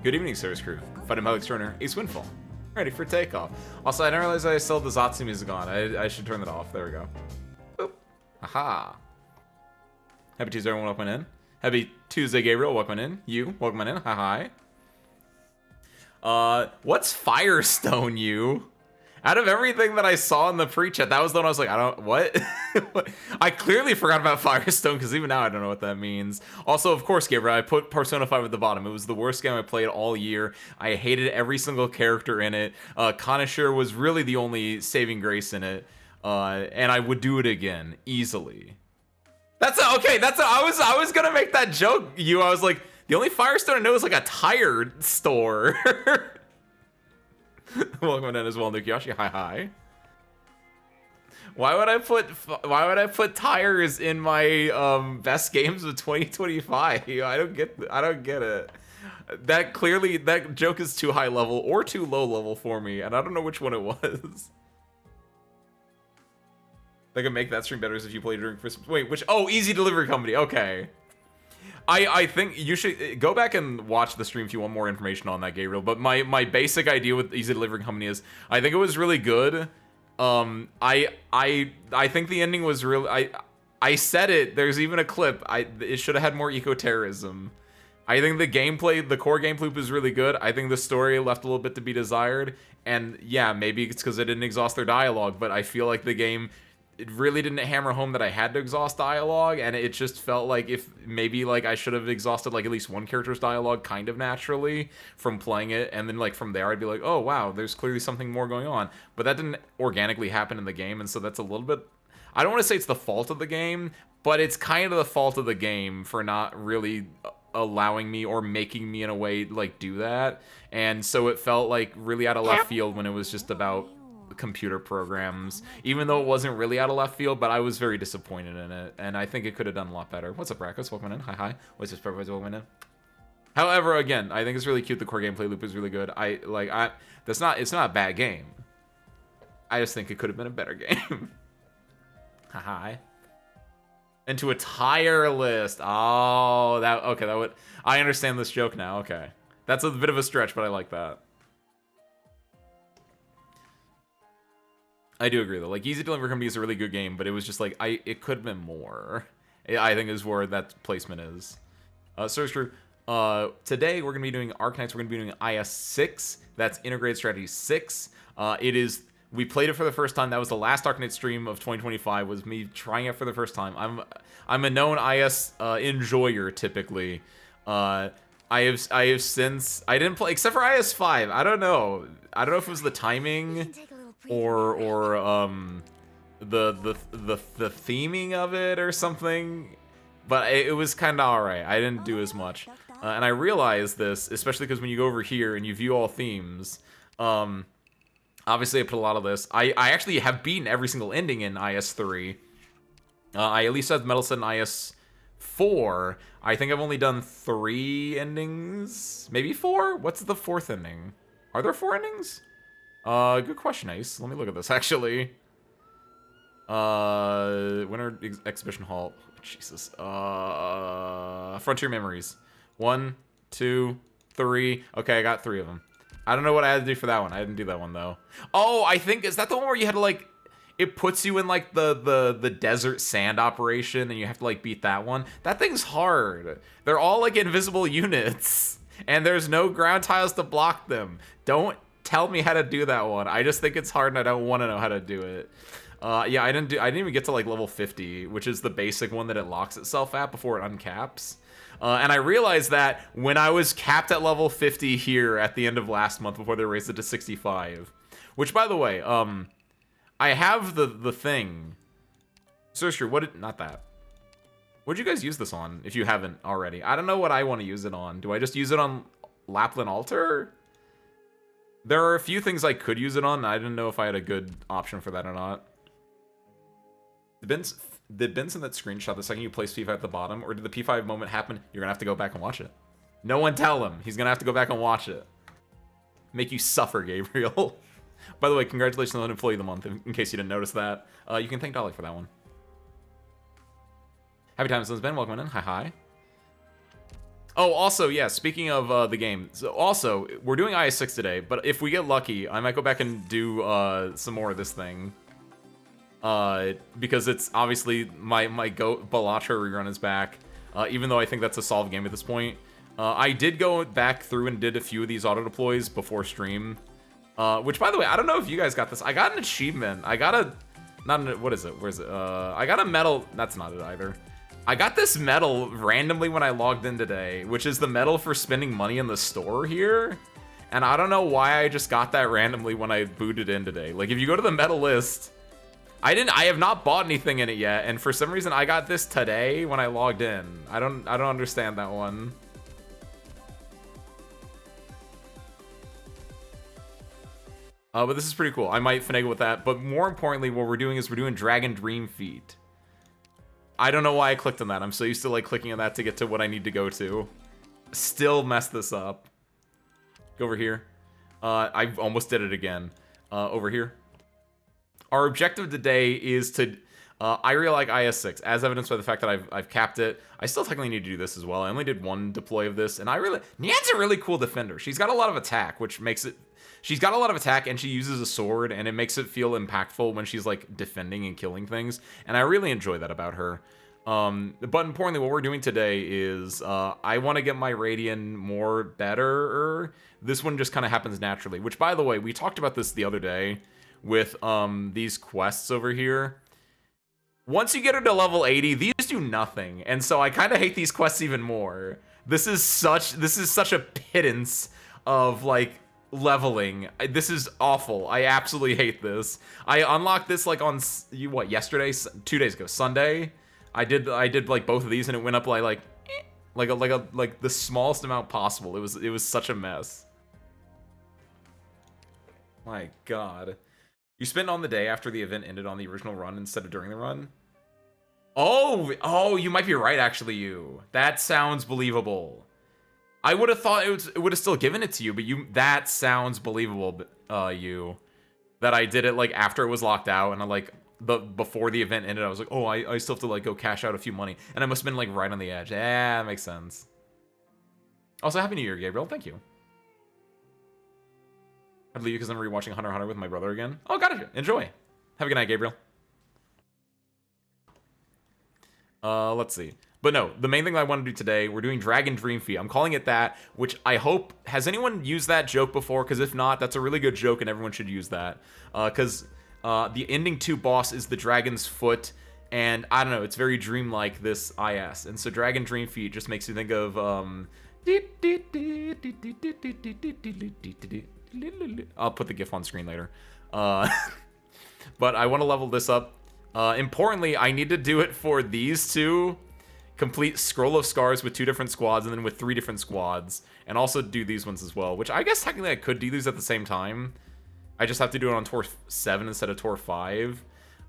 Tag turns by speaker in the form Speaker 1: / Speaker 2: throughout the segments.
Speaker 1: Good evening, service crew. Fighting Malik Turner, Ace Windfall. Ready for takeoff. Also, I didn't realize I still have the Zatsu music on. I should turn that off. There we go. Boop. Aha. Happy Tuesday, everyone. Welcome in. Happy Tuesday, Gabriel. Welcome in. You, welcome in. Hi. What's Firestone, you? Out of everything that I saw in the pre-chat, that was the one I was like, what? I clearly forgot about Firestone, because even now I don't know what that means. Also, of course, Gabriel, I put Persona 5 at the bottom. It was the worst game I played all year. I hated every single character in it. Kanashir was really the only saving grace in it. And I would do it again, easily. I was gonna make that joke, you. I was like, the only Firestone I know is like a tire store. Welcome in as well, Nukiyoshi. Hi. Why would I put tires in my best games of 2025? I don't get it. That joke is too high level or too low level for me, and I don't know which one it was. They could make that stream better if you played during Christmas. Wait, which? Oh, Easy Delivery Company. Okay. I think you should go back and watch the stream if you want more information on that, Gabriel. But my basic idea with Easy Delivery Company is I think it was really good. I think the ending was really I said it. There's even a clip. It should have had more eco-terrorism. I think the core gameplay loop is really good. I think the story left a little bit to be desired. And yeah, maybe it's because I didn't exhaust their dialogue, but I feel like the game, it really didn't hammer home that I had to exhaust dialogue, and it just felt like if maybe like I should have exhausted like at least one character's dialogue kind of naturally from playing it, and then like from there I'd be like, oh wow, there's clearly something more going on. But that didn't organically happen in the game, and so that's a little bit, I don't want to say it's the fault of the game, but it's kind of the fault of the game for not really allowing me or making me in a way like do that. And so it felt like really out of left field when it was just about computer programs, even though it wasn't really out of left field, but I was very disappointed in it, and I think it could have done a lot better. What's up, Brackus? Welcome in. Hi. What's this purpose? Welcome in. However, again, I think it's really cute. The core gameplay loop is really good. It's not a bad game. I just think it could have been a better game. Hi. Into a tire list. Oh, that would, I understand this joke now. Okay. That's a bit of a stretch, but I like that. I do agree though. Like Easy Delivery Company is a really good game, but it was just like it could have been more. I think is where that placement is. Search Crew. Today we're gonna be doing Arknights. We're gonna be doing IS6. That's Integrated Strategy 6. We played it for the first time. That was the last Arknights stream of 2025. Was me trying it for the first time. I'm a known IS enjoyer typically. I have since I didn't play except for IS5. I don't know if it was the timing or the theming of it or something, but it was kind of alright. I didn't do as much, and I realized this especially because when you go over here and you view all themes, obviously I put a lot of this. I actually have beaten every single ending in IS3. I at least have Metal Set in IS4. I think I've only done 3 endings, maybe 4. What's the 4th ending? Are there 4 endings? Good question, Ace. Let me look at this, actually. Winter Exhibition Hall. Jesus. Frontier Memories. 1, 2, 3. Okay, I got 3 of them. I don't know what I had to do for that one. I didn't do that one, though. Oh, I think, is that the one where you had to, like, it puts you in, like, the desert sand operation, and you have to, like, beat that one? That thing's hard. They're all, like, invisible units, and there's no ground tiles to block them. Don't tell me how to do that one. I just think it's hard and I don't want to know how to do it. Yeah, I didn't even get to like level 50, which is the basic one that it locks itself at before it uncaps. And I realized that when I was capped at level 50 here at the end of last month before they raised it to 65. Which, by the way, I have the thing. Sorcerer, not that. What'd you guys use this on if you haven't already? I don't know what I want to use it on. Do I just use it on Lapland Altar? There are a few things I could use it on, and I didn't know if I had a good option for that or not. Did Ben send that screenshot the second you place P5 at the bottom, or did the P5 moment happen? You're gonna have to go back and watch it. No one tell him. He's gonna have to go back and watch it. Make you suffer, Gabriel. By the way, congratulations on Employee of the Month, in case you didn't notice that. You can thank Dolly for that one. Happy times, Ben. Welcome in. Hi. Oh, also, yeah, speaking of the game, so also, we're doing IS-6 today, but if we get lucky, I might go back and do some more of this thing. Because it's obviously my GOAT Balatro rerun is back, even though I think that's a solved game at this point. I did go back through and did a few of these auto deploys before stream, which, by the way, I don't know if you guys got this. I got an achievement. I got a, what is it? Where is it? I got a medal. That's not it either. I got this medal randomly when I logged in today, which is the medal for spending money in the store here. And I don't know why I just got that randomly when I booted in today. Like, if you go to the medal list, I have not bought anything in it yet, and for some reason I got this today when I logged in. I don't understand that one. But this is pretty cool. I might finagle with that, but more importantly, what we're doing is we're doing Dragon Dream Feet. I don't know why I clicked on that. I'm so used to like clicking on that to get to what I need to go to. Still messed this up. Go over here. I almost did it again. Over here. Our objective today is to, I really like IS-6, as evidenced by the fact that I've capped it. I still technically need to do this as well. I only did one deploy of this, and Nian's a really cool defender. She's got a lot of attack, which makes it, she's got a lot of attack, and she uses a sword, and it makes it feel impactful when she's, like, defending and killing things, and I really enjoy that about her. But importantly, what we're doing today is, I want to get my Radiant more better. This one just kind of happens naturally, which, by the way, we talked about this the other day with these quests over here. Once you get her to level 80, these do nothing, and so I kind of hate these quests even more. This is such a pittance of like leveling. This is awful. I absolutely hate this. I unlocked this like on yesterday, 2 days ago, Sunday. I did like both of these, and it went up like the smallest amount possible. It was such a mess. My God. You spent on the day after the event ended on the original run instead of during the run? Oh, you might be right, actually, you. That sounds believable. I would have thought it would have still given it to you, but that sounds believable, you. That I did it, like, after it was locked out, and I, like, before the event ended, I was like, oh, I still have to, like, go cash out a few money. And I must have been, like, right on the edge. Yeah, that makes sense. Also, Happy New Year, Gabriel. Thank you. I'd leave you because I'm rewatching Hunter x Hunter with my brother again. Oh, got it. Enjoy. Have a good night, Gabriel. Let's see. But no, the main thing I want to do today, we're doing Dragon Dream Feet. I'm calling it that, which I hope... Has anyone used that joke before? Because if not, that's a really good joke and everyone should use that. Because the ending 2 boss is the Dragon's Foot, and I don't know, it's very dreamlike, this IS. And so Dragon Dream Feet just makes you think of... I'll put the GIF on screen later. But I want to level this up. Importantly, I need to do it for these two. Complete Scroll of Scars with 2 different squads, and then with 3 different squads. And also do these ones as well, which I guess technically I could do these at the same time. I just have to do it on Tour 7 instead of Tour 5.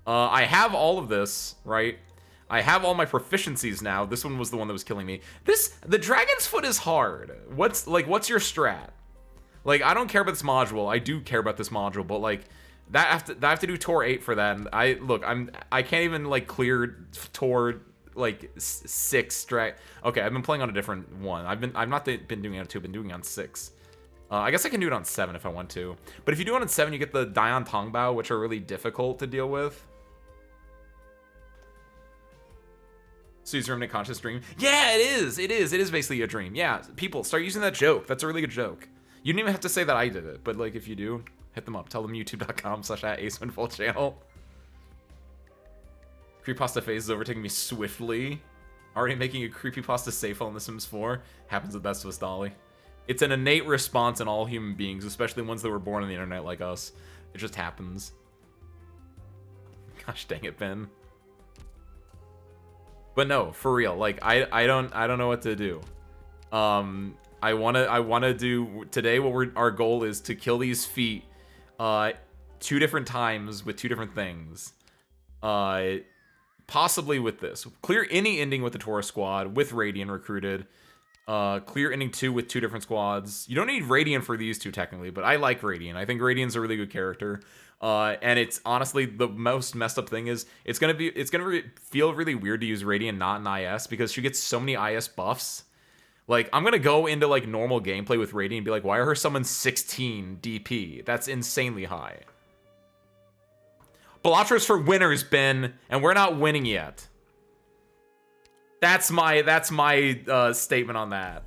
Speaker 1: I have all of this, right? I have all my proficiencies now. This one was the one that was killing me. The Dragon's Foot is hard. What's your strat? Like, I don't care about this module. I do care about this module, but like, I have to do Tour 8 for that. And I can't even like clear Tour like 6 strat. Okay, I've been playing on a different one. I've not been doing it on 2. I've been doing it on 6. I guess I can do it on 7 if I want to. But if you do it on 7, you get the Dion Tongbao, which are really difficult to deal with. So use remnant conscious dream. Yeah, it is. It is basically a dream. Yeah, people start using that joke. That's a really good joke. You don't even have to say that I did it, but like if you do, hit them up. Tell them youtube.com/@acewinful Creepypasta phase is overtaking me swiftly. Already making a creepypasta safe on The Sims 4. Happens with that Swiss Dolly. It's an innate response in all human beings, especially ones that were born on the internet like us. It just happens. Gosh dang it, Ben. But no, for real, like I don't know what to do. I wanna do today. Our goal is to kill these feet, 2 different times with 2 different things. Possibly with this. Clear any ending with the Taurus squad with Radiant recruited. Clear ending 2 with 2 different squads. You don't need Radiant for these 2 technically, but I like Radiant. I think Radiant's a really good character. And it's honestly the most messed up thing is it's gonna feel really weird to use Radiant not in IS because she gets so many IS buffs. Like, I'm gonna go into, like, normal gameplay with Radiant and be like, why are her summons 16 DP? That's insanely high. Balatros for winners, Ben, and we're not winning yet. That's my statement on that.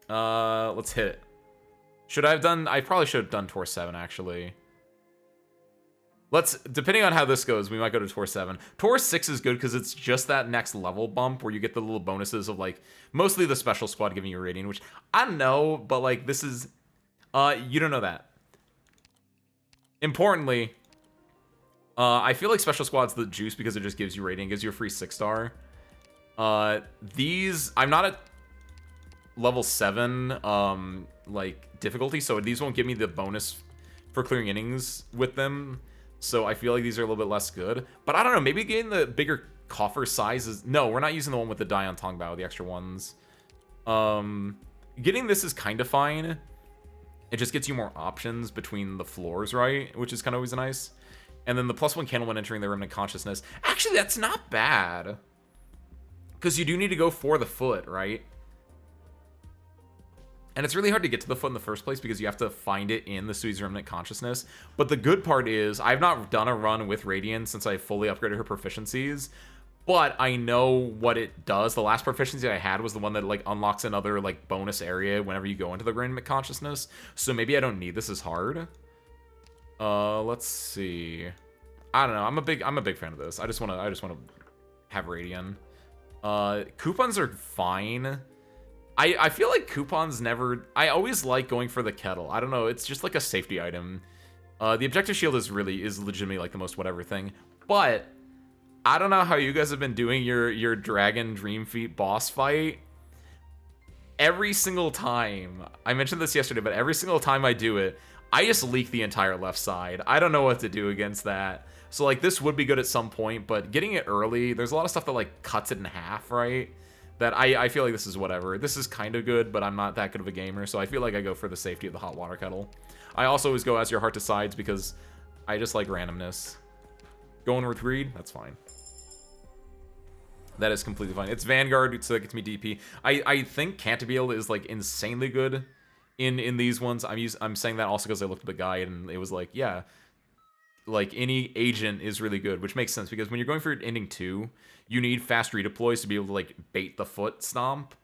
Speaker 1: Let's hit it. Should I have done... I probably should have done Tor 7, actually. Let's... Depending on how this goes, we might go to Tor 7. Tor 6 is good because it's just that next level bump where you get the little bonuses of, like, mostly the special squad giving you a rating, which I don't know, but, like, this is... you don't know that. Importantly, I feel like special squad's the juice because it just gives you rating, gives you a free 6-star. These... I'm not at level 7, like, difficulty, so these won't give me the bonus for clearing innings with them, so I feel like these are a little bit less good. But I don't know, maybe getting the bigger coffer size is... No, we're not using the one with the die on Tong Bao, the extra ones. Getting this is kind of fine. It just gets you more options between the floors, right? Which is kind of always nice. And then the +1 candle when entering the Remnant Consciousness. Actually, that's not bad. Because you do need to go for the foot, right? And it's really hard to get to the foot in the first place because you have to find it in the Sui's Remnant Consciousness. But the good part is, I've not done a run with Radiant since I fully upgraded her proficiencies. But I know what it does. The last proficiency I had was the one that, like, unlocks another, like, bonus area whenever you go into the Remnant Consciousness. So maybe I don't need this as hard. Let's see. I don't know. I'm a big fan of this. I just wanna have Radiant. Coupons are fine. I feel like coupons never... I always like going for the kettle. I don't know. It's just like a safety item. The objective shield is legitimately like the most whatever thing. But I don't know how you guys have been doing your Dragon Dream Feet boss fight. Every single time, I mentioned this yesterday, but every single time I do it, I just leak the entire left side. I don't know what to do against that. So, like, this would be good at some point, but getting it early, there's a lot of stuff that, like, cuts it in half, right? That I feel like this is whatever. This is kind of good, but I'm not that good of a gamer, so I feel like I go for the safety of the hot water kettle. I also always go as your heart decides because I just like randomness. Going with greed, that's fine. That is completely fine. It's Vanguard, so that gets me DP. I think Cantabile is, like, insanely good in these ones. I'm saying that also because I looked at the guide and it was like, yeah, like, any agent is really good, which makes sense because when you're going for ending 2, you need fast redeploys to be able to, like, bait the foot stomp.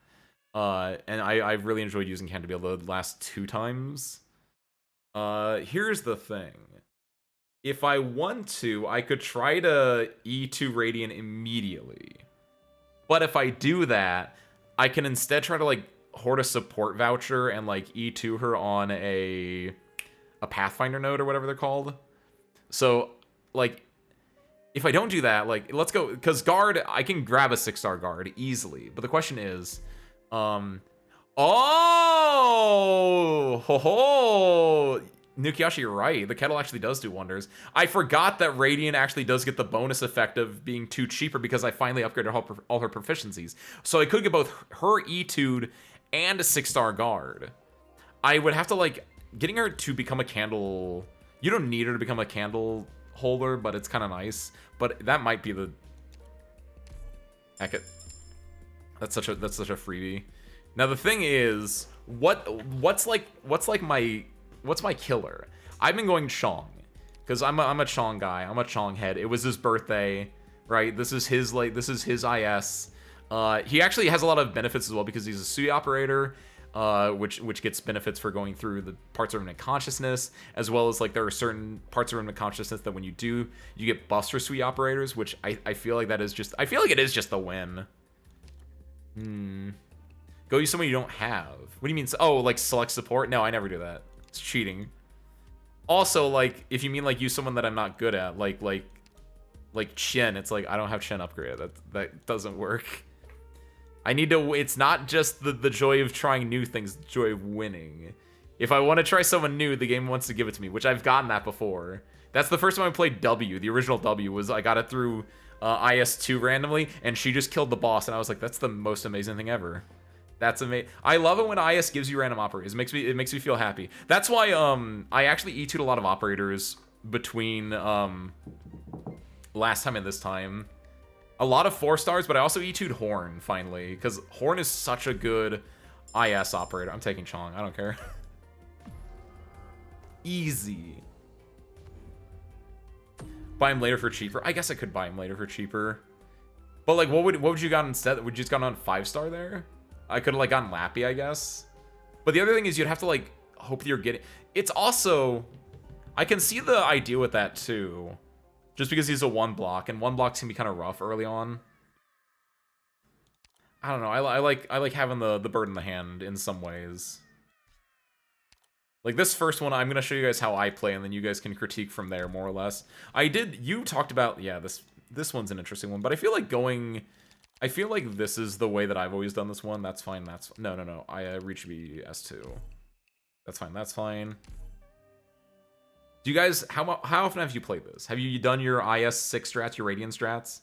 Speaker 1: And I've really enjoyed using Cantabile the last 2 times. Here's the thing. If I want to, I could try to E2 Radiant immediately. But if I do that, I can instead try to, like, hoard a support voucher and, like, E2 her on a Pathfinder node or whatever they're called. So, like, if I don't do that, like, let's go, because guard, I can grab a 6-star guard easily. But the question is, oh, ho ho, Nukiyashi, you're right. The kettle actually does do wonders. I forgot that Radiant actually does get the bonus effect of being 2 cheaper because I finally upgraded all her proficiencies. So I could get both her E2'd and a 6-star guard. I would have to, like, getting her to become a candle... You don't need her to become a candle holder, but it's kind of nice. But that might be the... Heck it. That's such a freebie. Now the thing is, what's my killer? I've been going Chong, because I'm a Chong guy. I'm a Chong head. It was his birthday, right? This is his IS. He actually has a lot of benefits as well because he's a Sui operator, which gets benefits for going through the parts of Remnant Consciousness, as well as, like, there are certain parts of Remnant Consciousness that when you do, you get buffs for Sui operators, which I feel like that is just... I feel like it is just the win. Go use someone you don't have. What do you mean? Oh, like, select support? No, I never do that. It's cheating. Also, like, if you mean, like, use someone that I'm not good at, like Chen, it's like, I don't have Chen upgraded. That doesn't work. I need to... It's not just the joy of trying new things, the joy of winning. If I want to try someone new, the game wants to give it to me, which I've gotten that before. That's the first time I played W. The original W was I got it through IS2 randomly, and she just killed the boss, and I was like, that's the most amazing thing ever. That's amazing. I love it when IS gives you random operators. It makes me feel happy. That's why I actually E2'd a lot of operators between last time and this time. A lot of 4 stars, but I also E2'd Horn, finally. Because Horn is such a good IS operator. I'm taking Chong. I don't care. Easy. Buy him later for cheaper. I guess I could buy him later for cheaper. But, like, what would you got instead? Would you just gotten on 5-star there? I could have, like, gotten Lappy, I guess. But the other thing is you'd have to, like, hope that you're getting... It's also... I can see the idea with that, too. Just because he's a 1-block, and 1-blocks can be kind of rough early on. I don't know. I like having the bird in the hand in some ways. Like this first one, I'm gonna show you guys how I play, and then you guys can critique from there more or less. You talked about, yeah, this one's an interesting one, but I feel like I feel like this is the way that I've always done this one. That's fine. No. I reach B S2. That's fine. That's fine. Do you guys, how often have you played this? Have you done your IS6 strats, your Radiant strats?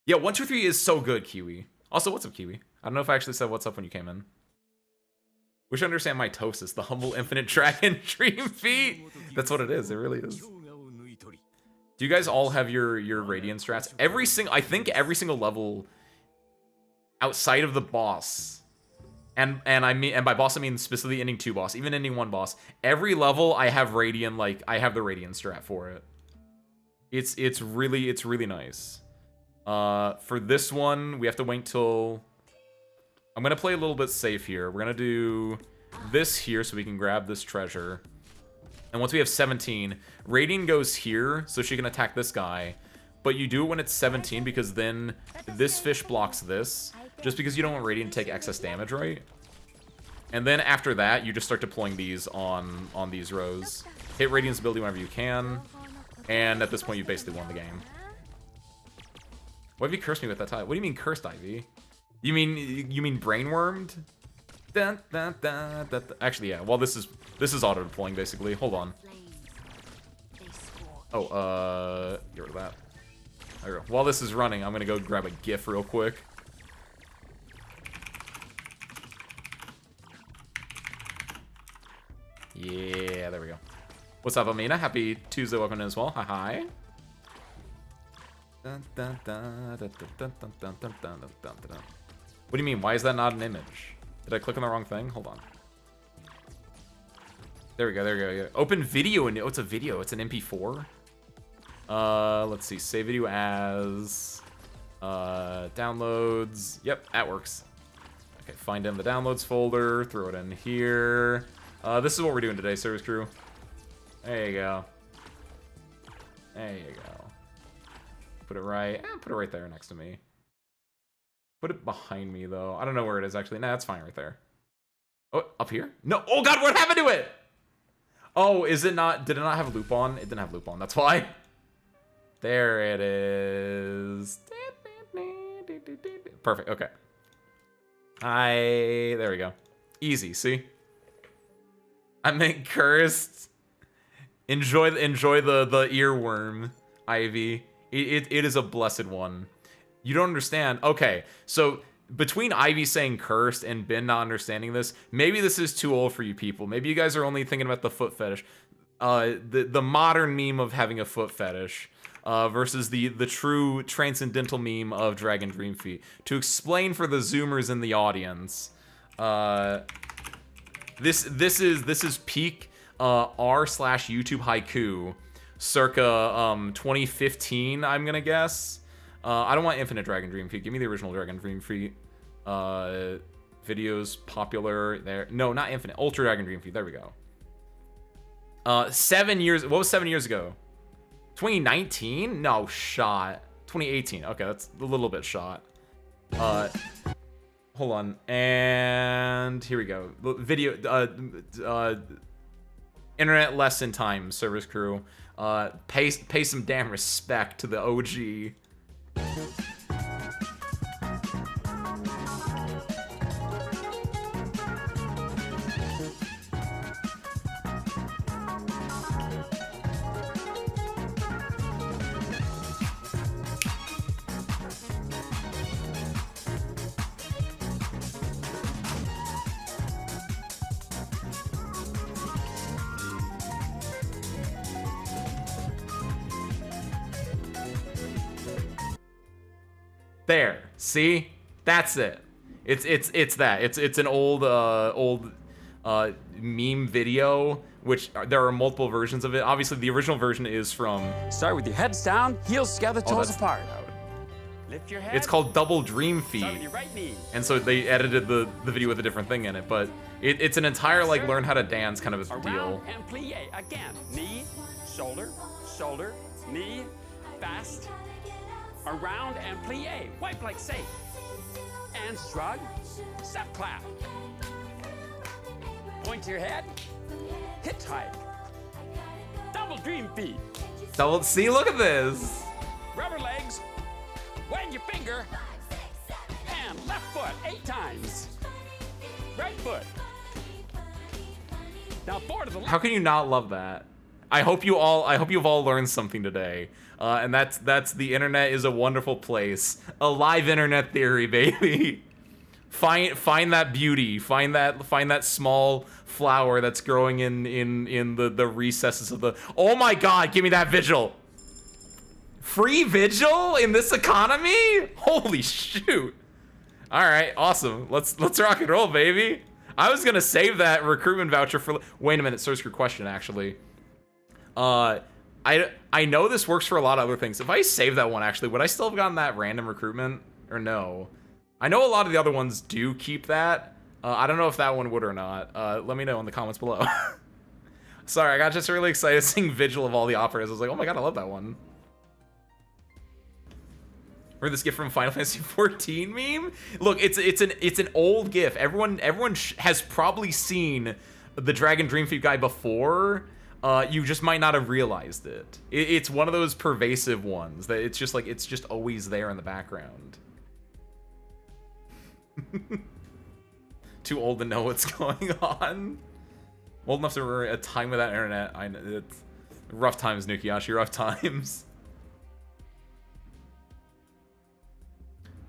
Speaker 1: Yeah, 1, 2, 3 is so good, Kiwi. Also, what's up, Kiwi? I don't know if I actually said what's up when you came in. Wish I understand mitosis, the humble infinite dragon dream feat. That's what it is. It really is. Do you guys all have your Radiant strats? I think every single level outside of the boss. And by boss I mean specifically ending 2 boss, even ending 1 boss. Every level I have Radiant, like I have the Radiant strat for it. It's really nice. For this one, we have to wait till I'm gonna play a little bit safe here. We're gonna do this here so we can grab this treasure. And once we have 17, Radiant goes here so she can attack this guy. But you do it when it's 17 because then this fish blocks this. Just because you don't want Radiant to take excess damage, right? And then after that, you just start deploying these on these rows. Hit Radiant's ability whenever you can. And at this point, you basically won the game. Why have you cursed me with that title? What do you mean cursed, Ivy? You mean brainwormed? Dun, dun, dun, dun, dun. Actually, yeah. Well, this is auto deploying basically. Hold on. Oh, get rid of that. There we go. While this is running, I'm gonna go grab a GIF real quick. Yeah, there we go. What's up, Amina? Happy Tuesday, welcome in as well. Hi. Dun, dun, dun, dun, dun, dun, dun, dun, dun, dun, dun. What do you mean? Why is that not an image? Did I click on the wrong thing? Hold on. There we go, there we go. Yeah. Open video, and oh, it's a video. It's an MP4. Let's see. Save video as downloads. Yep, that works. Okay, find in the downloads folder. Throw it in here. This is what we're doing today, service crew. There you go. There you go. Put it right. Put it right there next to me. Put it behind me though. I don't know where it is actually. Nah, that's fine right there. Oh, up here? No. Oh God, what happened to it? Oh, is it not? Did it not have loop on? It didn't have loop on. That's why. There it is. Perfect. Okay. Hi. There we go. Easy. See. I meant cursed. Enjoy the earworm, Ivy. It is a blessed one. You don't understand. Okay, so between Ivy saying cursed and Ben not understanding this, maybe this is too old for you people. Maybe you guys are only thinking about the foot fetish. The modern meme of having a foot fetish versus the true transcendental meme of Dragon Dream Feet. To explain for the Zoomers in the audience, this is peak r/YouTube haiku, circa 2015. I'm gonna guess. I don't want Infinite Dragon Dream Feet. Give me the original Dragon Dream Feet. Videos popular there. No, not Infinite. Ultra Dragon Dream Feet. There we go. 7 years. What was 7 years ago? 2019? No shot. 2018. Okay, that's a little bit shot. Hold on. And here we go. Video. Internet lesson time, service crew. Pay some damn respect to the OG. There. See? That's it. It's that. It's an old meme video, which there are multiple versions of it. Obviously, the original version is from...
Speaker 2: Start with your heads down, heels together, toes apart. Lift your head.
Speaker 1: It's called Double Dream Feet.
Speaker 2: Start with your right knee.
Speaker 1: And so they edited the video with a different thing in it, but it's an entire, like, learn how to dance kind of a deal.
Speaker 2: Around and plie. Again. Knee, shoulder, shoulder, knee, fast. Around and plie. Wipe like safe. And shrug. Step clap. Point to your head. Hitchhike. Double dream feet.
Speaker 1: Double, see, look at this.
Speaker 2: Rubber legs. Wag your finger. And left foot 8 times. Right foot. Now 4 to the left.
Speaker 1: How can you not love that? I hope you've all learned something today. And that's the internet is a wonderful place. A live internet theory, baby. Find that beauty. Find that small flower that's growing in the recesses of the... Oh my god, give me that vigil. Free vigil in this economy? Holy shoot. All right, awesome. Let's rock and roll, baby. I was gonna save that recruitment voucher for... Wait a minute, source your question, actually. I know this works for a lot of other things. If I save that one, actually, would I still have gotten that random recruitment? Or no? I know a lot of the other ones do keep that. I don't know if that one would or not. Let me know in the comments below. Sorry, I got just really excited seeing Vigil of all the operas. I was like, oh my god, I love that one. Or this GIF from Final Fantasy 14 meme? Look, it's an old GIF. Everyone has probably seen the Dragon Dreamfeet guy before. You just might not have realized it. It's one of those pervasive ones that it's just always there in the background. Too old to know what's going on. Old enough to remember a time without internet. I know it's rough times, Nukiyashi. Rough times.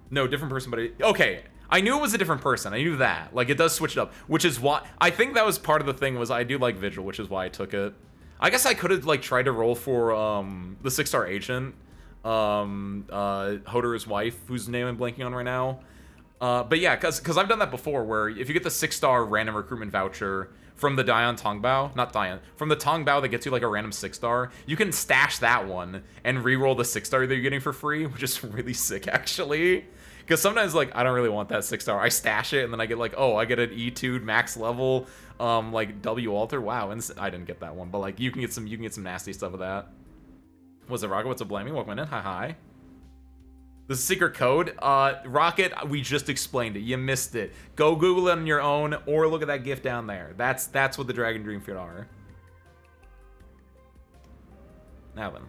Speaker 1: No, different person, but okay. I knew it was a different person. I knew that. Like, it does switch it up, which is why I think that was part of the thing. Was I do like Vigil, which is why I took it. I guess I could have like tried to roll for the 6-star agent, Hodor's wife, whose name I'm blanking on right now. But yeah, because I've done that before, where if you get the 6-star random recruitment voucher from the Dion Tongbao, not Dion, from the Tongbao that gets you like a random 6-star, you can stash that one and re-roll the 6-star that you're getting for free, which is really sick, actually. Because sometimes, like, I don't really want that 6-star. I stash it, and then I get, like, oh, I get an E2 max level, like, W altar. Wow, and I didn't get that one, but, like, you can get some nasty stuff with that. Was it Rocket? What's up, Blaming? Welcome in. Hi. The secret code? Rocket, we just explained it. You missed it. Go Google it on your own, or look at that GIF down there. That's what the Dragon Dreamfeet are. Now then.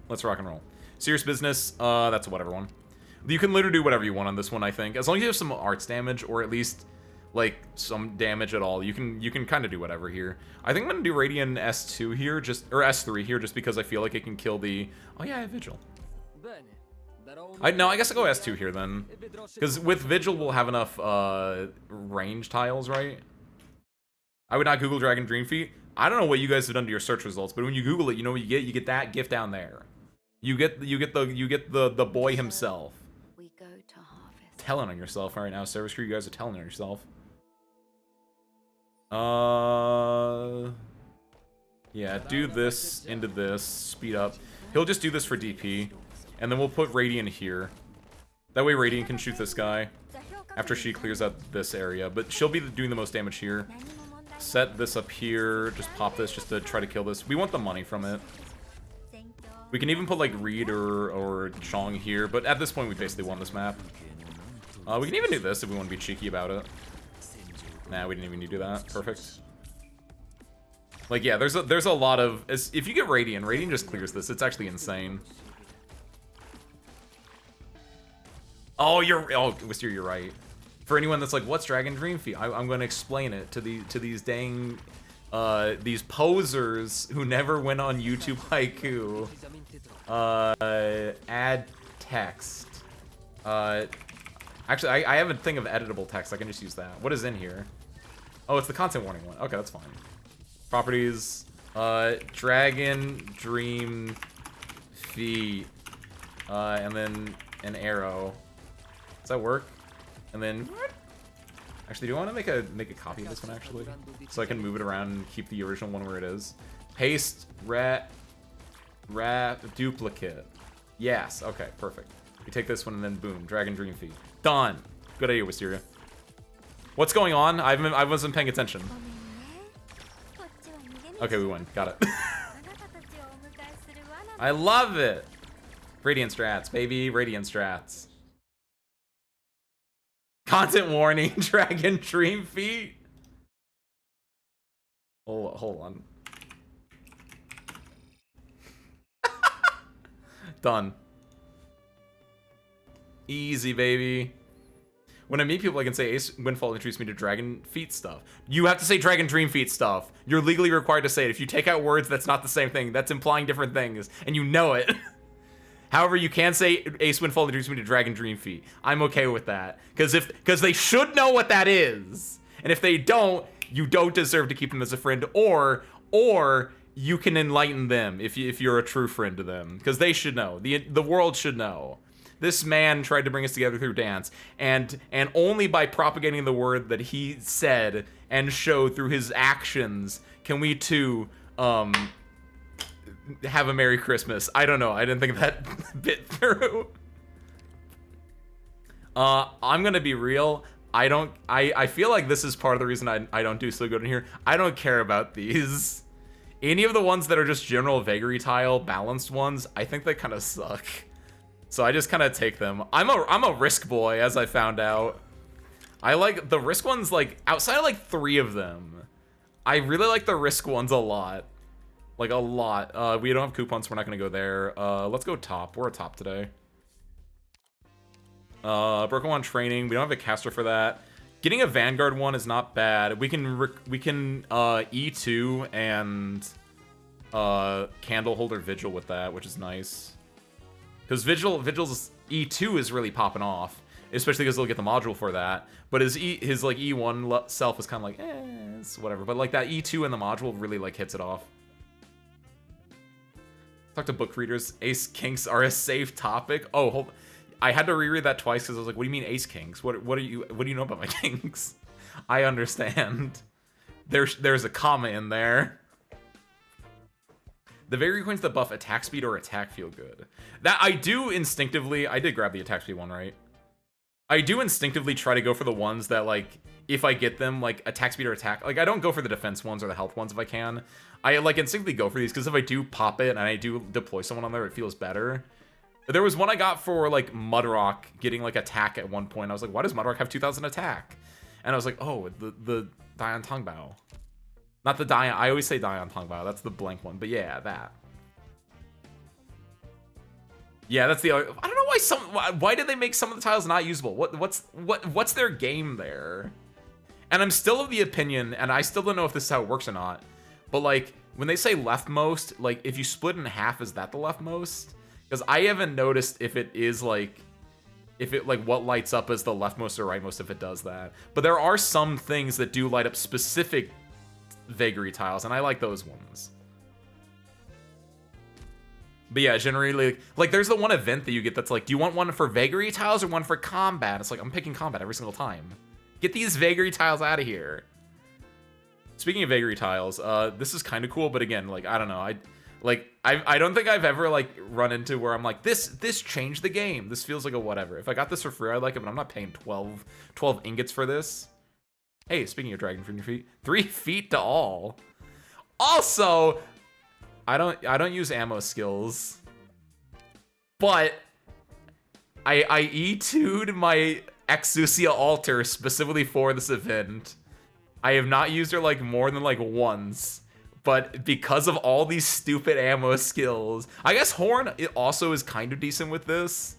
Speaker 1: Let's rock and roll. Serious business, that's a whatever one. You can literally do whatever you want on this one, I think. As long as you have some arts damage, or at least, like, some damage at all, you can kind of do whatever here. I think I'm gonna do Radiant S2 here, or S3 here, just because I feel like it can kill the... Oh yeah, I have Vigil. No, I guess I'll go S2 here, then. Because with Vigil, we'll have enough, range tiles, right? I would not Google Dragon Dreamfeet. I don't know what you guys have done to your search results, but when you Google it, you know what you get? You get that GIF down there. You get the boy himself.
Speaker 3: We go to harvest.
Speaker 1: Telling on yourself right now, Service Crew. You guys are telling on yourself. Yeah, do this into this. Speed up. He'll just do this for DP, and then we'll put Radiant here. That way, Radiant can shoot this guy after she clears out this area. But she'll be doing the most damage here. Set this up here. Just pop this just to try to kill this. We want the money from it. We can even put, like, Reed or Chong here, but at this point, we basically won this map. We can even do this if we want to be cheeky about it. Nah, we didn't even need to do that. Perfect. Like, yeah, there's a lot of... If you get Radiant just clears this. It's actually insane. Oh, Wister, you're right. For anyone that's like, what's Dragon Dreamfeet? I'm going to explain it to these dang... these posers who never went on YouTube Haiku. Add text. Actually, I have a thing of editable text. I can just use that. What is in here? Oh, it's the content warning one. Okay, that's fine. Properties. Dragon Dream Feet And then an arrow. Does that work? And then... Actually, do I want to make a copy of this one, actually? So I can move it around and keep the original one where it is. Paste, duplicate. Yes, okay, perfect. We take this one and then boom, Dragon Dream Feet. Done! Good idea, Wisteria. What's going on? I wasn't paying attention. Okay, we win. Got it. I love it! Radiant strats, baby. Radiant strats. Content warning, Dragon Dream Feet. Hold on. Done. Easy, baby. When I meet people, I can say Ace Windfall introduced me to Dragon Feet stuff. You have to say Dragon Dream Feet stuff. You're legally required to say it. If you take out words, that's not the same thing. That's implying different things, and you know it. However, you can say Ace Windfall introduced me to Dragon Dream Feet. I'm okay with that. Because they should know what that is. And if they don't, you don't deserve to keep them as a friend, or you can enlighten them if you're a true friend to them. Because they should know. The world should know. This man tried to bring us together through dance, and only by propagating the word that he said and showed through his actions can we too have a Merry Christmas. I don't know. I didn't think that bit through. I'm gonna be real. I feel like this is part of the reason I don't do so good in here. I don't care about these. Any of the ones that are just general vagary tile balanced ones, I think they kind of suck. So I just kind of take them. I'm a risk boy, as I found out. I like the risk ones, like outside of like 3 of them. I really like the risk ones a lot. Like a lot. We don't have coupons, so we're not gonna go there. Let's go top. We're a top today. Broken One training. We don't have a caster for that. Getting a Vanguard one is not bad. We can E2 and Candle Holder Vigil with that, which is nice. Because Vigil's E2 is really popping off, especially because they'll get the module for that. But his like E1 self is kind of like, it's whatever. But like that E2 and the module really like hits it off. Talk to book readers. Ace kinks are a safe topic. Oh, hold. I had to reread that twice because I was like, what do you mean Ace kinks? What do you know about my kinks? I understand. There's a comma in there. The vagary coins that buff attack speed or attack feel good. That I do instinctively. I did grab the attack speed one, right? I do instinctively try to go for the ones that, like, if I get them, like, attack speed or attack. Like, I don't go for the defense ones or the health ones if I can. I, like, instinctively go for these because if I do pop it and I do deploy someone on there, it feels better. There was one I got for, like, Mudrock getting, like, attack at one point. I was like, why does Mudrock have 2,000 attack? And I was like, oh, the Dion Tongbao. Not the Dion. I always say Dion Tongbao. That's the blank one. But yeah, that. Yeah, that's the. I don't know why did they make some of the tiles not usable? What's their game there? And I'm still of the opinion, and I still don't know if this is how it works or not. But like when they say leftmost, like if you split in half, is that the leftmost? Because I haven't noticed if it is like, what lights up as the leftmost or rightmost if it does that. But there are some things that do light up specific vagary tiles, and I like those ones. But yeah, generally, like there's the one event that you get that's like, do you want one for vagary tiles or one for combat? It's like, I'm picking combat every single time. Get these vagary tiles out of here. Speaking of vagary tiles, this is kind of cool, but again, like, I don't know. I don't think I've ever, like, run into where I'm like, this changed the game. This feels like a whatever. If I got this for free, I'd like it, but I'm not paying 12 ingots for this. Hey, speaking of Dragon Dream Feet, 3 feet to all. Also, I don't use ammo skills, but I E2'd my Exousia altar specifically for this event. I have not used her like more than like once, but because of all these stupid ammo skills, I guess Horn it also is kind of decent with this.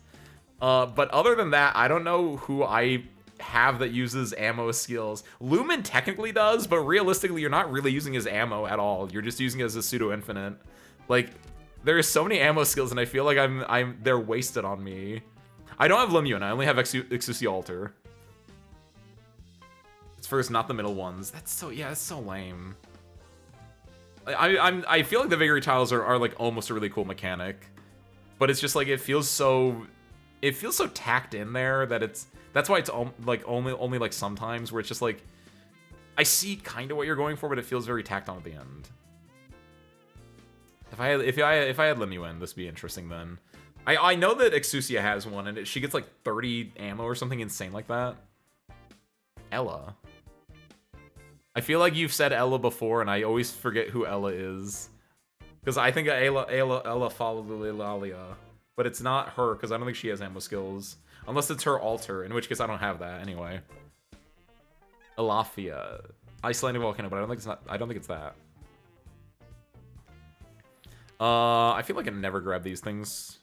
Speaker 1: But other than that, I don't know who I have that uses ammo skills. Lumen technically does, but realistically, you're not really using his ammo at all. You're just using it as a pseudo infinite. Like, there's so many ammo skills, and I feel like they're wasted on me. I don't have Lemuel, I only have Exousia altar. It's first, not the middle ones. That's so, yeah, that's so lame. I feel like the vagary tiles are like almost a really cool mechanic. but it's just like it feels so tacked in there that that's why it's like only like sometimes where it's just like I see kind of what you're going for, but it feels very tacked on at the end. If I had Lemuen, this would be interesting then. I know that Exusia has one, and she gets like 30 ammo or something insane like that. Ella. I feel like you've said Ella before, and I always forget who Ella is. Because I think Ella Falulalia. But it's not her, because I don't think she has ammo skills. Unless it's her alter, in which case I don't have that anyway. Elafia. Icelandic volcano, but I don't think it's that. I feel like I never grab these things.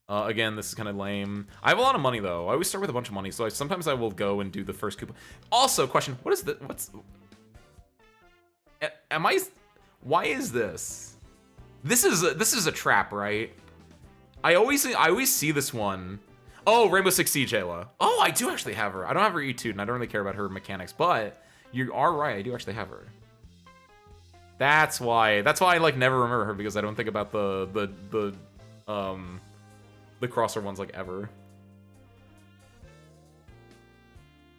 Speaker 1: Again, this is kind of lame. I have a lot of money, though. I always start with a bunch of money, so sometimes I will go and do the first coupon. Also, question, what is the... Why is this? This is a trap, right? I always see this one. Oh, Rainbow Six Siege Ayla. Oh, I do actually have her. I don't have her E2, and I don't really care about her mechanics, but you are right. I do actually have her. That's why I like never remember her, because I don't think about the crosser ones like ever.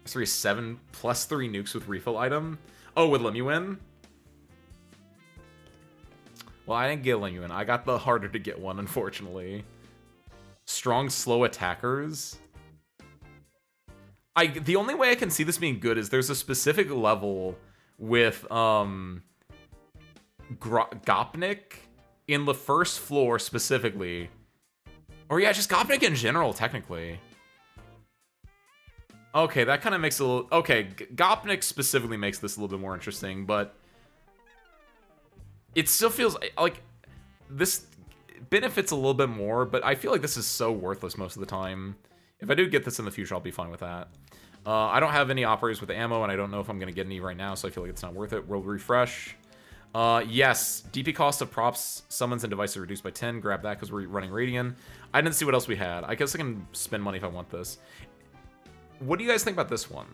Speaker 1: 7 plus 3 nukes with refill item. Oh, with Lemuen. Well, I didn't get Lemuen. I got the harder to get one, unfortunately. Strong, slow attackers. The only way I can see this being good is there's a specific level with Gopnik in the first floor specifically. Or yeah, just Gopnik in general, technically. Okay, that kind of makes it a little... Okay, Gopnik specifically makes this a little bit more interesting, but... It still feels like this benefits a little bit more, but I feel like this is so worthless most of the time. If I do get this in the future, I'll be fine with that. I don't have any operators with ammo, and I don't know if I'm going to get any right now, so I feel like it's not worth it. We'll refresh. Yes, DP cost of props, summons, and devices reduced by 10. Grab that because we're running Radiant. I didn't see what else we had. I guess I can spend money if I want this. What do you guys think about this one?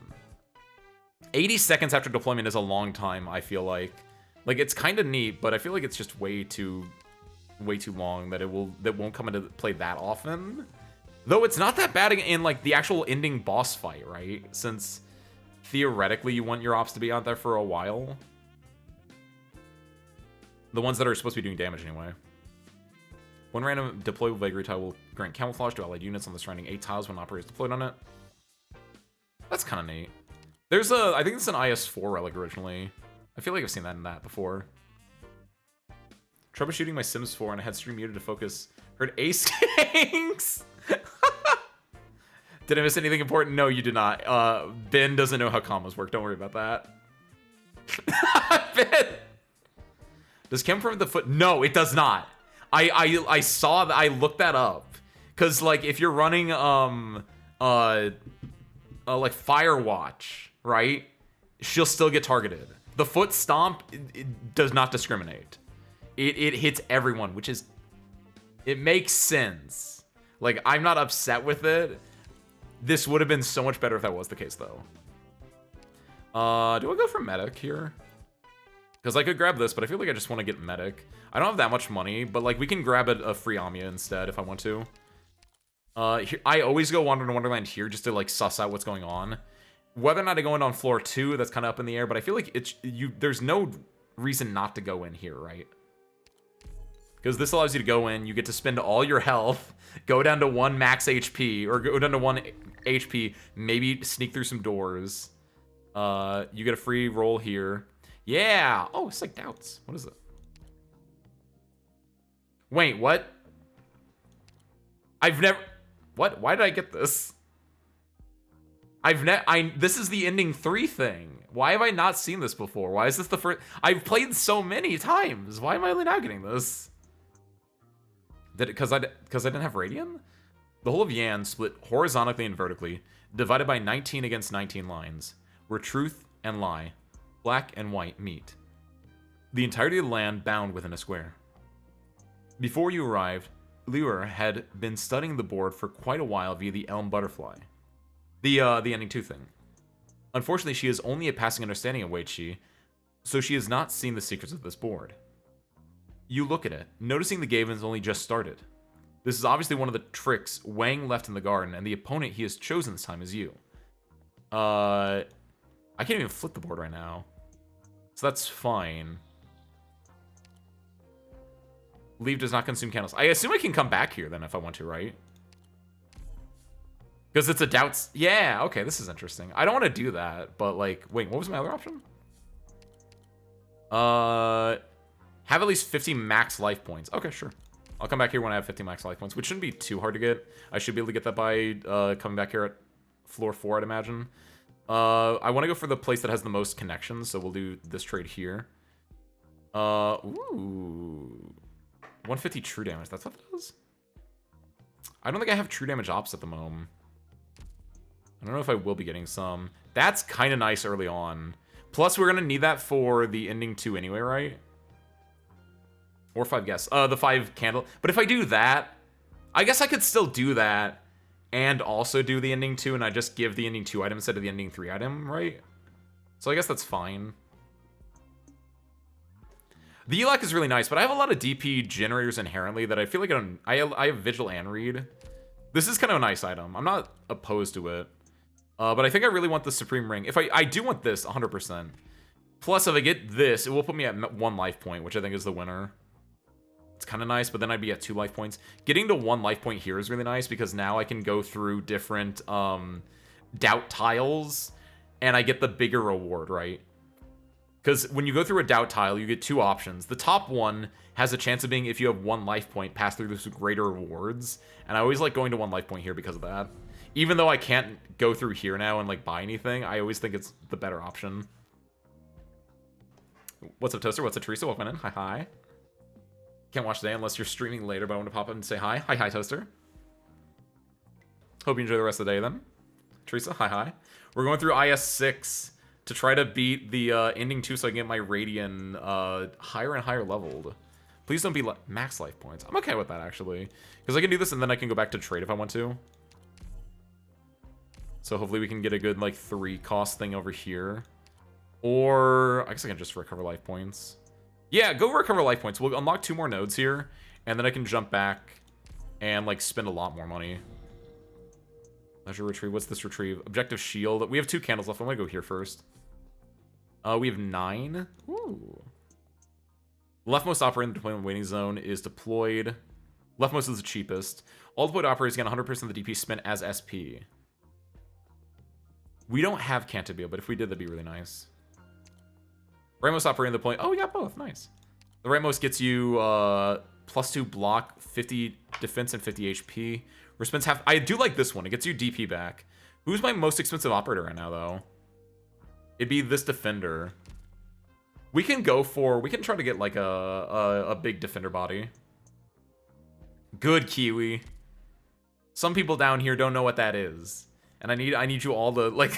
Speaker 1: 80 seconds after deployment is a long time, I feel like. Like, it's kind of neat, but I feel like it's just way too long that won't come into play that often. Though it's not that bad in like the actual ending boss fight, right? Since theoretically you want your ops to be out there for a while. The ones that are supposed to be doing damage anyway. One random deployable vagary tile will grant camouflage to allied units on the surrounding 8 tiles when operators deployed on it. That's kind of neat. There's I think it's an IS-4 relic originally. I feel like I've seen that in that before. Troubleshooting my Sims 4 and I had stream muted to focus. Heard Ace Kings! Did I miss anything important? No, you did not. Ben doesn't know how commas work. Don't worry about that. Ben! Does chem prevent the foot? No, it does not. I saw that. I looked that up. Because, like, if you're running, like, Firewatch, right? She'll still get targeted. The foot stomp it does not discriminate. It hits everyone, which is... It makes sense. Like, I'm not upset with it. This would have been so much better if that was the case, though. Do I go for medic here? Because I could grab this, but I feel like I just want to get medic. I don't have that much money, but, like, we can grab a free Amiya instead if I want to. Here, I always go Wander in Wonderland here just to, like, suss out what's going on. Whether or not I go in on floor 2, that's kind of up in the air, but I feel like there's no reason not to go in here, right? Because this allows you to go in, you get to spend all your health, go down to 1 max HP, or go down to 1 HP, maybe sneak through some doors. You get a free roll here. Yeah! Oh, it's like doubts. What is it? Wait, what? I've never... What? Why did I get this? This is the ending 3 thing. Why have I not seen this before? Why is this the first... I've played so many times. Why am I only now getting this? Did it because I didn't have Radiant? The whole of Yan split horizontally and vertically, divided by 19 against 19 lines, where truth and lie, black and white meet. The entirety of the land bound within a square. Before you arrived, Liur had been studying the board for quite a while via the Elm Butterfly. The ending 2 thing. Unfortunately, she has only a passing understanding of Wei Qi, so she has not seen the secrets of this board. You look at it, noticing the game has only just started. This is obviously one of the tricks Wang left in the garden, and the opponent he has chosen this time is you. I can't even flip the board right now. So that's fine. Leave does not consume candles. I assume I can come back here then if I want to, right? Because it's a doubts. Yeah, okay, this is interesting. I don't want to do that, but like, wait, what was my other option? Have at least 50 max life points. Okay, sure. I'll come back here when I have 50 max life points, which shouldn't be too hard to get. I should be able to get that by coming back here at floor 4, I'd imagine. I want to go for the place that has the most connections, so we'll do this trade here. Ooh. 150 true damage, that's what that does? I don't think I have true damage ops at the moment. I don't know if I will be getting some. That's kind of nice early on. Plus, we're going to need that for the ending 2 anyway, right? Or 5 guess. The 5 candle. But if I do that, I guess I could still do that and also do the ending 2, and I just give the ending 2 item instead of the ending 3 item, right? So I guess that's fine. The ELAC is really nice, but I have a lot of DP generators inherently that I feel like I have Vigil and Read. This is kind of a nice item. I'm not opposed to it. But I think I really want the Supreme Ring. If I do want this, 100%. Plus, if I get this, it will put me at 1 life point, which I think is the winner. It's kind of nice, but then I'd be at 2 life points. Getting to 1 life point here is really nice, because now I can go through different doubt tiles, and I get the bigger reward, right? Because when you go through a doubt tile, you get 2 options. The top one has a chance of being, if you have 1 life point, pass through those greater rewards. And I always like going to 1 life point here because of that. Even though I can't go through here now and like buy anything, I always think it's the better option. What's up, Toaster? What's up, Teresa? Welcome in. Hi, hi. Can't watch today unless you're streaming later, but I want to pop up and say hi. Hi, hi, Toaster. Hope you enjoy the rest of the day then. Teresa, hi, hi. We're going through IS-6 to try to beat the ending 2 so I can get my Radiant higher and higher leveled. Please don't be max life points. I'm okay with that, actually. Because I can do this and then I can go back to trade if I want to. So hopefully we can get a good, like, 3 cost thing over here. Or I guess I can just recover life points. Yeah, go recover life points. We'll unlock 2 more nodes here. And then I can jump back and, like, spend a lot more money. Leisure retrieve. What's this retrieve? Objective shield. We have 2 candles left. I'm gonna go here first. We have 9. Ooh. Leftmost operator in the deployment waiting zone is deployed. Leftmost is the cheapest. All deployed operators get 100% of the DP spent as SP. We don't have Cantabile, but if we did, that'd be really nice. Rightmost operator in the deployment. Oh, we got both. Nice. The rightmost gets you +2 block, 50 defense, and 50 HP. Spends half. I do like this one. It gets you DP back. Who's my most expensive operator right now, though? It'd be this defender. We can go for. We can try to get like a big defender body. Good, Kiwi. Some people down here don't know what that is, and I need you all to like.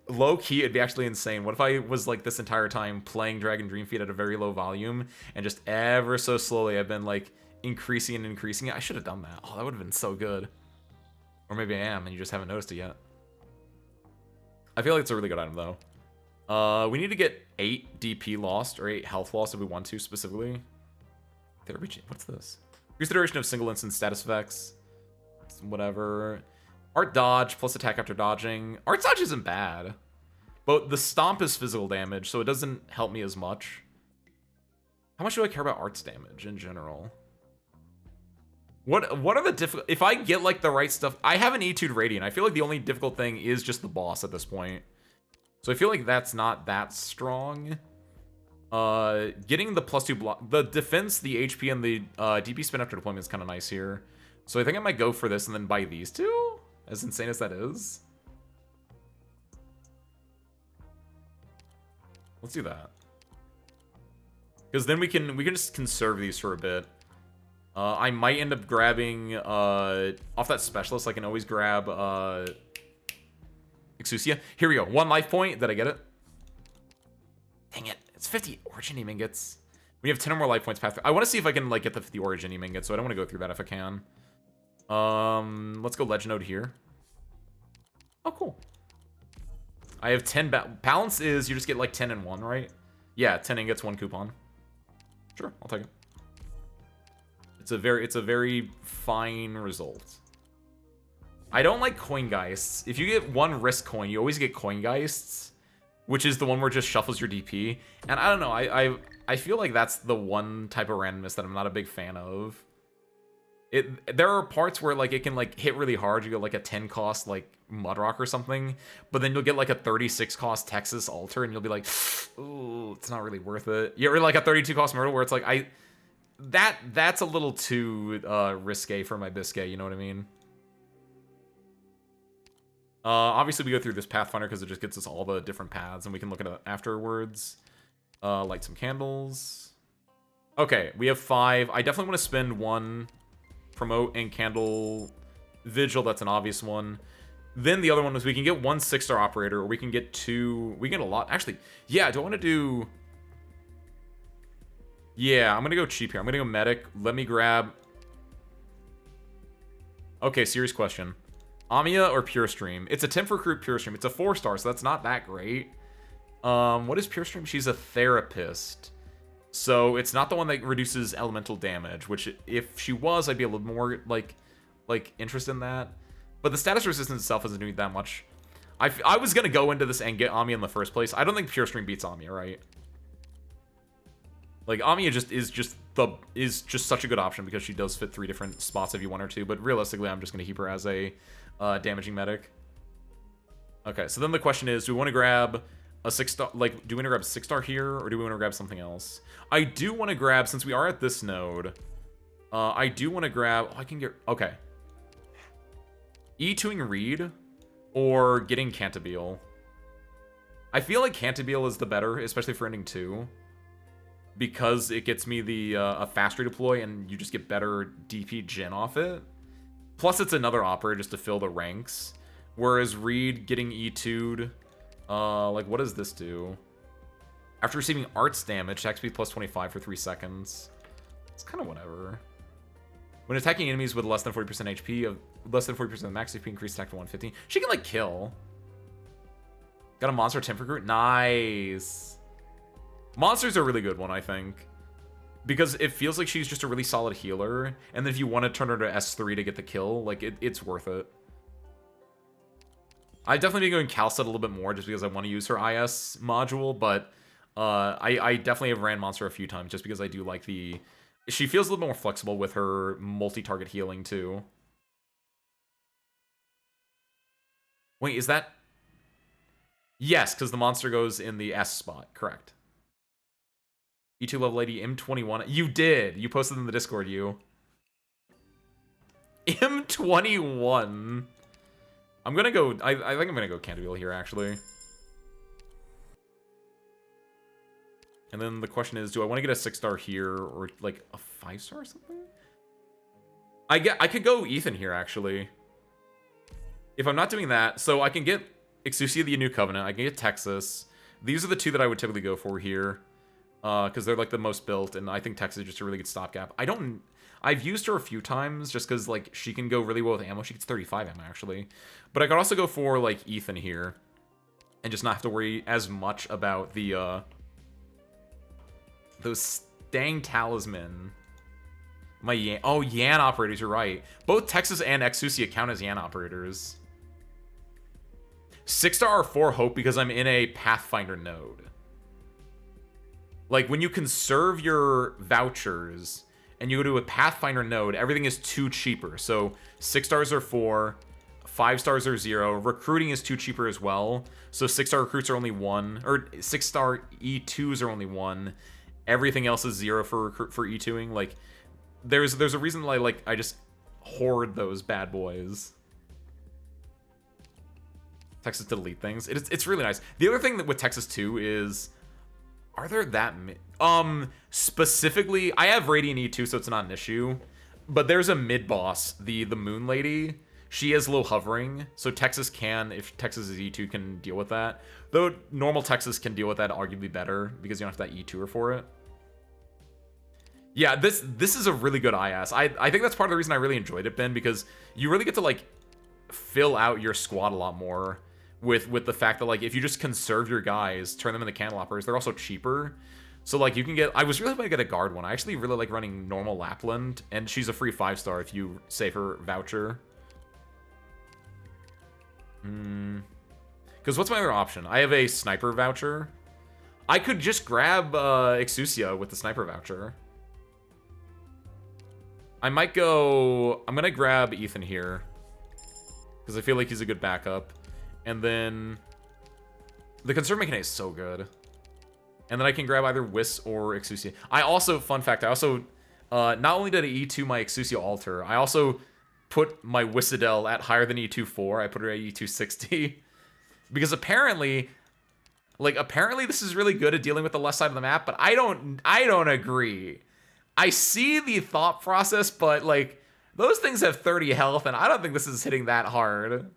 Speaker 1: Low key, it'd be actually insane. What if I was like this entire time playing Dragon Dreamfeed at a very low volume, and just ever so slowly I've been like increasing and increasing it. I should have done that. Oh, that would have been so good. Or maybe I am, and you just haven't noticed it yet. I feel like it's a really good item, though. We need to get 8 DP lost, or 8 health lost if we want to, specifically. Therapy. What's this? Increase the duration of single instance status effects. Whatever. Art dodge, plus attack after dodging. Art dodge isn't bad. But the stomp is physical damage, so it doesn't help me as much. How much do I care about arts damage in general? What are the difficult... If I get, like, the right stuff... I have an Etude Radiant. I feel like the only difficult thing is just the boss at this point. So I feel like that's not that strong. Getting the +2 block... The defense, the HP, and the DP spin after deployment is kind of nice here. So I think I might go for this and then buy these 2. As insane as that is. Let's do that. Because then we can just conserve these for a bit. I might end up grabbing off that specialist. I can always grab Exousia. Here we go. 1 life point. Did I get it? Dang it. It's 50 Origin Ingots. We have 10 or more life points. I want to see if I can like get the 50 Origin Ingots, so I don't want to go through that if I can. Let's go Legend Node here. Oh, cool. I have 10 balance is you just get like 10 and 1, right? Yeah, 10 ingots, 1 coupon. Sure, I'll take it. It's a very fine result. I don't like Coingeists. If you get one risk coin, you always get Coingeists, which is the one where it just shuffles your DP. And I don't know, I feel like that's the one type of randomness that I'm not a big fan of. There are parts where like it can like hit really hard. You get like a 10 cost like Mudrock or something, but then you'll get like a 36 cost Texas Altar, and you'll be like, ooh, it's not really worth it. Yeah, or like a 32 cost Myrtle, where it's like that's a little too risque for my biscuit. You know what I mean? Obviously, we go through this Pathfinder because it just gets us all the different paths, and we can look at it afterwards. Light some candles. Okay, we have 5. I definitely want to spend 1 promote and candle vigil. That's an obvious one. Then the other one is we can get 1 6-star operator, or we can get 2. We get a lot. Actually, yeah, do I want to do... Yeah, I'm going to go cheap here. I'm going to go medic. Let me grab... Okay, serious question. Amiya or Pure Stream? It's a temp recruit Pure Stream. It's a 4-star, so that's not that great. What is Pure Stream? She's a therapist. So it's not the one that reduces elemental damage, which if she was, I'd be a little more like interested in that. But the status resistance itself isn't doing that much. I was gonna go into this and get Amiya in the first place. I don't think Pure Stream beats Amiya, right? Like Amiya is just such a good option because she does fit 3 different spots if you want her to. But realistically, I'm just gonna keep her as a damaging medic. Okay, so then the question is, do we want to grab a 6-star, like, do we want to grab a 6-star here, or do we want to grab something else? I do want to grab, since we are at this node, I do want to grab, I can get, okay. E2ing Reed, or getting Cantabile. I feel like Cantabile is the better, especially for ending 2, because it gets me the a fast redeploy, and you just get better DP gen off it. Plus, it's another operator just to fill the ranks. Whereas Reed getting E2'd, like, what does this do? After receiving arts damage, attack speed plus 25 for 3 seconds. It's kind of whatever. When attacking enemies with less than 40% HP, of less than 40% max HP, increase attack to 115. She can, like, kill. Got a monster temp recruit? Nice. Monster's a really good one, I think. Because it feels like she's just a really solid healer, and then if you want to turn her to S3 to get the kill, like, it's worth it. I've definitely been going Calcet a little bit more just because I want to use her IS module, but I definitely have ran Monster a few times just because I do like the... She feels a little bit more flexible with her multi-target healing, too. Wait, is that... Yes, because the monster goes in the S spot, correct. E2 level lady M21. You did. You posted in the Discord, you. M21. I'm gonna go. I think I'm gonna go Cantabile here, actually. And then the question is, do I want to get a 6-star here or like a 5-star or something? I could go Ethan here, actually. If I'm not doing that, so I can get Exousia the New Covenant. I can get Texas. These are the 2 that I would typically go for here. Because they're like the most built, and I think Texas is just a really good stopgap. I've used her a few times just because like she can go really well with ammo. She gets 35 ammo actually, but I could also go for like Ethan here, and just not have to worry as much about the those dang talisman. My Yan, oh Yan operators, you're right. Both Texas and Exousia count as Yan operators. 6-star or 4 hope because I'm in a Pathfinder node. Like, when you conserve your vouchers and you go to a Pathfinder node, everything is 2 cheaper. So 6 stars are 4, 5 stars are 0. Recruiting is 2 cheaper as well. So 6-star recruits are only 1, or 6-star E2s are only 1. Everything else is 0 for E2ing. Like, there's a reason why I just hoard those bad boys. Texas to delete things. It's really nice. The other thing that with Texas too is, are there that specifically, I have Radiant E2, so it's not an issue, but there's a mid boss, the Moon Lady. She has low hovering, so Texas can, if Texas is E2, can deal with that. Though normal Texas can deal with that arguably better because you don't have that E2er for it. Yeah, this is a really good IS. I think that's part of the reason I really enjoyed it, Ben, because you really get to like fill out your squad a lot more with the fact that like if you just conserve your guys, turn them into candelabras, they're also cheaper. So, like, you can get... I was really going to get a guard one. I actually really like running normal Lapland, and she's a free 5-star if you save her voucher. Because what's my other option? I have a sniper voucher. I could just grab Exusia with the sniper voucher. I might go... I'm going to grab Ethan here. Because I feel like he's a good backup. And then... The Conserve Mechanic is so good. And then I can grab either Whis or Exusia. I also... Fun fact, I also... not only did I E2 my Exusia alter, I also put my Whissadel at higher than E2-4. I put her at E2-60. Because apparently... Like, apparently this is really good at dealing with the left side of the map, but I don't agree. I see the thought process, but, like, those things have 30 health, and I don't think this is hitting that hard.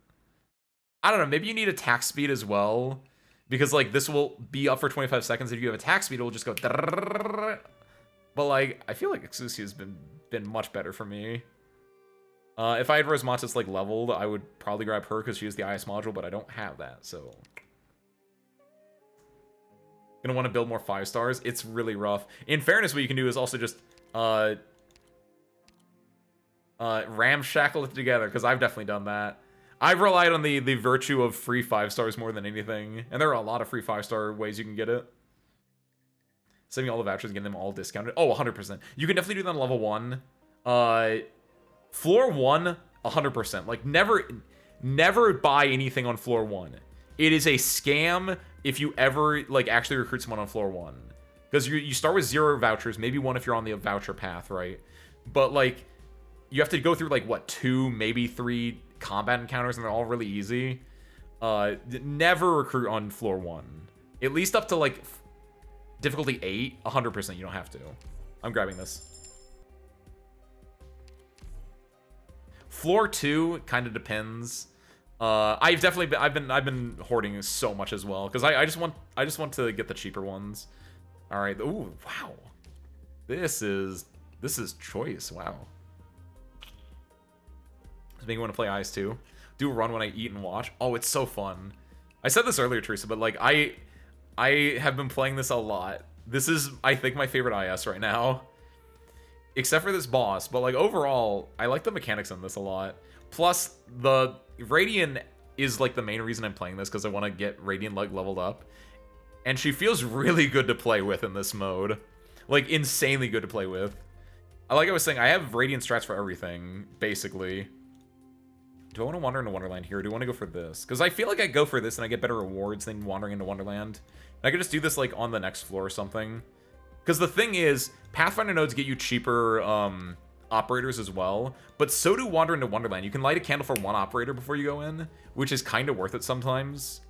Speaker 1: I don't know, maybe you need attack speed as well, because, like, this will be up for 25 seconds. If you have attack speed, it will just go... But, like, I feel like Exusia has been much better for me. If I had Rosmatis, like, leveled, I would probably grab her, because she has the IS module, but I don't have that, so... Gonna want to build more 5-stars. It's really rough. In fairness, what you can do is also just ramshackle it together, because I've definitely done that. I've relied on the virtue of free 5-stars more than anything, and there are a lot of free 5-star ways you can get it. Saving all the vouchers and getting them all discounted. Oh, 100%. You can definitely do that on level 1. Floor 1, 100%. Like, never buy anything on floor 1. It is a scam if you ever, like, actually recruit someone on floor 1. Because you start with 0 vouchers, maybe 1 if you're on the voucher path, right? But, like, you have to go through, like, what, 2, maybe 3 combat encounters, and they're all really easy. Never recruit on floor 1. At least up to, like, difficulty 8, 100% you don't have to. I'm grabbing this. Floor 2 kind of depends. I've been hoarding so much as well, because I just want to get the cheaper ones. All right. Ooh, wow. This is choice. Wow. Does make me want to play IS 2. Do a run when I eat and watch. Oh, it's so fun. I said this earlier, Teresa, but like I have been playing this a lot. This is, I think, my favorite IS right now. Except for this boss, but like overall, I like the mechanics in this a lot. Plus, the Radiant is like the main reason I'm playing this, because I want to get Radiant like leveled up. And she feels really good to play with in this mode. Like, insanely good to play with. Like I was saying, I have Radiant strats for everything, basically. Do I want to wander into Wonderland here, or do I want to go for this? Because I feel like I go for this and I get better rewards than wandering into Wonderland. And I could just do this like on the next floor or something. Because the thing is, Pathfinder nodes get you cheaper operators as well, but so do Wander into Wonderland. You can light a candle for 1 operator before you go in, which is kind of worth it sometimes.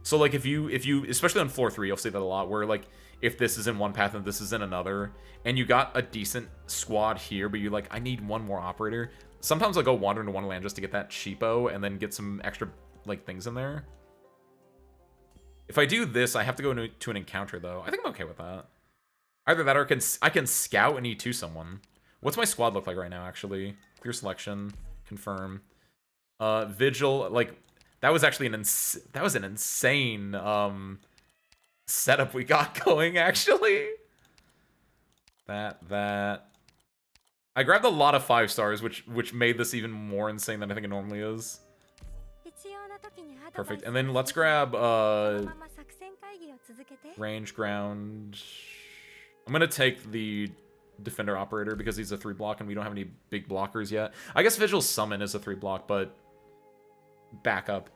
Speaker 1: So like if you especially on floor 3, you'll see that a lot, where like if this is in one path and this is in another, and you got a decent squad here, but you're like, I need 1 more operator. Sometimes I'll go Wander into Wonderland just to get that cheapo and then get some extra like things in there. If I do this, I have to go to an encounter though. I think I'm okay with that. Either that or I can scout and E2 someone. What's my squad look like right now, actually? Clear selection. Confirm. Vigil. Like, that was actually an insane setup we got going, actually. That. I grabbed a lot of 5-stars, which made this even more insane than I think it normally is. Perfect. And then let's grab range, ground. I'm gonna take the defender operator because he's a 3-block and we don't have any big blockers yet. I guess Vigil's summon is a 3-block, but backup.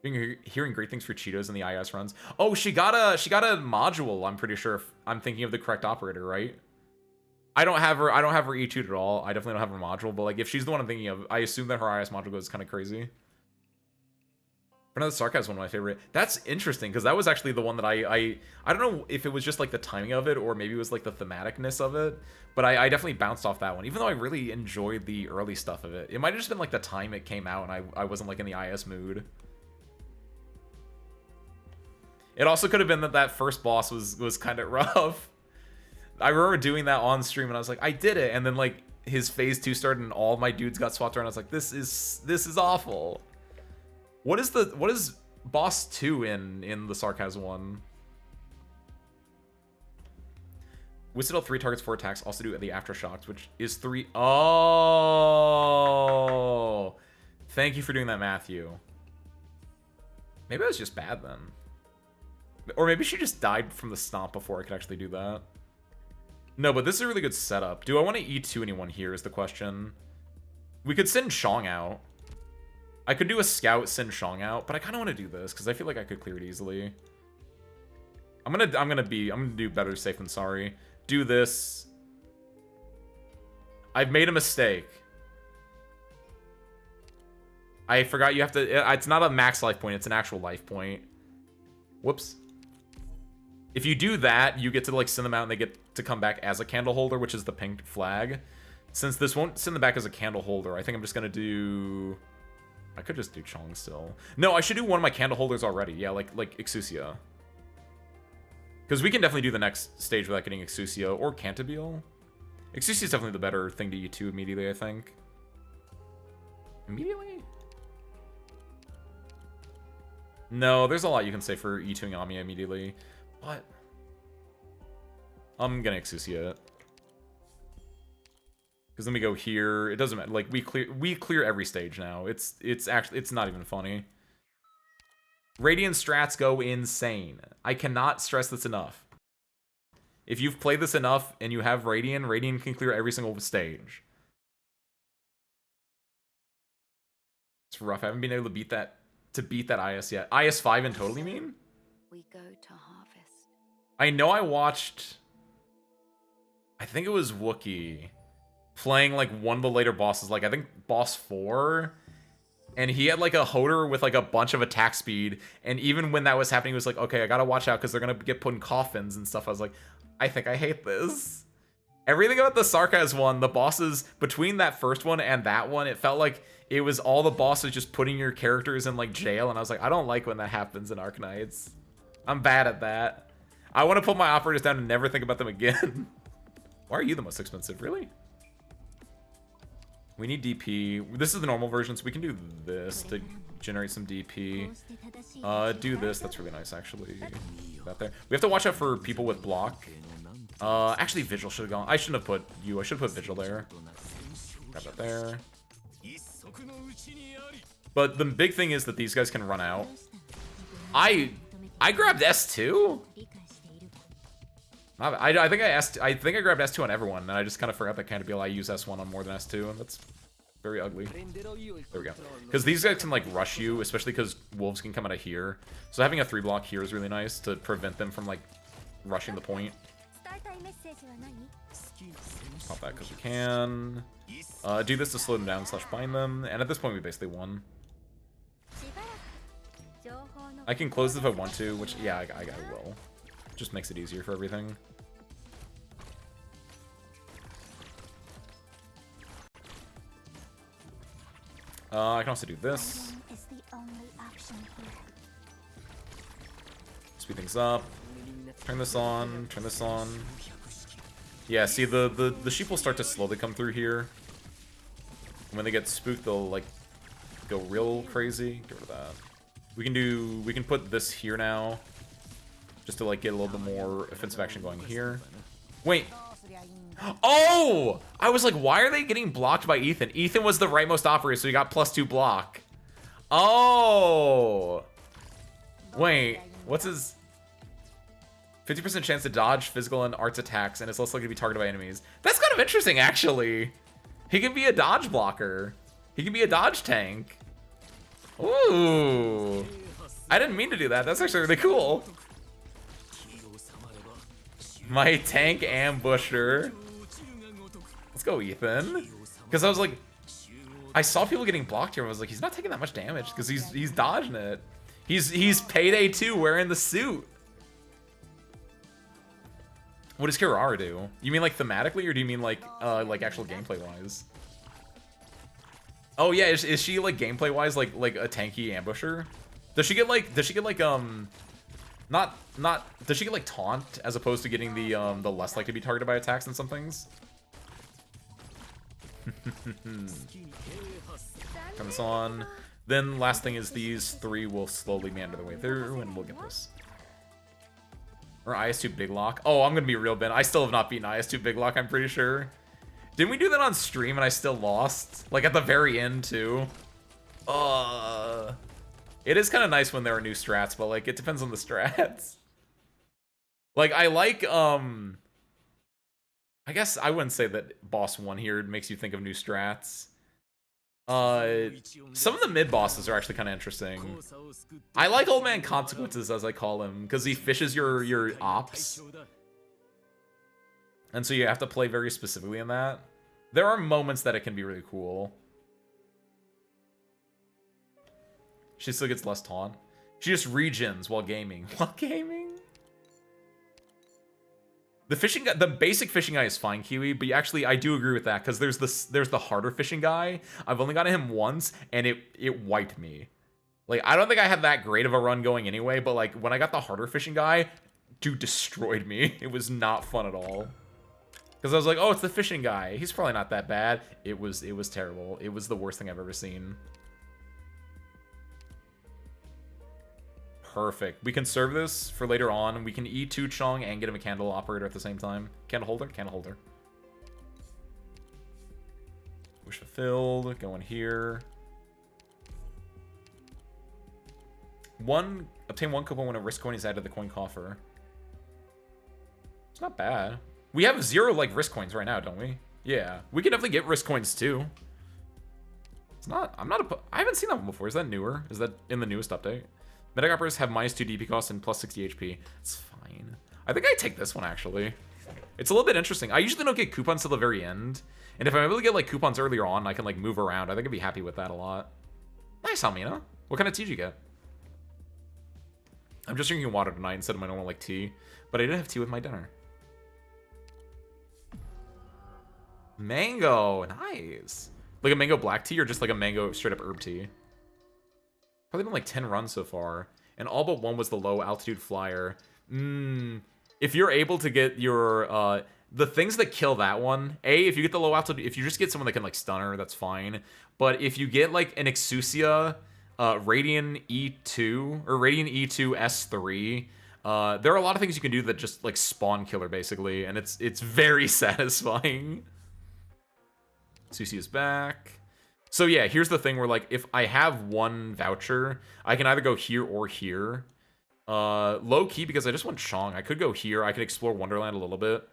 Speaker 1: Hearing great things for Cheetos in the IS runs. Oh, she got a module, I'm pretty sure, if I'm thinking of the correct operator, right? I don't have her E2'd at all. I definitely don't have her module, but like if she's the one I'm thinking of, I assume that her IS module goes kind of crazy. Another Sarkaz is one of my favorite. That's interesting, because that was actually the one that I don't know if it was just like the timing of it, or maybe it was like the thematicness of it, but I definitely bounced off that one, even though I really enjoyed the early stuff of it. It might have just been like the time it came out and I wasn't like in the IS mood. It also could have been that first boss was kind of rough. I remember doing that on stream and I was like, I did it, and then like his phase 2 started and all my dudes got swapped around. I was like, this is awful. What is boss 2 in the Sarkaz one? With Citadel 3 targets 4 attacks, also do the aftershocks, which is 3. Oh! Thank you for doing that, Matthew. Maybe I was just bad then. Or maybe she just died from the stomp before I could actually do that. No, but this is a really good setup. Do I want to E2 anyone here is the question. We could send Shang out. I could do a scout, send Shang out, but I kind of want to do this because I feel like I could clear it easily. I'm gonna do better safe than sorry. Do this. I've made a mistake. I forgot you have to... It's not a max life point, it's an actual life point. Whoops. If you do that, you get to, like, send them out and they get to come back as a candle holder, which is the pink flag. Since this won't send them back as a candle holder, I think I'm just gonna do... I could just do Chong still. No, I should do one of my candle holders already. Yeah, like Exusia. Because we can definitely do the next stage without getting Exusia or Cantabile. Exusia is definitely the better thing to E2 immediately, I think. Immediately? No, there's a lot you can say for E2ing Amiya immediately. But I'm gonna Exusia it. Because then we go here. It doesn't matter. Like we clear every stage now. It's not even funny. Radiant strats go insane. I cannot stress this enough. If you've played this enough and you have Radiant, Radiant can clear every single stage. It's rough. I haven't been able to beat that IS yet. IS 5 in total, you mean?
Speaker 3: We go to harvest.
Speaker 1: I know I watched... I think it was Wookiee playing like one of the later bosses, like I think boss 4, and he had like a Hoder with like a bunch of attack speed, and even when that was happening, he was like, okay, I gotta watch out because they're gonna get put in coffins and stuff. I was like, I think I hate this. Everything about the Sarkaz one, the bosses between that first one and that one, it felt like it was all the bosses just putting your characters in like jail, and I was like, I don't like when that happens in Arknights. I'm bad at that. I want to put my operators down and never think about them again. Why are you the most expensive, really? We need DP. This is the normal version, so we can do this to generate some DP. Do this. That's really nice, actually. That there. We have to watch out for people with block. Actually, Vigil should have gone. I shouldn't have put you. I should have put Vigil there. Grab that there. But the big thing is that these guys can run out. I grabbed S2. I think I grabbed S2 on everyone, and I just kind of forgot that Cantabile I use S1 on more than S2, and that's very ugly. There we go. Because these guys can like rush you, especially because wolves can come out of here. So having a 3 block here is really nice to prevent them from like rushing the point. Pop that because we can. Do this to slow them down / bind them, and at this point we basically won. I can close this if I want to, which yeah, I will. Just makes it easier for everything. I can also do this. Speed things up. Turn this on. Turn this on. Yeah, see, the sheep will start to slowly come through here. And when they get spooked, they'll like go real crazy. Get rid of that. We can put this here now. Just to like get a little bit more offensive action going here. Wait. Oh! I was like, why are they getting blocked by Ethan? Ethan was the rightmost operator, so he got +2 block. Oh! Wait, what's his... 50% chance to dodge physical and arts attacks, and it's less likely to be targeted by enemies. That's kind of interesting, actually. He can be a dodge blocker. He can be a dodge tank. Ooh. I didn't mean to do that. That's actually really cool. My tank ambusher. Let's go, Ethan. Because I was like, I saw people getting blocked here. And I was like, he's not taking that much damage because he's dodging it. He's payday 2 wearing the suit. What does Kirara do? You mean like thematically, or do you mean like actual gameplay wise? Oh yeah, is she like gameplay wise like a tanky ambusher? Does she get like does she get like taunt as opposed to getting the less likely to be targeted by attacks and some things? Turn this on. Then last thing is these 3 will slowly meander their way through, and we'll get this. Or IS2 Big Lock. Oh, I'm gonna be real, Ben. I still have not beaten IS2 Big Lock, I'm pretty sure. Didn't we do that on stream and I still lost? Like at the very end, too. It is kind of nice when there are new strats, but like, it depends on the strats. Like, I like, I guess I wouldn't say that boss 1 here makes you think of new strats. Some of the mid-bosses are actually kind of interesting. I like Old Man Consequences, as I call him, because he fishes your ops. And so you have to play very specifically in that. There are moments that it can be really cool. She still gets less taunt. She just regens while gaming. While gaming? The fishing guy, the basic fishing guy is fine, Kiwi, but actually I do agree with that because there's the harder fishing guy. I've only gotten him once and it wiped me. Like, I don't think I had that great of a run going anyway, but like when I got the harder fishing guy, dude destroyed me. It was not fun at all. Because I was like, oh, it's the fishing guy. He's probably not that bad. It was terrible. It was the worst thing I've ever seen. Perfect. We can serve this for later on. We can E2 Chong and get him a candle operator at the same time. Candle holder? Candle holder. Wish fulfilled. Go in here. Obtain 1 coupon when a risk coin is added to the coin coffer. It's not bad. We have 0 like risk coins right now, don't we? Yeah. We can definitely get risk coins too. It's not, I haven't seen that one before. Is that newer? Is that in the newest update? Medic operators have -2 DP cost and plus 60 HP. It's fine. I think I take this one, actually. It's a little bit interesting. I usually don't get coupons till the very end. And if I'm able to get, like, coupons earlier on, I can, like, move around. I think I'd be happy with that a lot. Nice, Almina. What kind of tea did you get? I'm just drinking water tonight instead of my normal, like, tea. But I did have tea with my dinner. Mango. Nice. Like a mango black tea or just, like, a mango straight-up herb tea? Probably been like 10 runs so far. And all but 1 was the low altitude flyer. If you're able to get your, the things that kill that one, if you get the low altitude, if you just get someone that can like stun her, that's fine. But if you get like an Exousia, Radiant E2, or Radiant E2 S3, there are a lot of things you can do that just like spawn killer basically. And it's very satisfying. Susie is back. So yeah, here's the thing where like if I have 1 voucher, I can either go here or here. Low key because I just want Chong. I could go here. I could explore Wonderland a little bit.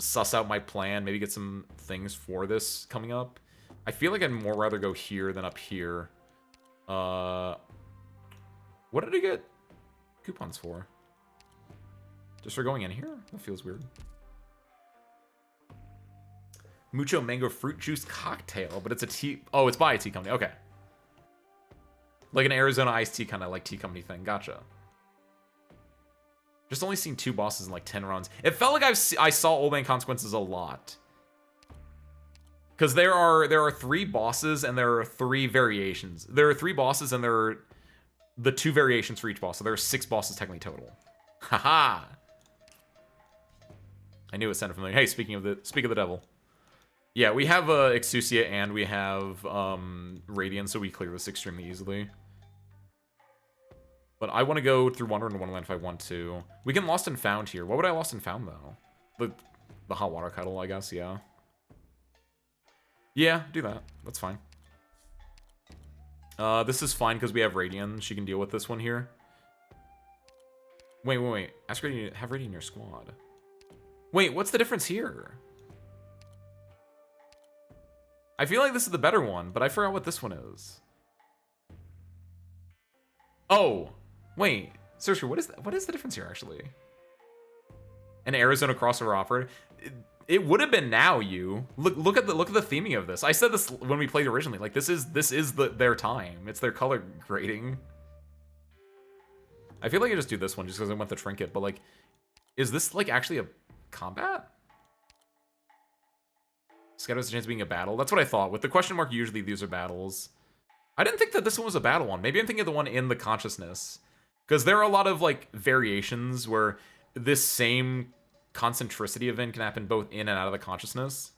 Speaker 1: Suss out my plan. Maybe get some things for this coming up. I feel like I'd more rather go here than up here. What did I get coupons for? Just for going in here? That feels weird. Mucho mango fruit juice cocktail, but it's a tea. Oh, it's by a tea company. Okay. Like an Arizona iced tea kind of like tea company thing. Gotcha. Just only seen 2 bosses in like 10 runs. It felt like I saw Old Man Consequences a lot. Because there are 3 bosses and there are 3 variations. There are 3 bosses and there are the 2 variations for each boss. So there are 6 bosses technically total. Haha. I knew it sounded familiar. Hey, speak of the devil. Yeah, we have Exousia and we have Radiant, so we clear this extremely easily. But I want to go through Wonderland if I want to. We can Lost and Found here. What would I Lost and Found, though? The hot water kettle, I guess, yeah. Yeah, do that. That's fine. This is fine because we have Radiant. She can deal with this one here. Wait. Ask Radiant, have Radiant in your squad. Wait, what's the difference here? I feel like this is the better one, but I forgot what this one is. Oh, wait. Seriously, what is the difference here, actually? An Arizona crossover offer. It would have been now, you. Look at the theming of this. I said this when we played originally. Like, this is their time. It's their color grading. I feel like I just do this one just because I want the trinket, but like, is this like actually a combat? Scout has a chance of being a battle. That's what I thought. With the question mark, usually these are battles. I didn't think that this one was a battle one. Maybe I'm thinking of the one in the consciousness. Because there are a lot of, like, variations where this same concentricity event can happen both in and out of the consciousness.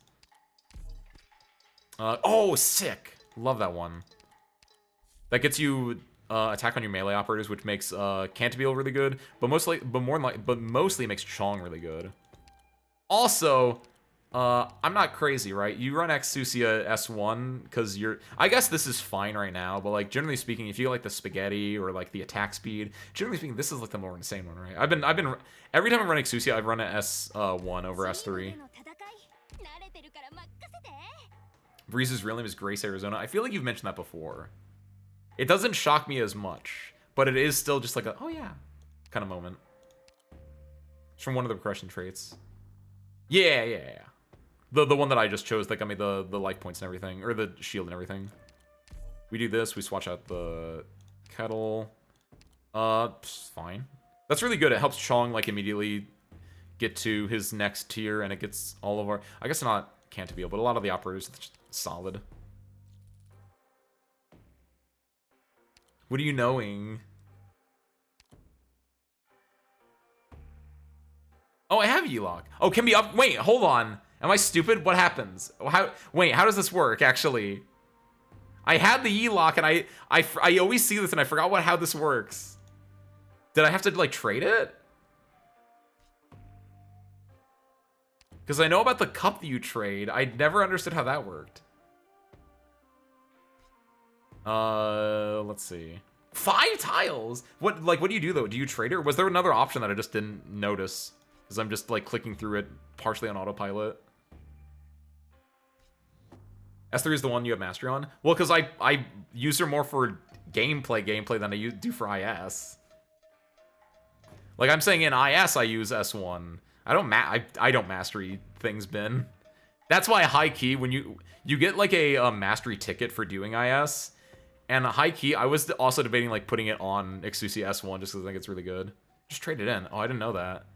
Speaker 1: Oh, sick. Love that one. That gets you attack on your melee operators, which makes Cantabile really good, but mostly makes Chong really good. Also, I'm not crazy, right? You run Exousia S1 because you're... I guess this is fine right now, but like generally speaking, if you like the spaghetti or like the attack speed, generally speaking, this is like the more insane one, right? I've been every time I run Exousia, I've run an S1 over S3. Breeze's real name is Grace, Arizona. I feel like you've mentioned that before. It doesn't shock me as much, but it is still just like a, oh yeah, kind of moment. It's from one of the progression traits. Yeah. The one that I just chose, like I made the life points and everything, or the shield and everything. We do this, we swatch out the kettle. Fine. That's really good. It helps Chong like immediately get to his next tier, and it gets all of our, I guess not Cantabile, but a lot of the operators, it's just solid. What are you knowing? Oh, I have E-Lock. Oh, can be up. Wait, hold on. Am I stupid? What happens? Wait, how does this work, actually? I had the E-Lock, and I always see this, and I forgot how this works. Did I have to, like, trade it? Because I know about the cup that you trade. I never understood how that worked. Let's see. 5 tiles? What do you do, though? Do you trade it? Or was there another option that I just didn't notice? Because I'm just, like, clicking through it partially on autopilot. S3 is the one you have mastery on? Well, because I use her more for gameplay than I do for IS. Like, I'm saying in IS I use S1. I don't mastery things, Ben. That's why high key, when you get like a mastery ticket for doing IS, and high key, I was also debating like putting it on Exousia S1 just because I think it's really good. Just trade it in. Oh, I didn't know that.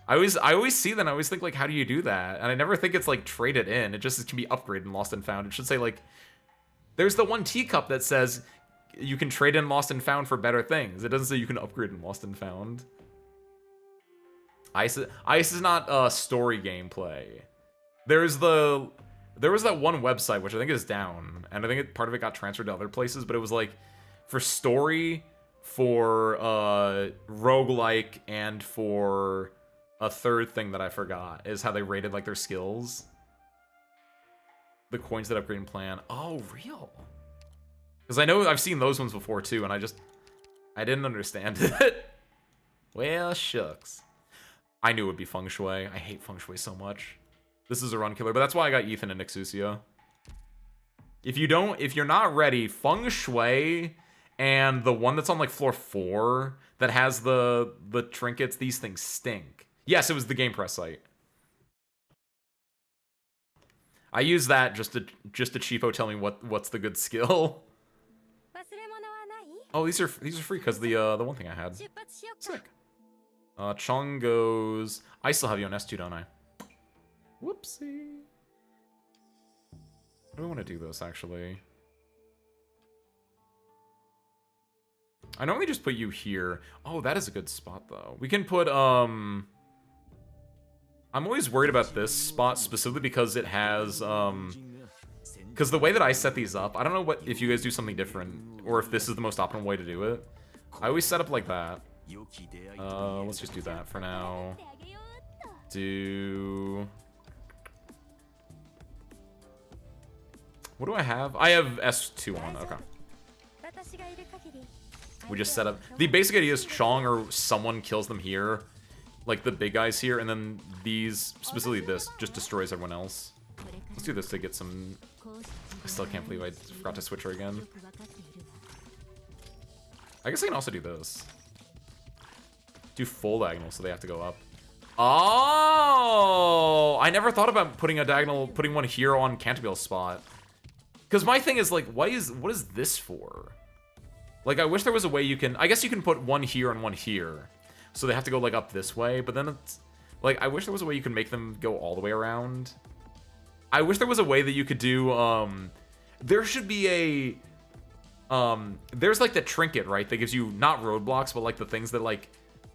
Speaker 1: I always see that and I always think like, how do you do that? And I never think it's like trade it in. It just can be upgraded in Lost and Found. It should say like, there's the one teacup that says you can trade in Lost and Found for better things. It doesn't say you can upgrade in Lost and Found. Ice is not story gameplay. There was that one website which I think is down, and I think part of it got transferred to other places, but it was like for story, for roguelike, and for a third thing that I forgot is how they rated like their skills. The coins that upgrade and plan. Oh, real? Because I know I've seen those ones before too, and I didn't understand it. Well, shucks. I knew it would be Feng Shui. I hate Feng Shui so much. This is a run killer, but that's why I got Ethan and Exousia. If you're not ready, Feng Shui and the one that's on like floor 4 that has the trinkets, these things stink. Yes, it was the Game Press site. I use that just to cheapo tell me what's the good skill. Oh, these are free because the one thing I had. Sick. Chong goes... I still have you on S2, don't I? Whoopsie. How do I want to do this, actually? I normally just put you here. Oh, that is a good spot, though. We can put, I'm always worried about this spot specifically because it has, because the way that I set these up, I don't know if you guys do something different, or if this is the most optimal way to do it. I always set up like that. Let's just do that for now. What do I have? I have S2 on, okay. We just set up... The basic idea is Chong or someone kills them here. Like the big guys here, and then these, specifically this, just destroys everyone else. Let's do this to get some... I still can't believe I forgot to switch her again. I guess I can also do this. Do full diagonal, so they have to go up. Oh! I never thought about putting a diagonal, putting one here on Cantabile's spot. Because my thing is, like, what is this for? Like, I wish there was a way you can... I guess you can put one here and one here. So they have to go, like, up this way. But then it's... Like, I wish there was a way you could make them go all the way around. I wish there was a way that you could do, there should be a... there's, like, the trinket, right? That gives you, not roadblocks, but, like, the things that, like...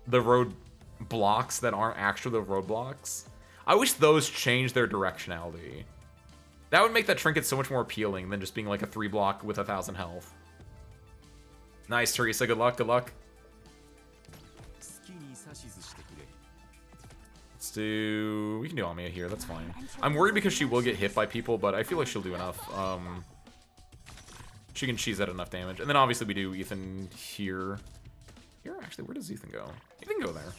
Speaker 1: The road blocks that aren't actually the roadblocks. I wish those changed their directionality. That would make that trinket so much more appealing than just being, like, a 3-block with 1,000 health. Nice, Teresa. Good luck. Good luck. Let's do... We can do Amiya here. That's fine. I'm worried because she will get hit by people, but I feel like she'll do enough. She can cheese out enough damage. And then obviously we do Ethan here. Here? Actually, where does Ethan go? Ethan go there.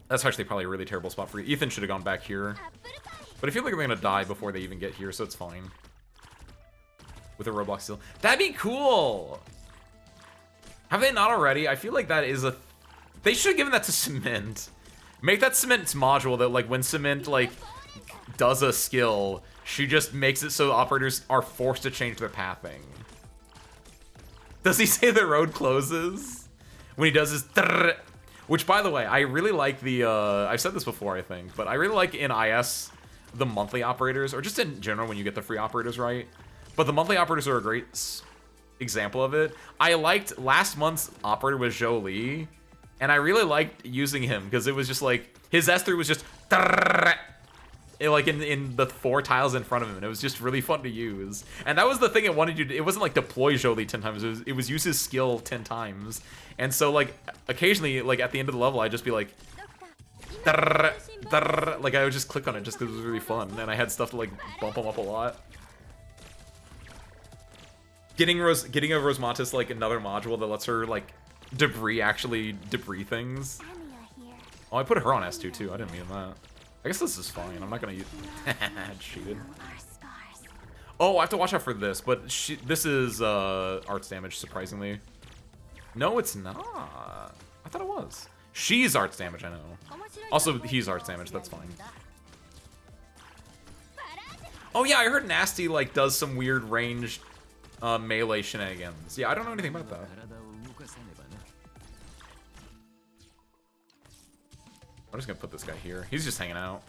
Speaker 1: That's actually probably a really terrible spot for you. Ethan should have gone back here. But I feel like they're going to die before they even get here, so it's fine. With a Roblox still. That'd be cool! Have they not already? I feel like that is a... They should have given that to Cement. Make that Cement's module that, like, when Cement, like, does a skill, she just makes it so the operators are forced to change their pathing. Does he say the road closes? When he does his... Which, by the way, I really like the... I've said this before, I think, but I really like in IS the monthly operators, or just in general when you get the free operators right. But the monthly operators are a great example of it. I liked last month's operator was Zhou Li, and I really liked using him because it was just like his S3 was just like in the 4 tiles in front of him, and it was just really fun to use. And that was the thing it wanted you to. It wasn't like deploy Zhou Li 10 times. It was use his skill 10 times. And so like occasionally, like at the end of the level, I'd just be like. Like I would just click on it just because it was really fun, and I had stuff to like bump him up a lot. Getting a Rosmatis like another module that lets her like debris things. Oh, I put her on S2 too. I didn't mean that. I guess this is fine. I'm not gonna use. Cheated. Oh, I have to watch out for this, but this is arts damage. Surprisingly, no, it's not. I thought it was. She's arts damage. I know. Also, he's arts damage. That's fine. Oh yeah, I heard Nasty like does some weird ranged melee shenanigans. Yeah, I don't know anything about that. I'm just gonna put this guy here. He's just hanging out.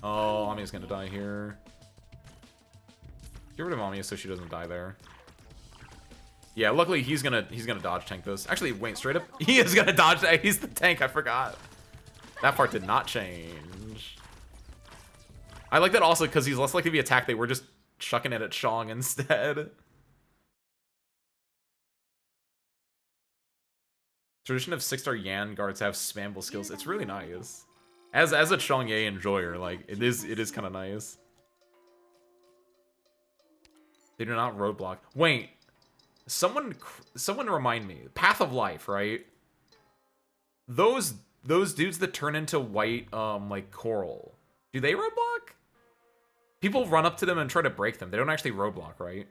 Speaker 1: Oh, Amiya's gonna die here. Get rid of Amiya so she doesn't die there. Yeah, luckily he's gonna dodge tank this. Actually, wait, straight up, he is gonna dodge that. He's the tank. I forgot. That part did not change. I like that also because he's less likely to be attacked. They were just chucking it at Shang instead. Tradition of 6-star Yan guards have spammable skills. It's really nice. As a Chang'e enjoyer, like it is kind of nice. They do not roadblock. Wait, someone remind me. Path of Life, right? Those dudes that turn into white like coral, do they roadblock? People run up to them and try to break them. They don't actually roadblock, right?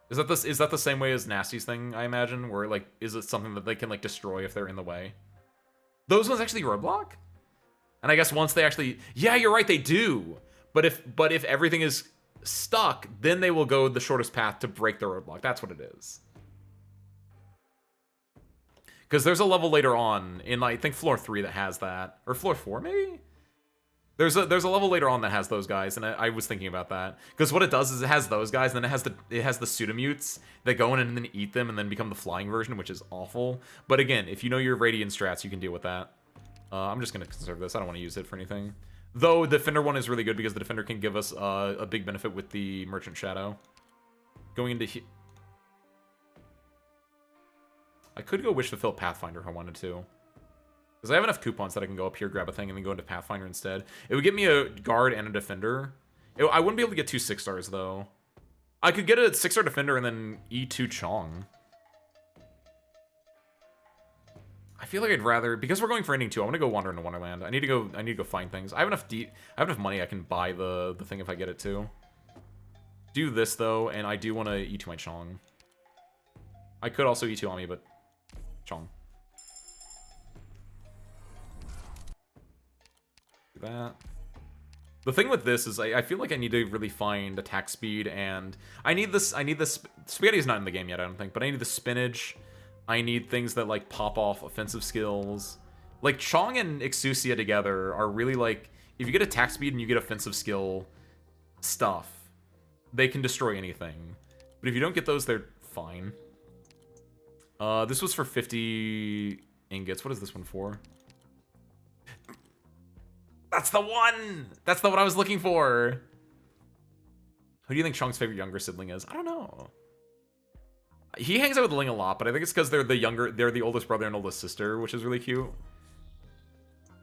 Speaker 1: Is that the same way as Nasty's thing, I imagine? Where, like, is it something that they can, like, destroy if they're in the way? Those ones actually roadblock? And I guess once they actually... Yeah, you're right, they do! But if everything is stuck, then they will go the shortest path to break the roadblock. That's what it is. Because there's a level later on in, I think, floor 3 that has that. Or floor 4, maybe? There's a level later on that has those guys, and I was thinking about that because what it does is it has those guys, and then it has the pseudomutes that go in and then eat them and then become the flying version, which is awful. But again, if you know your Radiant strats, you can deal with that. I'm just gonna conserve this. I don't want to use it for anything. Though Defender one is really good because the Defender can give us a big benefit with the Merchant Shadow. Going into I could go Wish Fulfill Pathfinder if I wanted to. Because I have enough coupons that I can go up here, grab a thing, and then go into Pathfinder instead. It would give me a guard and a defender. I wouldn't be able to get 2 6-stars, though. I could get a 6-star defender and then E2 Chong. I feel like I'd rather... Because we're going for ending 2, I want to go wander into Wonderland. I need to go find things. I have enough money I can buy the thing if I get it, too. Do this, though, and I do want to E2 my Chong. I could also E2 Ami, but... Chong. That. The thing with this is I feel like I need to really find attack speed, and I need this Spaghetti's not in the game yet, I don't think, but I need the spinach. I need things that like pop off offensive skills. Like Chong and Exusia together are really like, if you get attack speed and you get offensive skill stuff, they can destroy anything. But if you don't get those, they're fine. This was for 50 ingots. What is this one for? That's the one! That's the one I was looking for! Who do you think Chong's favorite younger sibling is? I don't know. He hangs out with Ling a lot, but I think it's because they're the oldest brother and oldest sister, which is really cute.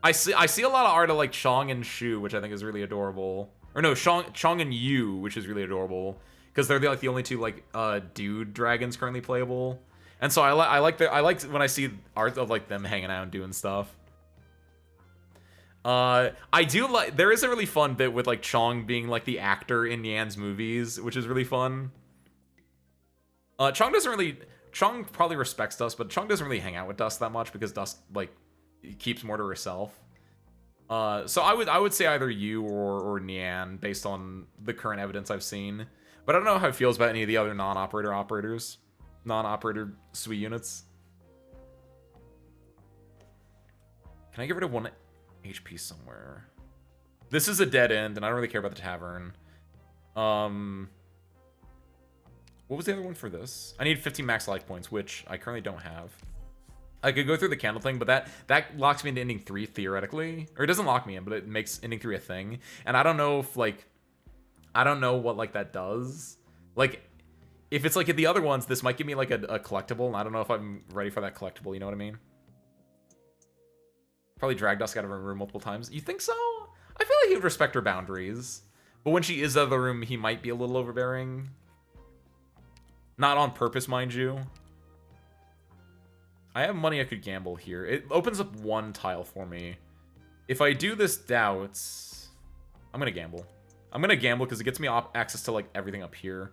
Speaker 1: I see a lot of art of like Chong and Shu, which I think is really adorable. Or no, Chong and Yu, which is really adorable. Because they're like the only two like dude dragons currently playable. And so I like when I see art of like them hanging out and doing stuff. I do like, there is a really fun bit with like Chong being like the actor in Yan's movies, which is really fun. Chong probably respects Dusk, but Chong doesn't really hang out with Dusk that much because Dusk like keeps more to herself. So I would say either you or Nian based on the current evidence I've seen. But I don't know how it feels about any of the other non-operator sweet units. Can I get rid of 1 HP somewhere? This is a dead end, and I don't really care about the tavern. What was the other one for this? I need 15 max life points, which I currently don't have. I could go through the candle thing, but that locks me into ending 3 theoretically. Or it doesn't lock me in, but it makes ending 3 a thing. And I don't know if, like... I don't know what, like, that does. Like, if it's, like, the other ones, this might give me, like, a collectible, and I don't know if I'm ready for that collectible, you know what I mean? Probably drag Dusk out of her room multiple times. You think so? I feel like he would respect her boundaries. But when she is out of the room, he might be a little overbearing. Not on purpose, mind you. I have money I could gamble here. It opens up 1 tile for me. If I do this Doubts, I'm going to gamble. I'm going to gamble because it gets me access to, like, everything up here.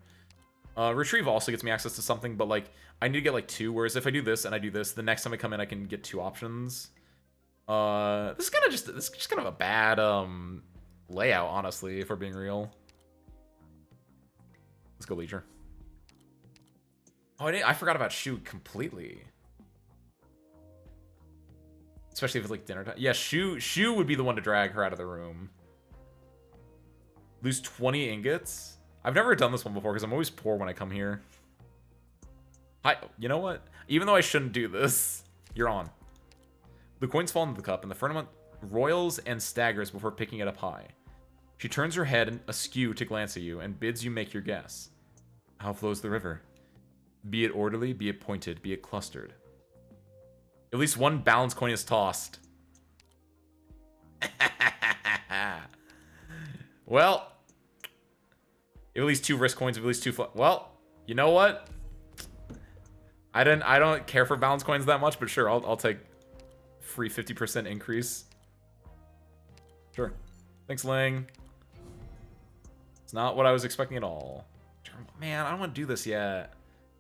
Speaker 1: Retrieve also gets me access to something, but, like, I need to get, like, 2. Whereas if I do this and I do this, the next time I come in, I can get 2 options. This is just kind of a bad, layout, honestly, if we're being real. Let's go Leisure. Oh, I forgot about Shu completely. Especially if it's like dinner time. Yeah, Shu would be the one to drag her out of the room. Lose 20 ingots? I've never done this one before because I'm always poor when I come here. You know what? Even though I shouldn't do this, you're on. The coins fall into the cup and the firmament roils and staggers before picking it up high. She turns her head askew to glance at you and bids you make your guess. How flows the river? Be it orderly, be it pointed, be it clustered. At least 1 balance coin is tossed. Well, at least 2 risk coins, at least 2 well, you know what? I don't care for balance coins that much, but sure, I'll take free 50% increase. Sure. Thanks, Ling. It's not what I was expecting at all. Man, I don't want to do this yet.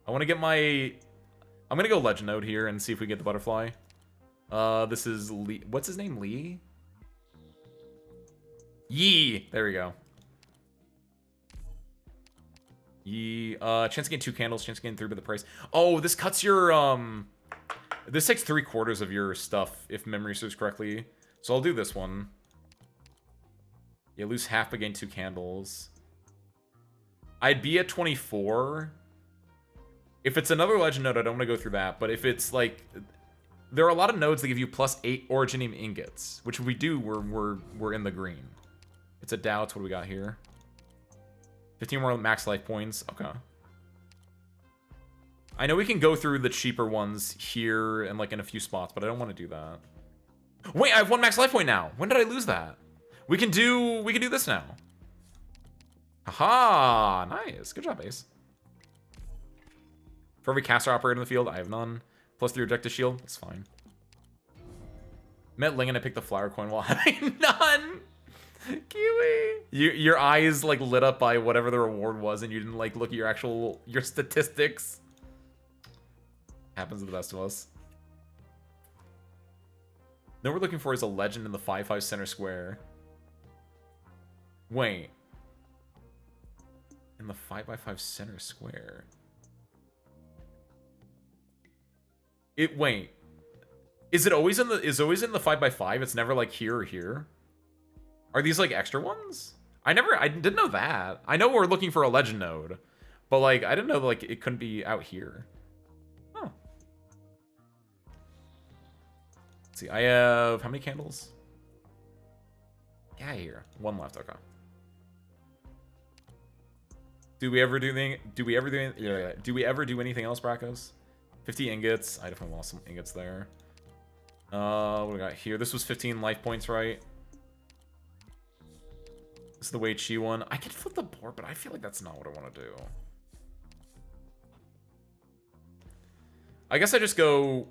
Speaker 1: I want to get my... I'm going to go Legend Node here and see if we get the butterfly. This is Lee. What's his name? Lee? Yi. There we go. Yi. Chance to gain 2 candles. Chance to gain 3 by the price. Oh, this cuts your... This takes 3/4 of your stuff, if memory serves correctly. So I'll do this one. You lose half by gain 2 candles. I'd be at 24. If it's another legend node, I don't want to go through that. But if it's like... There are a lot of nodes that give you +8 Originium ingots. Which if we do, we're in the green. It's a Doubts. What do we got here? 15 more max life points. Okay. I know we can go through the cheaper ones here and like in a few spots, but I don't want to do that. Wait, I have 1 max life point now. When did I lose that? We can do this now. Haha, nice. Good job, Ace. For every caster operator in the field, I have none. +3 objective shield, it's fine. Met Ling and I picked the flower coin while having none. Kiwi. Your eyes like lit up by whatever the reward was, and you didn't like look at your statistics. Happens to the best of us. Then we're looking for is a legend in the 5/5 center square. Wait. In the 5/5 center square. Wait. Is it always in the 5/5? It's never like here or here? Are these like extra ones? I didn't know that. I know we're looking for a legend node, but like I didn't know like it couldn't be out here. Oh. Let's see. I have how many candles? Yeah, here. 1 left. Okay. Do we ever do anything? Do we ever do anything else, Bracos? 50 ingots. I definitely lost some ingots there. What do we got here? This was 15 life points, right? This is the Wei Chi one. I could flip the board, but I feel like that's not what I want to do. I guess I just go...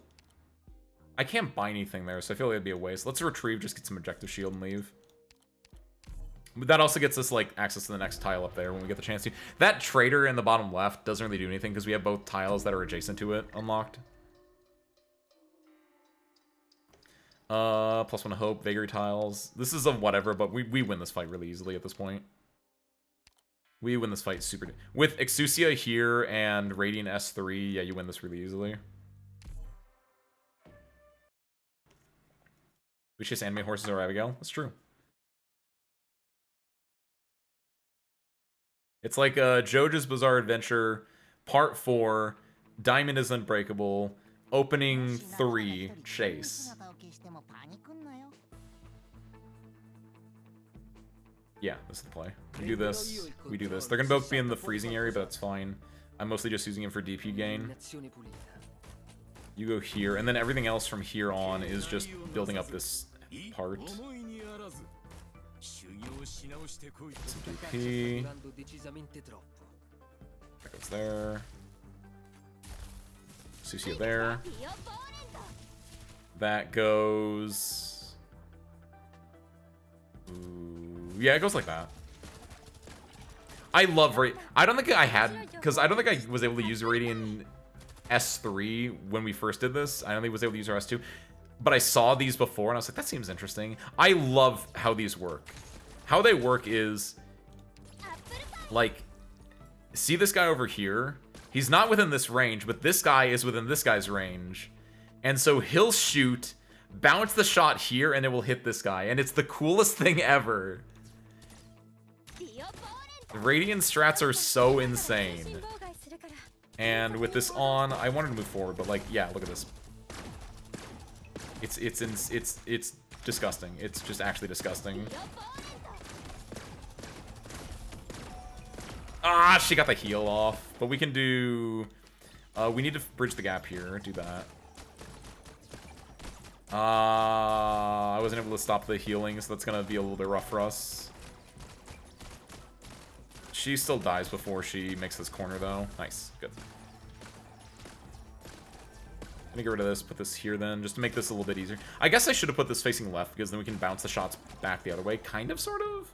Speaker 1: I can't buy anything there, so I feel like it'd be a waste. Let's retrieve, just get some objective shield and leave. But that also gets us, like, access to the next tile up there when we get the chance to. That trader in the bottom left doesn't really do anything because we have both tiles that are adjacent to it unlocked. +1 hope, vagary tiles. This is a whatever, but we win this fight really easily at this point. We win this fight super... With Exousia here and Radiant S3, yeah, you win this really easily. We chase anime horses or Abigail. That's true. It's like JoJo's Bizarre Adventure, Part 4, Diamond is Unbreakable, Opening 3, Chase. Yeah, this is the play. We do this, we do this. They're gonna both be in the freezing area, but that's fine. I'm mostly just using him for DP gain. You go here, and then everything else from here on is just building up this part. Some DP. That goes there. Susia there. That goes... Ooh, yeah, it goes like that. I love I don't think I had... Because I don't think I was able to use Radiant S3 when we first did this. I don't think I was able to use our S2. But I saw these before, and I was like, that seems interesting. I love how these work. How they work is... Like... See this guy over here? He's not within this range, but this guy is within this guy's range. And so he'll shoot, bounce the shot here, and it will hit this guy. And it's the coolest thing ever. The Radiant strats are so insane. And with this on, I wanted to move forward, but like, yeah, look at this. It's disgusting. It's just actually disgusting. Ah, she got the heal off. But we can do... we need to bridge the gap here. Do that. I wasn't able to stop the healing, so that's gonna be a little bit rough for us. She still dies before she makes this corner, though. Nice. Good. Let me get rid of this, put this here then, just to make this a little bit easier. I guess I should have put this facing left, because then we can bounce the shots back the other way. Kind of, sort of?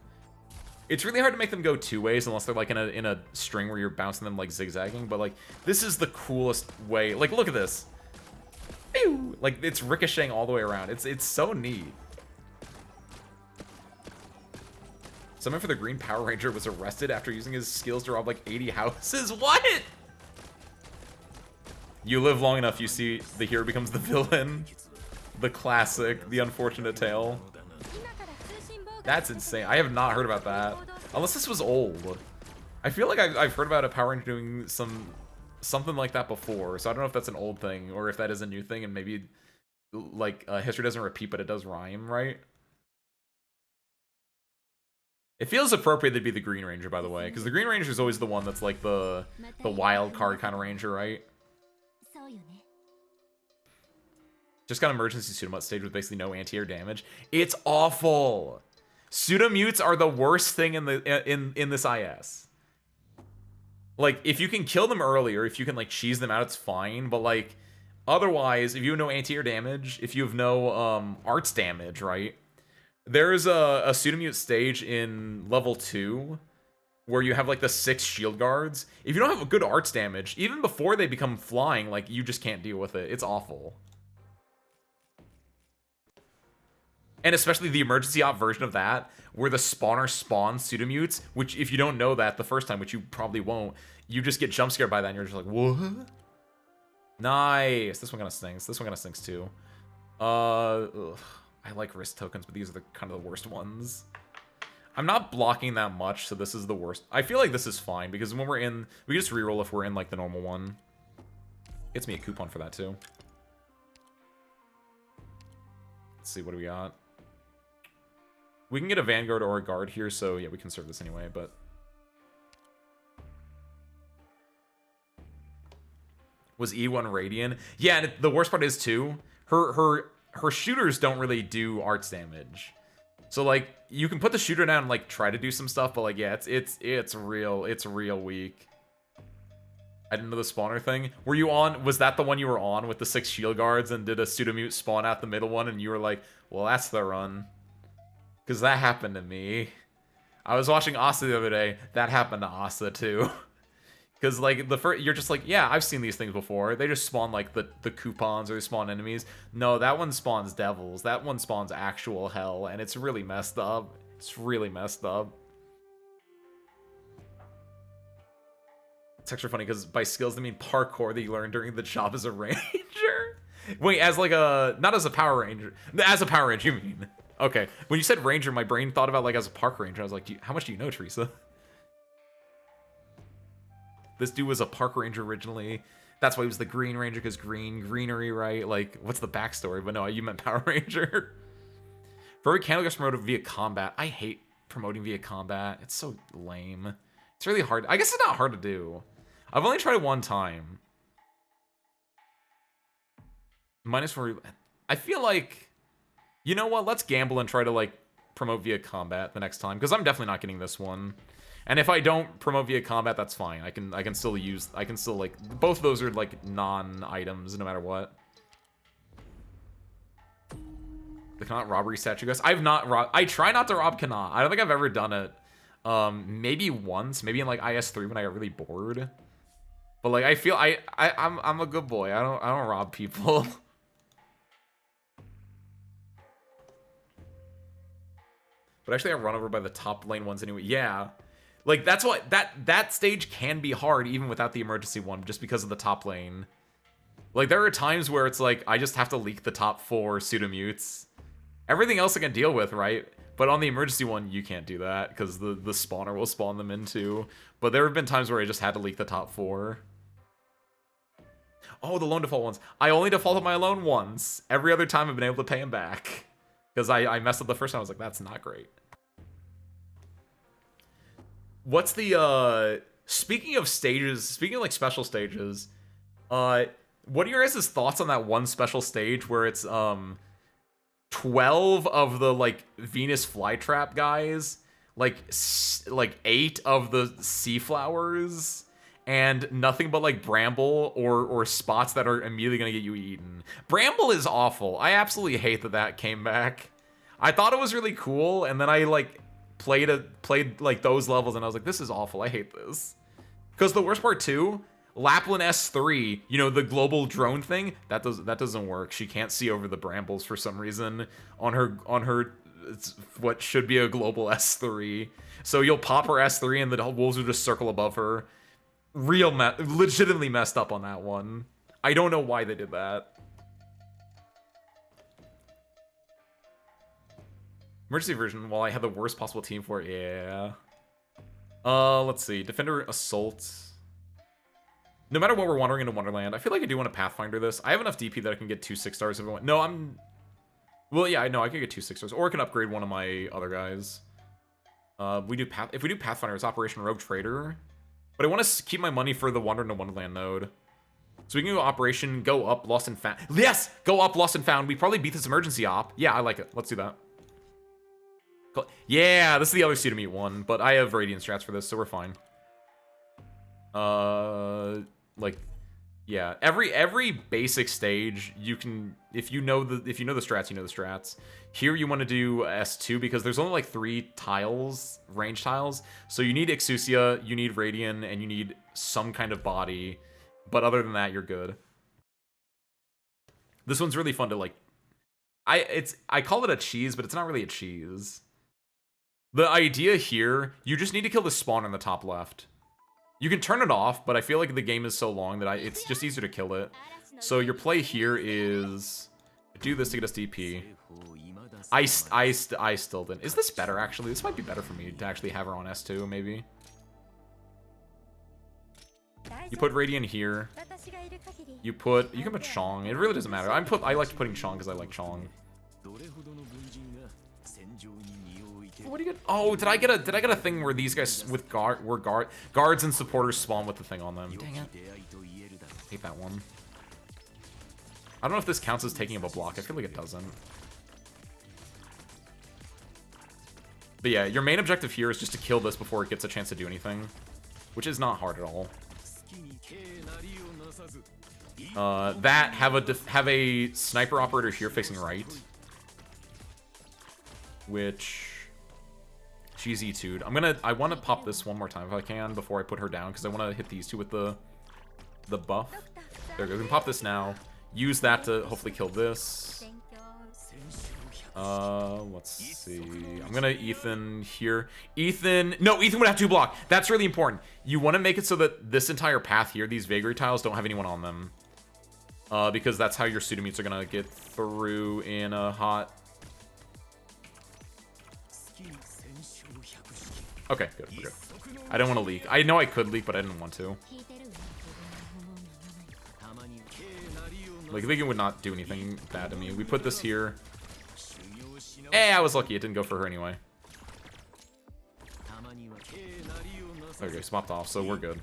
Speaker 1: It's really hard to make them go two ways, unless they're like in a string where you're bouncing them like zigzagging, but like, this is the coolest way. Like, look at this. Ew! Like, it's ricocheting all the way around. It's so neat. Someone for the Green Power Ranger was arrested after using his skills to rob like 80 houses. What? You live long enough, you see the hero becomes the villain. The classic, the unfortunate tale. That's insane. I have not heard about that. Unless this was old. I feel like I've heard about a Power Ranger doing something like that before, so I don't know if that's an old thing or if that is a new thing, and maybe like history doesn't repeat, but it does rhyme, right? It feels appropriate to be the Green Ranger, by the way, because the Green Ranger is always the one that's like the wild card kind of ranger, right? Just got emergency pseudomut stage with basically no anti-air damage. It's awful. Pseudomutes are the worst thing in this IS. Like, if you can kill them earlier, if you can like cheese them out, it's fine. But like, otherwise, if you have no anti-air damage, if you have no arts damage, right? There's a pseudomute stage in level 2 where you have like the 6 shield guards. If you don't have a good arts damage, even before they become flying, like you just can't deal with it. It's awful. And especially the emergency op version of that, where the spawner spawns pseudomutes, which if you don't know that the first time, which you probably won't, you just get jump scared by that and you're just like, what? Nice. This one kind of stinks. This one kind of stinks too. Ugh. I like wrist tokens, but these are the kind of the worst ones. I'm not blocking that much, so this is the worst. I feel like this is fine, because when we're in... We just reroll if we're in, like, the normal one. Gets me a coupon for that, too. Let's see, what do we got? We can get a Vanguard or a Guard here, so yeah, we can serve this anyway, but... Was E1 Radian? Yeah, and the worst part is too, her shooters don't really do arts damage. So like you can put the shooter down and like try to do some stuff, but like yeah, it's real weak. I didn't know the spawner thing. Were you on? Was that the one you were on with the 6 shield guards and did a pseudomute spawn out the middle one and you were like, well, that's the run. Because that happened to me. I was watching Asa the other day. That happened to Asa too. Because like the first, you're just like, yeah, I've seen these things before. They just spawn like the coupons or they spawn enemies. No, that one spawns devils. That one spawns actual hell, and it's really messed up. It's really messed up. It's extra funny because by skills they mean parkour that you learn during the job as a ranger. Wait, as like a not as a power ranger. As a power ranger, you mean? Okay. When you said ranger, my brain thought about like as a park ranger. I was like, how much do you know, Teresa? This dude was a park ranger originally. That's why he was the green ranger, because greenery, right? Like, what's the backstory? But no, you meant Power Ranger. Furry Candle gets promoted via combat. I hate promoting via combat. It's so lame. It's really hard. I guess it's not hard to do. I've only tried it one time. -4. I feel like, you know what? Let's gamble and try to like promote via combat the next time, because I'm definitely not getting this one. And if I don't promote via combat, that's fine. I can still like, both of those are like non-items no matter what. The Connaught robbery statue, guys. I try not to rob Connaught. I don't think I've ever done it. Maybe once, maybe in like IS3 when I got really bored. But like I feel I'm a good boy. I don't rob people. But actually I run over by the top lane ones anyway. Yeah. Like, that's why that stage can be hard even without the emergency one, just because of the top lane. Like, there are times where it's like, I just have to leak the top 4 pseudomutes. Everything else I can deal with, right? But on the emergency one, you can't do that, because the spawner will spawn them into. But there have been times where I just had to leak the top 4. Oh, the loan default ones. I only defaulted my loan once. Every other time I've been able to pay him back. Because I messed up the first time, I was like, that's not great. What's the, speaking of stages, speaking of, like, special stages, what are your guys' thoughts on that one special stage where it's, 12 of the, like, Venus flytrap guys, like 8 of the sea flowers, and nothing but, like, bramble or spots that are immediately gonna get you eaten. Bramble is awful. I absolutely hate that came back. I thought it was really cool, and then I, like, played like those levels and I was like, this is awful, I hate this. Because the worst part too, Lapland S3, you know, the global drone thing, that doesn't work. She can't see over the brambles for some reason on her it's what should be a global S3. So you'll pop her S3 and the wolves will just circle above her. Legitimately messed up on that one. I don't know why they did that. Emergency version, while I had the worst possible team for it, yeah. Let's see. Defender Assault. No matter what we're wandering into Wonderland, I feel like I do want to Pathfinder this. I have enough DP that I can get 2 6-stars if I want. No, well, yeah, I know I could get 2 6-stars. Or I can upgrade one of my other guys. If we do Pathfinder, it's Operation Rogue Trader. But I want to keep my money for the Wander into Wonderland node. So we can go Operation, go up, Lost and Found. Yes! Go up, Lost and Found. We probably beat this emergency op. Yeah, I like it. Let's do that. Yeah, this is the other pseudomute one, but I have Radiant strats for this, so we're fine. Like, yeah, every basic stage you can, if you know the strats, you know the strats. Here you want to do S2 because there's only like 3 tiles, range tiles. So you need Exousia, you need Radiant, and you need some kind of body. But other than that, you're good. This one's really fun to like. I call it a cheese, but it's not really a cheese. The idea here, you just need to kill the spawn in the top left. You can turn it off, but I feel like the game is so long that it's just easier to kill it. So your play here is do this to get us DP. I still didn't. Is this better, actually? This might be better for me to actually have her on S2, maybe. You put Radiant here. You can put Chong. It really doesn't matter. I like putting Chong because I like Chong. What do you get? Oh, did I get a thing where these guys with guards and supporters spawn with the thing on them? Dang it. Hate that one. I don't know if this counts as taking up a block. I feel like it doesn't. But yeah, your main objective here is just to kill this before it gets a chance to do anything, which is not hard at all. Have a sniper operator here facing right, which she's E2'd. I want to pop this one more time if I can before I put her down, because I want to hit these two with the buff. There we go. We can pop this now. Use that to hopefully kill this. Let's see. I'm gonna Ethan here. No, Ethan would have to block. That's really important. You want to make it so that this entire path here, these vagary tiles, don't have anyone on them. Because that's how your pseudomutes are gonna get through in a hot. Okay, good. We're good. I don't want to leak. I know I could leak, but I didn't want to. Like, leaking would not do anything bad to me. We put this here. I was lucky. It didn't go for her anyway. There we go. Swapped off, so we're good.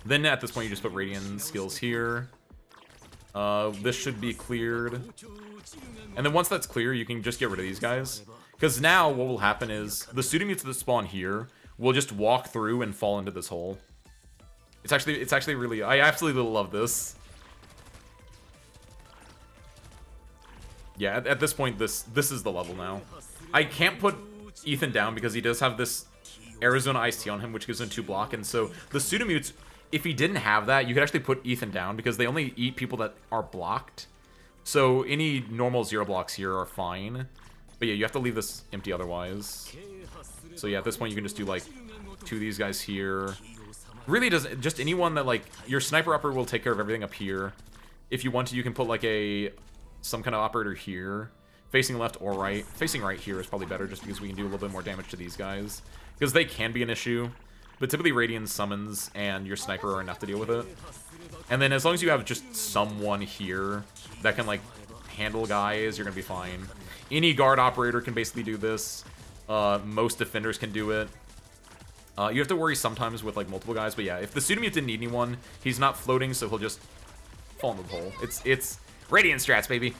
Speaker 1: Then at this point, you just put Radiant skills here. This should be cleared. And then once that's clear, you can just get rid of these guys. Because now what will happen is the pseudomutes that spawn here will just walk through and fall into this hole. It's actually really... I absolutely love this. Yeah, at this point, this is the level now. I can't put Ethan down because he does have this Arizona Iced Tea on him, which gives him 2 block. And so the pseudomutes, if he didn't have that, you could actually put Ethan down because they only eat people that are blocked. So any normal 0 blocks here are fine. But yeah, you have to leave this empty otherwise. So yeah, at this point, you can just do like 2 of these guys here. Really doesn't... Just anyone that like... Your sniper upper will take care of everything up here. If you want to, you can put like some kind of operator here. Facing left or right. Facing right here is probably better just because we can do a little bit more damage to these guys. Because they can be an issue. But typically Radiant summons and your sniper are enough to deal with it. And then as long as you have just someone here that can like handle guys, you're going to be fine. Any guard operator can basically do this. Most defenders can do it. You have to worry sometimes with like multiple guys. But yeah, if the pseudomute didn't need anyone, he's not floating, so he'll just fall into the hole. It's Radiant strats, baby.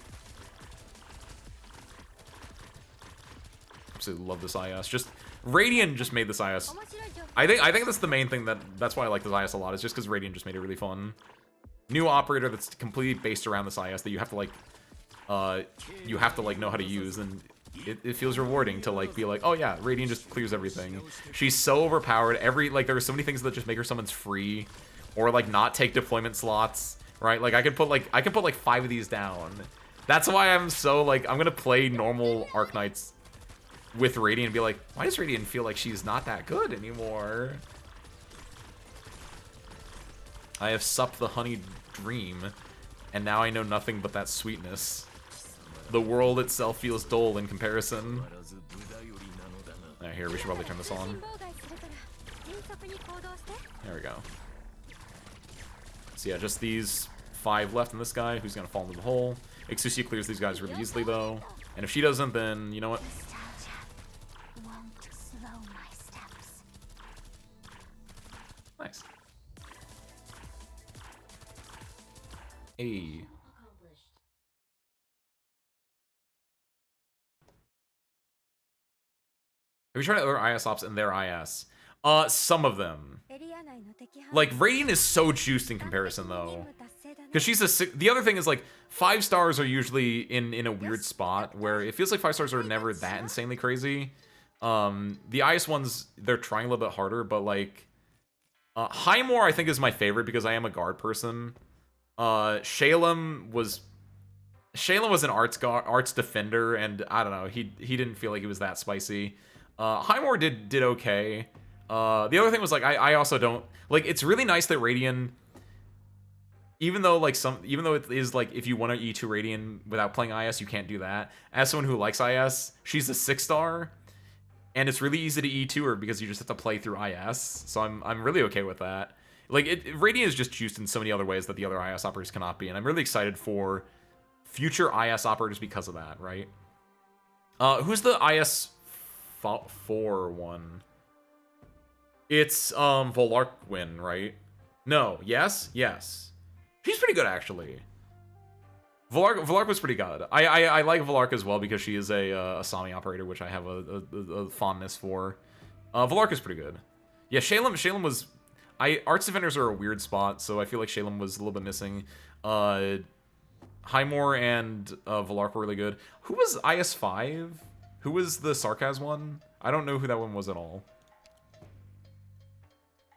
Speaker 1: Absolutely love this IS. Just Radiant just made this IS. I think that's the main thing that's why I like this IS a lot. Is just because Radiant just made it really fun. New operator that's completely based around this IS that you have to like know how to use, and it feels rewarding to like be like, oh yeah, Radiant just clears everything. She's so overpowered. There are so many things that just make her summons free, or like not take deployment slots. Right, like I can put like 5 of these down. That's why I'm so like I'm gonna play normal Arknights with Radiant and be like, why does Radiant feel like she's not that good anymore? I have supped the honey dream, and now I know nothing but that sweetness. The world itself feels dull in comparison. Alright, here we should probably turn this on. There we go. So yeah, just these 5 left in this guy who's gonna fall into the hole. Exusia clears these guys really easily though. And if she doesn't, then you know what? Nice. Hey. Have you tried other IS ops in their IS? Some of them. Like, Radiant is so juiced in comparison, though. Because she's the other thing is, like, 5 stars are usually in a weird spot where it feels like 5 stars are never that insanely crazy. The IS ones, they're trying a little bit harder, but, like... Highmore, I think, is my favorite because I am a guard person. Shalem was an arts defender, and I don't know, he didn't feel like he was that spicy. Highmore did okay. The other thing was, like, I also don't... Like, it's really nice that Radiant... Even though it is, like, if you want to E2 Radiant without playing IS, you can't do that. As someone who likes IS, she's a 6-star, and it's really easy to E2 her because you just have to play through IS, so I'm really okay with that. Like, Radiant is just juiced in so many other ways that the other IS operators cannot be, and I'm really excited for future IS operators because of that, right? Who's the IS 4 one? It's Volarquin, right? No. Yes? Yes. She's pretty good, actually. Valark was pretty good. I like Valark as well because she is a Asami operator, which I have a fondness for. Valark is pretty good. Yeah, Shalem was... Arts Defenders are a weird spot, so I feel like Shalem was a little bit missing. Highmore and Valark were really good. Who was IS-5? Who was the Sarkaz one? I don't know who that one was at all.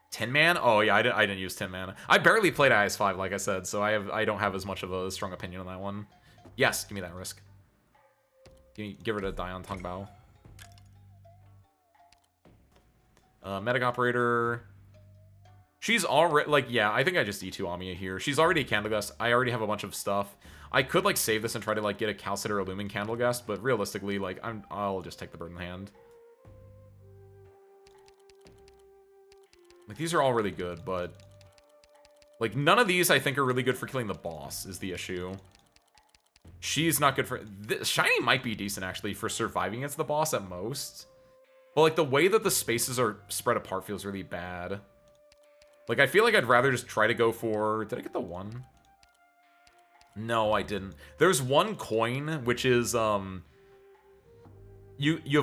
Speaker 1: Tin Man? Oh yeah, I didn't use Tin Man. I barely played IS-5, like I said, so I don't have as much of a strong opinion on that one. Yes, give me that risk. Give her to Dion Tongbao. Medic Operator. She's already, like, yeah, I think I just E2 Amiya here. She's already a Candlegust. I already have a bunch of stuff. I could, like, save this and try to, like, get a Calcit or a Looming Candlegust, but realistically, like, I'll just take the bird in the hand. Like, these are all really good, but... like, none of these I think are really good for killing the boss, is the issue. She's not good for... Shiny might be decent, actually, for surviving against the boss at most. But, like, the way that the spaces are spread apart feels really bad. Like, I feel like I'd rather just try to go for... Did I get the one? No, I didn't. There's one coin, which is, You have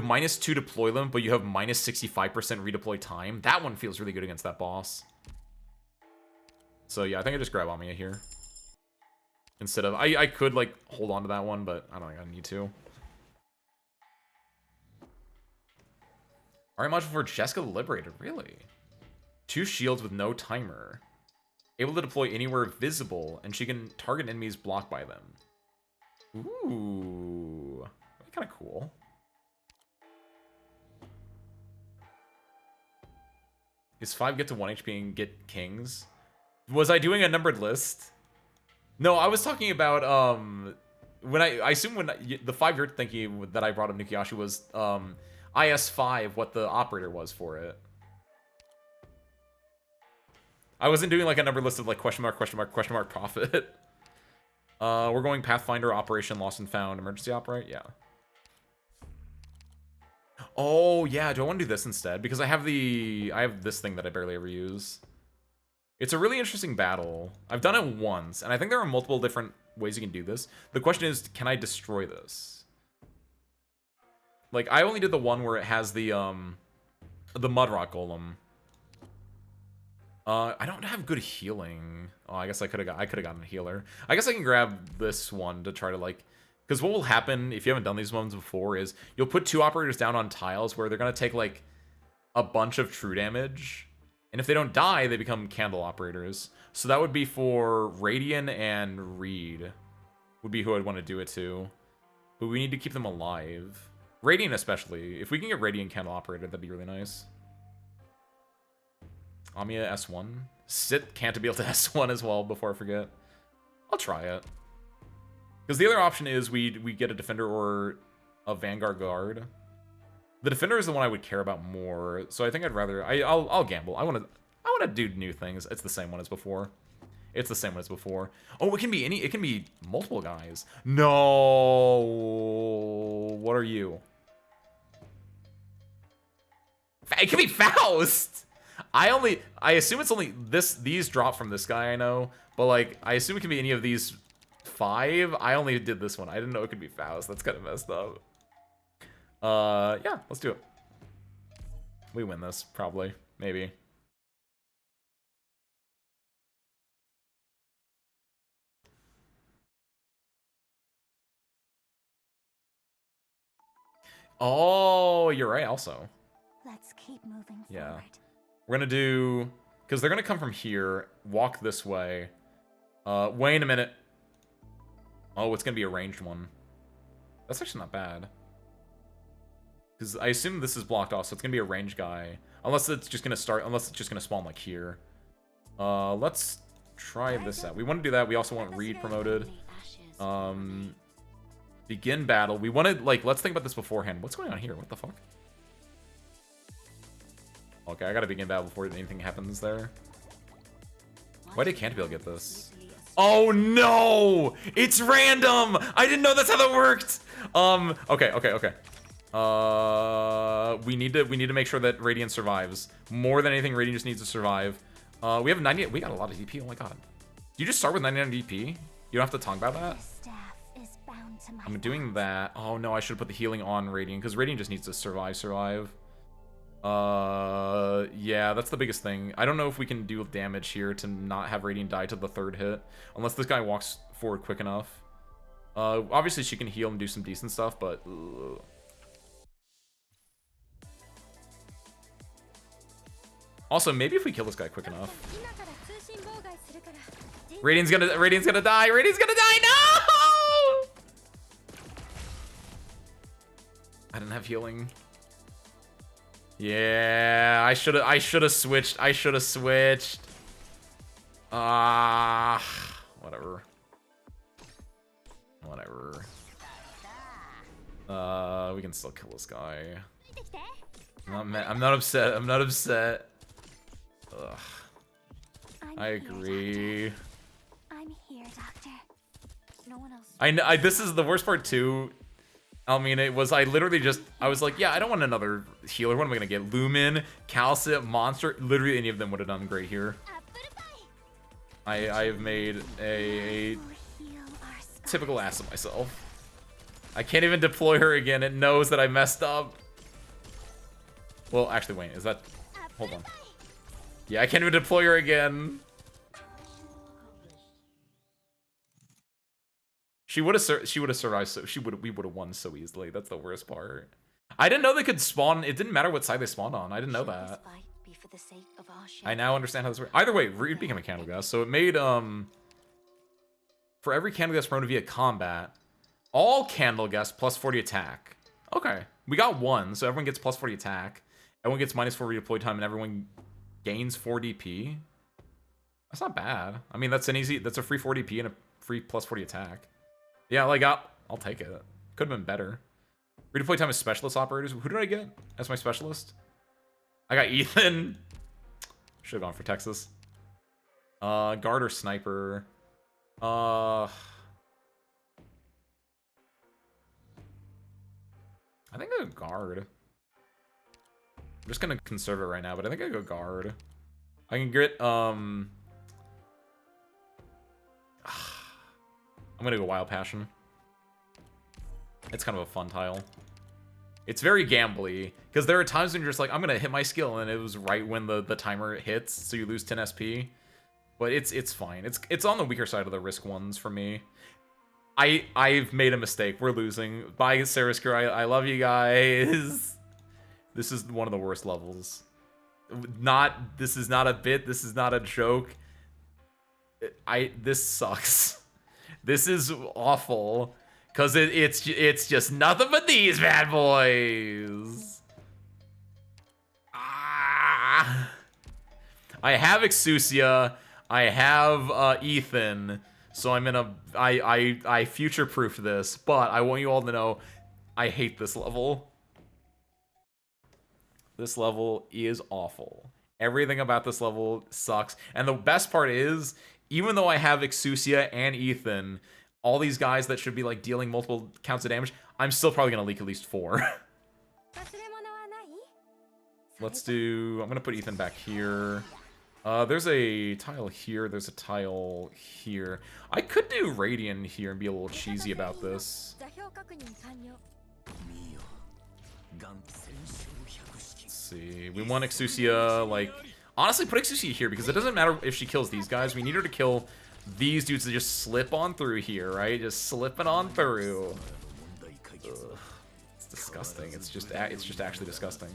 Speaker 1: -2 deploy limit, but you have -65% redeploy time. That one feels really good against that boss. So, yeah, I think I just grab Amiya here. Instead of... I could, like, hold on to that one, but I don't think I need to. Alright, module for Jessica the Liberated, really? 2 shields with no timer. Able to deploy anywhere visible, and she can target enemies blocked by them. Ooh. Kind of cool. Is 5 get to 1 HP and get kings? Was I doing a numbered list? No, I was talking about, when I assume when the 5 you're thinking that I brought up Nukiyashi was, IS-5, what the operator was for it. I wasn't doing like a number list of like question mark, profit. We're going Pathfinder, Operation Lost and Found, Emergency Operate, yeah. Oh yeah, do I want to do this instead? Because I have this thing that I barely ever use. It's a really interesting battle. I've done it once, and I think there are multiple different ways you can do this. The question is, can I destroy this? Like, I only did the one where it has the Mudrock Golem. I don't have good healing. Oh, I guess I could have gotten a healer. I guess I can grab this one to try to, like... Because what will happen, if you haven't done these ones before, is you'll put 2 operators down on tiles where they're going to take, like, a bunch of true damage. And if they don't die, they become candle operators. So that would be for Radiant and Reed. Would be who I'd want to do it to. But we need to keep them alive. Radiant especially. If we can get Radiant candle operator, that'd be really nice. Amiya S1. Sit Cantabile to S1 as well, before I forget. I'll try it. Because the other option is we get a Defender or a Vanguard Guard. The Defender is the one I would care about more, so I think I'd rather... I'll gamble. I want to do new things. It's the same one as before. It's the same one as before. Oh, it can be it can be multiple guys. No! What are you? It can be Faust! I assume it's only these drop from this guy I know, but like I assume it can be any of these 5. I only did this one. I didn't know it could be Faust. That's kind of messed up. Yeah, let's do it. We win this, probably. Maybe. Oh, you're right also.
Speaker 4: Let's keep moving
Speaker 1: Yeah.
Speaker 4: forward.
Speaker 1: We're gonna do... Because they're gonna come from here, walk this way. Wait a minute. Oh, it's gonna be a ranged one. That's actually not bad. Because I assume this is blocked off, so it's gonna be a ranged guy. Unless it's just gonna spawn like here. Let's try this out. We want to do that. We also want Reed promoted. Begin battle. We wanted, like, let's think about this beforehand. What's going on here? What the fuck? Okay, I gotta begin battle before anything happens there. Why did Cantabile get this? Oh no! It's random! I didn't know that's how that worked! Okay. We need to make sure that Radiant survives. More than anything, Radiant just needs to survive. We have 98. We got a lot of DP. Oh my god. You just start with 99 DP? You don't have to talk about that?
Speaker 4: The staff is bound to my
Speaker 1: I'm doing that. Oh no, I should have put the healing on Radiant, because Radiant just needs to survive. Yeah, that's the biggest thing. I don't know if we can do damage here to not have Radiant die to the 3rd hit, unless this guy walks forward quick enough. Obviously she can heal and do some decent stuff, but... Also, maybe if we kill this guy quick enough. Radiant's gonna die! Radiant's gonna die! No! I didn't have healing. Yeah, I should have switched. Whatever. We can still kill this guy. I'm not upset. Ugh. I agree.
Speaker 4: I'm here, Doctor. No one else.
Speaker 1: I know. This is the worst part too. I mean, I was like, yeah, I don't want another healer. What am I gonna get? Lumen, Calcit, Monster. Literally any of them would have done great here. I have made a typical ass of myself. I can't even deploy her again. It knows that I messed up. Well, actually, wait. Is that... Hold on. Yeah, I can't even deploy her again. She would have survived, so we would have won so easily. That's the worst part. I didn't know they could spawn. It didn't matter what side they spawned on. I didn't know that. I now understand how this works. Either way, Rude became a candle gas, so it made for every candle gas promoted via combat, all candle gas plus 40 attack. Okay, we got one, so everyone gets plus 40 attack. Everyone gets minus 4 redeploy time, and everyone gains 4 DP. That's not bad. I mean, that's a free 4 DP and a free plus 40 attack. Yeah, like, I'll take it. Could have been better. Redeploy time is specialist operators. Who did I get as my specialist? I got Ethan. Should have gone for Texas. Guard or sniper. I think I go guard. I'm just gonna conserve it right now, but I think I go guard. I can get I'm gonna go Wild Passion. It's kind of a fun tile. It's very gambly, because there are times when you're just like, I'm gonna hit my skill, and it was right when the timer hits, so you lose 10 SP. But it's fine. It's on the weaker side of the risk ones for me. I've made a mistake. We're losing. Bye, Sarisker. I love you guys. This is one of the worst levels. This is not a bit. This is not a joke. This sucks. This is awful. Cause it's just nothing but these bad boys. Ah. I have Exousia. I have Ethan. So I'm gonna I future-proof this, but I want you all to know I hate this level. This level is awful. Everything about this level sucks. And the best part is, even though I have Exousia and Ethan, all these guys that should be like dealing multiple counts of damage, I'm still probably gonna leak at least 4. Let's do... I'm gonna put Ethan back here. There's a tile here, there's a tile here. I could do Radiant here and be a little cheesy about this. Let's see. We want Exousia, like... Honestly, put Exousia here, because it doesn't matter if she kills these guys. We need her to kill these dudes to just slip on through here, right? Just slipping on through. Ugh. It's disgusting. It's just actually disgusting.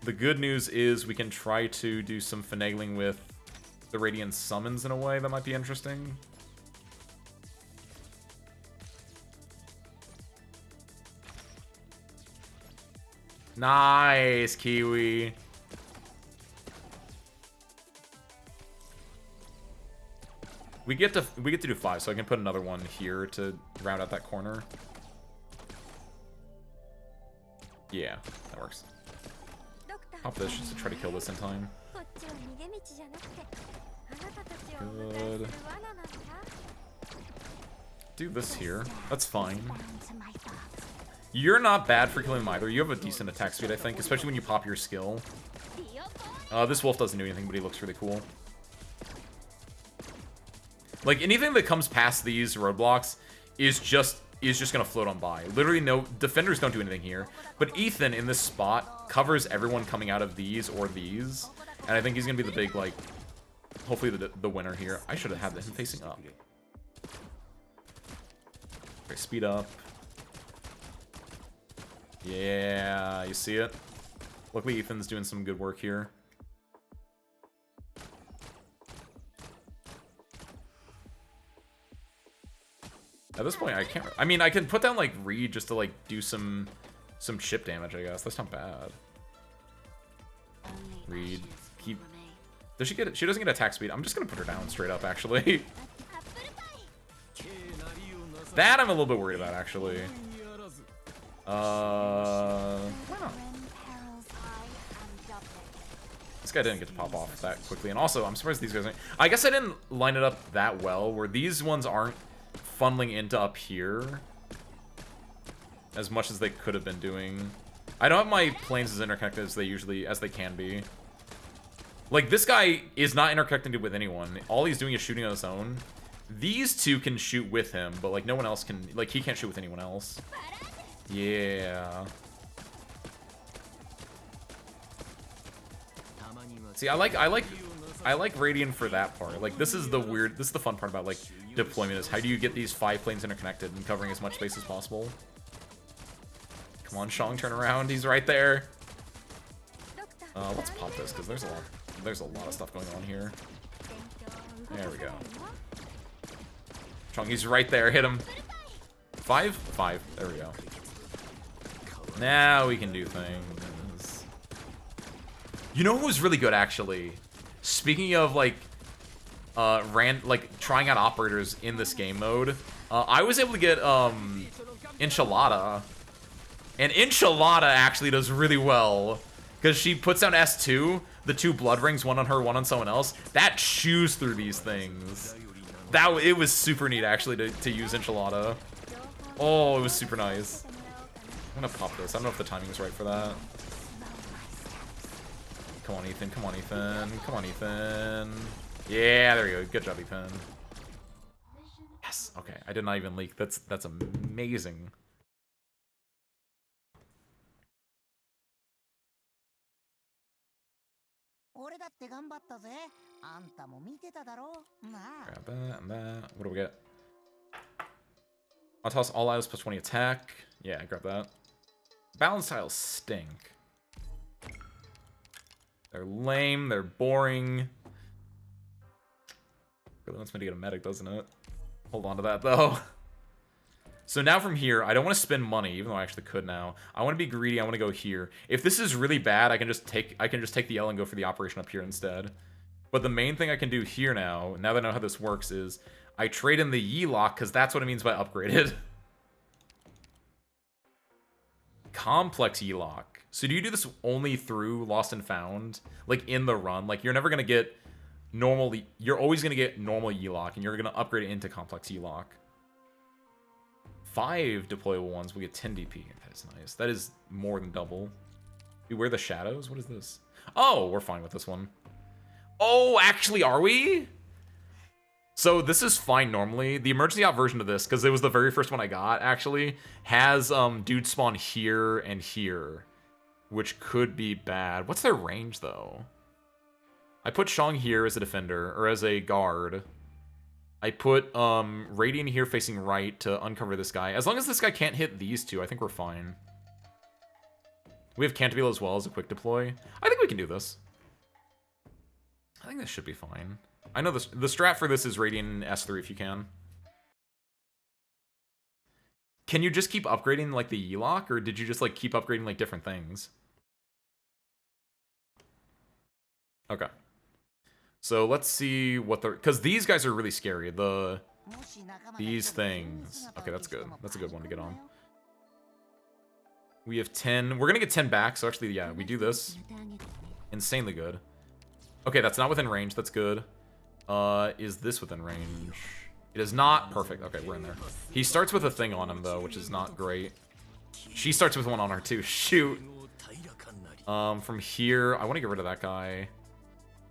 Speaker 1: The good news is we can try to do some finagling with the Radiant summons in a way that might be interesting. Nice, Kiwi. We get to do 5, so I can put another one here to round out that corner. Yeah, that works. Pop this just to try to kill this in time. Good. Do this here. That's fine. You're not bad for killing them either. You have a decent attack speed, I think, especially when you pop your skill. This wolf doesn't do anything, but he looks really cool. Like, anything that comes past these roadblocks is just gonna float on by. Literally, no defenders don't do anything here. But Ethan, in this spot, covers everyone coming out of these or these. And I think he's gonna be the big, like, hopefully the winner here. I should have had him facing up. Okay, speed up. Yeah, you see it? Luckily, Ethan's doing some good work here. At this point, I can't... I mean, I can put down, like, Reed just to, like, do some chip damage, I guess. That's not bad. Reed. Keep... Does she get... She doesn't get attack speed. I'm just gonna put her down straight up, actually. That I'm a little bit worried about, actually. Why not? This guy didn't get to pop off that quickly. And also, I'm surprised these guys aren't... I guess I didn't line it up that well, where these ones aren't funneling into up here as much as they could have been doing. I don't have my planes as interconnected as they can be. Like, this guy is not interconnected with anyone. All he's doing is shooting on his own. These two can shoot with him, but, like, no one else can... Like, he can't shoot with anyone else. Yeah. See, I like Radiant for that part. Like, this is the fun part about, like, deployment, is how do you get these 5 planes interconnected and covering as much space as possible. Come on, Shang, turn around. He's right there. Let's pop this, because there's a lot of stuff going on here. There we go. Shang, he's right there. Hit him. 5? 5. There we go. Now we can do things. You know who's really good, actually? Speaking of, like, trying out operators in this game mode, I was able to get, Enchilada. And Enchilada actually does really well. Because she puts down S2, the 2 blood rings, one on her, one on someone else. That chews through these things. It was super neat, actually, to use Enchilada. Oh, it was super nice. I'm gonna pop this. I don't know if the timing is right for that. Come on, Ethan. Come on, Ethan. Come on, Ethan. Yeah, there we go. Good job, Ethan. Yes. Okay. I did not even leak. That's amazing. Grab that and that. What do we get? I'll toss all items plus 20 attack. Yeah, grab that. Balance tiles stink. They're lame. They're boring. Really wants me to get a medic, doesn't it? Hold on to that, though. So now from here, I don't want to spend money, even though I actually could now. I want to be greedy. I want to go here. If this is really bad, I can just take the L and go for the operation up here instead. But the main thing I can do here now that I know how this works, is I trade in the Yi lock, because that's what it means by upgraded. Complex Yi lock. So do you do this only through Lost and Found? Like, in the run? Like, you're never going to get normal... You're always going to get normal Yi lock, and you're going to upgrade it into complex Yi lock. 5 deployable ones, we get 10 DP. That is nice. That is more than double. Beware the shadows? What is this? Oh, we're fine with this one. Oh, actually, are we? So this is fine normally. The emergency out version of this, because it was the very first one I got, actually, has dude spawn here and here, which could be bad. What's their range, though? I put Shang here as a defender, or as a guard. I put Radiant here facing right to uncover this guy. As long as this guy can't hit these two, I think we're fine. We have Cantabile as well as a quick deploy. I think we can do this. I think this should be fine. I know the strat for this is Radiant S3 if you can. Can you just keep upgrading, like, the Yi lock, or did you just, like, keep upgrading, like, different things? Okay. So let's see what the... Because these guys are really scary. These things. Okay, that's good. That's a good one to get on. We have 10. We're going to get 10 back, so actually, yeah, we do this. Insanely good. Okay, that's not within range. That's good. Is this within range? It is not. Perfect. Okay, we're in there. He starts with a thing on him, though, which is not great. She starts with one on her too. Shoot. From here, I want to get rid of that guy.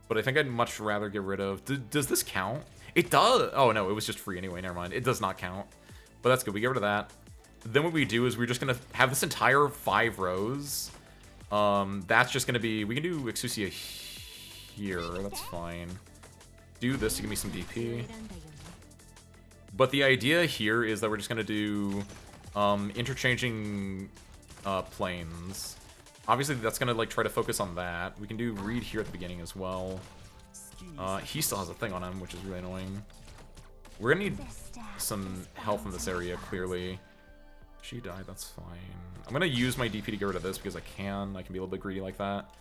Speaker 1: But I think I'd much rather get rid of... Does this count? It does! Oh, no, it was just free anyway. Never mind. It does not count. But that's good. We get rid of that. Then what we do is we're just going to have this entire 5 rows. That's just going to be... We can do Exousia here. That's fine. Do this to give me some DP. But the idea here is that we're just going to do interchanging planes. Obviously, that's going to like try to focus on that. We can do Reed here at the beginning as well. He still has a thing on him, which is really annoying. We're going to need some health in this area, clearly. She died, that's fine. I'm going to use my DP to get rid of this because I can. I can be a little bit greedy like that.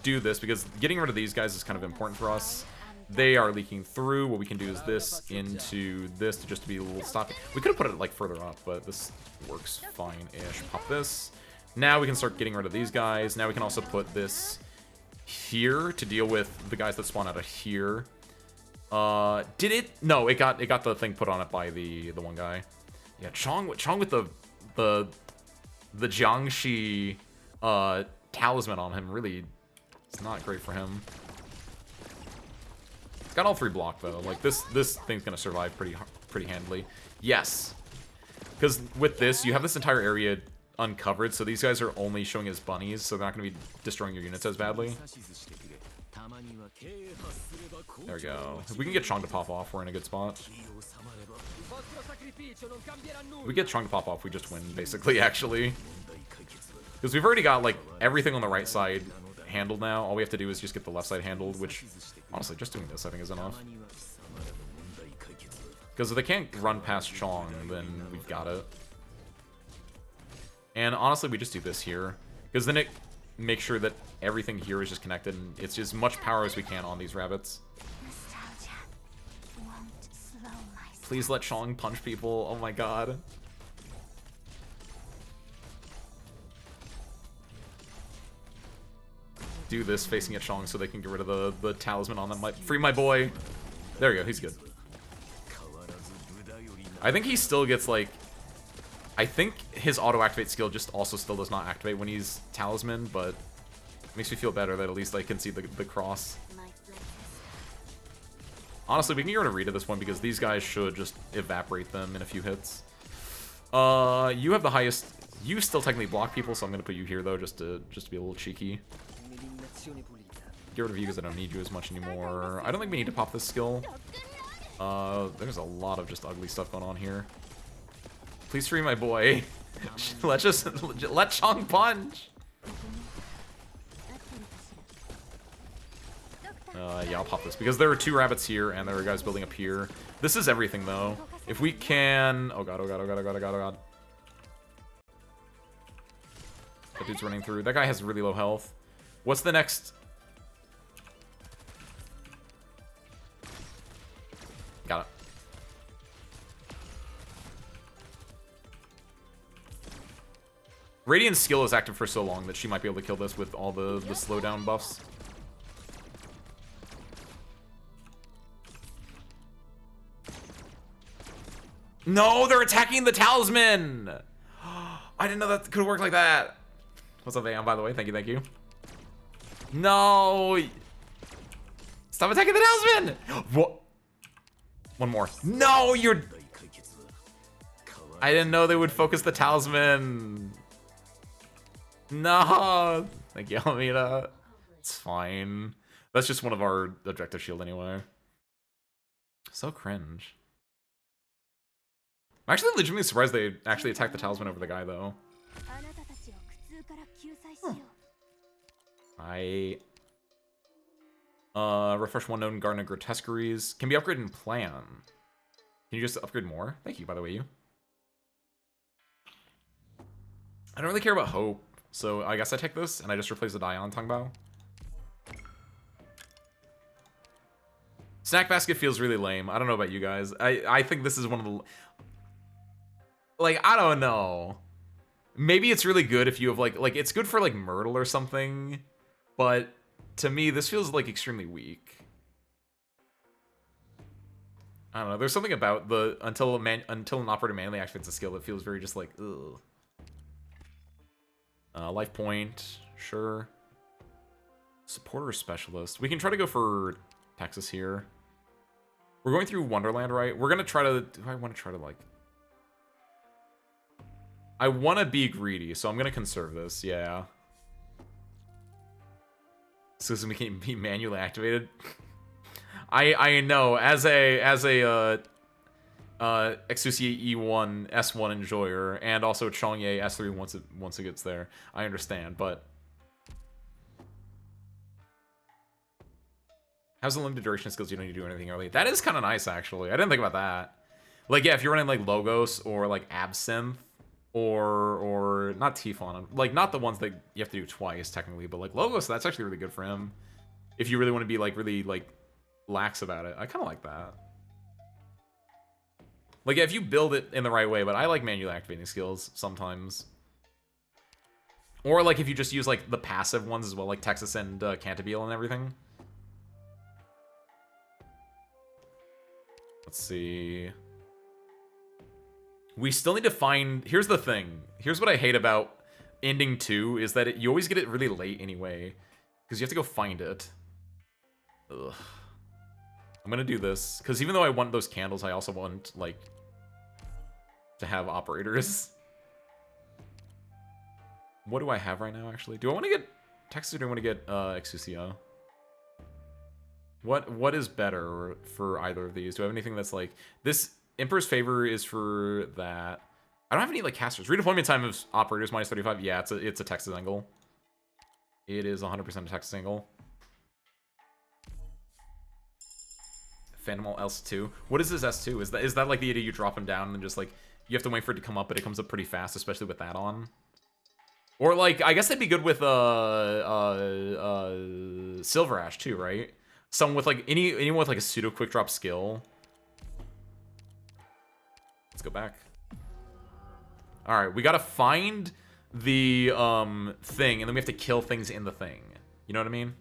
Speaker 1: Do this because getting rid of these guys is kind of important for us. They are leaking through. What we can do is this into this to just be a little stopping. We could have put it like further up, but this works fine-ish. Pop this. Now we can start getting rid of these guys. Now we can also put this here to deal with the guys that spawn out of here. Did it? No, it got the thing put on it by the one guy. Yeah, Chong with the Jiangxi talisman on him really, it's not great for him. It's got all 3 blocked though. Like this thing's gonna survive pretty handily. Yes, because with this you have this entire area uncovered, so these guys are only showing as bunnies, so they're not going to be destroying your units as badly. There we go. If we can get Chong to pop off, we're in a good spot. If we get Chong to pop off, we just win, basically, actually. Because we've already got, like, everything on the right side handled now. All we have to do is just get the left side handled, which, honestly, just doing this, I think, is enough. Because if they can't run past Chong, then we've got it. And honestly, we just do this here, because then it makes sure that everything here is just connected, and it's as much power as we can on these rabbits. Please let Chong punch people. Oh my god. Do this facing at Chong so they can get rid of the talisman on them. Free my boy. There we go. He's good. I think he still gets like... I think his auto-activate skill just also still does not activate when he's talisman, but it makes me feel better that at least I can see the cross. Honestly, we can get rid of Rita this one because these guys should just evaporate them in a few hits. You have the highest... You still technically block people, so I'm going to put you here, though, just to be a little cheeky. Get rid of you because I don't need you as much anymore. I don't think we need to pop this skill. There's a lot of just ugly stuff going on here. Please free my boy. Let Chong punch. Yeah, I'll pop this because there are 2 rabbits here and there are guys building up here. This is everything though. If we can, oh god, oh god, oh god, oh god, oh god, oh god. That dude's running through. That guy has really low health. What's the next? Got it. Radiant's skill is active for so long that she might be able to kill this with all the slowdown buffs. No, they're attacking the talisman! I didn't know that could work like that. What's up, Am, by the way? Thank you, thank you. No! Stop attacking the talisman! What? One more. No, you're... I didn't know they would focus the talisman. No! Thank you, Almeida. It's fine. That's just one of our objective shield anyway. So cringe. I'm actually legitimately surprised they actually attacked the talisman over the guy, though. Refresh one node in Garden of Grotesqueries. Can be upgraded in plan. Can you just upgrade more? Thank you, by the way, you. I don't really care about Hope, so I guess I take this and I just replace the die on Tongbao. Snack Basket feels really lame. I don't know about you guys. I think this is one of the... Like, I don't know. Maybe it's really good if you have, like it's good for, like, Myrtle or something. But, to me, this feels, like, extremely weak. I don't know. There's something about the... Until an operator manually activates a skill that feels very just, like, ugh. Life point, sure. Supporter specialist. We can try to go for Texas here. We're going through Wonderland, right? We're gonna try to. Do I want to try to like? I want to be greedy, so I'm gonna conserve this. Yeah. So we can be manually activated. I know as a Exucia E1 S1 enjoyer and also Chongye S3 once it gets there. I understand, but how's the limited duration skills you don't need to do anything early? That is kind of nice actually. I didn't think about that. Like yeah, if you're running like Logos or like Absinthe or not Tifon, like not the ones that you have to do twice technically, but like Logos, that's actually really good for him. If you really want to be like really like lax about it, I kind of like that. Like, yeah, if you build it in the right way, but I like manually activating skills sometimes. Or, like, if you just use, like, the passive ones as well, like Texas and Cantabile and everything. Let's see. We still need to find... Here's the thing. Here's what I hate about ending 2, is that you always get it really late anyway. Because you have to go find it. Ugh. I'm gonna do this. Because even though I want those candles, I also want, like... to have operators. What do I have right now, actually? Do I want to get Texas or do I want to get Exucia? What is better for either of these? Do I have anything that's like... This Emperor's Favor is for that. I don't have any, like, casters. Redeployment time of operators, minus 35. Yeah, it's a Texas angle. It is 100% a Texas angle. Phantom S2. What is this S2? Is that like the idea you drop him down and just, like... You have to wait for it to come up, but it comes up pretty fast, especially with that on. Or, like, I guess that'd be good with, Silver Ash, too, right? Someone with, like, anyone with, like, a pseudo-quick drop skill. Let's go back. Alright, we gotta find the, thing, and then we have to kill things in the thing. You know what I mean?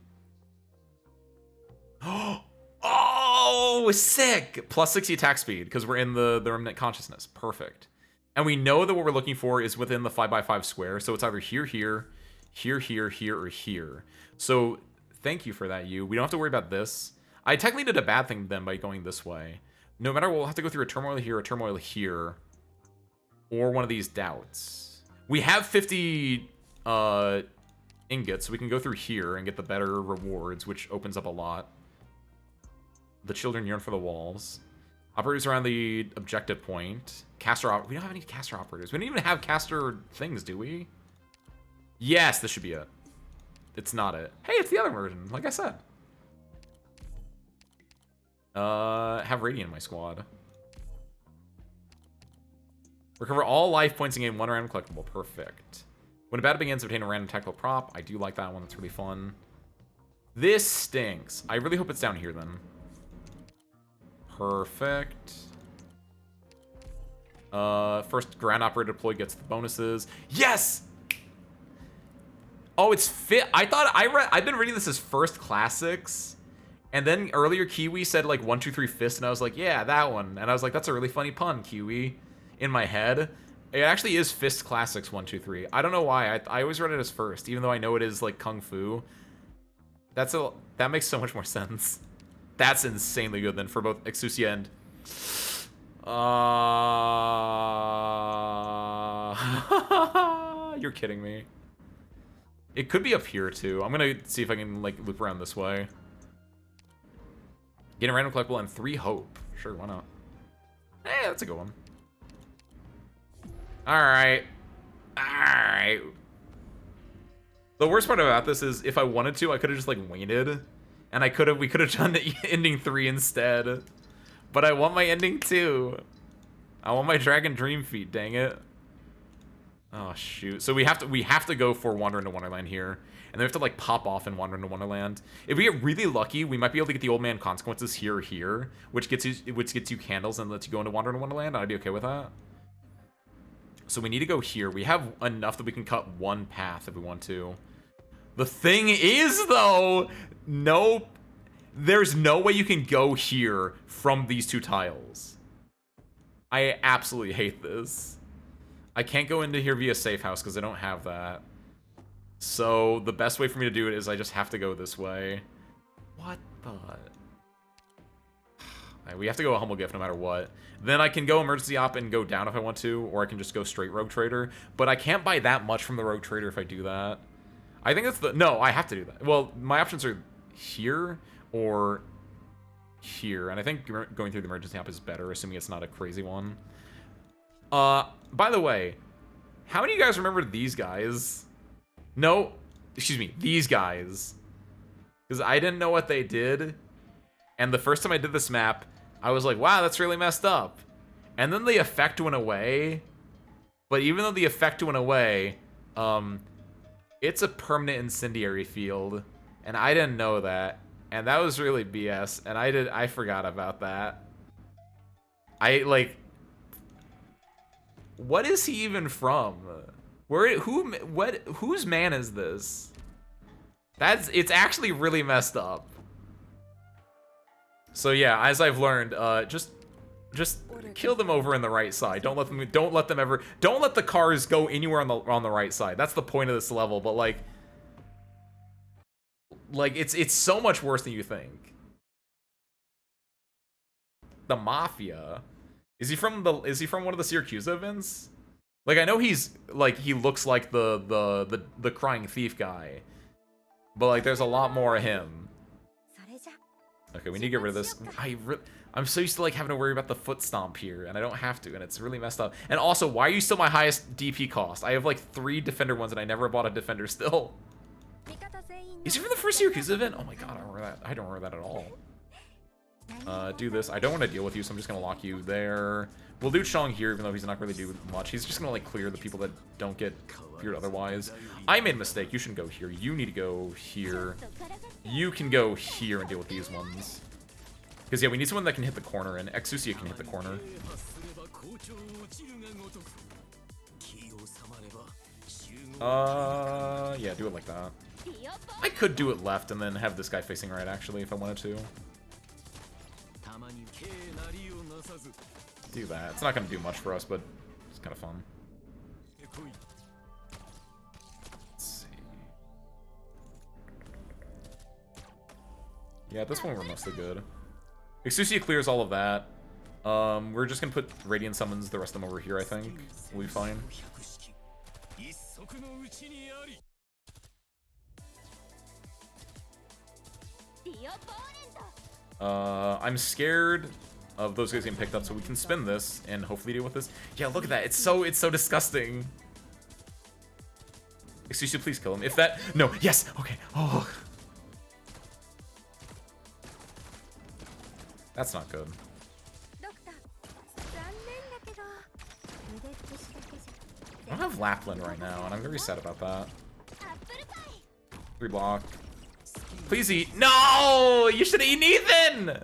Speaker 1: Oh, sick! Plus 60 attack speed, because we're in the Remnant Consciousness. Perfect. And we know that what we're looking for is within the 5x5 square, so it's either here, here, here, here, here, or here. So, thank you for that, you. We don't have to worry about this. I technically did a bad thing then by going this way. No matter what, we'll have to go through a turmoil here, a turmoil here, or one of these doubts. We have 50 ingots, so we can go through here and get the better rewards, which opens up a lot. The children yearn for the walls. Operators around the objective point. Caster we don't have any caster operators. We don't even have caster things, do we? Yes, this should be it. It's not it. Hey, it's the other version, like I said. Have Radiant in my squad. Recover all life points and gain one random collectible. Perfect. When a battle begins, obtain a random tactical prop. I do like that one. That's really fun. This stinks. I really hope it's down here then. Perfect. First ground operator deploy gets the bonuses. Yes! Oh, it's fit. I thought I've been reading this as first classics. And then earlier Kiwi said like 1, 2, 3 fist, and I was like, yeah, that one. And I was like, that's a really funny pun, Kiwi, in my head. It actually is fist classics 1, 2, 3. I don't know why. I always read it as first, even though I know it is like kung fu. That makes so much more sense. That's insanely good then for both Exucia and... You're kidding me. It could be up here too. I'm gonna see if I can like loop around this way. Get a random collectible and 3 hope. Sure, why not? Hey, that's a good one. Alright. Alright. The worst part about this is if I wanted to, I could have just like waited. And we could have done the ending 3 instead. But I want my ending 2. I want my Dragon Dream Feet, dang it. Oh shoot. So we have to go for Wander into Wonderland here. And then we have to like pop off and Wander into Wonderland. If we get really lucky, we might be able to get the Old Man Consequences here or here, which gets you candles and lets you go into Wander into Wonderland. I'd be okay with that. So we need to go here. We have enough that we can cut one path if we want to. The thing is, though, there's no way you can go here from these 2 tiles. I absolutely hate this. I can't go into here via safe house because I don't have that. So the best way for me to do it is I just have to go this way. What the... Alright, we have to go a humble gift no matter what. Then I can go emergency op and go down if I want to, or I can just go straight rogue trader. But I can't buy that much from the rogue trader if I do that. I think that's the... No, I have to do that. Well, my options are here or here. And I think going through the emergency op is better, assuming it's not a crazy one. By the way, how many of you guys remember these guys? No, excuse me, these guys. Because I didn't know what they did. And the first time I did this map, I was like, wow, that's really messed up. And then the effect went away. But even though the effect went away, it's a permanent incendiary field. And I didn't know that. And that was really BS. And I forgot about that. What is he even from? Whose man is this? It's actually really messed up. So yeah, as I've learned, just kill them over in the right side. Don't let the cars go anywhere on the right side. That's the point of this level, but like it's so much worse than you think. The Mafia. Is he from one of the Syracuse events? Like I know he looks like the crying thief guy. But like there's a lot more of him. Okay, we need to get rid of this. I'm so used to like having to worry about the foot stomp here, and I don't have to, and it's really messed up. And also, why are you still my highest DP cost? I have like 3 defender ones, and I never bought a defender still. Is he from the first Syracuse event? Oh my god, I don't remember that. I don't remember that at all. Do this. I don't want to deal with you, so I'm just gonna lock you there. We'll do Chong here, even though he's not really doing much. He's just gonna like clear the people that don't get cleared otherwise. I made a mistake. You shouldn't go here. You need to go here. You can go here and deal with these ones. Because yeah, we need someone that can hit the corner, and Exusia can hit the corner. Yeah, do it like that. I could do it left and then have this guy facing right, actually, if I wanted to. Do that. It's not going to do much for us, but it's kind of fun. Let's see. Yeah, at this point we're mostly good. Exusia clears all of that. We're just going to put Radiant Summons the rest of them over here, I think. We'll be fine. I'm scared of those guys getting picked up, so we can spin this and hopefully deal with this. Yeah, look at that. It's so disgusting. Excuse me, please kill him. If that... No, yes! Okay. Oh. That's not good. I don't have Lapland right now, and I'm very sad about that. 3 block. Please eat. No! You should have eaten Ethan!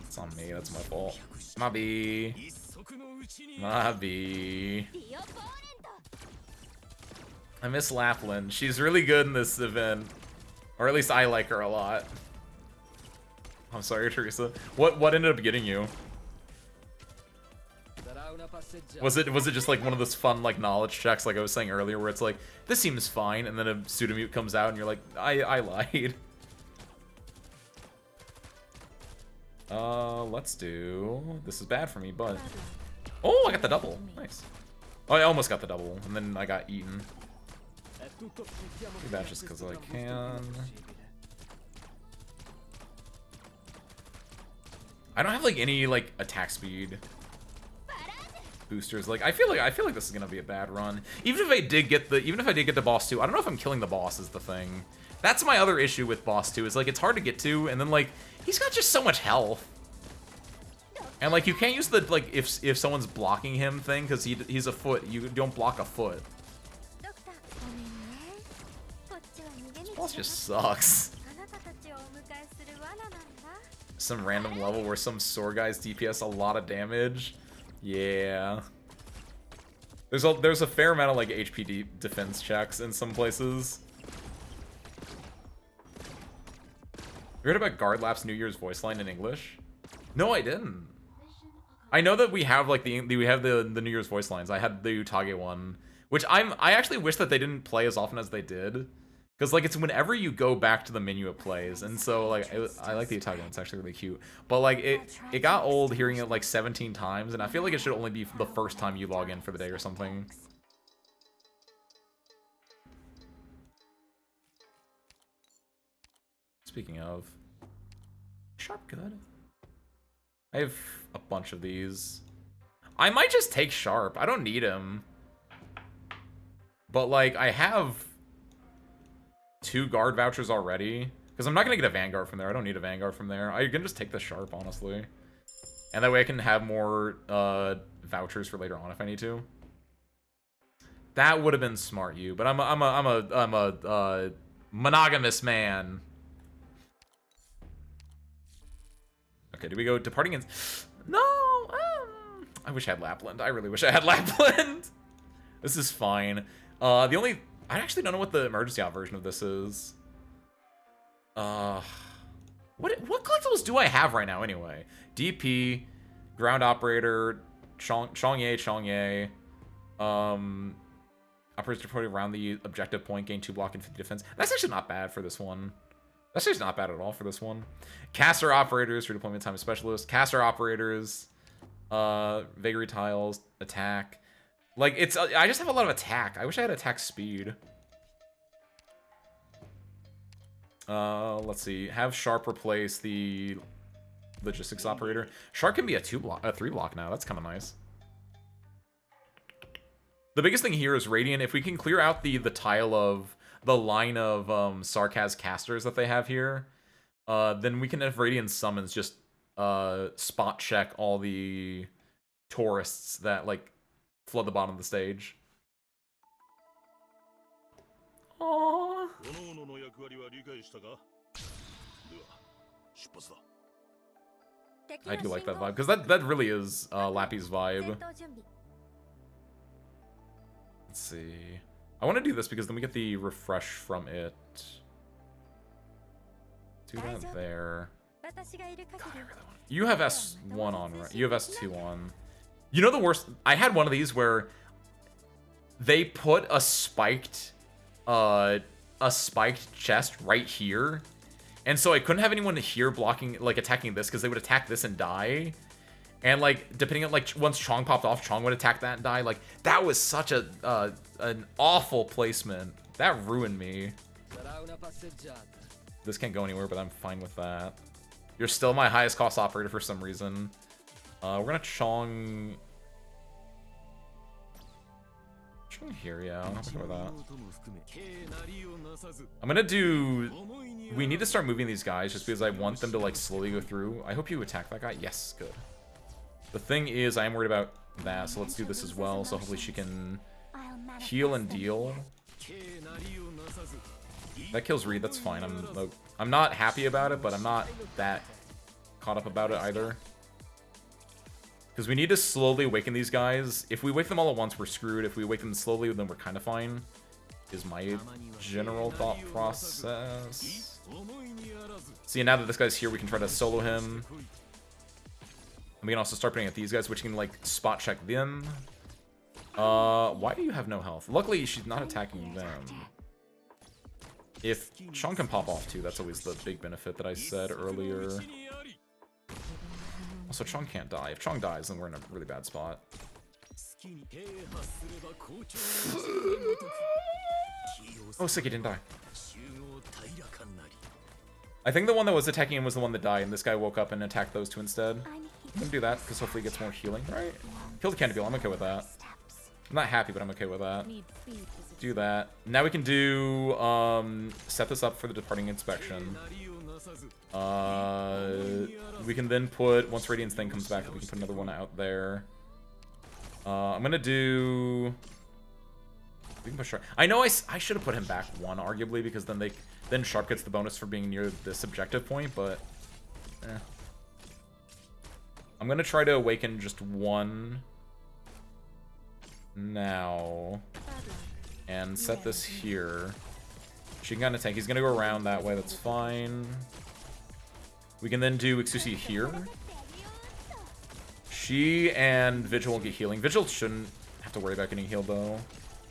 Speaker 1: It's on me. That's my fault. Mabi. Mabi. I miss Lapland. She's really good in this event. Or at least I like her a lot. I'm sorry, Teresa. What ended up getting you? Was it just like one of those fun like knowledge checks like I was saying earlier where it's like, this seems fine, and then a pseudomute comes out and you're like, I lied. Let's do... This is bad for me, but... Oh, I got the double. Nice. Oh, I almost got the double, and then I got eaten. Too bad just because I can. I don't have like any like attack speed boosters. Like I feel like this is gonna be a bad run. Even if I did get the boss 2, I don't know if I'm killing the boss is the thing. That's my other issue with boss 2 is like it's hard to get to, and then like he's got just so much health. And like you can't use the like if someone's blocking him thing because he's a foot. You don't block a foot. This boss just sucks. Some random level where some sword guys DPS a lot of damage. Yeah. There's a fair amount of like HP defense checks in some places. You heard about Guardlap's New Year's voice line in English? No, I didn't. I know that we have like the New Year's voice lines. I had the Utage one, Which I actually wish that they didn't play as often as they did. Because, like, it's whenever you go back to the menu it plays. And so, like, I like the Italian. It's actually really cute. But, like, it got old hearing it, like, 17 times. And I feel like it should only be the first time you log in for the day or something. Speaking of... Sharp good. I have a bunch of these. I might just take Sharp. I don't need him. But, like, I have 2 guard vouchers already. Because I'm not going to get a Vanguard from there. I don't need a Vanguard from there. I can just take the Sharp, honestly. And that way I can have more vouchers for later on if I need to. That would have been smart, you. But I'm a monogamous man. Okay, do we go Departing in... No! I wish I had Lapland. I really wish I had Lapland. This is fine. The only... I actually don't know what the emergency out version of this is. What collectibles do I have right now, anyway? DP, Ground Operator, Changye. Operators deployed around the objective point, gain 2 block and 50 defense. That's actually not bad for this one. That's just not bad at all for this one. Caster Operators, redeployment time specialist. Caster Operators, Vagary Tiles, attack. Like, it's... I just have a lot of attack. I wish I had attack speed. Let's see. Have Sharp replace the logistics operator. Sharp can be a 3 block now. That's kind of nice. The biggest thing here is Radiant. If we can clear out the tile of... the line of Sarkaz casters that they have here, then we can have Radiant summons just spot check all the tourists that, like, flood the bottom of the stage. Aww. I do like that vibe, because that really is Lappy's vibe. Let's see. I want to do this because then we get the refresh from it. Do that there. God, I really want... You have S1 on, right? You have S2 on. You know the worst... I had one of these where they put a spiked chest right here. And so I couldn't have anyone here blocking, like, attacking this because they would attack this and die. And, like, depending on, like, once Chong popped off, Chong would attack that and die. Like, that was such an awful placement. That ruined me. This can't go anywhere, but I'm fine with that. You're still my highest cost operator for some reason. We're gonna Chong here, yeah. I'm okay with that. I'm gonna do... We need to start moving these guys just because I want them to, like, slowly go through. I hope you attack that guy. Yes, good. The thing is, I am worried about that, so let's do this as well. So hopefully she can heal and deal. That kills Reed, that's fine. I'm not happy about it, but I'm not that caught up about it either. Because we need to slowly awaken these guys. If we wake them all at once, we're screwed. If we wake them slowly, then we're kind of fine. Is my general thought process. See, now that this guy's here, we can try to solo him. And we can also start putting at these guys, which can, like, spot check them. Why do you have no health? Luckily, she's not attacking them. If Chong can pop off, too, that's always the big benefit that I said earlier. Also, Chong can't die. If Chong dies, then we're in a really bad spot. Oh, sick, he didn't die. I think the one that was attacking him was the one that died, and this guy woke up and attacked those two instead. I'm gonna do that, because hopefully he gets more healing, right? Killed the Canterbull, I'm okay with that. I'm not happy, but I'm okay with that. Do that. Now we can do, set this up for the departing inspection. We can then put, once Radiant's thing comes back, we can put another one out there. I'm gonna do... We can put Sharp. I know I should have put him back one, arguably, because then Sharp gets the bonus for being near this objective point, but... I'm gonna try to awaken just one now and set this here. She can kind of tank. He's gonna go around that way. That's fine. We can then do Ixusi here. She and Vigil will get healing. Vigil shouldn't have to worry about getting healed though.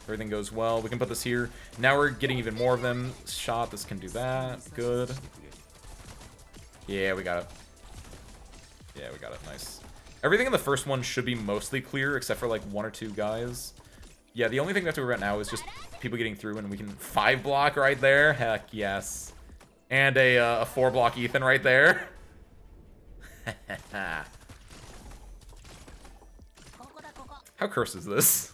Speaker 1: Everything goes well. We can put this here. Now we're getting even more of them. Shot. This can do that. Good. Yeah, we got it. Yeah, we got it. Nice. Everything in the first one should be mostly clear, except for like 1 or 2 guys. Yeah, the only thing we have to worry about now is just people getting through, and we can 5 block right there. Heck yes. And a 4 block Ethan right there. How cursed is this?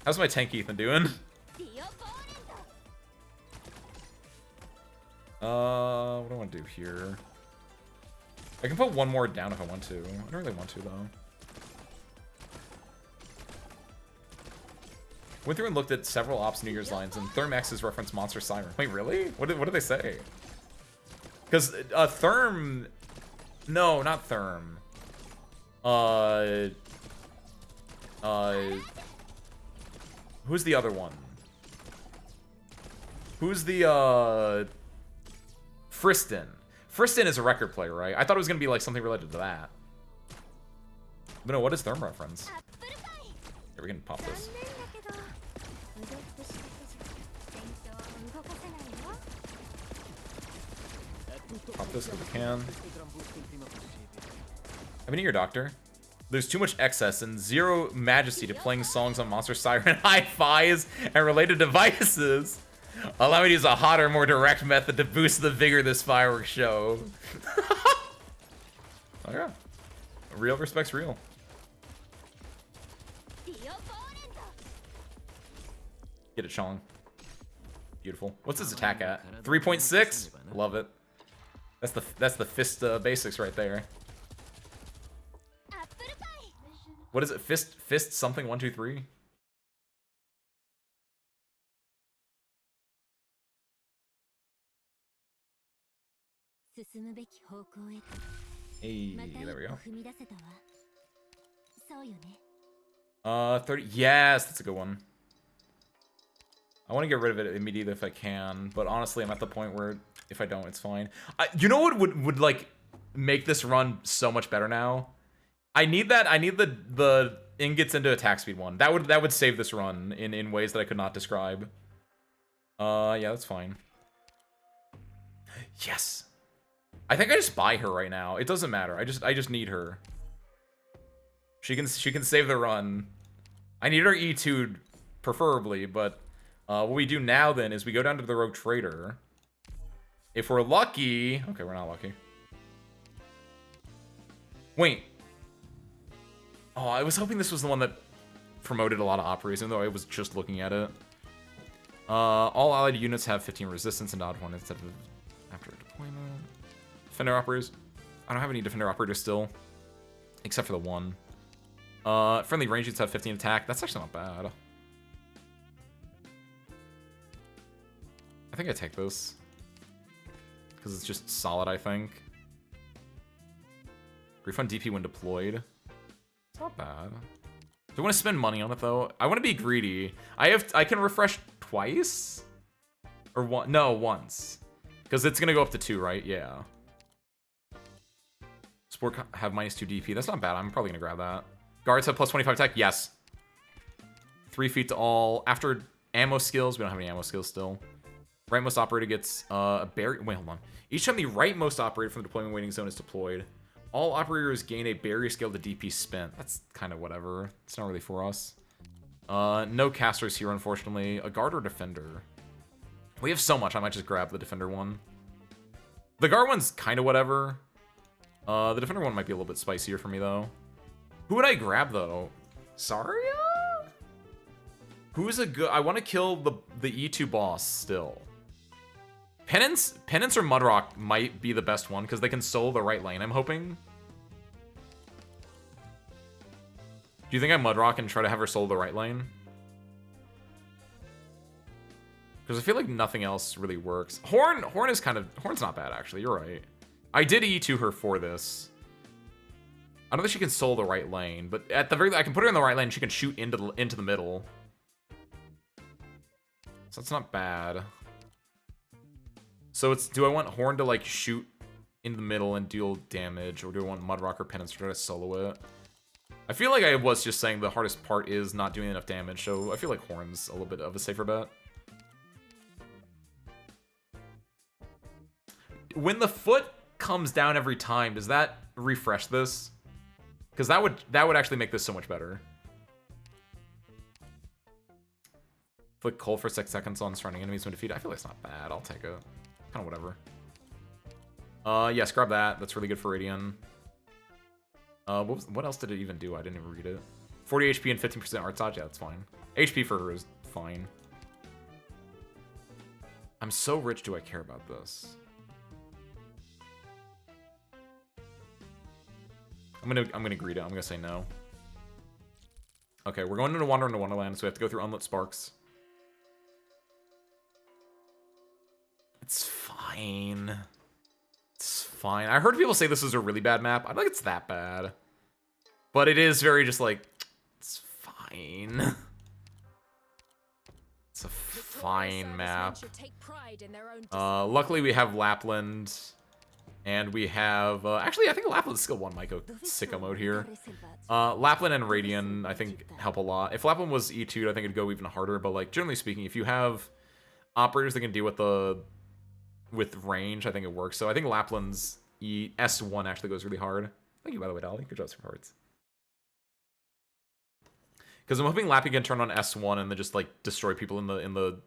Speaker 1: How's my tank Ethan doing? What do I want to do here? I can put 1 more down if I want to. I don't really want to, though. Went through and looked at several Ops New Year's lines, and Therm X's reference Monster Siren. Wait, really? What did they say? Because Therm... No, not Therm. Who's the other one? Who's the, Friston. Friston is a record player, right? I thought it was gonna be like something related to that. But no, what is Therm reference? Here, we can pop this. Pop this if we can. I've been here, Doctor. There's too much excess and zero majesty to playing songs on Monster Siren hi-fis and related devices. Allow me to use a hotter, more direct method to boost the vigor of this fireworks show. Oh yeah. Real respect's real. Get it, Chong. Beautiful. What's his attack at? 3.6? Love it. That's the fist basics right there. What is it? Fist something 1 2 3? Hey, there we go. 30. Yes, that's a good one. I want to get rid of it immediately if I can, but honestly, I'm at the point where if I don't, it's fine. You know what would like make this run so much better now? I need that. I need the ingots into attack speed one. That would save this run in ways that I could not describe. Yeah, that's fine. Yes. I think I just buy her right now. It doesn't matter. I just need her. She can save the run. I need her E2 preferably, but what we do now then is we go down to the Rogue Trader. If we're lucky, okay, we're not lucky. Wait. Oh, I was hoping this was the one that promoted a lot of operators, even though I was just looking at it. All allied units have 15 resistance and odd one instead of after deployment. Defender operators. I don't have any defender operators still, except for the one. Friendly range units have 15 attack. That's actually not bad. I think I take this because it's just solid. I think. Refund DP when deployed. It's not bad. Do I want to spend money on it though? I want to be greedy. I can refresh twice, or one? No, once, because it's gonna go up to 2, right? Yeah. Sport have -2 DP. That's not bad. I'm probably gonna grab that. Guards have +25 attack. Yes. 3 feet to all. After ammo skills, we don't have any ammo skills still. Rightmost operator gets a barrier. Wait, hold on. Each time the rightmost operator from the deployment waiting zone is deployed, all operators gain a barrier scale to DP spent. That's kind of whatever. It's not really for us. No casters here, unfortunately. A guard or defender. We have so much. I might just grab the defender one. The guard one's kind of whatever. The defender one might be a little bit spicier for me though. Who would I grab though? Saria? Who's a good? I want to kill the E2 boss still. Penance or Mudrock might be the best one because they can solo the right lane, I'm hoping. Do you think I Mudrock and try to have her solo the right lane? Because I feel like nothing else really works. Horn is Horn's not bad actually, you're right. I did E2 her for this. I don't think she can solo the right lane, but at the very I can put her in the right lane, she can shoot into the middle. So that's not bad. So do I want Horn to like shoot in the middle and deal damage, or do I want Mudrock or Penance to try to solo it? I feel like I was just saying the hardest part is not doing enough damage, so I feel like Horn's a little bit of a safer bet. When the foot comes down every time, does that refresh this? Because that would actually make this so much better. Flick cold for 6 seconds on surrounding enemies when defeated. I feel like it's not bad. I'll take it. Kind of whatever. Yes, grab that. That's really good for Radiant. What else did it even do? I didn't even read it. 40 HP and 15% art dodge. Yeah, that's fine. HP for her is fine. I'm so rich. Do I care about this? I'm gonna greet it. I'm gonna say no. Okay, we're going into Wonderland, so we have to go through Unlit Sparks. It's fine. It's fine. I heard people say this is a really bad map. I don't think it's that bad. But it is very just like, it's fine. It's a fine map. Luckily we have Lapland. And we have, actually I think Lapland's skill 1 might go sicko mode here. Lapland and Radiant I think help a lot. If Lapland was E2'd, I think it'd go even harder. But like generally speaking, if you have operators that can deal with range, I think it works. So I think Lapland's S1 actually goes really hard. Thank you, by the way, Dolly. Good job, some hearts. Because I'm hoping Lappy can turn on S1 and then just like destroy people in the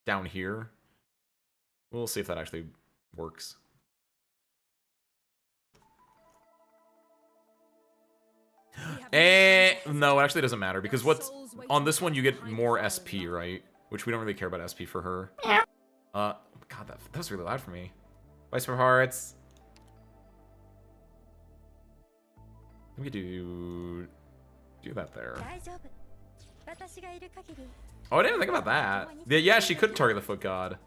Speaker 1: down here. We'll see if that actually works. No, it actually doesn't matter because what's on this one you get more SP, right? Which we don't really care about SP for her. God, that was really loud for me. Bye, for hearts. We could do that there. Oh, I didn't even think about that. Yeah, she could target the foot god.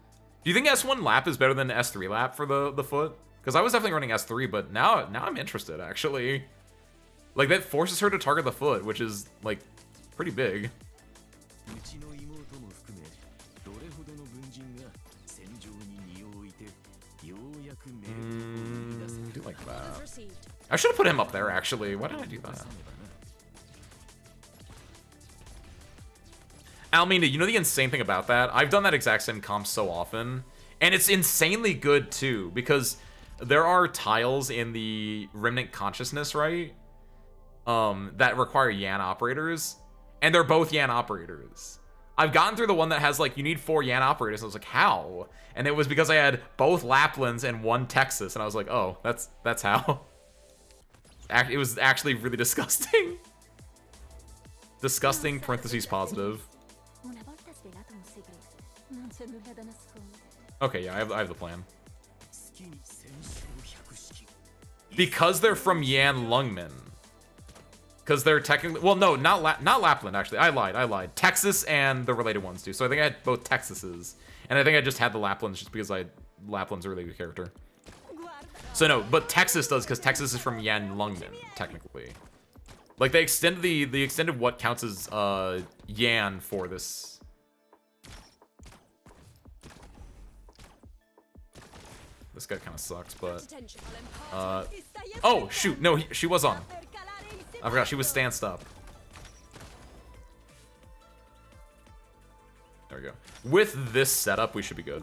Speaker 1: Do you think S1 lap is better than S3 lap for the foot? Because I was definitely running S3, but now I'm interested actually. Like, that forces her to target the foot, which is, like, pretty big. Do like that. I should have put him up there, actually. Why did I do that? Almeida, you know the insane thing about that? I've done that exact same comp so often, and it's insanely good, too, because there are tiles in the Remnant Consciousness, right? That require Yan operators, and they're both Yan operators. I've gotten through the one that has, like, you need 4 Yan operators, and I was like, how? And it was because I had both Laplands and 1 Texas, and I was like, oh, that's how. It was actually really disgusting. Disgusting, parentheses positive. Okay, yeah, I have the plan. Because they're from Yan Lungmen. Because they're technically... Well, no, not Lapland, actually. I lied. Texas and the related ones, too. So I think I had both Texases. And I think I just had the Laplands just because Lapland's a really good character. So no, but Texas does, because Texas is from Yan Lungmen, technically. Like, they extended the extended what counts as Yan for this. This guy kind of sucks, but... oh, shoot. No, she was on. I forgot, she was stanced up. There we go. With this setup, we should be good.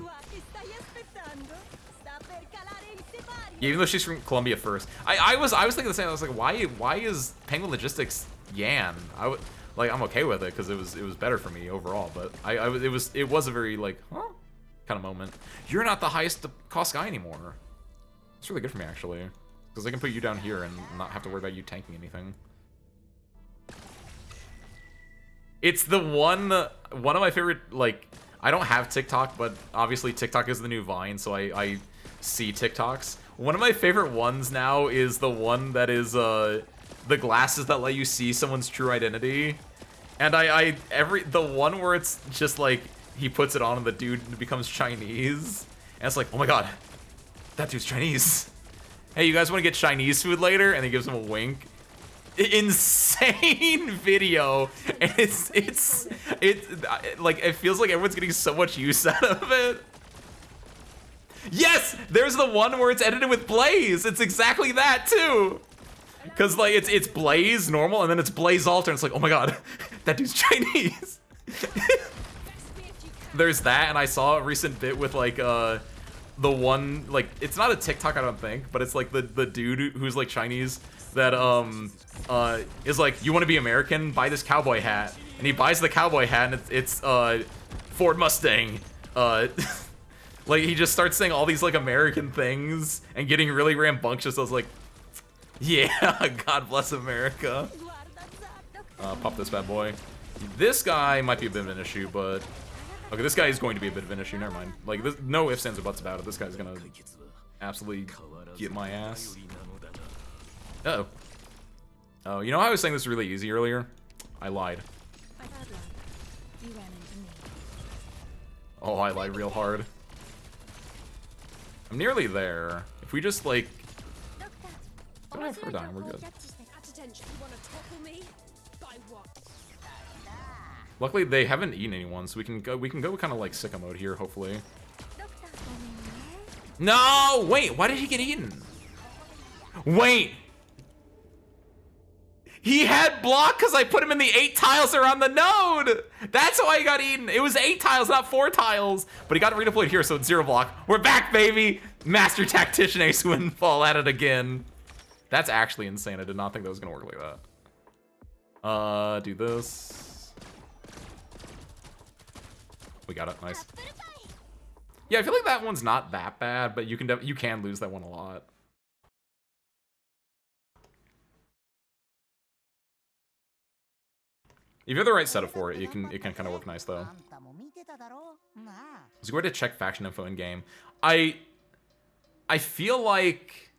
Speaker 1: Yeah, even though she's from Colombia first. I was thinking the same. I was like, why is Penguin Logistics Yan? I'm okay with it because it was better for me overall, but it was a very like, huh? Kind of moment. You're not the highest cost guy anymore. It's really good for me actually. Because I can put you down here and not have to worry about you tanking anything. It's the one of my favorite, like, I don't have TikTok, but obviously TikTok is the new Vine, so I see TikToks. One of my favorite ones now is the one that is the glasses that let you see someone's true identity. And the one where it's just like, he puts it on and the dude becomes Chinese. And it's like, oh my god, that dude's Chinese. Hey, you guys want to get Chinese food later? And he gives him a wink. Insane video. And it's like, it feels like everyone's getting so much use out of it. Yes! There's the one where it's edited with Blaze. It's exactly that, too. Because, like, it's Blaze normal, and then it's Blaze Alter, and it's like, oh my god, that dude's Chinese. There's that, and I saw a recent bit with, like, the one, like, it's not a TikTok, I don't think, but it's, like, the dude who's, like, Chinese that, is like, you want to be American? Buy this cowboy hat. And he buys the cowboy hat, and it's Ford Mustang. Like, he just starts saying all these, like, American things and getting really rambunctious. I was like, yeah, God bless America. Pop this bad boy. This guy might be a bit of an issue, but... Okay, this guy is going to be a bit of an issue, never mind. Like, this, no ifs, ands, or buts about it. This guy's gonna absolutely get my ass. Uh-oh. Oh, you know how I was saying this was really easy earlier? I lied. Oh, I lied real hard. I'm nearly there. If we just, like... Don't have her dying, we're good. Luckily, they haven't eaten anyone, so we can go kind of like sicko mode here, hopefully. No! Wait, why did he get eaten? Wait! He had block because I put him in the 8 tiles that are on the node! That's why he got eaten. It was 8 tiles, not 4 tiles. But he got redeployed here, so it's 0 block. We're back, baby! Master Tactician Ace Windfall at it again. That's actually insane. I did not think that was going to work like that. Do this. We got it. Nice. Yeah, I feel like that one's not that bad, but you can lose that one a lot. If you have the right setup for it, it can kind of work nice though. Let's go ahead to check faction info in game. I feel like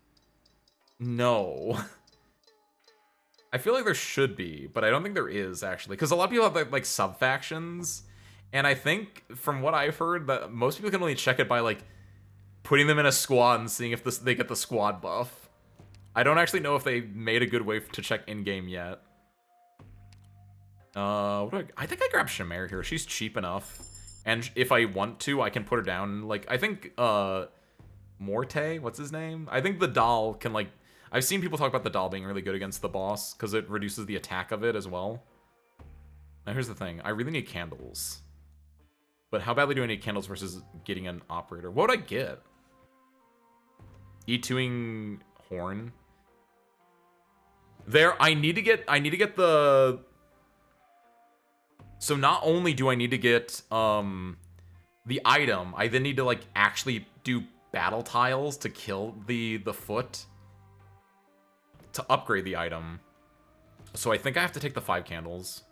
Speaker 1: no. I feel like there should be, but I don't think there is actually, because a lot of people have like sub factions, and I think from what I've heard that most people can only check it by like putting them in a squad and seeing if they get the squad buff. I don't actually know if they made a good way to check in game yet. I think I grab Chimera here. She's cheap enough. And if I want to, I can put her down. Like, I think, Morte? What's his name? I think the doll can, like... I've seen people talk about the doll being really good against the boss, because it reduces the attack of it as well. Now, here's the thing. I really need candles. But how badly do I need candles versus getting an operator? What would I get? E2ing Horn? There, I need to get the... So not only do I need to get the item, I then need to like actually do battle tiles to kill the foot to upgrade the item. So I think I have to take the 5 candles.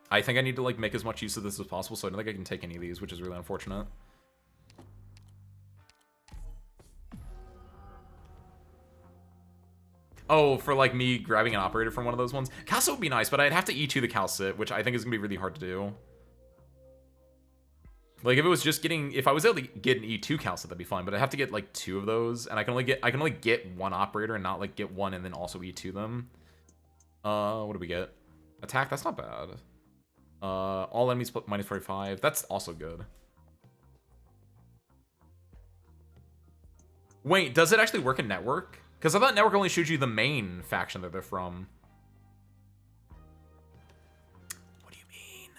Speaker 1: I think I need to like make as much use of this as possible, so I don't think I can take any of these, which is really unfortunate. Oh, for like me grabbing an operator from one of those ones? Calcit would be nice, but I'd have to E2 the Calcit, which I think is going to be really hard to do. Like if it was just getting, if I was able to get an E2 Calcit, that'd be fine, but I'd have to get like 2 of those, and I can only get 1 operator and not like get 1 and then also E2 them. What do we get? Attack, that's not bad. All enemies minus 45, that's also good. Wait, does it actually work in network? Because I thought network only shows you the main faction that they're from. What do you mean?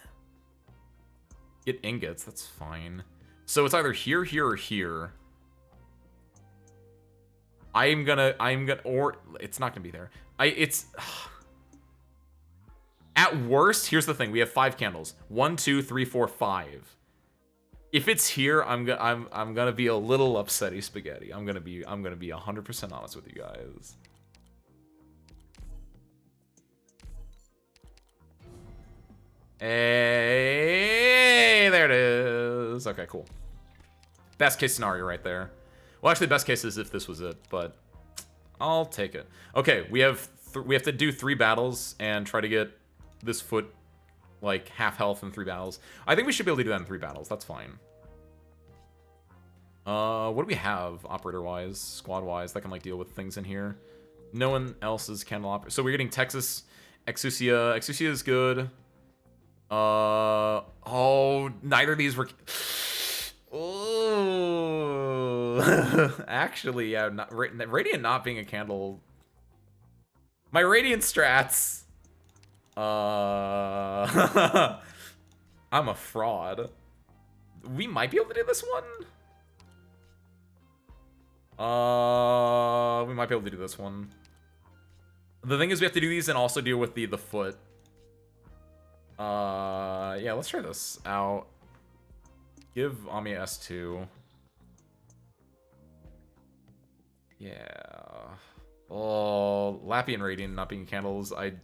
Speaker 1: Get ingots, that's fine. So it's either here, here, or here. I'm gonna, or it's not gonna be there. At worst, here's the thing. We have 5 candles. 1, 2, 3, 4, 5. If it's here, I'm gonna be a little upsetty spaghetti. I'm gonna be 100% honest with you guys. Hey, there it is. Okay, cool. Best case scenario right there. Well, actually, best case is if this was it, but I'll take it. Okay, we have to do 3 battles and try to get this foot like half health in 3 battles. I think we should be able to do that in 3 battles. That's fine. What do we have operator-wise, squad-wise, that can like deal with things in here? No one else is candle operator. So we're getting Texas, Exusia. Exusia is good. Oh, neither of these were. Oh, actually, yeah. Radiant not being a candle My Radiant strats. I'm a fraud. We might be able to do this one. We might be able to do this one. The thing is, we have to do these and also deal with the foot. Yeah, let's try this out. Give Ami S2. Yeah. Oh, Lappy and Radiant not being candles. I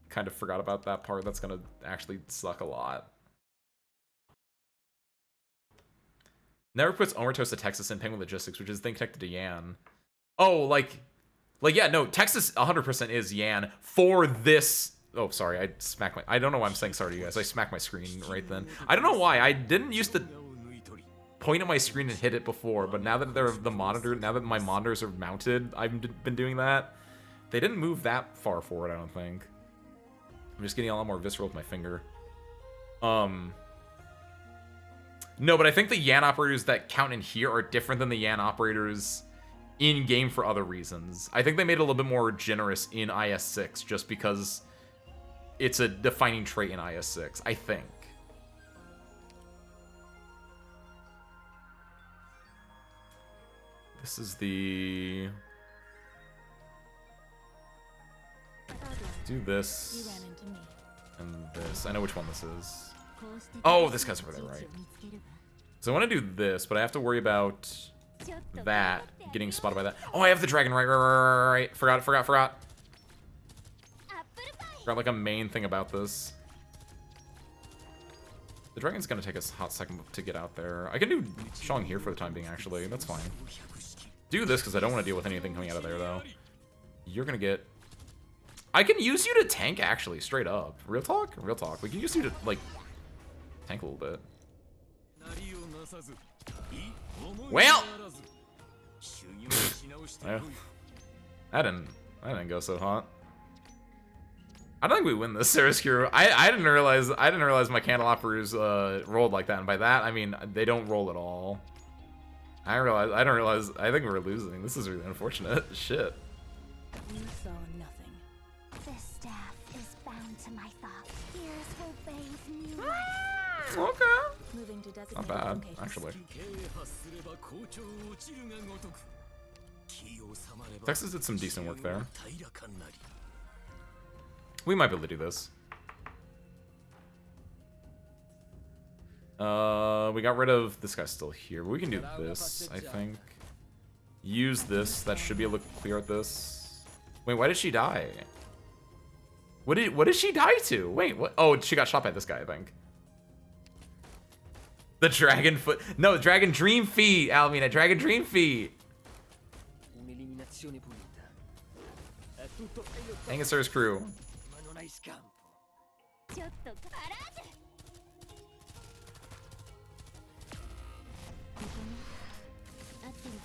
Speaker 1: kind of forgot about that part. That's gonna actually suck a lot. Never puts Omertos to Texas in Penguin Logistics, which is thing connected to Yan. Oh, like yeah, no, Texas 100% is Yan for this. Oh, sorry, I smacked my. I don't know why I'm saying sorry to you guys. I smacked my screen right then. I don't know why. I didn't used to point at my screen and hit it before, but now that they're the monitor, now that my monitors are mounted, I've been doing that. They didn't move that far forward, I don't think. I'm just getting a lot more visceral with my finger. No, but I think the Yan operators that count in here are different than the Yan operators in-game for other reasons. I think they made it a little bit more generous in IS-6 just because it's a defining trait in IS-6, I think. This is the... Do this. And this. I know which one this is. Oh, this guy's over there, right? So I want to do this, but I have to worry about that getting spotted by that. Oh, I have the dragon, right. Forgot. Forgot like a main thing about this. The dragon's gonna take us a hot second to get out there. I can do Shong here for the time being, actually. That's fine. Do this, because I don't want to deal with anything coming out of there, though. You're gonna get... I can use you to tank, actually, straight up. Real talk? Real talk. We can use you to, like, tank a little bit. Well! That didn't go so hot. I don't think we win this, Saraskuru. I didn't realize my candelabras rolled like that, and by that I mean they don't roll at all. I don't realize. I think we're losing. This is really unfortunate. Shit.
Speaker 4: You saw nothing. This staff is bound to my thoughts. Years will bathe new life.
Speaker 1: Okay.
Speaker 4: Moving to
Speaker 1: Not bad, actually. Texas did some decent work there. We might be able to do this. We got rid of this guy's still here, but we can do this, I think. Use this. That should be able to clear out this. Wait, why did she die? What did she die to? Wait, what? Oh, she got shot by this guy, I think. The dragon foot. No, dragon dream feet, Almina. Dragon dream feet. Angus' crew.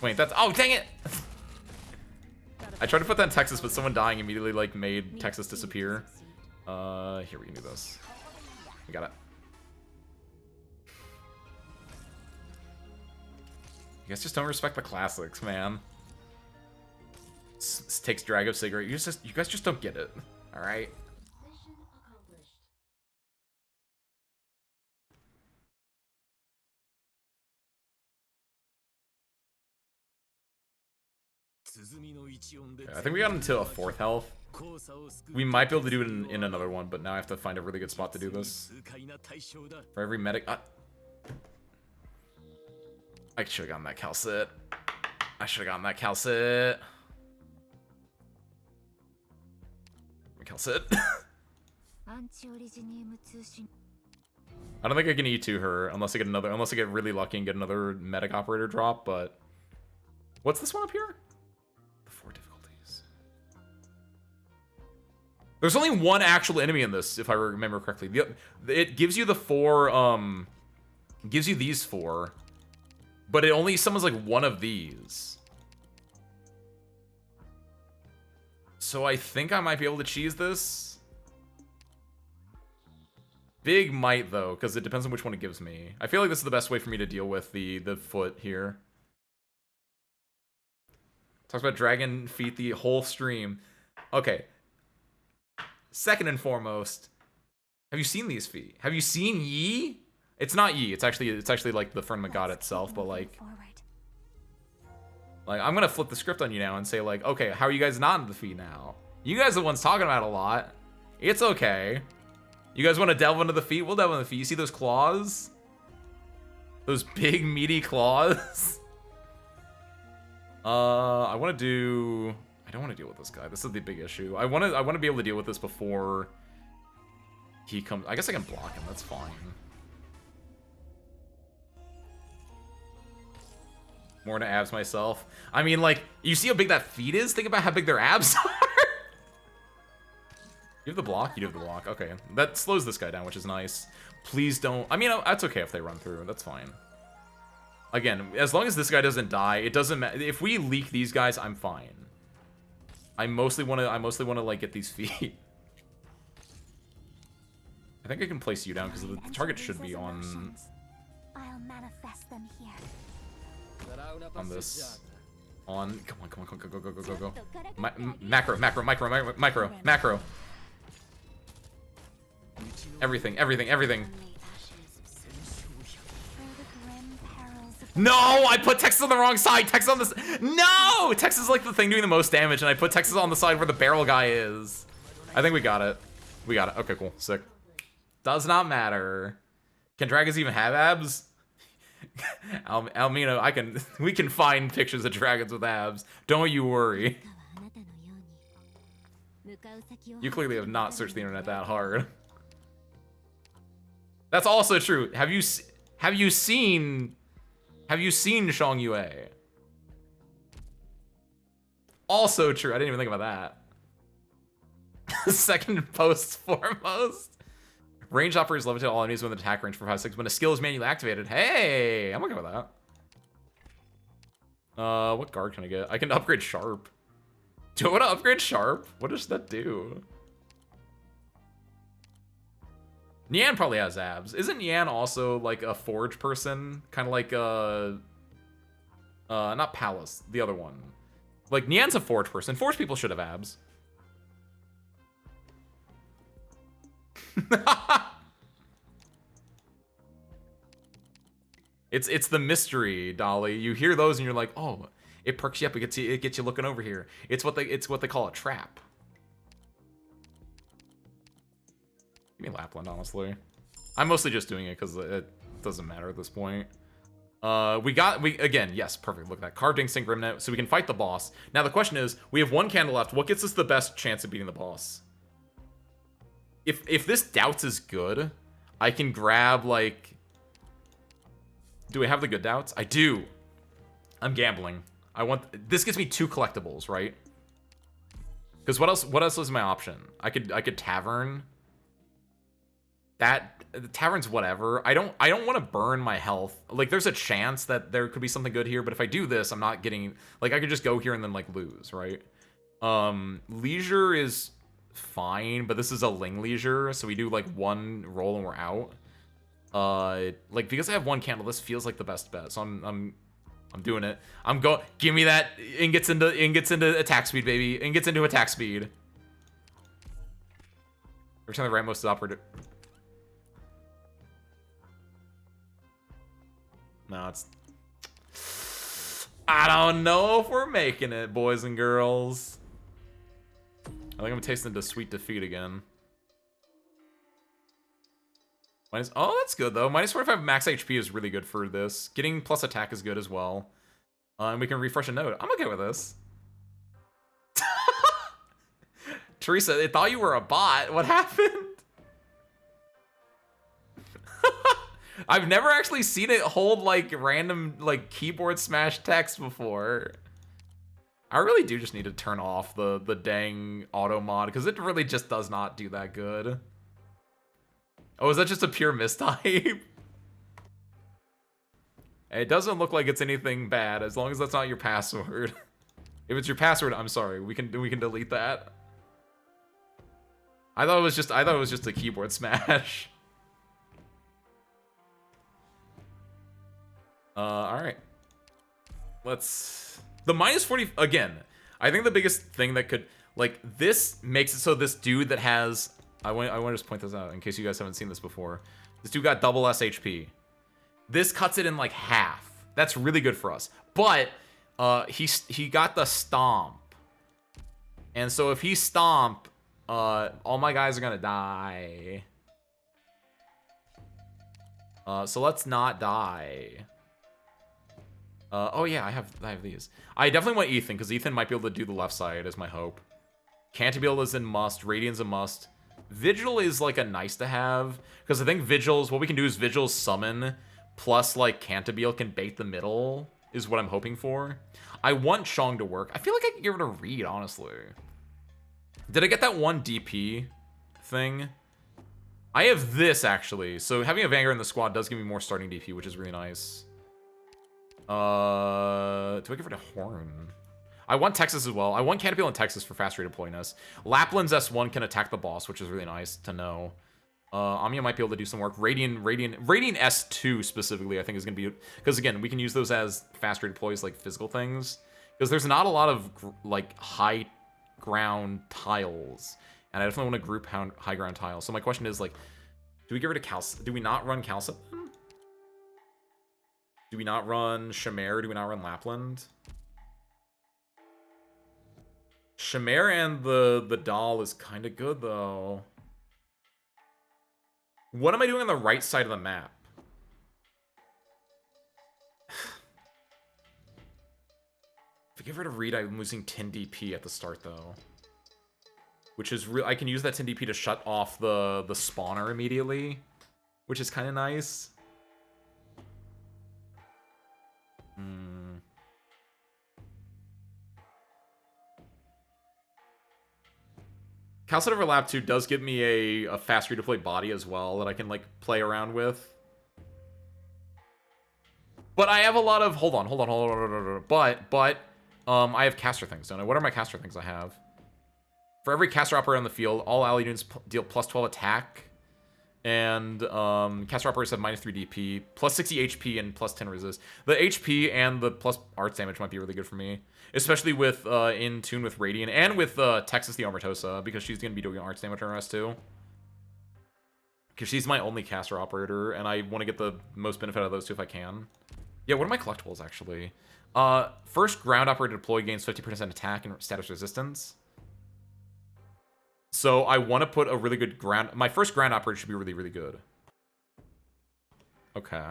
Speaker 1: Wait, that's... Oh, dang it! I tried to put that in Texas, but someone dying immediately, like, made Texas disappear. Here, we can do this. We got it. You guys just don't respect the classics, man. Takes Drago cigarette. You guys just don't get it. Alright? Okay, I think we got him to a 4th health. We might be able to do it in another one, but now I have to find a really good spot to do this. For every medic... I should have gotten that Calcit. I should have gotten that Calcit. Calcit. I don't think I can E2 her unless I get really lucky and get another medic operator drop, but... What's this one up here? The 4 difficulties. There's only one actual enemy in this, if I remember correctly. It gives you the 4, gives you these 4. But it only summons like one of these. So I think I might be able to cheese this. Big might though, because it depends on which one it gives me. I feel like this is the best way for me to deal with the foot here. Talks about dragon feet the whole stream. Okay. second and foremost, have you seen these feet? Have you seen Yi? It's not Yi. It's actually like the Firmament God itself. But like I'm gonna flip the script on you now and say like, okay, how are you guys not into the feet now? You guys are the ones talking about it a lot. It's okay. You guys want to delve into the feet? We'll delve into the feet. You see those claws? Those big meaty claws. I want to do. I don't want to deal with this guy. This is the big issue. I want to be able to deal with this before he comes. I guess I can block him. That's fine. More to abs myself. I mean, like, you see how big that feet is? Think about how big their abs are. You have the block? You do have the block. Okay. That slows this guy down, which is nice. Please don't... I mean, that's okay if they run through. That's fine. Again, as long as this guy doesn't die, it doesn't matter. If we leak these guys, I'm fine. I mostly want to like, get these feet. I think I can place you down, because the target should be on...
Speaker 4: I'll manifest them here.
Speaker 1: On this. On... Come on, go. Macro. Everything. No! I put Texas on the wrong side! Texas on this... No! Texas is like the thing doing the most damage, and I put Texas on the side where the barrel guy is. I think we got it. Okay, cool. Sick. Does not matter. Can dragons even have abs? Almino, we can find pictures of dragons with abs. Don't you worry. You clearly have not searched the internet that hard. That's also true. Have you seen Shang Yue? Also true. I didn't even think about that. Second post foremost. Range operators levitate all enemies within attack range for 5 seconds when a skill is manually activated. Hey, I'm okay with that. What guard can I get? I can upgrade Sharp. Do I want to upgrade Sharp? What does that do? Nian probably has abs. Isn't Nian also like a forge person? Kind of like not Palace, the other one. Like Nian's a forge person. Forge people should have abs. It's the mystery, Dolly. You hear those and you're like, oh, it perks you up. It gets you looking over here. It's what they call a trap. Give me Lapland, honestly. I'm mostly just doing it because it doesn't matter at this point. Again, yes, perfect. Look at that. Carved Instinct Grimnet, so we can fight the boss. Now the question is, we have one candle left. What gets us the best chance of beating the boss? If this Doubts is good, I can grab, like... Do I have the good Doubts? I do. I'm gambling. This gives me 2 collectibles, right? Because what else is my option? I could Tavern. The Tavern's whatever. I don't want to burn my health. Like, there's a chance that there could be something good here, but if I do this, I'm not getting... Like, I could just go here and then, like, lose, right? Leisure is fine, but this is a Ling Leisure, so we do, like, 1 roll and we're out. Like, because I have 1 candle, this feels like the best bet, so I'm doing it. Give me that. Gets into attack speed, baby. Gets into attack speed. Return the rightmost operator. No, it's... I don't know if we're making it, boys and girls. I think I'm tasting the sweet defeat again. Oh, that's good, though. Minus 45 max HP is really good for this. Getting plus attack is good as well. And we can refresh a node. I'm okay with this. Teresa, they thought you were a bot. What happened? I've never actually seen it hold, like, random, like, keyboard smash text before. I really do just need to turn off the dang auto mod, because it really just does not do that good. Oh, is that just a pure mistype? It doesn't look like it's anything bad, as long as that's not your password. If it's your password, I'm sorry. We can delete that. I thought it was just a keyboard smash. Alright. The minus 40... Again, I think the biggest thing that could... Like, this makes it so this dude that has... I want to just point this out in case you guys haven't seen this before. This dude got double SHP. This cuts it in like half. That's really good for us. But he got the stomp. And so if he stomp, all my guys are gonna die. So let's not die. Oh yeah, I have these. I definitely want Ethan, because Ethan might be able to do the left side, is my hope. Cantabile is in must. Radiant's a must. Vigil is like a nice to have, because I think Vigil's, what we can do is Vigil's summon, plus like Cantabile can bait the middle, is what I'm hoping for. I want Shang to work. I feel like I can give it a read, honestly. Did I get that one DP thing? I have this, actually. So having a Vanguard in the squad does give me more starting DP, which is really nice. Do I give it a Horn? I want Texas as well. I want Caterpillar and Texas for fast rate deployness. Lapland's S1 can attack the boss, which is really nice to know. Amiya might be able to do some work. Radiant S2 specifically, I think is going to be... Because, again, we can use those as fast rate deploys, like physical things. Because there's not a lot of, like, high ground tiles. And I definitely want to group high ground tiles. So my question is, like, do we get rid of Calcip? Do we not run Calcip? Do we not run Shamir? Do we not run Lapland? Shamir and the doll is kind of good, though. What am I doing on the right side of the map? If I give her to read, I'm losing 10 DP at the start, though. Which is real. I can use that 10 DP to shut off the spawner immediately, which is kind of nice. Calcid Overlap 2 does give me a fast redeploy body as well that I can, like, play around with. But I have a lot of... Hold on. But, I have caster things, don't I? What are my caster things I have? For every caster operator on the field, all ally units deal plus 12 attack. And caster operators have minus 3 DP, plus 60 HP, and plus 10 resist. The HP and the plus arts damage might be really good for me. Especially with in tune with Radiant and with Texas the Omertosa, because she's going to be doing arts damage on her S2. Because she's my only caster operator, and I want to get the most benefit out of those two if I can. Yeah, what are my collectibles, actually? First ground operator deploy gains 50% attack and status resistance. So I want to put a really good ground... My first ground operator should be really, really good. Okay.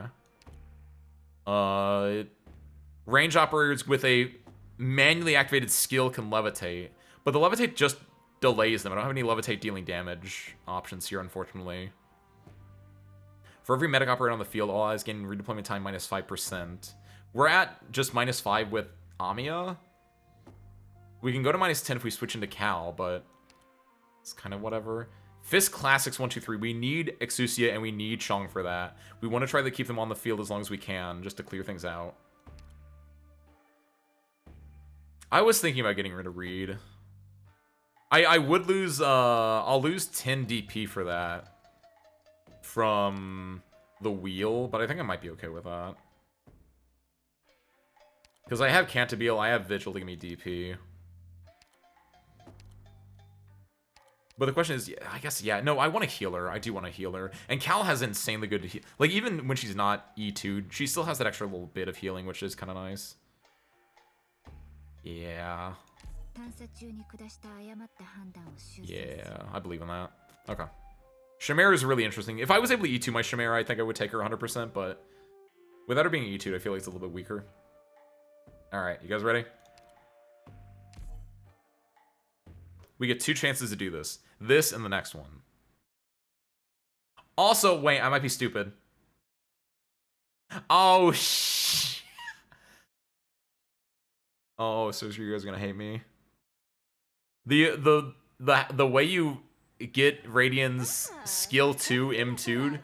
Speaker 1: Range operators with a manually activated skill can levitate. But the levitate just delays them. I don't have any levitate dealing damage options here, unfortunately. For every medic operator on the field, all allies gain redeployment time minus 5%. We're at just minus 5 with Amiya. We can go to minus 10 if we switch into Cal, but... It's kind of whatever. Fist Classics 1, 2, 3. We need Exusia and we need Shang for that. We want to try to keep them on the field as long as we can, just to clear things out. I was thinking about getting rid of Reed. I would lose, I'll lose 10 DP for that. From the wheel, but I think I might be okay with that. Because I have Cantabile, I have Vigil to give me DP. But the question is, I guess, yeah, no, I want a healer. I do want a healer. And Cal has insanely good heal. Like, even when she's not E2'd, she still has that extra little bit of healing, which is kind of nice. Yeah. Yeah, I believe in that. Okay. Shamir is really interesting. If I was able to E2 my Shamir, I think I would take her 100%, but without her being E2'd, I feel like it's a little bit weaker. Alright, you guys ready? We get 2 chances to do this. This and the next one. Also, wait, I might be stupid. Oh, oh, so you guys are gonna hate me. The way you get Radiant's skill 2 M2'd,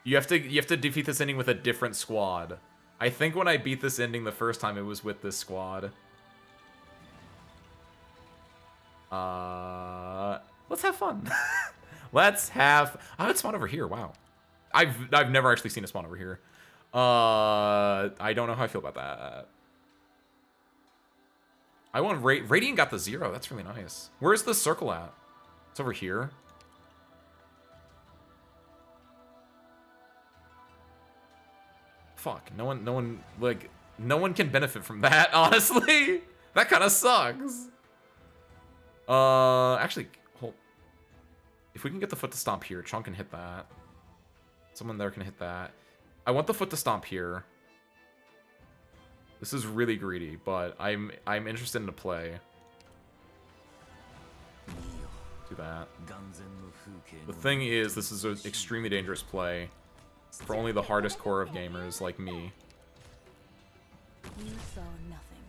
Speaker 1: you have to defeat this ending with a different squad. I think when I beat this ending the first time, it was with this squad. Let's have fun. Let's have... Oh, it's spawn over here. Wow. I've never actually seen a spawn over here. I don't know how I feel about that. I want Radiant got the 0. That's really nice. Where's the circle at? It's over here. Fuck. No one can benefit from that, honestly. That kind of sucks. Actually, hold. If we can get the foot to stomp here, Chong can hit that. Someone there can hit that. I want the foot to stomp here. This is really greedy, but I'm interested in the play. Do that. The thing is, this is an extremely dangerous play for only the hardest core of gamers like me.
Speaker 4: You saw nothing.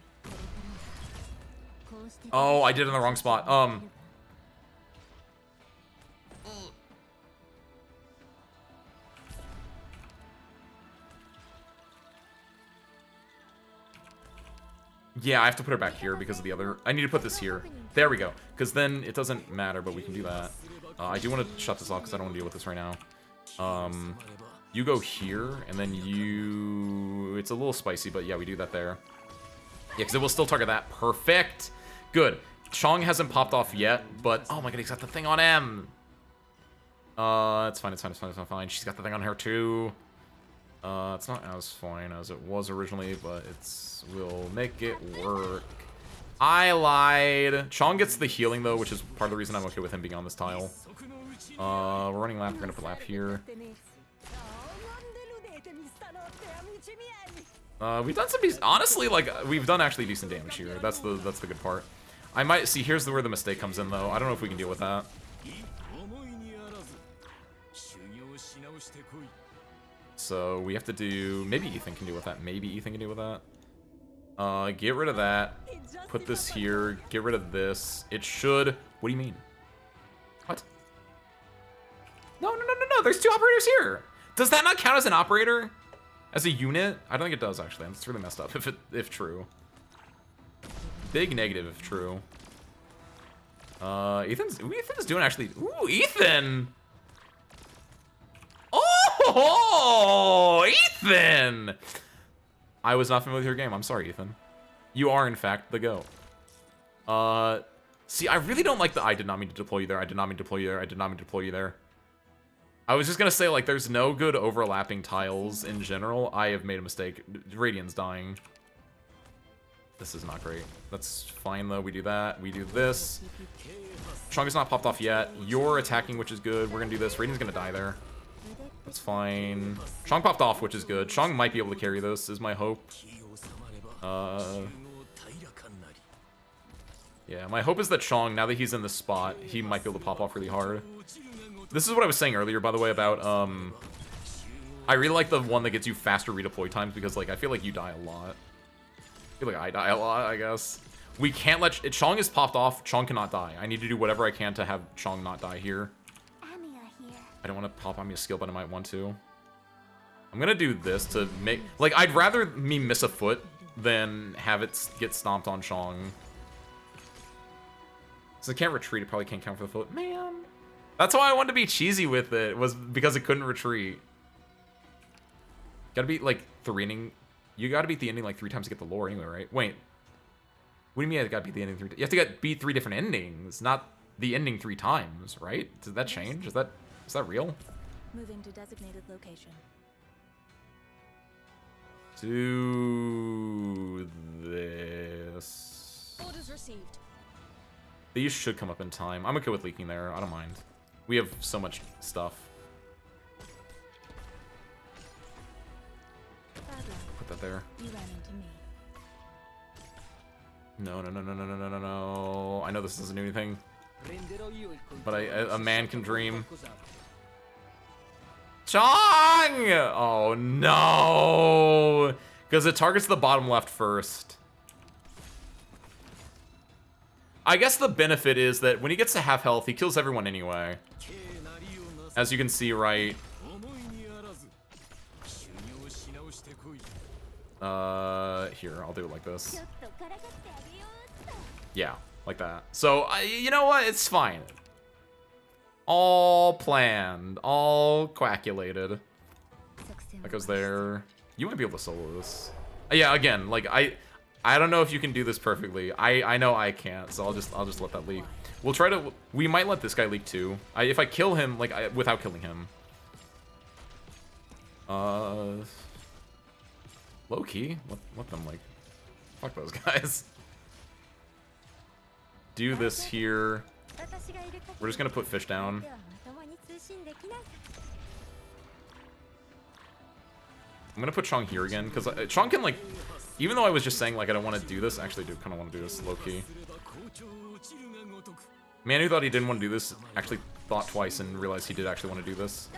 Speaker 1: Oh, I did it in the wrong spot. Yeah, I have to put her back here because of the other... I need to put this here. There we go. Because then it doesn't matter, but we can do that. I do want to shut this off because I don't want to deal with this right now. You go here, and then you... It's a little spicy, but yeah, we do that there. Yeah, because it will still target that. Perfect! Good. Chong hasn't popped off yet, but... Oh my god, he's got the thing on M! It's fine, it's fine, it's fine, it's fine. She's got the thing on her too. It's not as fine as it was originally, but we'll make it work. I lied. Chong gets the healing, though, which is part of the reason I'm okay with him being on this tile. We're running lap. We're going to put lap here. We've done some decent... Honestly, like, we've done actually decent damage here. That's the good part. I might... See, here's where the mistake comes in, though. I don't know if we can deal with that. So we have to do... Maybe Ethan can deal with that. Maybe Ethan can deal with that. Get rid of that. Put this here. Get rid of this. It should... What do you mean? What? No. There's 2 operators here. Does that not count as an operator? As a unit? I don't think it does, actually. It's really messed up if true. Big negative if true. Ethan's doing actually... Ooh, Ethan! Oh, Ethan! I was not familiar with your game. I'm sorry, Ethan. You are, in fact, the GOAT. See, I really don't like the I did not mean to deploy you there. I did not mean to deploy you there. I did not mean to deploy you there. I was just gonna say, like, there's no good overlapping tiles in general. I have made a mistake. Radiant's dying. This is not great. That's fine, though. We do that. We do this. Chong is not popped off yet. You're attacking, which is good. We're gonna do this. Radiant's gonna die there. That's fine. Chong popped off, which is good. Chong might be able to carry this, is my hope. Yeah, my hope is that Chong, now that he's in this spot, he might be able to pop off really hard. This is what I was saying earlier, by the way, about, I really like the one that gets you faster redeploy times, because, like, I feel like you die a lot. I feel like I die a lot, I guess. We can't let... Chong is popped off. Chong cannot die. I need to do whatever I can to have Chong not die here. I don't want to pop on me a skill, but I might want to. I'm going to do this to make... Like, I'd rather me miss a foot than have it get stomped on Chong. So I can't retreat. It probably can't count for the foot. Man. That's why I wanted to be cheesy with it, was because it couldn't retreat. Gotta beat, like, 3 inning... You gotta beat the ending, like, 3 times to get the lore anyway, right? Wait. What do you mean I gotta beat the ending 3 times? You have to beat 3 different endings, not the ending 3 times, right? Did that change? Is that real?
Speaker 4: Moving to designated location.
Speaker 1: Do this.
Speaker 4: Orders received.
Speaker 1: These should come up in time. I'm okay with leaking there. I don't mind. We have so much stuff. Put that there.
Speaker 4: You ran into me.
Speaker 1: No. I know this doesn't do anything. But a man can dream. Chong! Oh, no! Because it targets the bottom left first. I guess the benefit is that when he gets to half health, he kills everyone anyway. As you can see, right? Here, I'll do it like this. Yeah, like that. So, you know what? It's fine. All planned. All calculated. That goes there. You might be able to solo this. Yeah, again, like, I don't know if you can do this perfectly. I know I can't, so I'll just let that leak. We'll try to. We might let this guy leak too. If I kill him, like without killing him. Low key. Let them like. Fuck those guys. Do this here. We're just gonna put fish down. I'm gonna put Chong here again, because Chong can, like, even though I was just saying, like, I don't want to do this, I actually do kind of want to do this low-key. Man who thought he didn't want to do this actually thought twice and realized he did actually want to do this.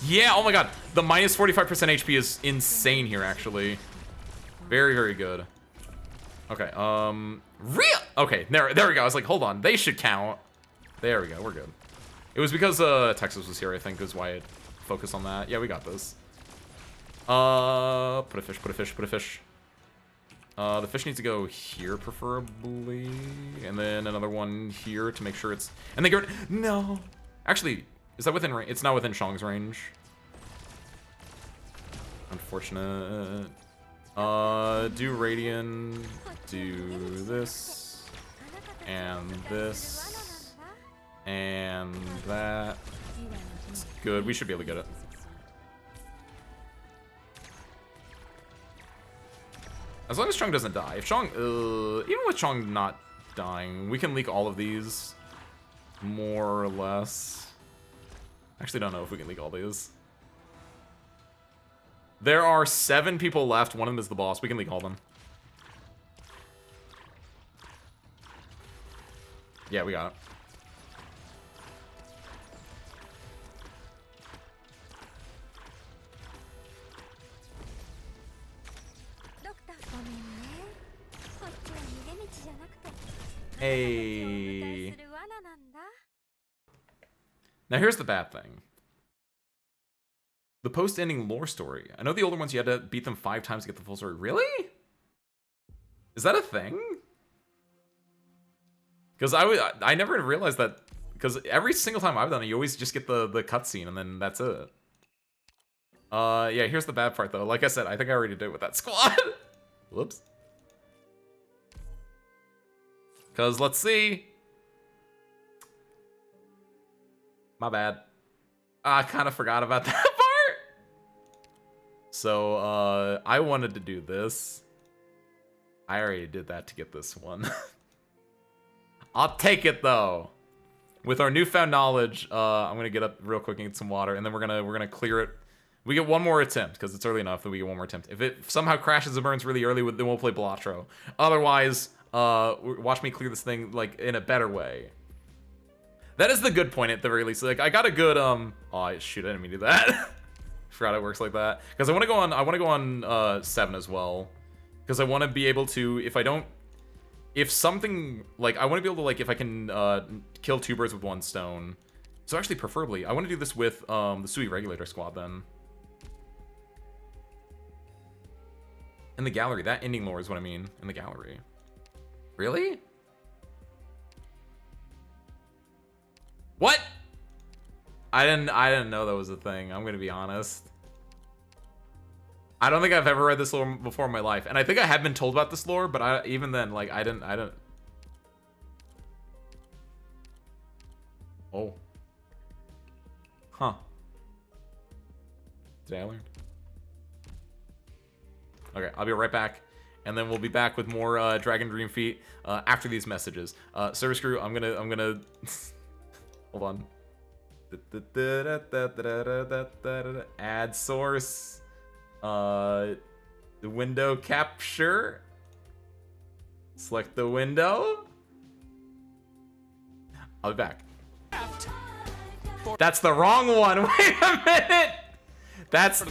Speaker 1: Yeah, oh my god, the minus 45% HP is insane here, actually. Very, very good. Okay, okay, there we go. I was like, hold on, they should count. There we go, we're good. It was because Texas was here, I think, is why it focused on that. Yeah, we got this. Put a fish, put a fish, put a fish. The fish needs to go here, preferably. And then another one here to make sure it's... And they go... No! Actually, is that within range? It's not within Shong's range. Unfortunate. Do Radiant, do this, and this, and that. It's good, we should be able to get it. As long as Chong doesn't die. If Chong, even with Chong not dying, we can leak all of these, more or less. Actually don't know if we can leak all these. There are 7 people left. One of them is the boss. We can leak all of them. Yeah, we got it. Hey. Now here's the bad thing. The post-ending lore story. I know the older ones you had to beat them 5 times to get the full story. Really? Is that a thing? Because I never realized that. Because every single time I've done it, you always just get the cutscene and then that's it. Yeah, here's the bad part though. Like I said, I think I already did it with that squad. Whoops. Because let's see. My bad. I kind of forgot about that part. So, I wanted to do this. I already did that to get this one. I'll take it though. With our newfound knowledge, I'm gonna get up real quick and get some water, and then we're gonna clear it. We get one more attempt because it's early enough that we get one more attempt. If it somehow crashes and burns really early, then we'll play Balatro. Otherwise, watch me clear this thing like in a better way. That is the good point at the very least. Like I got a good oh shoot, I didn't mean to do that. Forgot it works like that. Because I want to go on 7 as well. Because I want to be able to, if something like I want to be able to, like, if I can kill 2 birds with 1 stone. So actually, preferably, I want to do this with the Sui Regulator Squad then. In the gallery, that ending lore is what I mean. In the gallery. Really? What? I didn't know that was a thing. I'm gonna be honest. I don't think I've ever read this lore before in my life, and I think I have been told about this lore, but even then, like, I didn't. Oh. Huh. Today I learned. Okay, I'll be right back, and then we'll be back with more Dragon Dream Feet after these messages. Service crew, I'm gonna hold on. Add source. The window capture. Select the window. I'll be back. That's the wrong one. Wait a minute. That's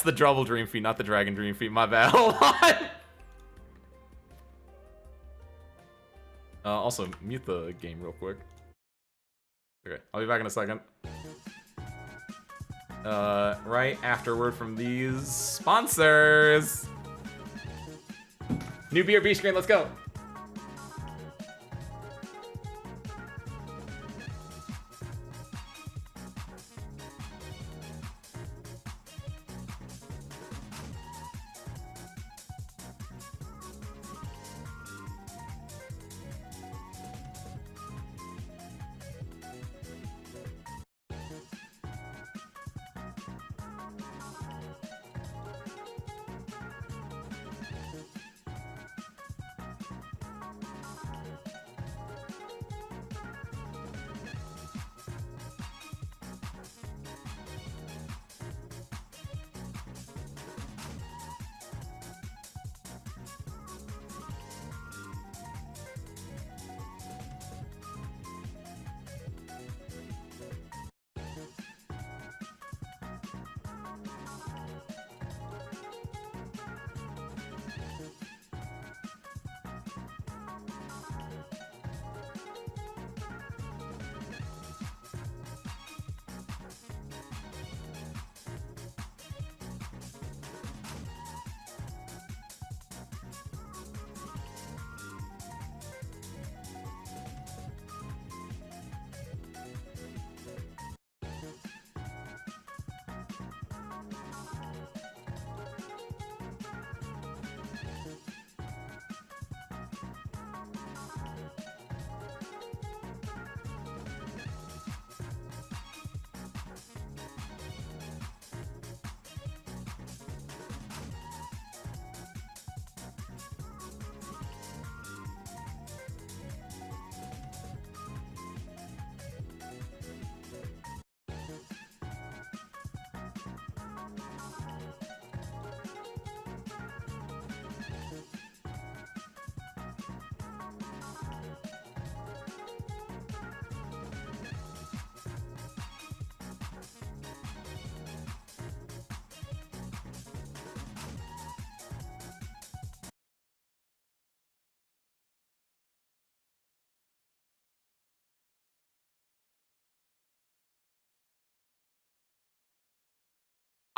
Speaker 1: the Double Dream Feet, not the Dragon Dream Feet. My bad. Hold on. Also, mute the game real quick. Okay, I'll be back in a second. Right afterward from these sponsors. New BRB screen, let's go.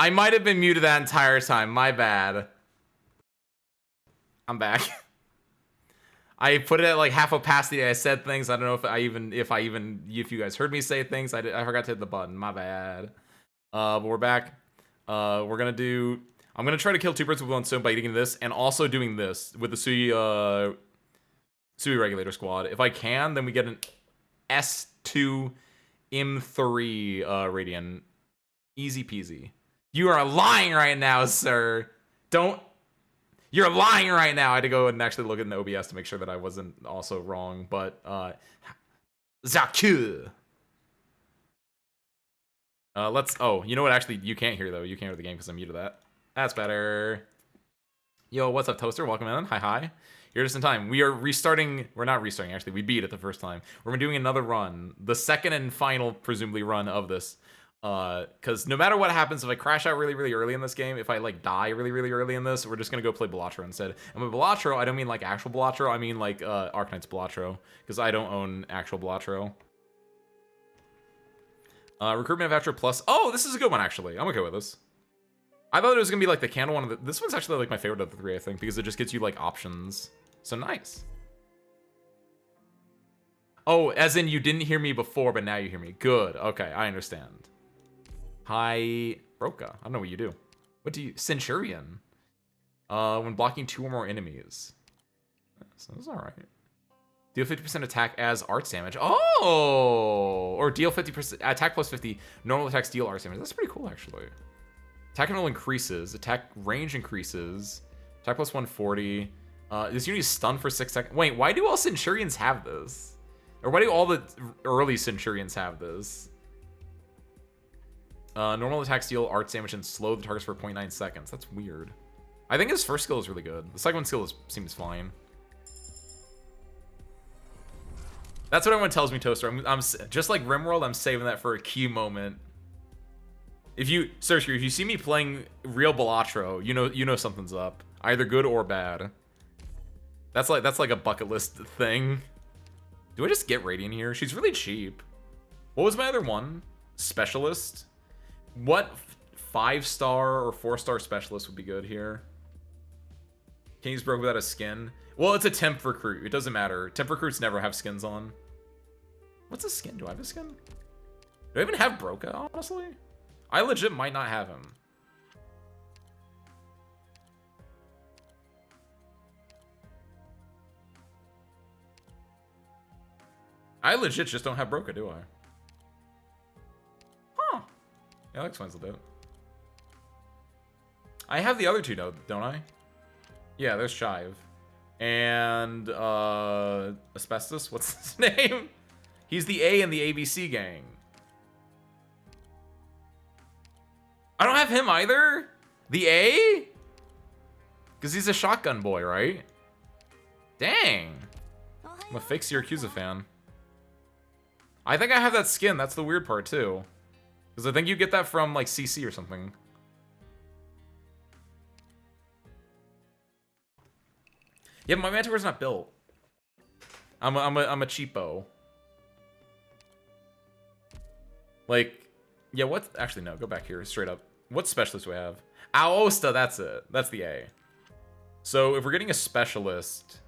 Speaker 1: I might have been muted that entire time. My bad. I'm back. I put it at like half opacity. I said things. I don't know if you guys heard me say things. I forgot to hit the button. My bad. But we're back. I'm gonna try to kill two birds with one stone by eating this and also doing this with the Sui regulator squad. If I can, then we get an S2 M3 radiant. Easy peasy. You are lying right now, sir. You're lying right now. I had to go and actually look at the OBS to make sure that I wasn't also wrong, but Zaku. You know what? Actually, you can't hear though. You can't hear the game because I'm muted that. That's better. Yo, what's up, Toaster? Welcome in. Hi. You're just in time. We are restarting. We're not restarting, actually. We beat it the first time. We're doing another run. The second and final, presumably, run of this. Because no matter what happens, if I crash out really, really early in this game, if I, like, die really, really early in this, we're just going to go play Balatro instead. And with Balatro, I don't mean, like, actual Balatro. I mean, like, Arknights Balatro. Because I don't own actual Balatro. Recruitment of After Plus. Oh, this is a good one, actually. I'm okay with this. I thought it was going to be, like, the candle one. This one's actually, like, my favorite of the three, I think. Because it just gets you, like, options. So nice. Oh, as in you didn't hear me before, but now you hear me. Good. Okay, I understand. Hi, Broca. I don't know what you do. What do you... Centurion. When blocking 2 or more enemies. So that's alright. Deal 50% attack as arts damage. Oh! Or deal 50%... Attack plus 50. Normal attacks deal arts damage. That's pretty cool, actually. Attack roll increases. Attack range increases. Attack plus 140. This unit is stunned for 6 seconds. Wait, why do all Centurions have this? Or why do all the early Centurions have this? Normal attacks deal arts damage and slow the targets for 0.9 seconds. That's weird. I think his first skill is really good. The second one skill seems fine. That's what everyone tells me, Toaster. I'm just like Rimworld, I'm saving that for a key moment. If you see me playing real Balatro, you know something's up. Either good or bad. That's like a bucket list thing. Do I just get Radiant here? She's really cheap. What was my other one? Specialist? What 5-star or 4-star specialist would be good here? King's broke without a skin. Well, it's a temp recruit. It doesn't matter. Temp recruits never have skins on. What's a skin? Do I have a skin? Do I even have Broca, honestly? I legit might not have him. I legit just don't have Broca, do I? Huh. Yeah, that explains a bit. I have the other two, don't I? Yeah, there's Shive. And, Asbestos? What's his name? He's the A in the ABC gang. I don't have him either? The A? Because he's a shotgun boy, right? Dang. I'm a fake Syracuse fan. I think I have that skin. That's the weird part, too. Because I think you get that from, like, CC or something. Yeah, my Manticore's not built. I'm a cheapo. Like, yeah, what? Actually, no. Go back here, straight up. What specialist do I have? Aosta, that's it. That's the A. So if we're getting a specialist,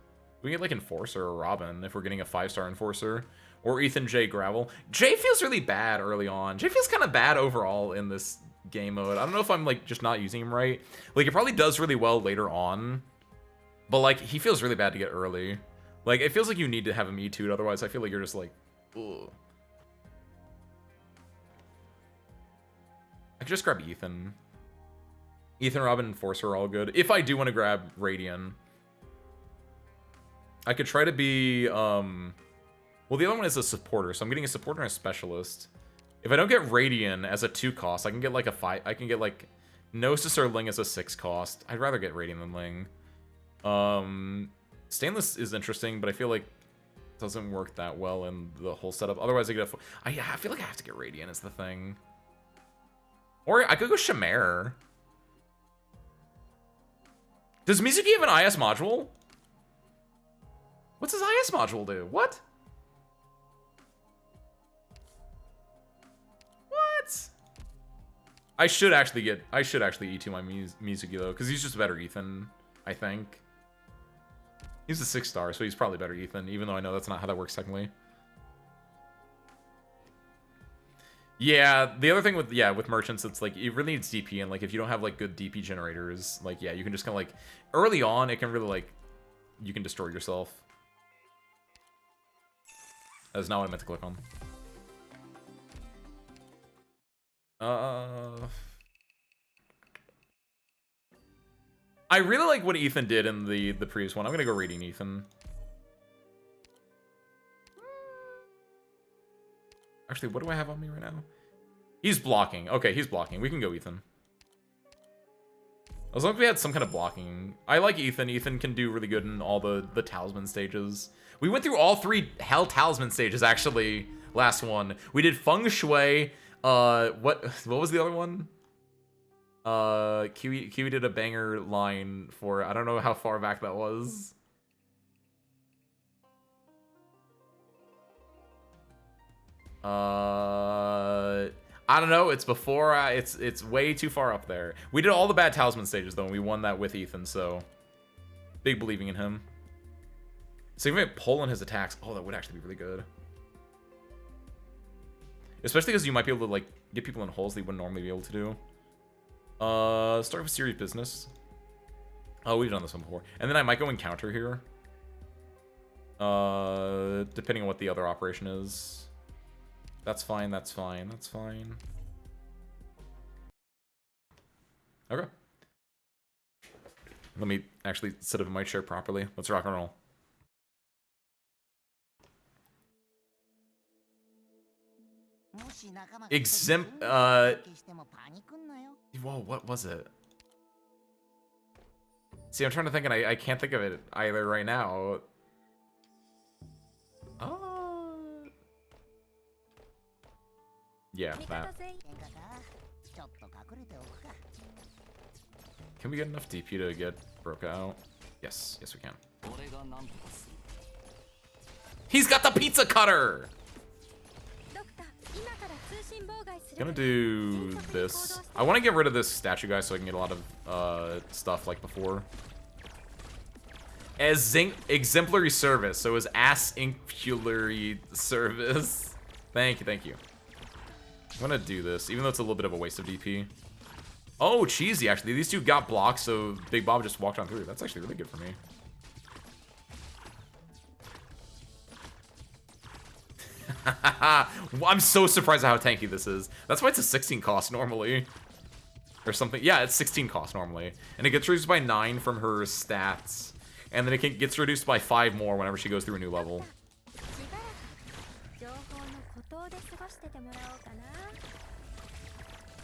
Speaker 1: we can get like Enforcer or Robin if we're getting a 5-star Enforcer. Or Ethan J. Gravel. Jay feels really bad early on. Jay feels kind of bad overall in this game mode. I don't know if I'm like just not using him right. Like, it probably does really well later on. But like, he feels really bad to get early. Like, it feels like you need to have him E2'd, otherwise I feel like you're just like, ugh. I could just grab Ethan. Ethan, Robin, and Enforcer are all good. If I do want to grab Radiant. I could try to be, well, the other one is a supporter, so I'm getting a supporter and a specialist. If I don't get Radiant as a 2 cost, I can get like a 5, I can get like Gnosis or Ling as a 6 cost. I'd rather get Radiant than Ling. Stainless is interesting, but I feel like it doesn't work that well in the whole setup. Otherwise, I get a, I feel like I have to get Radiant is the thing. Or I could go Chimere. Does Mizuki have an IS module? What's his IS module do? What? What? I should actually E2 my Mizuki though, because he's just a better Ethan, I think. He's a 6-star, so he's probably better Ethan, even though I know that's not how that works technically. Yeah, the other thing with merchants, it's like it really needs DP, and like if you don't have like good DP generators, like yeah, you can just kind of like early on it can really like you can destroy yourself. That's not what I meant to click on. I really like what Ethan did in the previous one. I'm gonna go rating Ethan. Actually, what do I have on me right now? He's blocking. Okay, he's blocking. We can go Ethan. As long as we had some kind of blocking. I like Ethan. Ethan can do really good in all the talisman stages. We went through all 3 hell talisman stages, actually, last one. We did Feng Shui. What was the other one? Kiwi did a banger line for, I don't know how far back that was. I don't know. It's before. It's way too far up there. We did all the bad talisman stages though, and we won that with Ethan. So big believing in him. So you might pull in his attacks. Oh, that would actually be really good. Especially because you might be able to like get people in holes they wouldn't normally be able to do. Start with serious business. Oh, we've done this one before. And then I might go encounter here. Depending on what the other operation is. That's fine, that's fine, that's fine. Okay. Let me actually sit up in my chair properly. Let's rock and roll. Whoa, what was it? See, I'm trying to think and I can't think of it either right now. Yeah, that. Can we get enough DP to get broke out? Yes, yes we can. He's got the pizza cutter! Gonna do this. I want to get rid of this statue guy so I can get a lot of stuff like before. As exemplary service, so as ass-inculary service. Thank you, thank you. I'm gonna do this, even though it's a little bit of a waste of DP. Oh, cheesy, actually. These two got blocked, so Big Bob just walked on through. That's actually really good for me. I'm so surprised at how tanky this is. That's why it's a 16 cost normally. Or something. Yeah, it's 16 cost normally. And it gets reduced by 9 from her stats. And then it gets reduced by 5 more whenever she goes through a new level.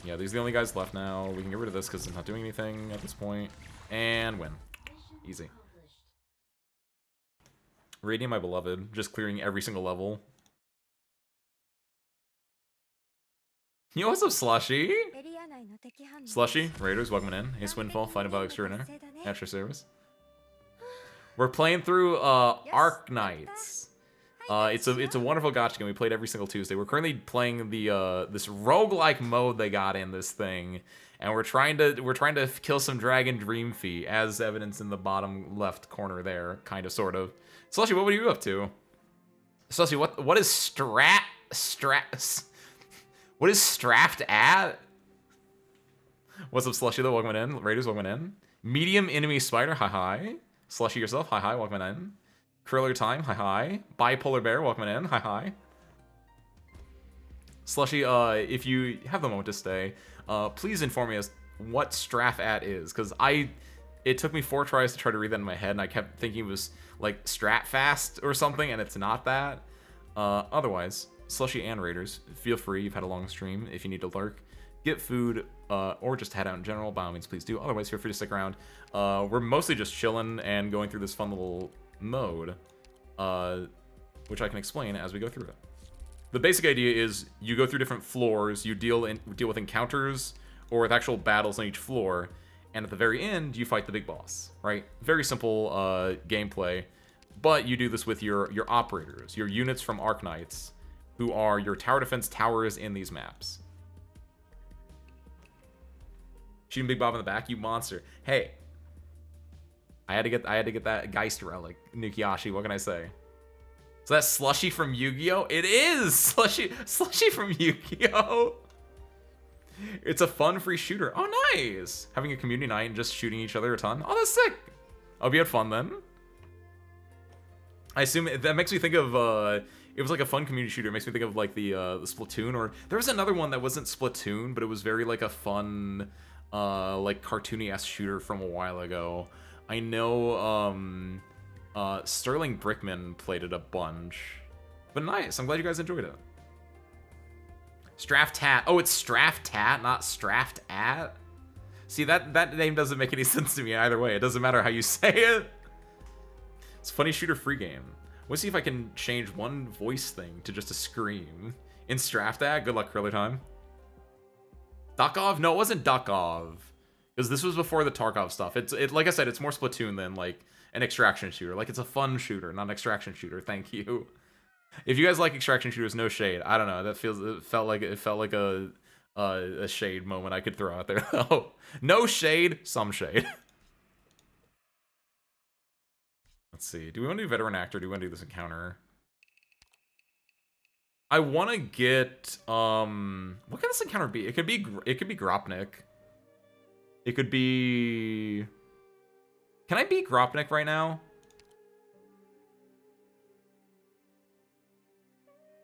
Speaker 1: Yeah, these are the only guys left now. We can get rid of this because it's not doing anything at this point. And win. Easy. Radiant my beloved. Just clearing every single level. Yo, what's up, Slushy? Slushy, Raiders, welcome in. Hey, Swinfall, fighting about extraordinaire. At your service. We're playing through Arknights. It's a wonderful gacha game. We played every single Tuesday. We're currently playing the this roguelike mode they got in this thing, and we're trying to kill some dragon dream feet, as evidenced in the bottom left corner there, kind of, sort of. Slushy, what were you up to? Slushy, what is what is strapped at? What's up, Slushy, though? Welcome in. Raiders, welcome in. Medium enemy spider, hi. Slushy yourself, hi. Welcome in. Curler time, hi. Bipolar bear, welcome in, hi. Slushy, if you have the moment to stay, please inform me as what straff at is, because it took me 4 tries to try to read that in my head, and I kept thinking it was like strat fast or something, and it's not that. Otherwise, Slushy and Raiders, feel free. You've had a long stream. If you need to lurk, get food, or just head out in general, by all means, please do. Otherwise, feel free to stick around. We're mostly just chilling and going through this fun little mode, which I can explain as we go through it. The basic idea is you go through different floors, you deal with encounters or with actual battles on each floor, and at the very end, you fight the big boss, right? Very simple gameplay, but you do this with your operators, your units from Arknights, who are your tower defense towers in these maps. Shooting Big Bob in the back, you monster. Hey. I had to get that Geist relic, Nukiashi, what can I say? Is that Slushy from Yu-Gi-Oh? It is! Slushy from Yu-Gi-Oh! It's a fun free shooter. Oh, nice! Having a community night and just shooting each other a ton. Oh, that's sick! I hope you had fun then. I assume that makes me think of, it was like a fun community shooter. It makes me think of like the Splatoon, or there was another one that wasn't Splatoon, but it was very like a fun, like cartoony-ass shooter from a while ago. I know, Sterling Brickman played it a bunch. But nice, I'm glad you guys enjoyed it. Straftat. Oh, it's Straftat, not Straft-at? See, that name doesn't make any sense to me either way. It doesn't matter how you say it. It's a funny shooter free game. Let's see if I can change one voice thing to just a scream. In Straftat, good luck, Curly Time. Duckov? No, it wasn't Duckov. Because this was before the Tarkov stuff. It like I said, it's more Splatoon than like an extraction shooter. Like, it's a fun shooter, not an extraction shooter. Thank you. If you guys like extraction shooters, no shade. I don't know. It felt like a shade moment I could throw out there. Oh, no shade, some shade. Let's see. Do we want to do veteran actor? Do we want to do this encounter? I want to get what can this encounter be? It could be Gropnik. It could be. Can I beat Gropnik right now?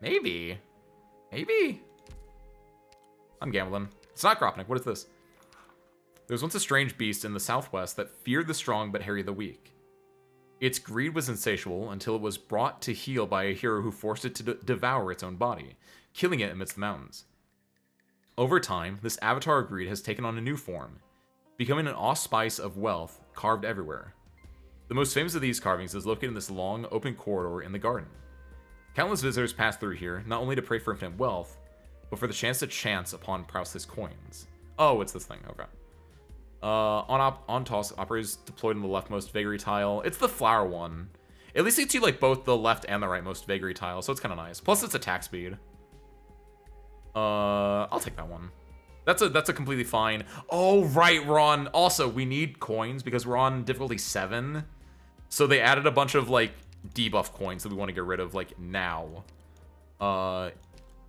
Speaker 1: Maybe. Maybe. I'm gambling. It's not Gropnik. What is this? There was once a strange beast in the southwest that feared the strong but harried the weak. Its greed was insatiable until it was brought to heel by a hero who forced it to devour its own body, killing it amidst the mountains. Over time, this avatar of greed has taken on a new form, becoming an allspice of wealth carved everywhere. The most famous of these carvings is located in this long, open corridor in the garden. Countless visitors pass through here, not only to pray for infinite wealth, but for the chance to chance upon priceless coins. Oh, it's this thing. Okay. On toss, operators deployed on the leftmost vagary tile. It's the flower one. At least it gets you like both the left and the rightmost vagary tile, so it's kind of nice. Plus, it's attack speed. I'll take that one. That's a completely fine. Oh right, we're on. Also, we need coins because we're on difficulty 7. So they added a bunch of like debuff coins that we want to get rid of like now.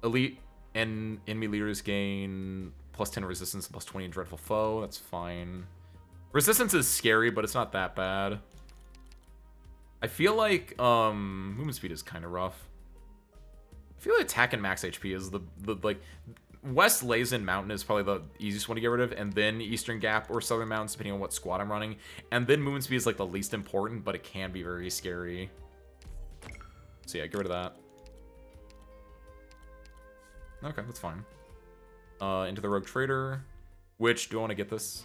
Speaker 1: Elite and enemy leaders gain plus 10 resistance and plus 20 in dreadful foe. That's fine. Resistance is scary, but it's not that bad. I feel like movement speed is kind of rough. I feel like attack and max HP is the like West Lazen Mountain is probably the easiest one to get rid of, and then Eastern Gap or Southern Mountains, depending on what squad I'm running. And then movement speed is like the least important, but it can be very scary. So yeah, get rid of that. Okay, that's fine. Into the Rogue Trader, which, do I want to get this?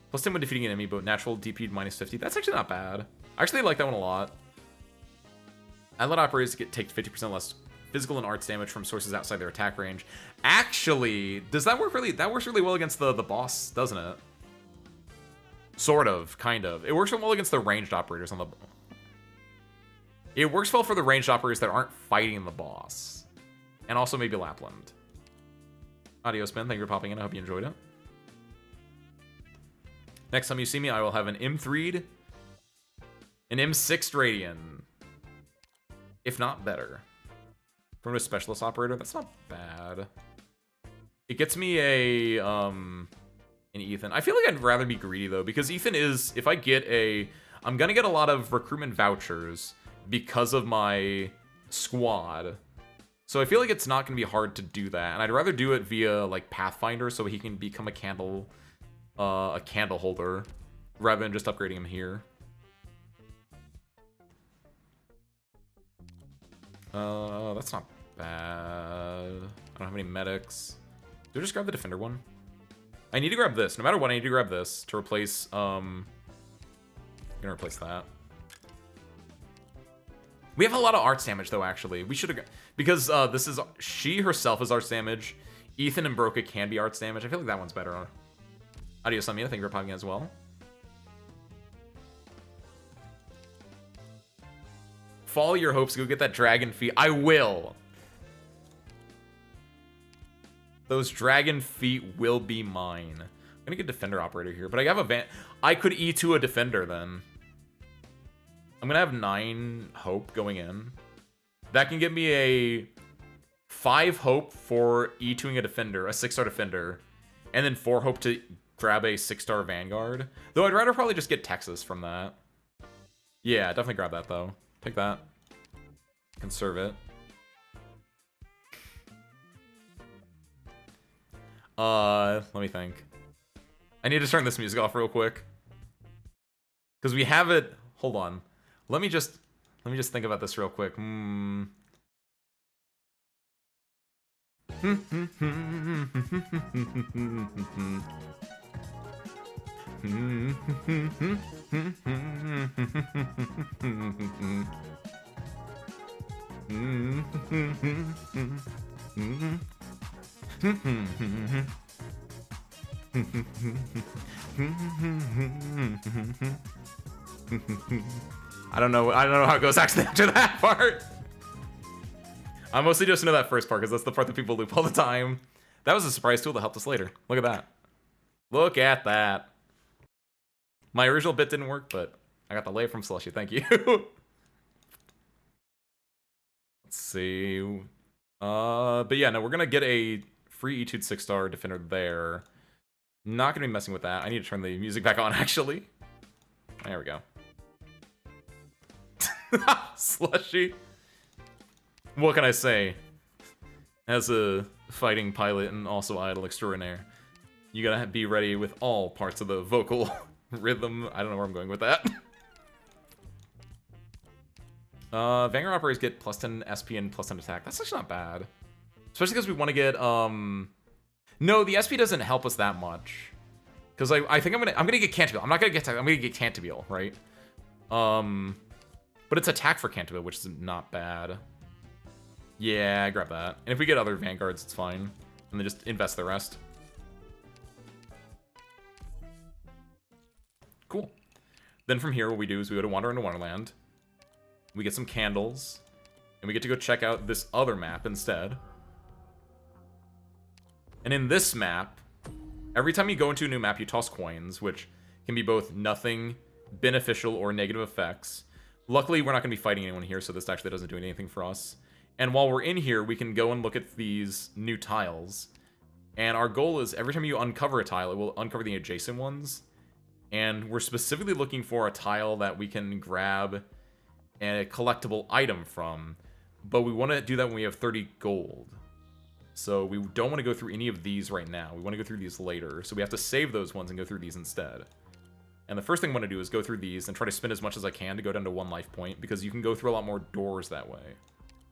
Speaker 1: Plus 10 when defeating an enemy, but natural DP minus 50. That's actually not bad. I actually like that one a lot. I let operators take 50% less physical and arts damage from sources outside their attack range. Actually, does that work really? That works really well against the boss, doesn't it? Sort of, kind of. It works well against the ranged operators on the. It works well for the ranged operators that aren't fighting the boss, and also maybe Lapland. Adios, Ben. Thank you for popping in. I hope you enjoyed it. Next time you see me, I will have an M3'd, an M6 Radian, if not better. From a specialist operator, that's not bad. It gets me a an Ethan. I feel like I'd rather be greedy though, because Ethan is, if I get I'm gonna get a lot of recruitment vouchers because of my squad. So I feel like it's not gonna be hard to do that, and I'd rather do it via like Pathfinder so he can become a candle holder rather than just upgrading him here. That's not bad. I don't have any medics. Do I just grab the defender one? I need to grab this. No matter what, I need to grab this to replace, I'm gonna replace that. We have a lot of arts damage though, actually. We should have, because this is, she herself is arts damage. Ethan and Broca can be arts damage. I feel like that one's better. Adios, Amina. Thank you for popping in as well. Follow your hopes. Go get that dragon feet. I will. Those dragon feet will be mine. I'm gonna get Defender Operator here, but I have a Van... I could E2 a Defender, then. I'm gonna have 9 Hope going in. That can give me a 5 Hope for E2ing a Defender, a 6-star Defender, and then 4 Hope to grab a 6-star Vanguard. Though I'd rather probably just get Texas from that. Yeah, definitely grab that, though. Take that. Conserve it. Let me think. I need to turn this music off real quick. Because we have it... Hold on. Let me just think about this real quick. I don't know how it goes actually after that part. I mostly just know that first part because that's the part that people loop all the time. That was a surprise tool that helped us later. Look at that. Look at that. My original bit didn't work, but I got the lay from Slushy. Thank you. Let's see. But yeah, no, we're gonna get a free E2 6-star Defender there. Not gonna be messing with that. I need to turn the music back on, actually. There we go. Slushy. What can I say? As a fighting pilot and also idol extraordinaire, you gotta be ready with all parts of the vocal rhythm. I don't know where I'm going with that. Vanguard operators get +10 SP and +10 attack. That's actually not bad. Especially because we want to get, No, the SP doesn't help us that much. Because I think I'm gonna get Cantabile. I'm not gonna get I'm gonna get Cantabile, right? But it's attack for Cantabile, which is not bad. Yeah, grab that. And if we get other Vanguards, it's fine. And then just invest the rest. Cool. Then from here, what we do is we go to Wander into Wonderland. We get some candles. And we get to go check out this other map instead. And in this map, every time you go into a new map, you toss coins, which can be both nothing, beneficial, or negative effects. Luckily, we're not going to be fighting anyone here, so this actually doesn't do anything for us. And while we're in here, we can go and look at these new tiles. And our goal is every time you uncover a tile, it will uncover the adjacent ones. And we're specifically looking for a tile that we can grab a collectible item from. But we want to do that when we have 30 gold. So we don't want to go through any of these right now. We want to go through these later. So we have to save those ones and go through these instead. And the first thing I want to do is go through these and try to spin as much as I can to go down to 1 life point. Because you can go through a lot more doors that way.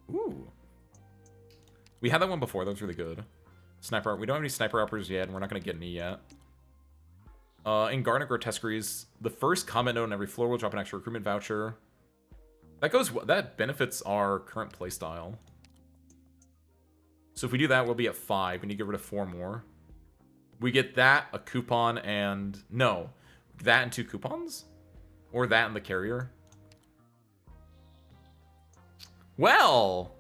Speaker 1: Ooh. We had that one before. That was really good. Sniper. We don't have any sniper uppers yet, and we're not going to get any yet. In Garnet Grotesqueries, the first comment note on every floor will drop an extra recruitment voucher. That benefits our current playstyle. So if we do that, we'll be at 5. We need to get rid of 4 more. We get that, a coupon, and... No. That and 2 coupons? Or that and the carrier? Well!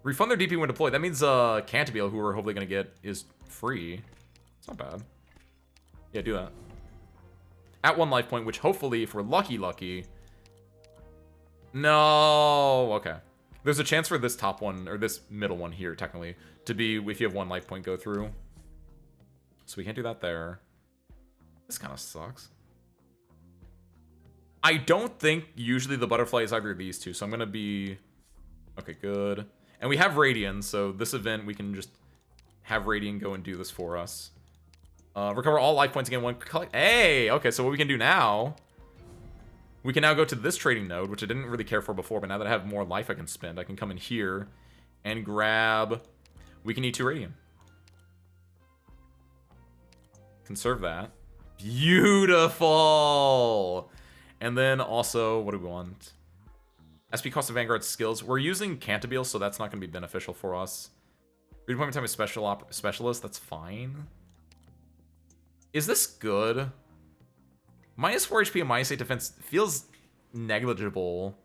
Speaker 1: Refund their DP when deployed. That means Cantabile, who we're hopefully going to get, is free. It's not bad. Yeah, do that. At 1 life point, which hopefully, if we're lucky... No! Okay. There's a chance for this top one, or this middle one here, technically, to be if you have 1 life point go through. So we can't do that there. This kind of sucks. I don't think usually the butterfly is either of these two, so I'm going to be... Okay, good. And we have Radiant, so this event we can just have Radiant go and do this for us. Recover all life points again. Hey! Okay, so what we can do now... We can now go to this trading node, which I didn't really care for before, but now that I have more life I can spend, I can come in here and grab... We can eat 2 Radiant. Conserve that. Beautiful! And then also, what do we want? SP cost of Vanguard skills. We're using Cantabile, so that's not going to be beneficial for us. Redeployment time is specialist. That's fine. Is this good? Minus 4 HP and minus 8 defense feels negligible.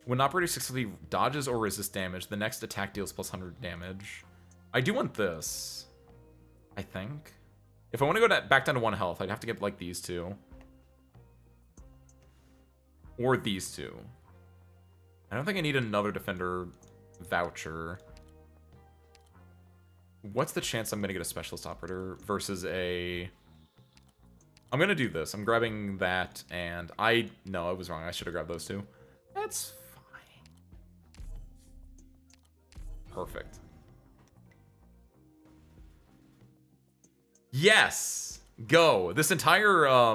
Speaker 1: When operator successfully dodges or resists damage, the next attack deals plus 100 damage. I do want this. I think. If I want to go back down to 1 health, I'd have to get, like, these two. Or these two. I don't think I need another defender voucher. What's the chance I'm going to get a specialist operator versus a... I'm going to do this. I'm grabbing that, and No, I was wrong. I should have grabbed those two. That's fine. Perfect. Yes! Go! This entire, I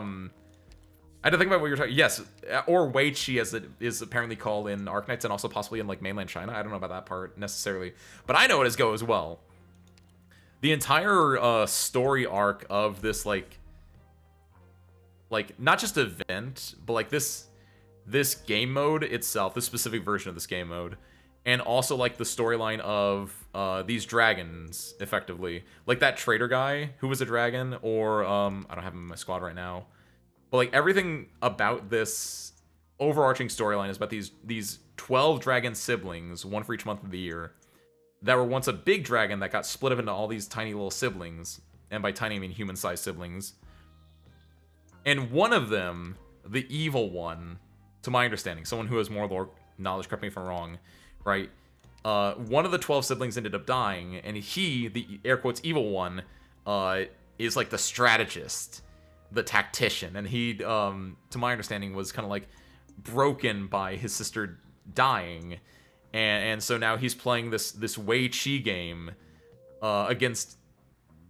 Speaker 1: had to think about what you're talking... Yes, or Wei Qi, as it is apparently called in Arknights, and also possibly in, like, mainland China. I don't know about that part, necessarily. But I know it as Go as well. The entire, story arc of this, like, not just event, but, like, this game mode itself, this specific version of this game mode, and also, like, the storyline of these dragons, effectively. Like, that trader guy who was a dragon, or, I don't have him in my squad right now. But, like, everything about this overarching storyline is about these 12 dragon siblings, one for each month of the year, that were once a big dragon that got split up into all these tiny little siblings. And by tiny, I mean human-sized siblings. And one of them, the evil one, to my understanding, someone who has more lore knowledge, correct me if I'm wrong, right? One of the 12 siblings ended up dying, and he, the air quotes evil one, is like the strategist, the tactician, and he, to my understanding, was kind of like broken by his sister dying, and so now he's playing this Wei Qi game against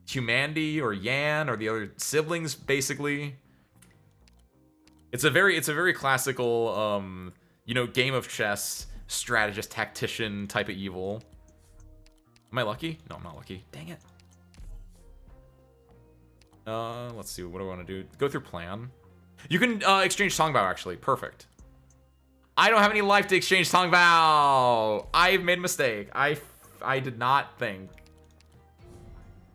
Speaker 1: humanity or Yan or the other siblings, basically. It's a very classical, you know, game of chess, strategist, tactician type of evil. Am I lucky? No, I'm not lucky. Dang it. Let's see. What do I want to do? Go through plan. You can exchange Songbao, actually. Perfect. I don't have any life to exchange Songbao. I've made a mistake. I did not think.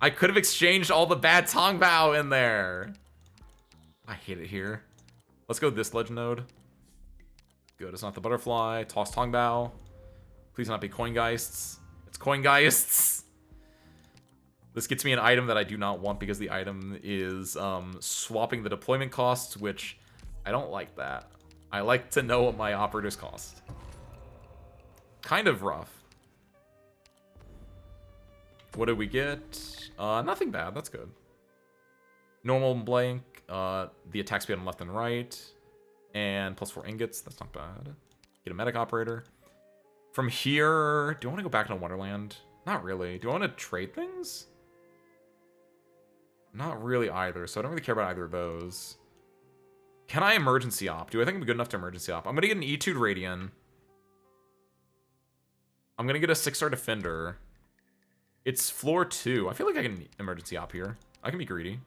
Speaker 1: I could have exchanged all the bad Songbao in there. I hate it here. Let's go this legend node. Good, it's not the butterfly. Toss Tongbao. Please not be Coingeists. It's Coingeists. This gets me an item that I do not want because the item is swapping the deployment costs, which I don't like that. I like to know what my operators cost. Kind of rough. What did we get? Nothing bad, that's good. Normal and blank. The attack speed on left and right. And +4 ingots, that's not bad. Get a medic operator. From here, do I want to go back into Wonderland? Not really. Do I want to trade things? Not really either, so I don't really care about either of those. Can I emergency op? Do I think I'm good enough to emergency op? I'm going to get an E2 Radian. I'm going to get a 6-star Defender. It's floor 2. I feel like I can emergency op here. I can be greedy.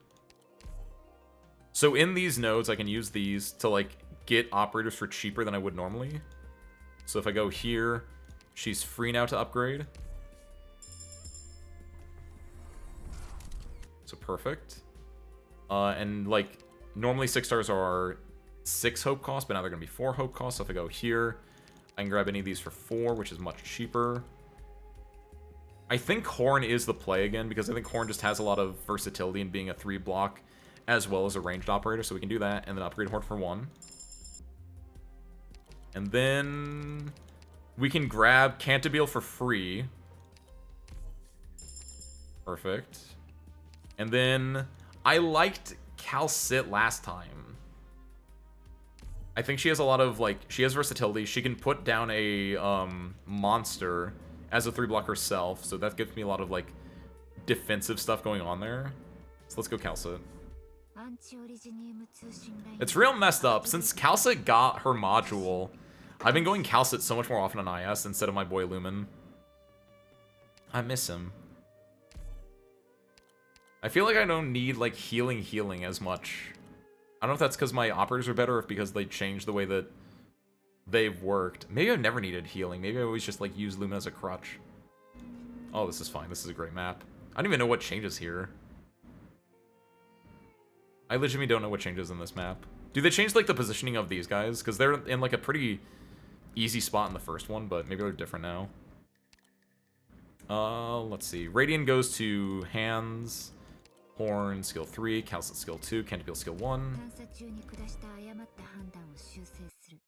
Speaker 1: So in these nodes, I can use these to, like, get operators for cheaper than I would normally. So if I go here, she's free now to upgrade. So perfect. And, like, normally 6 stars are 6 hope cost, but now they're going to be 4 hope cost. So if I go here, I can grab any of these for 4, which is much cheaper. I think Horn is the play again, because I think Horn just has a lot of versatility in being a 3-block as well as a ranged operator, so we can do that, and then upgrade Horn for 1. And then we can grab Cantabile for free. Perfect. And then I liked Calcit last time. I think she has a lot of, like, she has versatility. She can put down a monster as a 3-block herself, so that gives me a lot of, like, defensive stuff going on there. So let's go Calcit. It's real messed up. Since Calcit got her module, I've been going Calcit so much more often on IS instead of my boy Lumen. I miss him. I feel like I don't need, like, healing as much. I don't know if that's because my operators are better or if because they changed the way that they've worked. Maybe I've never needed healing. Maybe I always just, like, use Lumen as a crutch. Oh, this is fine. This is a great map. I don't even know what changes here. I legitimately don't know what changes in this map. Do they change, like, the positioning of these guys? Because they're in, like, a pretty easy spot in the first one, but maybe they're different now. Let's see. Radiant goes to hands. Horn, skill 3. Calcit, skill 2. Canterbury, skill 1.
Speaker 4: 探査中に下した誤った判断を修正する。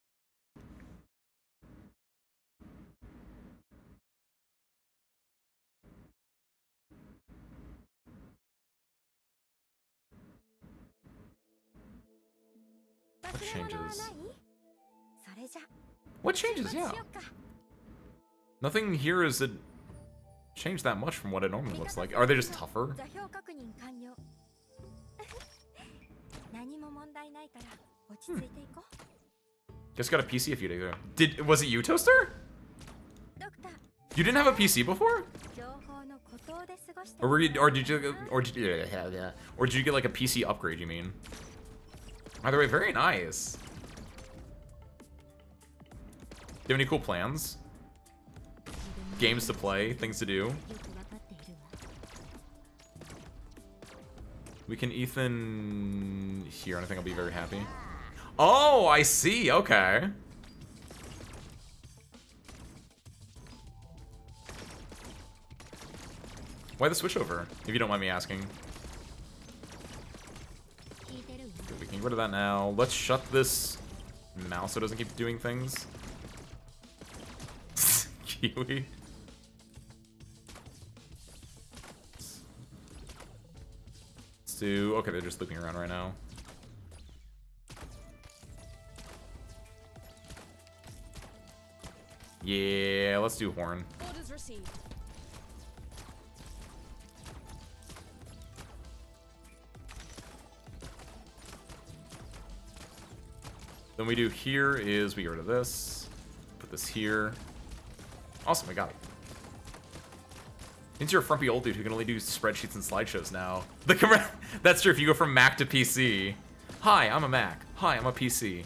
Speaker 1: What changes?
Speaker 4: それじゃ
Speaker 1: What changes? Yeah. Nothing here is changed that much from what it normally looks like. Are they just tougher?
Speaker 4: 座標確認完了。何も問題ないから落ち着いていこう。
Speaker 1: Just got a PC a few days ago. Was it you, Toaster?
Speaker 4: ドクター、
Speaker 1: You didn't have a PC before?
Speaker 4: 情報の孤島で過ごして
Speaker 1: Or did you get like a PC upgrade, you mean? Either way, very nice. Do you have any cool plans? Games to play, things to do.
Speaker 4: よくわかっているわ。
Speaker 1: We can Ethan here, and I think I'll be very happy. Oh, I see. Okay. Why the switch over, if you don't mind me asking?
Speaker 4: 聞いてるわ。
Speaker 1: We can get rid of that now. Let's shut this mouse so it doesn't keep doing things. Kiwi. Let's do... Okay, they're just looping around right now. Yeah, let's do Horn.
Speaker 4: Orders received.
Speaker 1: Then we do here is we get rid of this. Put this here. Awesome, we got it. Means you're a frumpy old dude who can only do spreadsheets and slideshows now. That's true if you go from Mac to PC. Hi, I'm a Mac. Hi, I'm a PC.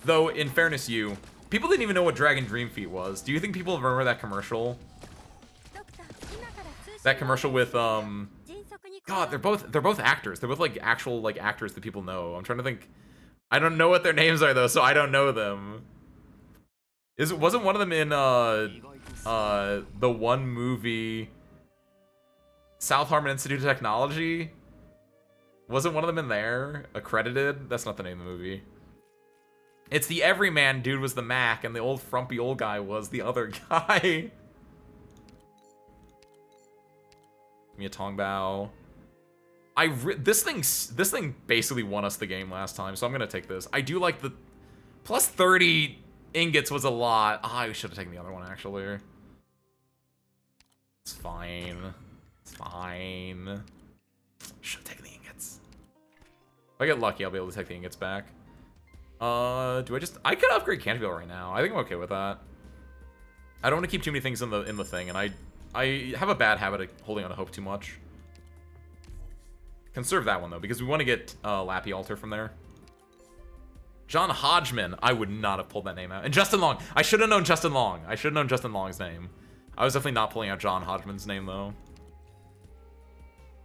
Speaker 1: Though, in fairness to you, people didn't even know what Dragon Dream Feet was. Do you think people remember that commercial? That commercial with, God, they're both actors. They're both, like, actual, like, actors that people know. I'm trying to think. I don't know what their names are, though, so I don't know them. Wasn't one of them in, the one movie... South Harmon Institute of Technology? Wasn't one of them in there? Accredited? That's not the name of the movie. It's the everyman dude was the Mac, and the old frumpy old guy was the other guy. Give me a Tong Bao. This thing basically won us the game last time, so I'm gonna take this. I do like the plus 30 ingots was a lot. I should have taken the other one actually. It's fine. It's fine. Should have taken the ingots. If I get lucky, I'll be able to take the ingots back. I could upgrade Canterville right now. I think I'm okay with that. I don't want to keep too many things in the thing, and I have a bad habit of holding on to hope too much. Conserve that one, though, because we want to get Lappy Altar from there. John Hodgman. I would not have pulled that name out. And Justin Long. I should have known Justin Long. I should have known Justin Long's name. I was definitely not pulling out John Hodgman's name, though.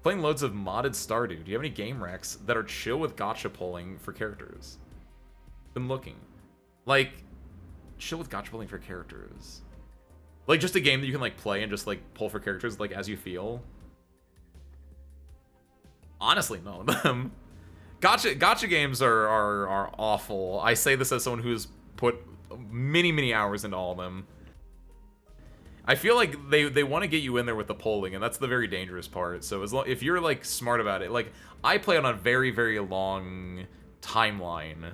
Speaker 1: Playing loads of modded Stardew. Do you have any game recs that are chill with gacha pulling for characters? Been looking. Like, chill with gacha pulling for characters. Like, just a game that you can, like, play and just, like, pull for characters, like, as you feel. Honestly, none of them. Gacha games are awful. I say this as someone who's put many hours into all of them. I feel like they want to get you in there with the polling, and that's the very dangerous part. So if you're, like, smart about it, like, I play on a very long timeline.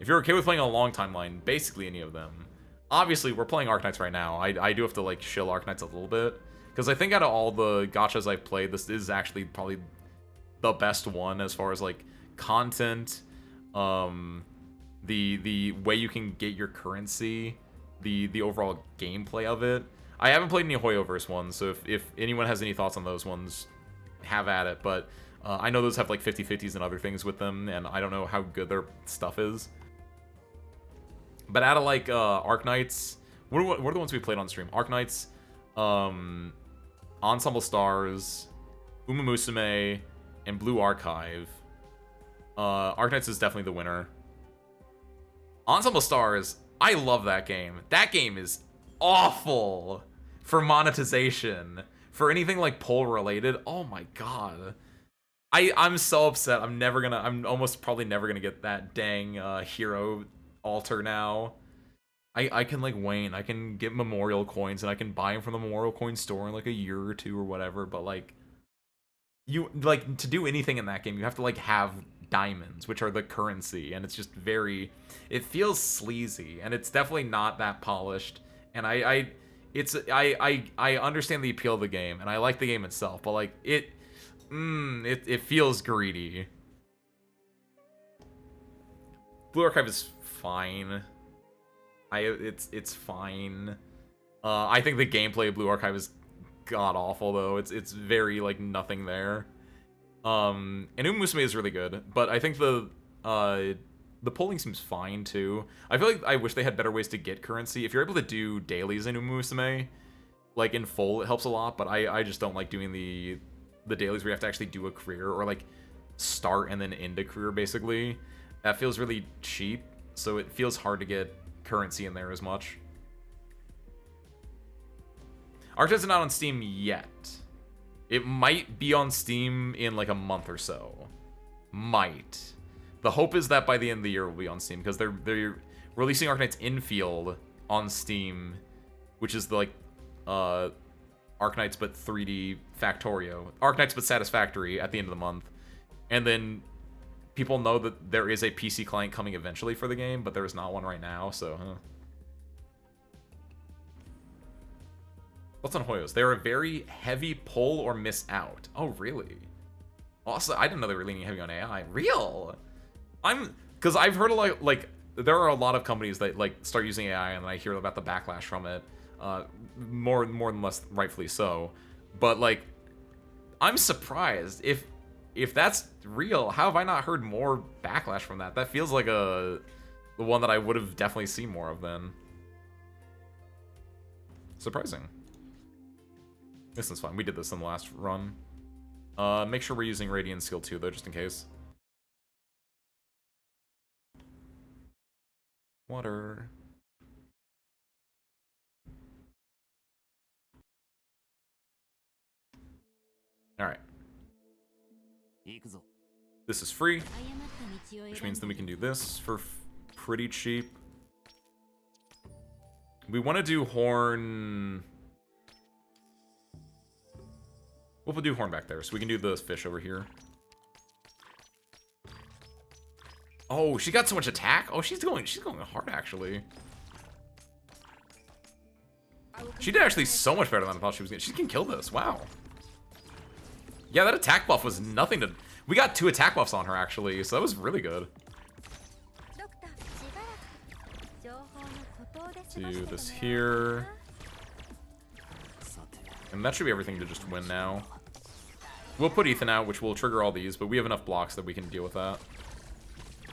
Speaker 1: If you're okay with playing on a long timeline, basically any of them. Obviously, we're playing Arknights right now. I do have to, like, shill Arknights a little bit. Because I think out of all the gachas I've played, this is actually probably the best one as far as, like, content, the way you can get your currency, the overall gameplay of it. I haven't played any Hoyoverse ones, so if anyone has any thoughts on those ones, have at it. But I know those have, like, 50/50s and other things with them, and I don't know how good their stuff is. But out of, like, Arknights, what are the ones we played on stream? Arknights, Ensemble Stars, Uma Musume, and Blue Archive. Arknights is definitely the winner. Ensemble Stars, I love that game. That game is awful for monetization. For anything like poll related, oh my god. I'm so upset. I'm almost probably never gonna get that dang hero altar now. I can like Wayne, I can get memorial coins and I can buy them from the memorial coin store in like a year or two or whatever, but like you like to do anything in that game, you have to like have diamonds, which are the currency, and it's just it feels sleazy, and it's definitely not that polished. And I understand the appeal of the game, and I like the game itself, but like it feels greedy. Blue Archive is fine. It's fine. I think the gameplay of Blue Archive is god awful though. It's very like nothing there. And Umusume is really good, but I think the polling seems fine too. I feel like I wish they had better ways to get currency. If you're able to do dailies in Umusume, like in full, it helps a lot. But I just don't like doing the dailies where you have to actually do a career or like start and then end a career basically. That feels really cheap, so it feels hard to get currency in there as much. Arknights is not on Steam yet. It might be on Steam in like a month or so. Might. The hope is that by the end of the year it will be on Steam, because they're releasing Arknights Infield on Steam, which is the like Arknights but 3D Factorio. Arknights but Satisfactory at the end of the month. And then people know that there is a PC client coming eventually for the game, but there is not one right now, so What's on Hoyos? They're a very heavy pull or miss out. Oh, really? Also, I didn't know they were leaning heavy on AI. Real? Because I've heard a lot, like, there are a lot of companies that, like, start using AI, and I hear about the backlash from it. More than less rightfully so. But, like, I'm surprised. If that's real, how have I not heard more backlash from that? That feels like the one that I would have definitely seen more of then. Surprising. This is fine. We did this in the last run. Make sure we're using Radiant skill 2 though, just in case. Water. Alright. This is free, which means then we can do this for pretty cheap. We want to do Horn... We'll do Horn back there, so we can do the fish over here. Oh, she got so much attack. Oh, she's going hard actually. She did actually so much better than I thought she was gonna. She can kill this. Wow. Yeah, that attack buff was nothing to. We got 2 attack buffs on her actually, so that was really good. Do this here. And that should be everything to just win now. We'll put Ethan out, which will trigger all these, but we have enough blocks that we can deal with that.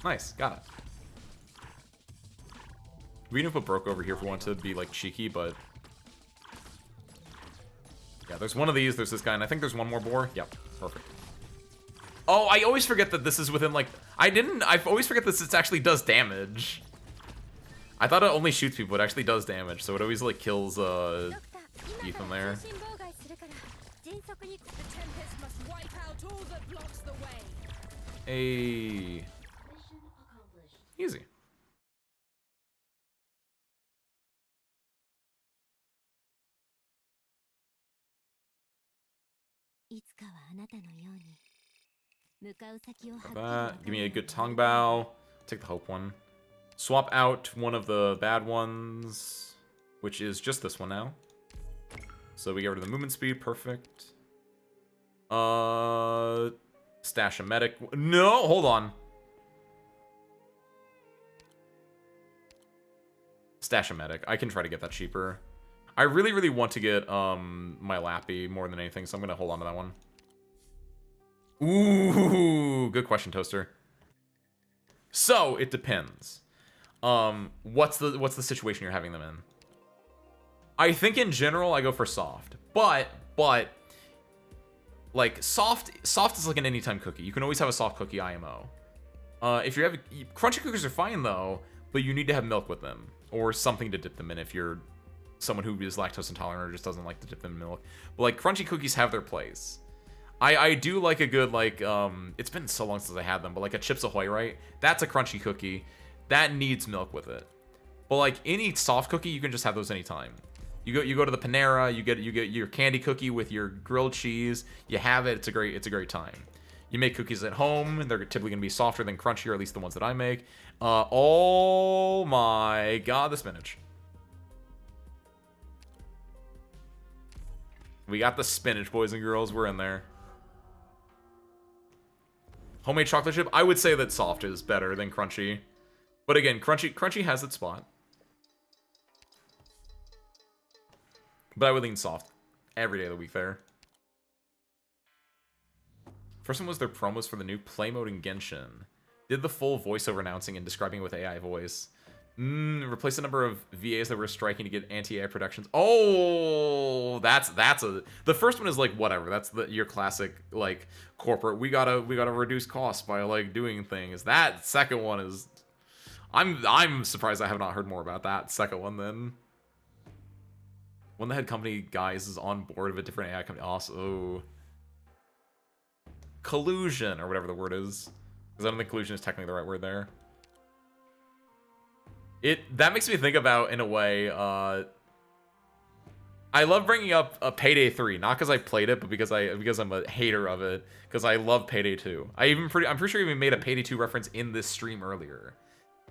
Speaker 1: Nice, got it. We can put Broke over here if we want to be, like, cheeky, but... Yeah, there's one of these, there's this guy, and I think there's one more boar. Yep, perfect. Oh, I always forget that this is within, like... I always forget this actually does damage. I thought it only shoots people, it actually does damage, so it always, like, kills, Ethan there. Hey. Easy. That. Give me a good tongue bow. Take the hope one. Swap out one of the bad ones, which is just this one now. So we get rid of the movement speed, perfect. Stash a medic. No, hold on. Stash a medic. I can try to get that cheaper. I really, really want to get my Lappy more than anything, so I'm gonna hold on to that one. Ooh, good question, Toaster. So it depends. What's the situation you're having them in? I think in general I go for soft, but like soft is like an anytime cookie. You can always have a soft cookie IMO. If you have crunchy cookies are fine though, but you need to have milk with them or something to dip them in if you're someone who is lactose intolerant or just doesn't like to dip them in milk. But like crunchy cookies have their place. I do like a good like it's been so long since I had them, but like a Chips Ahoy, right? That's a crunchy cookie. That needs milk with it. But like any soft cookie, you can just have those anytime. You go to the Panera, you get your candy cookie with your grilled cheese. You have it. It's a great time. You make cookies at home, and they're typically gonna be softer than crunchy, or at least the ones that I make. Oh my god, the spinach. We got the spinach, boys and girls. We're in there. Homemade chocolate chip. I would say that soft is better than crunchy, but again, crunchy has its spot. But I would lean soft every day of the week there. First one was their promos for the new play mode in Genshin. Did the full voiceover announcing and describing it with AI voice. Replace the number of VAs that were striking to get anti-AI productions. Oh, that's a... The first one is like, whatever. That's your classic, like, corporate. We gotta reduce costs by, like, doing things. That second one is... I'm surprised I have not heard more about that second one then. One of the head company guys is on board of a different AI company. Also, collusion, or whatever the word is. Because I don't think collusion is technically the right word there. That makes me think about, in a way, I love bringing up Payday 3, not because I played it, but because I'm a hater of it. Because I love Payday 2. I'm pretty sure I even made a Payday 2 reference in this stream earlier.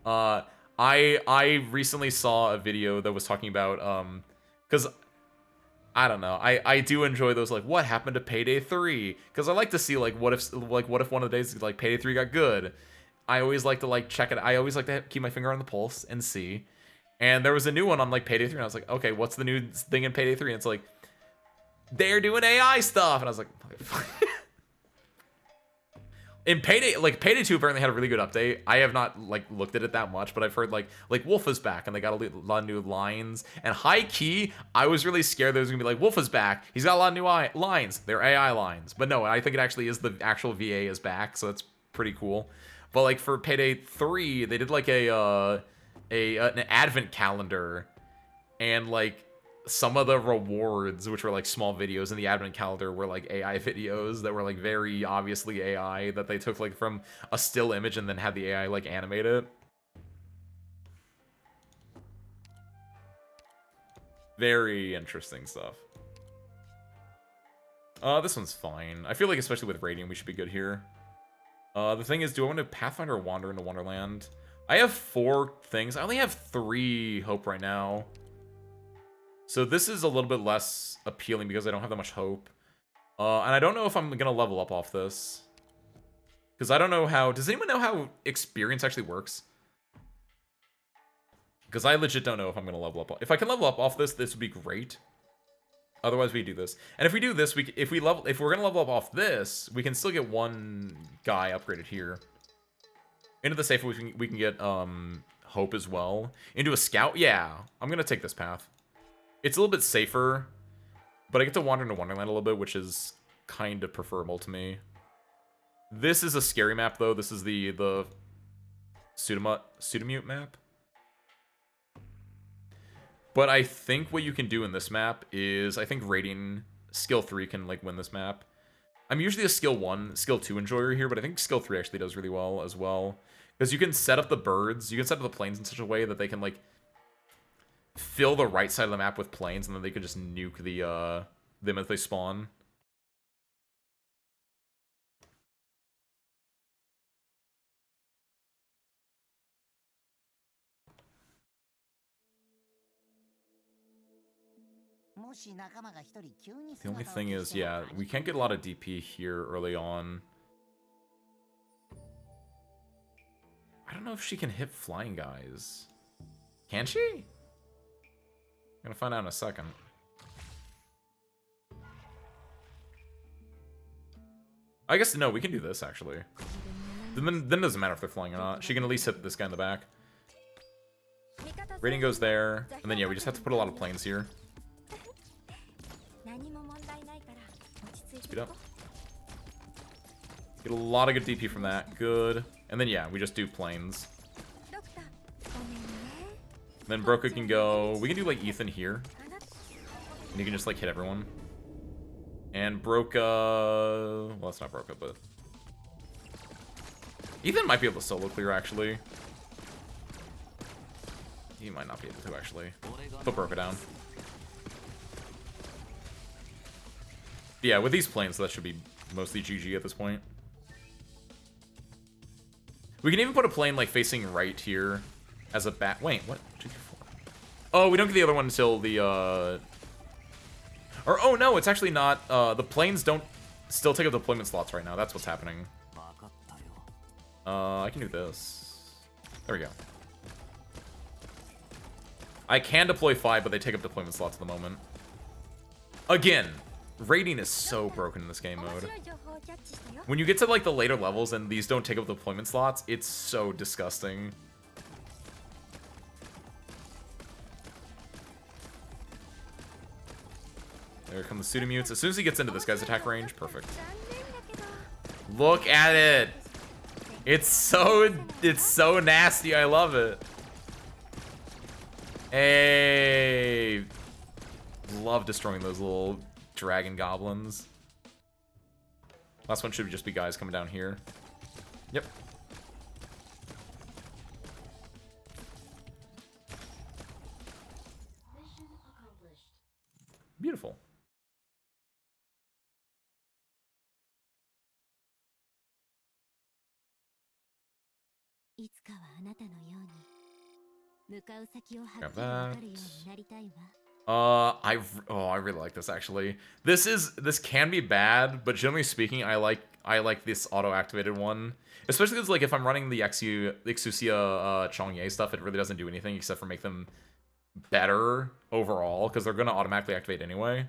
Speaker 1: I recently saw a video that was talking about because I don't know, I do enjoy those, like, what happened to Payday 3? Because I like to see, like, what if one of the days, like, Payday 3 got good. I always like to, like, check it. I always like to keep my finger on the pulse and see. And there was a new one on, like, Payday 3, and I was like, okay, what's the new thing in Payday 3? And it's like, they're doing AI stuff, and I was like, in Payday 2 apparently had a really good update. I have not, like, looked at it that much, but I've heard, like Wolf is back, and they got a lot of new lines. And high key, I was really scared there was gonna be like, Wolf is back. He's got a lot of new lines. They're AI lines. But no, I think it actually is the actual VA is back, so that's pretty cool. But like for Payday 3, they did like an advent calendar, and like some of the rewards, which were like small videos in the advent calendar, were like AI videos that were like very obviously AI, that they took like from a still image and then had the AI like animate it. Very interesting stuff. This one's fine. I feel like especially with Radiant, we should be good here. The thing is, do I want to Pathfinder or Wander into Wonderland? I have 4 things. I only have 3 hope right now. So this is a little bit less appealing because I don't have that much hope. And I don't know if I'm going to level up off this. Because I don't know how... Does anyone know how experience actually works? Because I legit don't know if I'm going to level up. If I can level up off this, this would be great. Otherwise, we do this. And if we do this, if we're going to level up off this, we can still get one guy upgraded here. Into the safe, we can get hope as well. Into a scout? Yeah, I'm going to take this path. It's a little bit safer, but I get to wander into Wonderland a little bit, which is kind of preferable to me. This is a scary map, though. This is the Pseudomute map. But I think what you can do in this map is, I think rating skill 3 can like win this map. I'm usually a skill 1, skill 2 enjoyer here, but I think skill 3 actually does really well as well. Because you can set up the birds, you can set up the planes in such a way that they can like fill the right side of the map with planes, and then they can just nuke them as they spawn. The only thing is, yeah, we can't get a lot of DP here early on. I don't know if she can hit flying guys. Can she? I'm gonna find out in a second. I guess, no, we can do this, actually. Then it doesn't matter if they're flying or not. She can at least hit this guy in the back. Rating goes there. And then, yeah, we just have to put a lot of planes here. Speed up. Get a lot of good DP from that. Good. And then, yeah, we just do planes. Then Broca can go... We can do, like, Ethan here. And you can just, like, hit everyone. And Broca... Well, it's not Broca, but... Ethan might be able to solo clear, actually. He might not be able to, actually. Put Broca down. Yeah, with these planes, that should be mostly GG at this point. We can even put a plane, like, facing right here as a bat. Wait, what? 2, 3, 4. Oh, we don't get the other one until the, Or, oh, no, it's actually not. The planes don't still take up deployment slots right now. That's what's happening. I can do this. There we go. I can deploy 5, but they take up deployment slots at the moment. Again, rating is so broken in this game mode. When you get to, like, the later levels and these don't take up deployment slots, it's so disgusting. There come the pseudomutes. As soon as he gets into this guy's attack range, perfect. Look at it! It's so nasty, I love it. Hey! Love destroying those little dragon goblins. Last one should just be guys coming down here. Yep. Beautiful. Grab that. I really like this actually. This can be bad, but generally speaking, I like this auto-activated one. Especially because, like, if I'm running the Exusia Chongye stuff, it really doesn't do anything except for make them better overall, because they're gonna automatically activate anyway.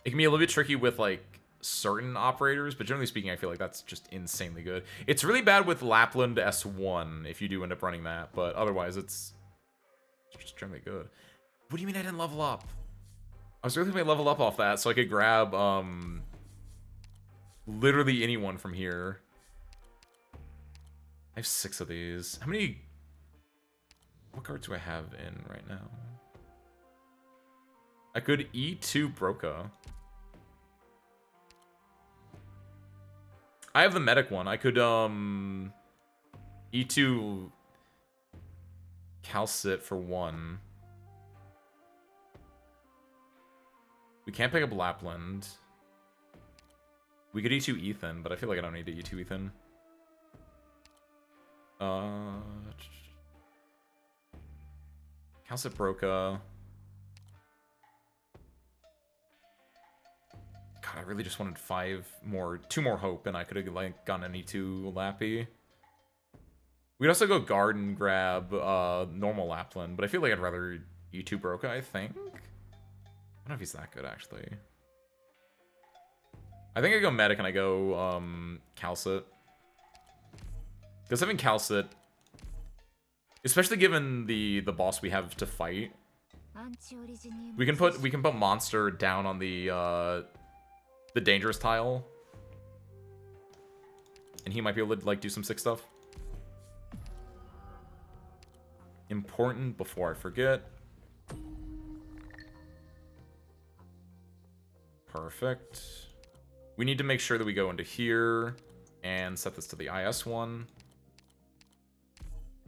Speaker 1: It can be a little bit tricky with, like, certain operators, but generally speaking, I feel like that's just insanely good. It's really bad with Lapland S1 if you do end up running that, but otherwise it's just generally good. What do you mean I didn't level up? I was really going to level up off that so I could grab literally anyone from here. I have 6 of these. How many... What cards do I have in right now? I could E2 Broca. I have the medic one. I could E2 Calcit for 1. We can't pick up Lapland. We could E2 Ethan, but I feel like I don't need to E2 Ethan. Calcit Broca. God, I really just wanted 2 more hope, and I could have, like, gotten an E2 Lappy. We'd also go guard and grab normal Lapland, but I feel like I'd rather E2 Broca, I think. I don't know if he's that good, actually. I think I go medic and I go Calcit. Because having Calcit, especially given the boss we have to fight, we can put monster down on the dangerous tile, and he might be able to, like, do some sick stuff. Important before I forget. Perfect. We need to make sure that we go into here and set this to the IS one.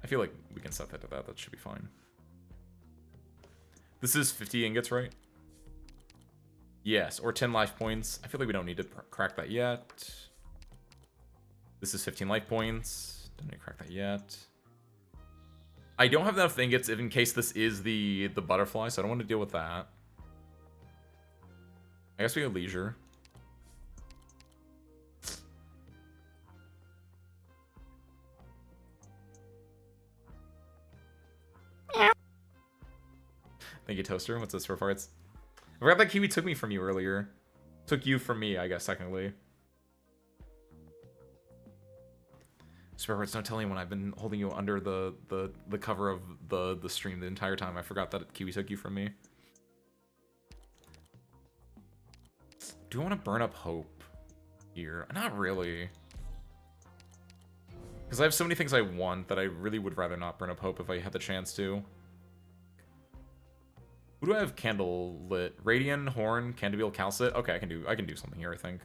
Speaker 1: I feel like we can set that to that. That should be fine. This is 50 ingots, right? Yes, or 10 life points. I feel like we don't need to crack that yet. This is 15 life points. Don't need to crack that yet. I don't have enough ingots in case this is the butterfly, so I don't want to deal with that. I guess we go leisure. Thank you, Toaster. What's this for parts? I forgot that Kiwi took me from you earlier. Took you from me, I guess, technically. Spare parts, don't tell anyone I've been holding you under the cover of the stream the entire time. I forgot that Kiwi took you from me. Do I want to burn up hope here? Not really. Because I have so many things I want that I really would rather not burn up hope if I had the chance to. Who do I have candle lit? Radiant, Horn, Candibale, Calcit. Okay, I can do something here, I think.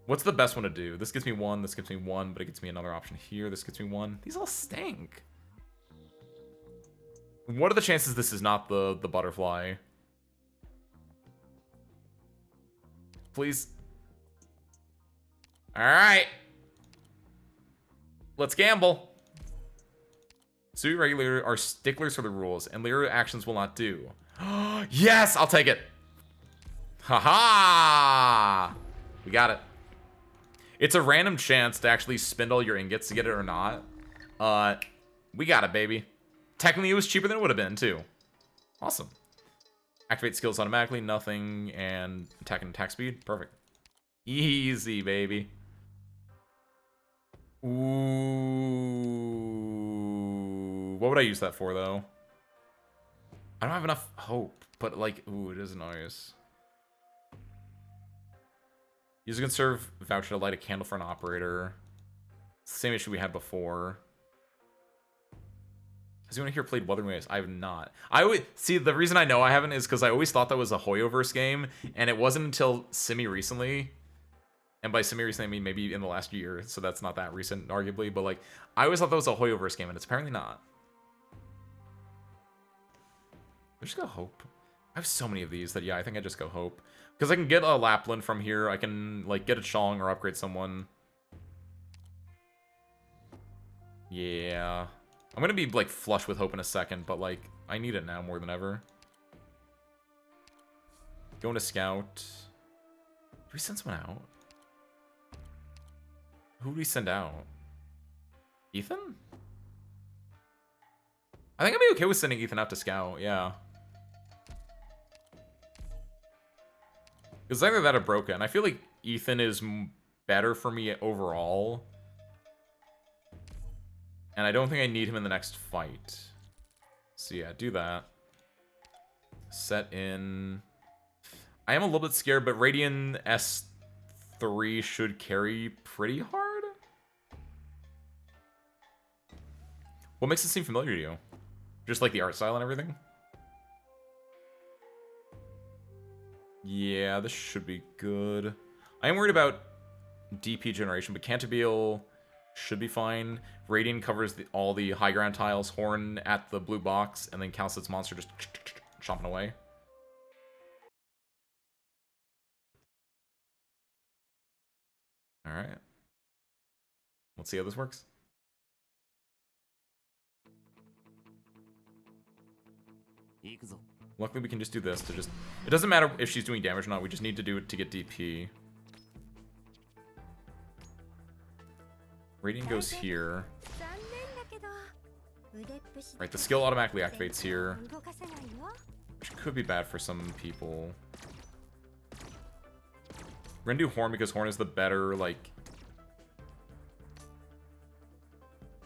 Speaker 1: What's the best one to do? This gives me 1, this gives me 1, but it gets me another option here. This gets me 1. These all stink. What are the chances this is not the butterfly? Please. Alright. Let's gamble. Sui regular are sticklers for the rules, and later actions will not do. Yes, I'll take it. Haha! We got it. It's a random chance to actually spend all your ingots to get it or not. We got it, baby. Technically, it was cheaper than it would have been, too. Awesome. Activate skills automatically, nothing, and attack and attack speed. Perfect. Easy, baby. Ooh. What would I use that for, though? I don't have enough hope, but, like, ooh, it is nice. User can serve voucher to light a candle for an operator. It's the same issue we had before. Has anyone here played Wuthering Waves? I have not. I would see, the reason I know I haven't is because I always thought that was a Hoyoverse game, and it wasn't until semi recently. And by semi recently, I mean maybe in the last year, so that's not that recent, arguably. But like, I always thought that was a Hoyoverse game, and it's apparently not. I just go Hope. I have so many of these that yeah, I think I just go Hope. Because I can get a Lapland from here. I can, like, get a Chong or upgrade someone. Yeah. I'm going to be, like, flush with Hope in a second, but, like, I need it now more than ever. Going to Scout. Do we send someone out? Who do we send out? Ethan? I think I'd be okay with sending Ethan out to Scout, yeah. It's either that or Broca, and I feel like Ethan is better for me overall. And I don't think I need him in the next fight. So yeah, do that. Set in... I am a little bit scared, but Radiant S3 should carry pretty hard? What makes it seem familiar to you? Just like the art style and everything? Yeah, this should be good. I am worried about DP generation, but Cantabile should be fine. Radiant covers all the high ground tiles, Horn at the blue box, and then Calcit's monster just chomping away. Alright. Let's see how this works. Luckily, we can just do this to just... It doesn't matter if she's doing damage or not. We just need to do it to get DP. Radiant goes here. Right, the skill automatically activates here. Which could be bad for some people. We're gonna do Horn because Horn is the better, like...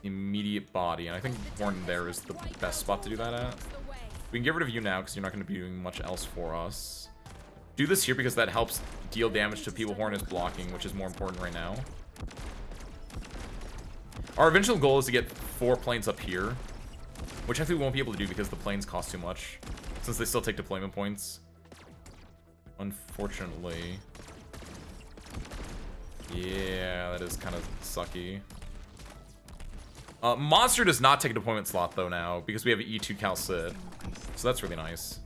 Speaker 1: immediate body. And I think Horn there is the best spot to do that at. We can get rid of you now because you're not going to be doing much else for us. Do this here because that helps deal damage to people Horn is blocking, which is more important right now. Our eventual goal is to get 4 planes up here, which I think we won't be able to do because the planes cost too much, since they still take deployment points. Unfortunately. Yeah, that is kind of sucky. Monster does not take a deployment slot, though, now, because we have an E2 Calcit. So that's really nice.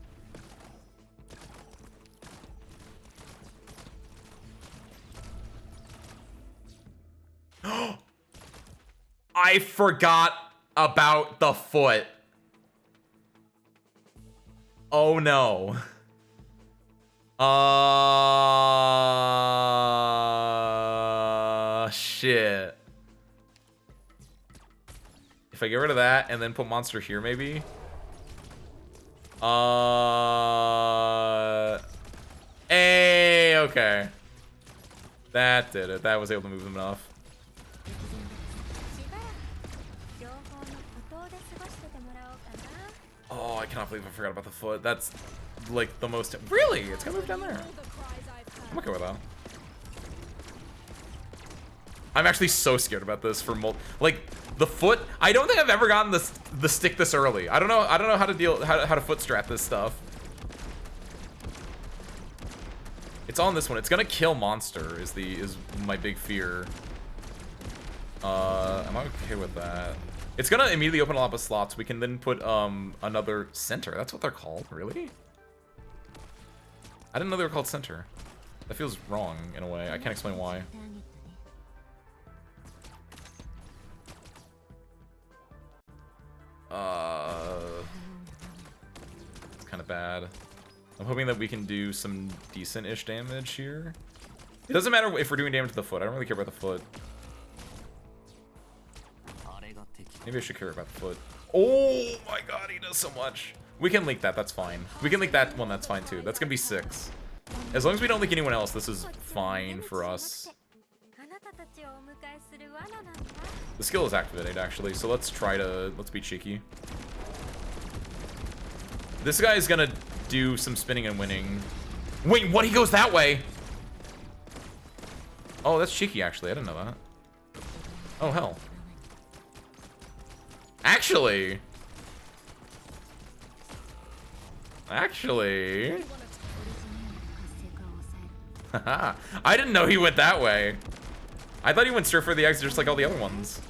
Speaker 1: I forgot about the foot. Oh, no. Shit. If I get rid of that and then put monster here, maybe. Hey, okay. That did it. That was able to move them enough. Oh, I cannot believe I forgot about the foot. That's like the most... Really? It's gonna move down there. I'm okay with that. I'm actually so scared about this for like the foot. I don't think I've ever gotten the stick this early. I don't know how to how to foot strat this stuff. It's on this one. It's gonna kill monster is my big fear. I'm okay with that. It's gonna immediately open a lot of slots. We can then put another center. That's what they're called, really? I didn't know they were called center. That feels wrong in a way. I can't explain why. It's kind of bad. I'm hoping that we can do some decent-ish damage here. It doesn't matter if we're doing damage to the foot. I don't really care about the foot. Maybe I should care about the foot. Oh my god, he does so much. We can leak that, that's fine. We can leak that one, that's fine too. That's gonna be 6. As long as we don't leak anyone else, this is fine for us. The skill is activated, actually, so let's be cheeky. This guy is gonna do some spinning and winning. Wait, what? He goes that way? Oh, that's cheeky, actually. I didn't know that. Oh, hell. Actually. Haha. I didn't know he went that way. I thought he went straight for the exit just like all the other ones.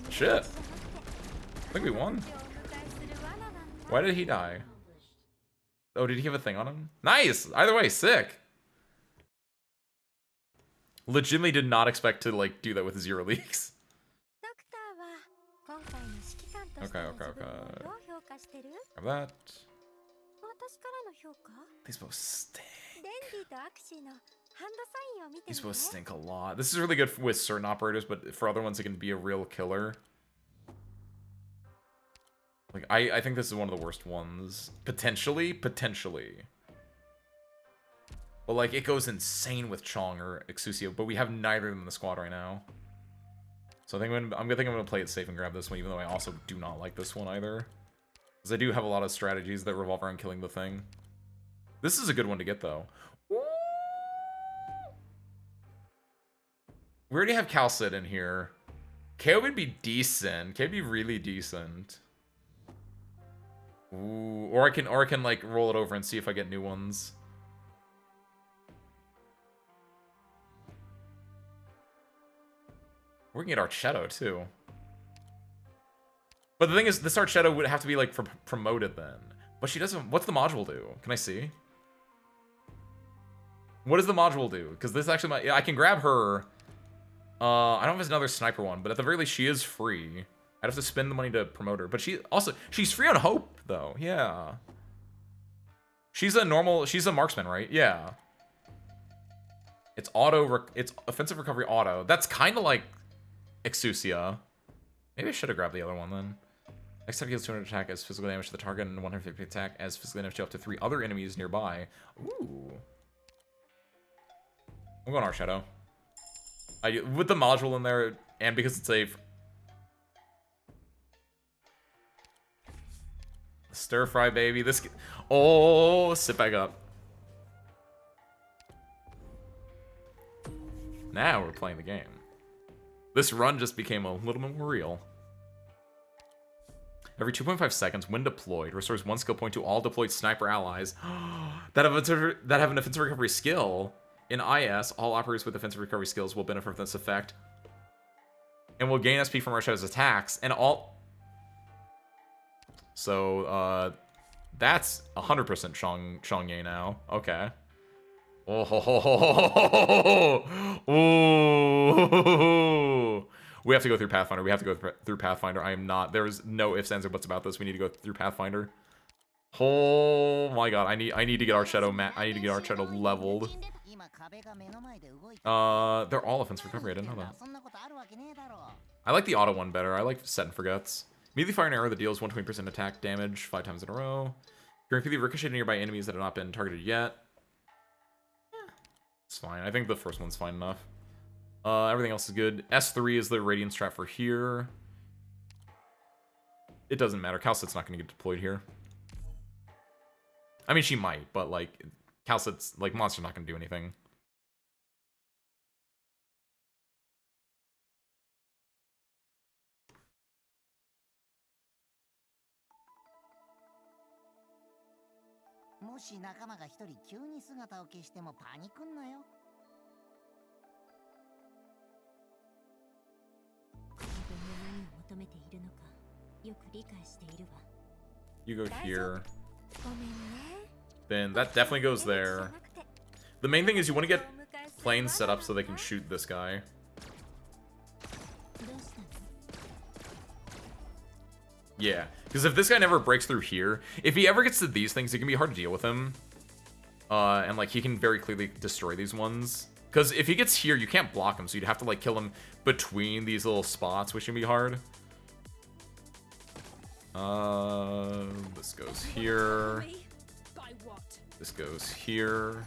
Speaker 1: Shit. I think we won. Why did he die? Oh, did he have a thing on him? Nice! Either way, sick! Legitimately did not expect to, like, do that with 0 leaks. Okay. Grab that. These both stink. These both stink a lot. This is really good with certain operators, but for other ones it can be a real killer. Like, I think this is one of the worst ones. Potentially. But, like, it goes insane with Chong or Exusio, but we have neither of them in the squad right now. So I think I'm gonna play it safe and grab this one, even though I also do not like this one either. Because I do have a lot of strategies that revolve around killing the thing. This is a good one to get, though. We already have Calcid in here. KO would be decent. KO would be really decent. Ooh, or I can like roll it over and see if I get new ones. We can get Arch Shadow too. But the thing is, this Arch Shadow would have to be like promoted then. But she doesn't. What's the module do? Can I see? What does the module do? Because this actually I can grab her. I don't know if it's another sniper one, but at the very least, she is free. I'd have to spend the money to promote her. But she's free on Hope, though. Yeah. She's a marksman, right? Yeah. It's offensive recovery auto. That's kind of like Exusia. Maybe I should have grabbed the other one then. Next time deals 200 attack as physical damage to the target and 150 attack as physical damage to up to 3 other enemies nearby. Ooh. I'm going Arch Shadow. With the module in there, and because it's safe. Stir fry, baby. Oh, sit back up. Now we're playing the game. This run just became a little bit more real. Every 2.5 seconds, when deployed, restores 1 skill point to all deployed sniper allies that have an offensive recovery skill. In IS, all operators with offensive recovery skills will benefit from this effect. And will gain SP from Arch Shadow's attacks. And all... So, that's 100% Chongye now. Okay. Oh, ho, ho, ho, ho, ho, ho. Ooh. We have to go through Pathfinder. We have to go through Pathfinder. I am not... There is no ifs, ands, or buts about this. We need to go through Pathfinder. Oh my god. I need to get Arch Shadow I need to get Arch Shadow leveled. They're all offensive recovery. I didn't know that. I like the auto one better. I like Set and Forgets. Immediately fire an arrow that deals 120% attack damage 5 times in a row. You repeatedly ricochet nearby enemies that have not been targeted yet. It's fine. I think the first one's fine enough. Everything else is good. S3 is the Radiant strat for here. It doesn't matter. Calcit's not going to get deployed here. I mean, she might, but like, Calcit's, like, Monster's not going to do anything.
Speaker 5: し仲間が一人急に姿を消してもパニクんなよ。
Speaker 4: 自分が何を求めているのかよく理解しているわ。
Speaker 1: You go here.
Speaker 4: ごめんね。
Speaker 1: Then that definitely goes there. The main thing is you want to get planes set up so they can shoot this guy.
Speaker 4: どうしたの？
Speaker 1: Yeah, because if this guy never breaks through here, if he ever gets to these things, it can be hard to deal with him. And like he can very clearly destroy these ones. Because if he gets here, you can't block him, so you'd have to like kill him between these little spots, which can be hard. This goes here. This goes here.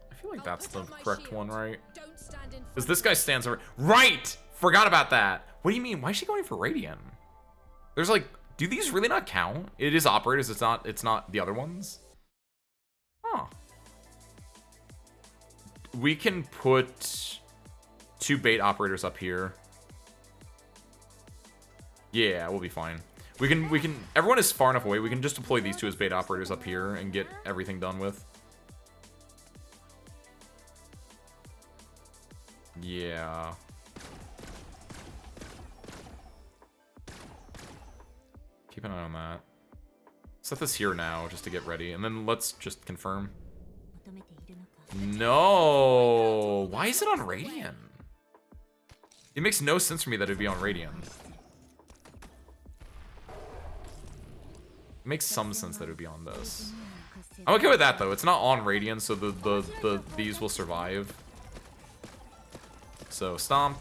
Speaker 1: I feel like that's the correct one, right? Because this guy stands over. Right! Forgot about that. What do you mean? Why is she going for Radiant? There's like, do these really not count? It is operators. It's not the other ones. Huh. We can put 2 bait operators up here. Yeah, we'll be fine. We can. Everyone is far enough away. We can just deploy these 2 as bait operators up here and get everything done with. Yeah. Keep an eye on that. Set this here now just to get ready, and then let's just confirm. No! Why is it on Radiant? It makes no sense for me that it'd be on Radiant. It makes some sense that it would be on this. I'm okay with that though. It's not on Radiant, so these will survive. So stomp.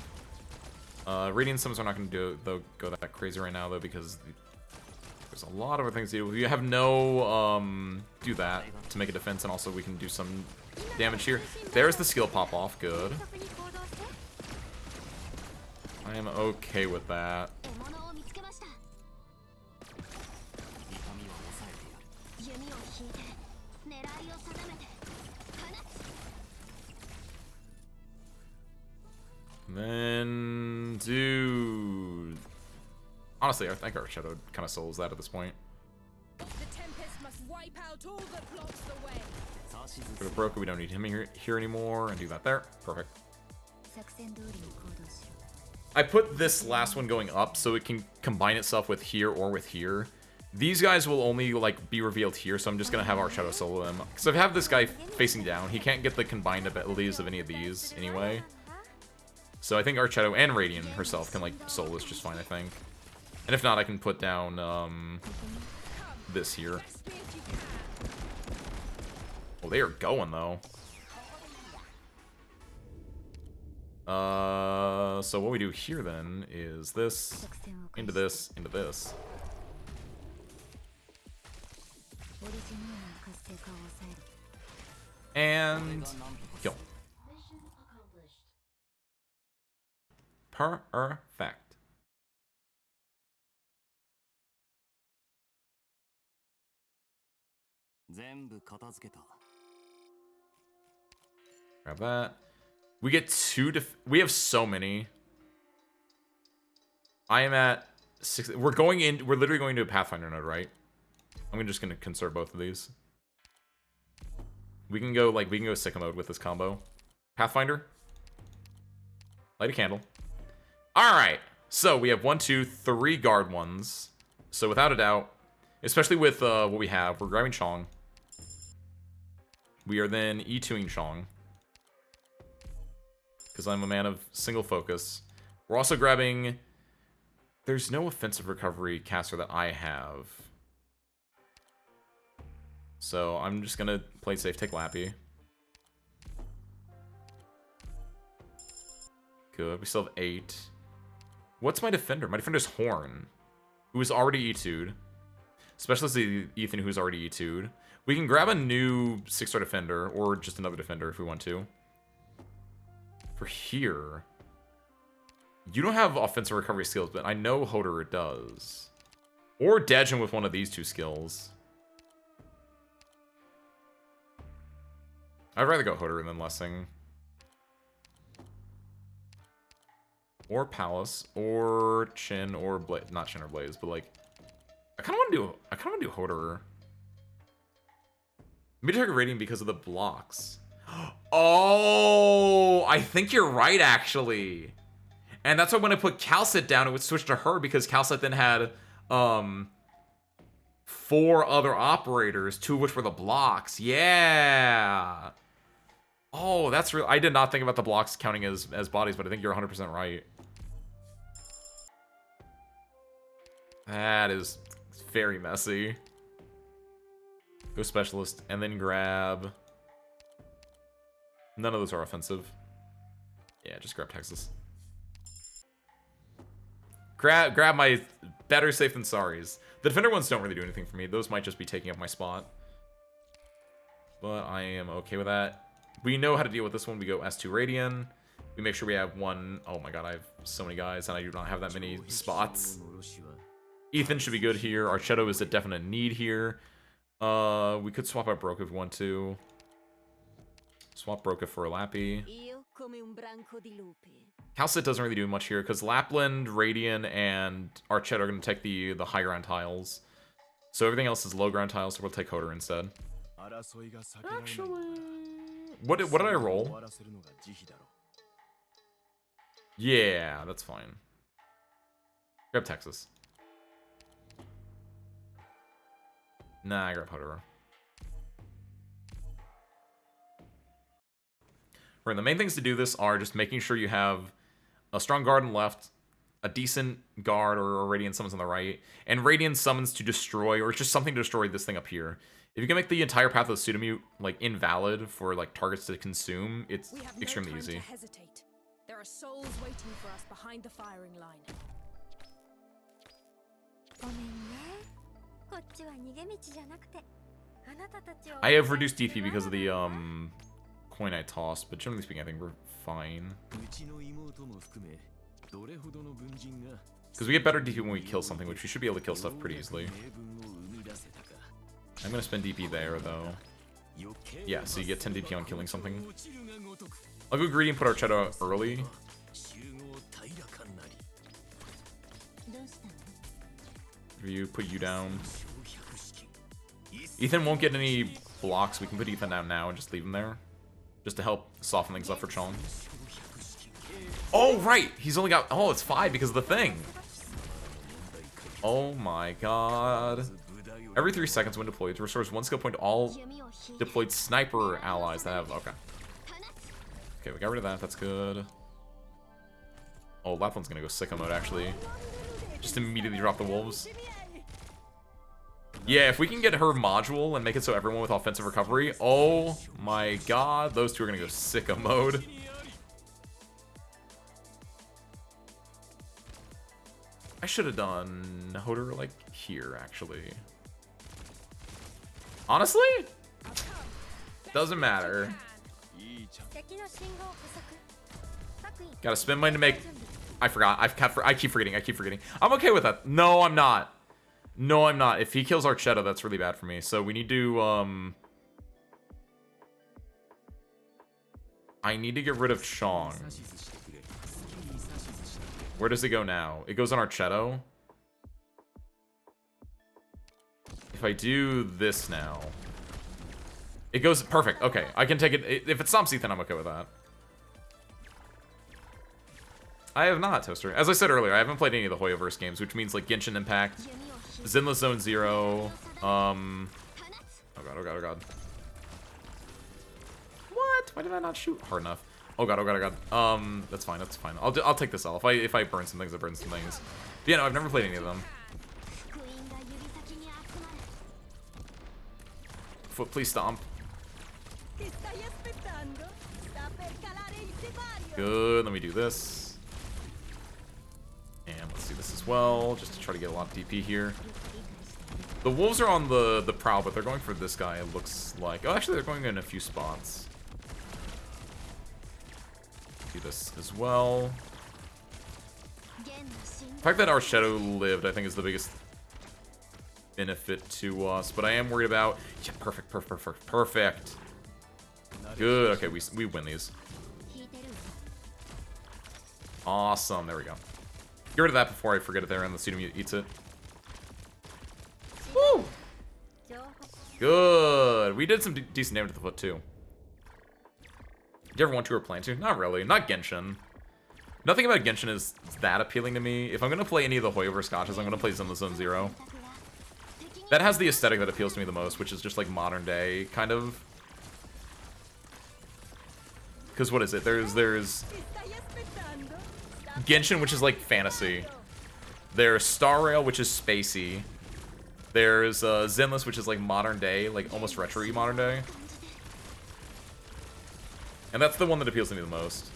Speaker 1: Radiant summons are not going to go that crazy right now though, because there's a lot of other things to do. We have no do that to make a defense, and also we can do some damage here. There's the skill pop off. Good. I am okay with that. Then, dude. Honestly, I think our Shadow kind of souls that at this point.
Speaker 6: The Tempest must wipe out all that blocks the way.
Speaker 1: For the broker, we don't need him here anymore, and do that there. Perfect. I put this last one going up so it can combine itself with here or with here. These guys will only like be revealed here, so I'm just gonna have our Shadow solo them. Because if I have this guy facing down, he can't get the combined abilities of any of these anyway. So I think Archetto and Radiant herself can like solo this just fine, I think. And if not, I can put down this here. Oh, they are going though. So what we do here then is this, into this, into this. And kill. Perfect. Grab that. We get 2 we have so many. I am at 6. We're literally going to a Pathfinder node, right? I'm just gonna conserve both of these. We can go Sicko mode with this combo. Pathfinder. Light a candle. Alright. So we have 1, 2, 3 guard ones. So without a doubt, especially with what we have, we're grabbing Chong. We are then E2ing Chong. Because I'm a man of single focus. We're also grabbing... There's no offensive recovery caster that I have. So I'm just going to play safe, take Lappy. Good, we still have 8. What's my defender? My defender's Horn, who is already E2'd. Specialist Ethan, who's already E2'd. We can grab a new 6-star defender, or just another defender if we want to. For here... You don't have offensive recovery skills, but I know Hoder does. Or Dajin with one of these 2 skills. I'd rather go Hodor than Lessing. Or Palace, or Chin, or Blaze. Not Chin or Blaze, but like, I kind of want to do Hodor. Maybe target Radiant because of the blocks. Oh, I think you're right, actually. And that's why when I put Calcit down, it would switch to her because Calcit then had 4 other operators, 2 of which were the blocks. Yeah. Oh, that's real. I did not think about the blocks counting as bodies, but I think you're 100% right. That is very messy. Go Specialist, and then grab... None of those are offensive. Yeah, just grab Texas. Grab my better safe than sorries. The defender ones don't really do anything for me. Those might just be taking up my spot. But I am okay with that. We know how to deal with this one. We go S2 Radian. We make sure we have one... Oh my god, I have so many guys, and I do not have that many spots. Ethan should be good here. Archetto is a definite need here. We could swap out Broca if we want to. Swap Broca for a Lappy. Calcit doesn't really do much here, because Lapland, Radian, and Archetto are going to take the high ground tiles. So everything else is low ground tiles, so we'll take Hodor instead. Actually... What did I roll? Yeah, that's fine. Grab Texas. Nah, I grab Hodor. Right, the main things to do this are just making sure you have a strong guard on the left, a decent guard or Radiant summons on the right, and Radiant summons to destroy, or just something to destroy this thing up here. If you can make the entire path of the Pseudomute like invalid for like targets to consume, it's extremely easy.
Speaker 6: To hesitate. There are souls waiting for us behind the firing line.
Speaker 1: I have reduced DP because of the coin I tossed, but generally speaking, I think we're fine. Because we get better DP when we kill something, which we should be able to kill stuff pretty easily. I'm gonna spend DP there, though. Yeah, so you get 10 DP on killing something. I'll go greedy and put Archetto early. Put you down. Ethan won't get any blocks. We can put Ethan down now and just leave him there. Just to help soften things up for Chong. Oh, right! He's only got... Oh, it's 5 because of the thing. Oh my god. Every 3 seconds when deployed, it restores 1 skill point to all deployed sniper allies that have... Okay. Okay, we got rid of that. That's good. Oh, Lapland's gonna go sicko mode, actually. Just immediately drop the wolves. Yeah, if we can get her module and make it so everyone with offensive recovery... Oh my god, those two are gonna go sicko mode. I should have done Hodor, like, here, actually. Honestly? Doesn't matter. Gotta spend money to make... I forgot. I keep forgetting. I'm okay with that. No, I'm not. No, I'm not. If he kills Archetto, that's really bad for me. So we need to, I need to get rid of Chong. Where does it go now? It goes on Archetto. If I do this now... It goes... Perfect. Okay. I can take it... If it stomps Ethan, I'm okay with that. I have not, Toaster. As I said earlier, I haven't played any of the Hoyoverse games, which means, like, Genshin Impact, Zenless Zone Zero, Oh god, oh god, oh god. What? Why did I not shoot hard enough? Oh god, oh god, oh god. That's fine, that's fine. I'll take this L. If I burn some things, I burn some things. But yeah, no, I've never played any of them. Foot, please stomp. Good, let me do this. And let's do this as well, just to try to get a lot of DP here. The wolves are on the prowl, but they're going for this guy, it looks like. Oh, actually, they're going in a few spots. Do this as well. The fact that Archetto lived, I think, is the biggest benefit to us, but I am worried about... Yeah, perfect. Good. Okay, we win these. Awesome. There we go. Get rid of that before I forget it there and the pseudo eats it. Woo! Good. We did some decent damage to the foot, too. Do you ever want to or plan to? Not really. Not Genshin. Nothing about Genshin is that appealing to me. If I'm going to play any of the Hoyover Scotches, I'm going to play Zenless Zone Zero. That has the aesthetic that appeals to me the most, which is just like modern day, kind of. Because what is it? There's Genshin, which is like fantasy. There's Star Rail, which is spacey. There's Zenless, which is like modern day, like almost retro-y modern day. And that's the one that appeals to me the most.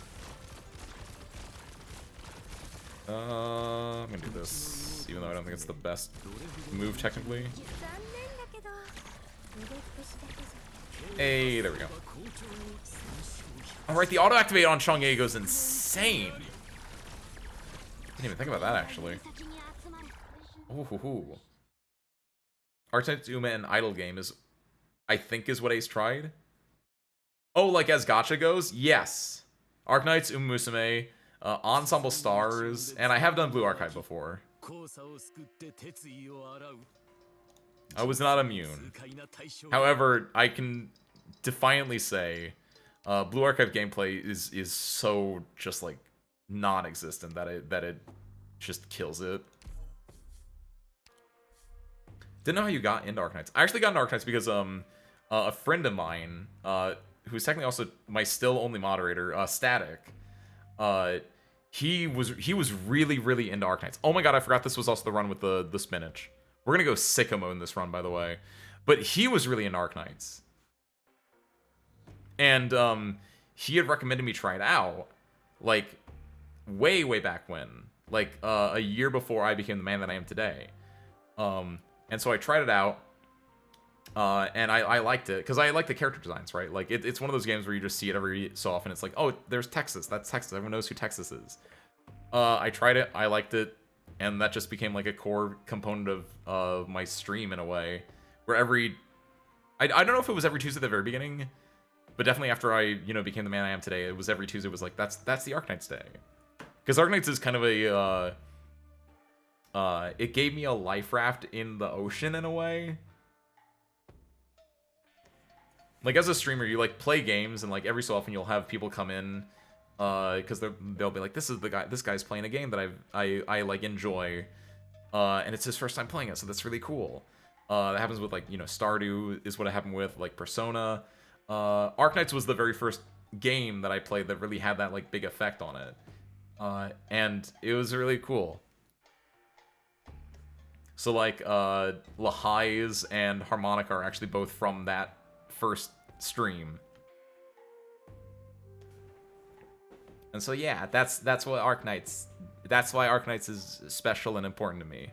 Speaker 1: I'm gonna do this, even though I don't think it's the best move technically. Hey, there we go. Alright, the auto-activate on Chang'e goes insane. Didn't even think about that, actually. Ooh. Arknights Uma and Idle Game is, I think, is what Ace tried. Oh, like as gacha goes? Yes. Arknights, Musume, Ensemble Stars, and I have done Blue Archive before. I was not immune. However, I can defiantly say Blue Archive gameplay is so just like non-existent that it just kills it. Didn't know how you got into Arknights. I actually got into Arknights because a friend of mine, who's technically also my still only moderator, Static, he was really into Arknights. Oh my god, I forgot this was also the run with the spinach. We're gonna go sicko mode in this run, by the way. But he was really into Arknights. And he had recommended me try it out, like, way back when. Like, a year before I became the man that I am today. And so I tried it out, and I liked it, because I like the character designs, right? Like, it's one of those games where you just see it every so often. It's like, oh, there's Texas. That's Texas. Everyone knows who Texas is. I tried it. I liked it. And that just became, like, a core component of my stream, in a way. Where I don't know if it was every Tuesday at the very beginning, but definitely after I, became the man I am today, it was every Tuesday. It was like, that's the Arknights day. Because Arknights is kind of a, it gave me a life raft in the ocean, in a way. Like, as a streamer, you, like, play games, and, like, every so often you'll have people come in, because they'll be like, this guy's playing a game that I like, enjoy, and it's his first time playing it, so that's really cool. That happens with, like, Stardew is what it happened with, like, Persona. Arknights was the very first game that I played that really had that, like, big effect on it. And it was really cool. So, like, Lahai's and Harmonica are actually both from that first stream. And so, yeah, that's what Arknights... That's why Arknights is special and important to me.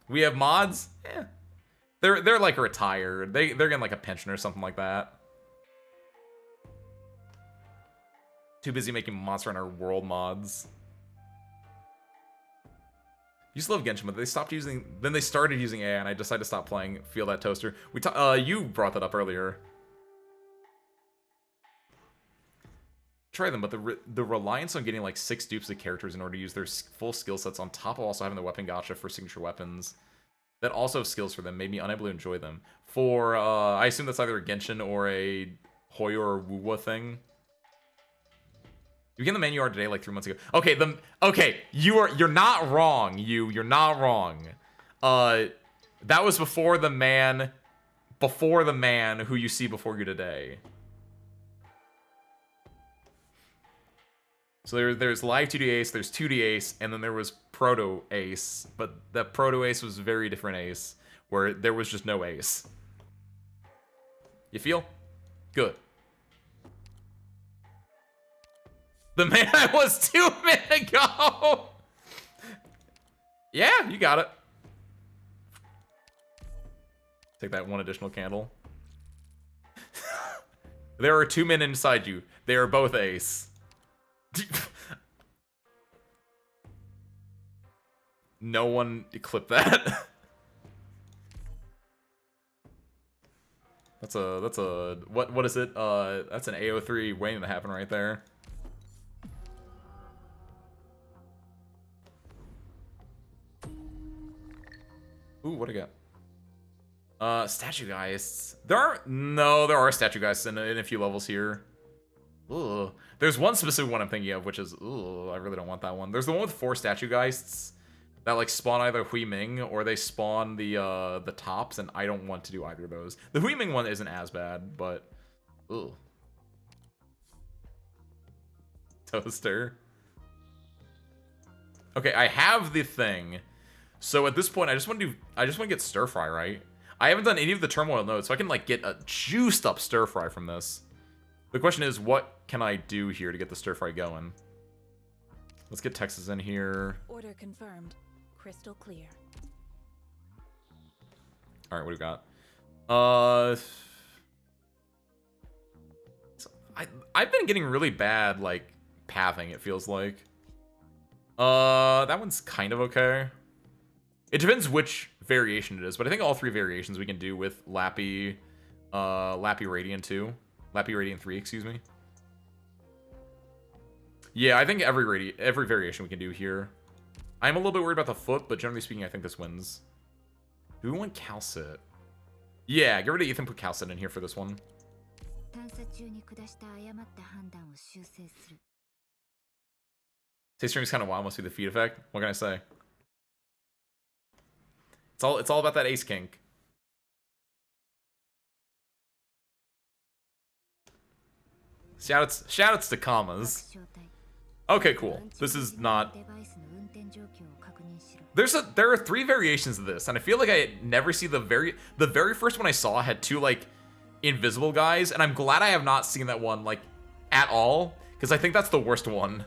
Speaker 1: We have mods? Eh. They're like retired. They're getting like a pension or something like that. Too busy making Monster Hunter World mods. Used to love Genshin, but they stopped using... Then they started using AI, and I decided to stop playing Feel That Toaster. You brought that up earlier. Try them, but the reliance on getting like 6 dupes of characters in order to use their full skill sets on top of also having the weapon gacha for signature weapons that also have skills for them made me unable to enjoy them. For, I assume that's either a Genshin or a Hoyo or Wuwa thing. You became the man you are today like 3 months ago. Okay, you're not wrong. You're not wrong. That was before the man who you see before you today. So there's live 2D Ace, there's 2D Ace, and then there was Proto Ace, but that Proto Ace was a very different Ace, where there was just no Ace. You feel? Good. The man I was 2 minutes ago! Yeah, you got it. Take that one additional candle. There are 2 men inside you. They are both Ace. No one clip that. That's a what is it? That's an AO3 waiting to happen right there. Ooh, what do I got? Statue Geists. There are Statue Geists in a few levels here. Ugh. There's one specific one I'm thinking of, which is, I really don't want that one. There's the one with 4 Statue Geists that like spawn either Hui Ming or they spawn the tops, and I don't want to do either of those. The Hui Ming one isn't as bad, but ugh. Toaster. Okay, I have the thing. So at this point, I just want to get stir fry, right? I haven't done any of the turmoil nodes, so I can like get a juiced up stir fry from this. The question is, what can I do here to get the stir fry going? Let's get Texas in here.
Speaker 6: Order confirmed. Crystal clear.
Speaker 1: All right, what do we got? I've been getting really bad like pathing. It feels like. That one's kind of okay. It depends which variation it is, but I think all 3 variations we can do with Lappy Radiant 2. Lappy Radiant 3, excuse me. Yeah, I think every variation we can do here. I'm a little bit worried about the foot, but generally speaking, I think this wins. Do we want Calcit? Yeah, get rid of Ethan, put Calcit in here for this one. Taystream's kind of wild, must be the feed effect. What can I say? It's all about that ace kink. Shoutouts to commas. Okay, cool. This is not. There are 3 variations of this, and I feel like I never see the very first one I saw had 2 like invisible guys, and I'm glad I have not seen that one like at all, because I think that's the worst one.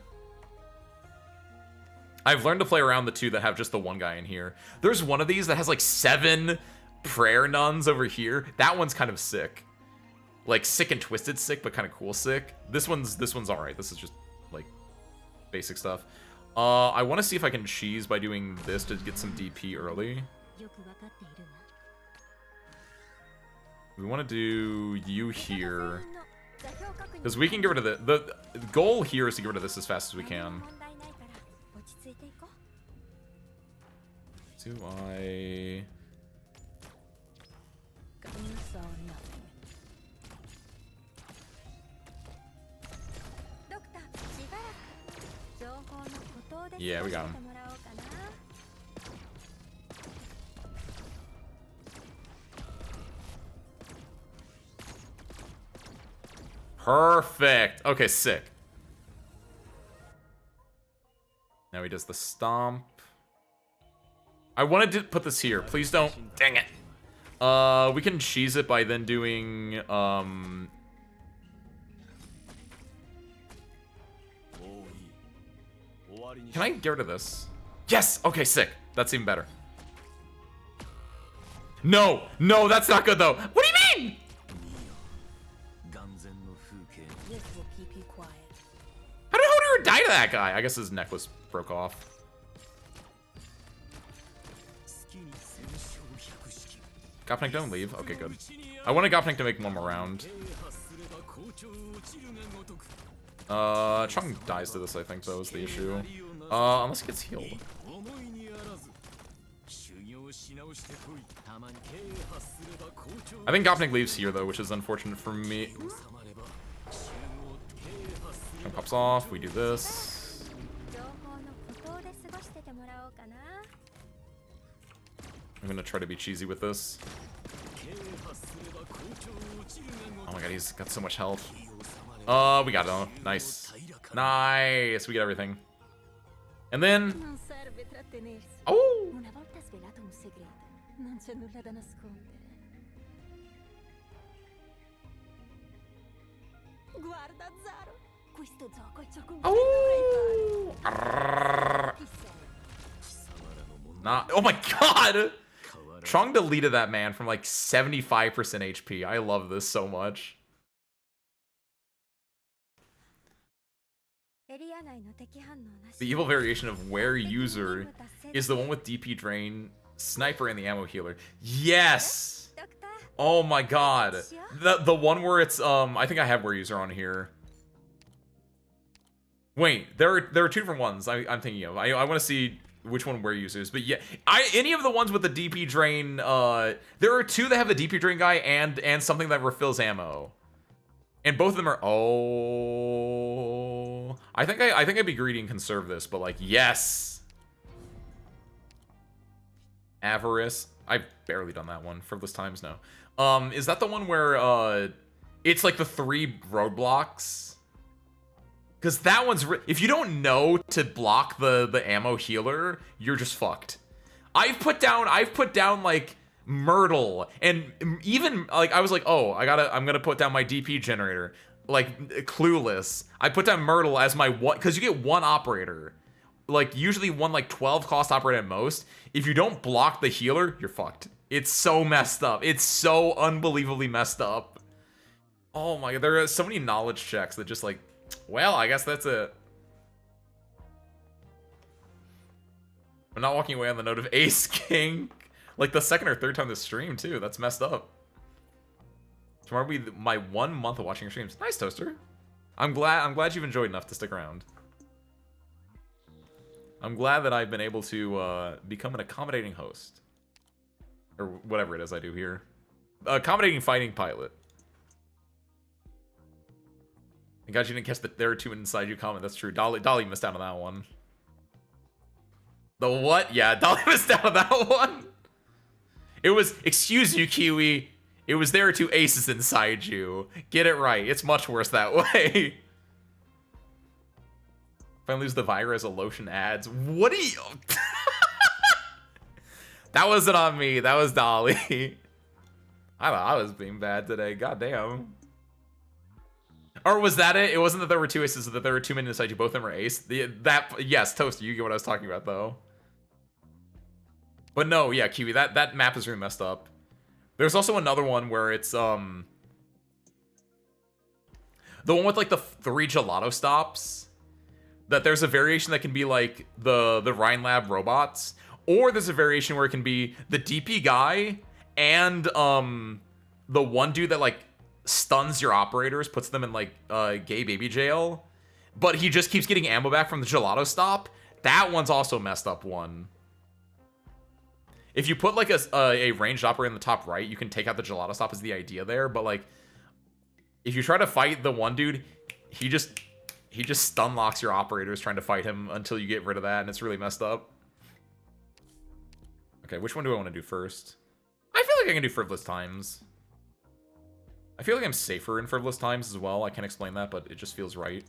Speaker 1: I've learned to play around the 2 that have just the 1 guy in here. There's one of these that has like 7 prayer nuns over here. That one's kind of sick. Like sick and twisted sick, but kind of cool sick. This one's all right. This is just like basic stuff. I want to see if I can cheese by doing this to get some DP early. We want to do you here because we can get rid of the goal here is to get rid of this as fast as we can. Do I? Yeah, we got him. Perfect. Okay, sick. Now he does the stomp. I wanted to put this here. Please don't. Dang it. We can cheese it by then doing, Can I get rid of this? Yes! Okay, sick. That's even better. No! No, that's not good, though. What do you mean?
Speaker 6: This will keep you quiet.
Speaker 1: How did Hodor die to that guy? I guess his necklace broke off. Gopnik, don't leave. Okay, good. I wanted Gopnik to make one more round. Chung dies to this, I think, though, is the issue. Unless he gets healed. I think Gopnik leaves here, though, which is unfortunate for me. Chung pops off, we do this. I'm gonna try to be cheesy with this. Oh my god, he's got so much health. We got it. Nice. Nice. We get everything. And then... Oh! Oh! Nah. Oh my god! Trong deleted that man from like 75% HP. I love this so much. The evil variation of Where User is the one with DP Drain, Sniper, and the Ammo Healer. Yes! Oh my god. The one where it's I think I have where user on here. Wait, there are two different ones I'm thinking of. I want to see which one where users, but yeah, any of the ones with the DP drain, there are two that have the DP drain guy and something that refills ammo. And both of them are I think I'd be greedy and conserve this, but like yes. Avarice. I've barely done that one. Frivolous Times, no. Is that the one where it's like the 3 roadblocks? Because that one's if you don't know to block the ammo healer, you're just fucked. I've put down like Myrtle, and even like I was like, oh, I'm gonna put down my DP generator. Like clueless. I put down Myrtle as my one, because you get one operator. Like usually one like 12 cost operator at most. If you don't block the healer, you're fucked. It's so messed up. It's so unbelievably messed up. Oh my god, there are so many knowledge checks that just like, well, I guess that's it. I'm not walking away on the note of Ace King. Like the second or third time this stream too. That's messed up. Tomorrow will be my 1 month of watching your streams. Nice, Toaster. I'm glad you've enjoyed enough to stick around. I'm glad that I've been able to become an accommodating host. Or whatever it is I do here. Accommodating fighting pilot. Thank God you didn't catch that there are 2 inside you comment. That's true. Dolly missed out on that one. The what? Yeah, Dolly missed out on that one. It was, excuse you, Kiwi. It was there are 2 aces inside you. Get it right. It's much worse that way. If I lose the virus, a lotion ads. What do you... That wasn't on me. That was Dolly. I thought I was being bad today. God damn. Or was that it? It wasn't that there were 2 aces, that there were 2 men inside you. Both of them were ace. Yes, Toaster, you get what I was talking about, though. But no, yeah, Kiwi, that map is really messed up. There's also another one where it's, the one with, like, the 3 gelato stops. That there's a variation that can be, like, the Rhine Lab robots. Or there's a variation where it can be the DP guy and, the one dude that, like, stuns your operators, puts them in like gay baby jail, but he just keeps getting ammo back from the gelato stop. That one's also a messed up one. If you put like a ranged operator in the top right, you can take out the gelato stop is the idea there, but like if you try to fight the one dude, he just stun locks your operators trying to fight him until you get rid of that, and it's really messed up. Okay, which one do I want to do first? I feel like I can do Frivolous Times. I feel like I'm safer in Frivolous Times as well. I can't explain that, but it just feels right.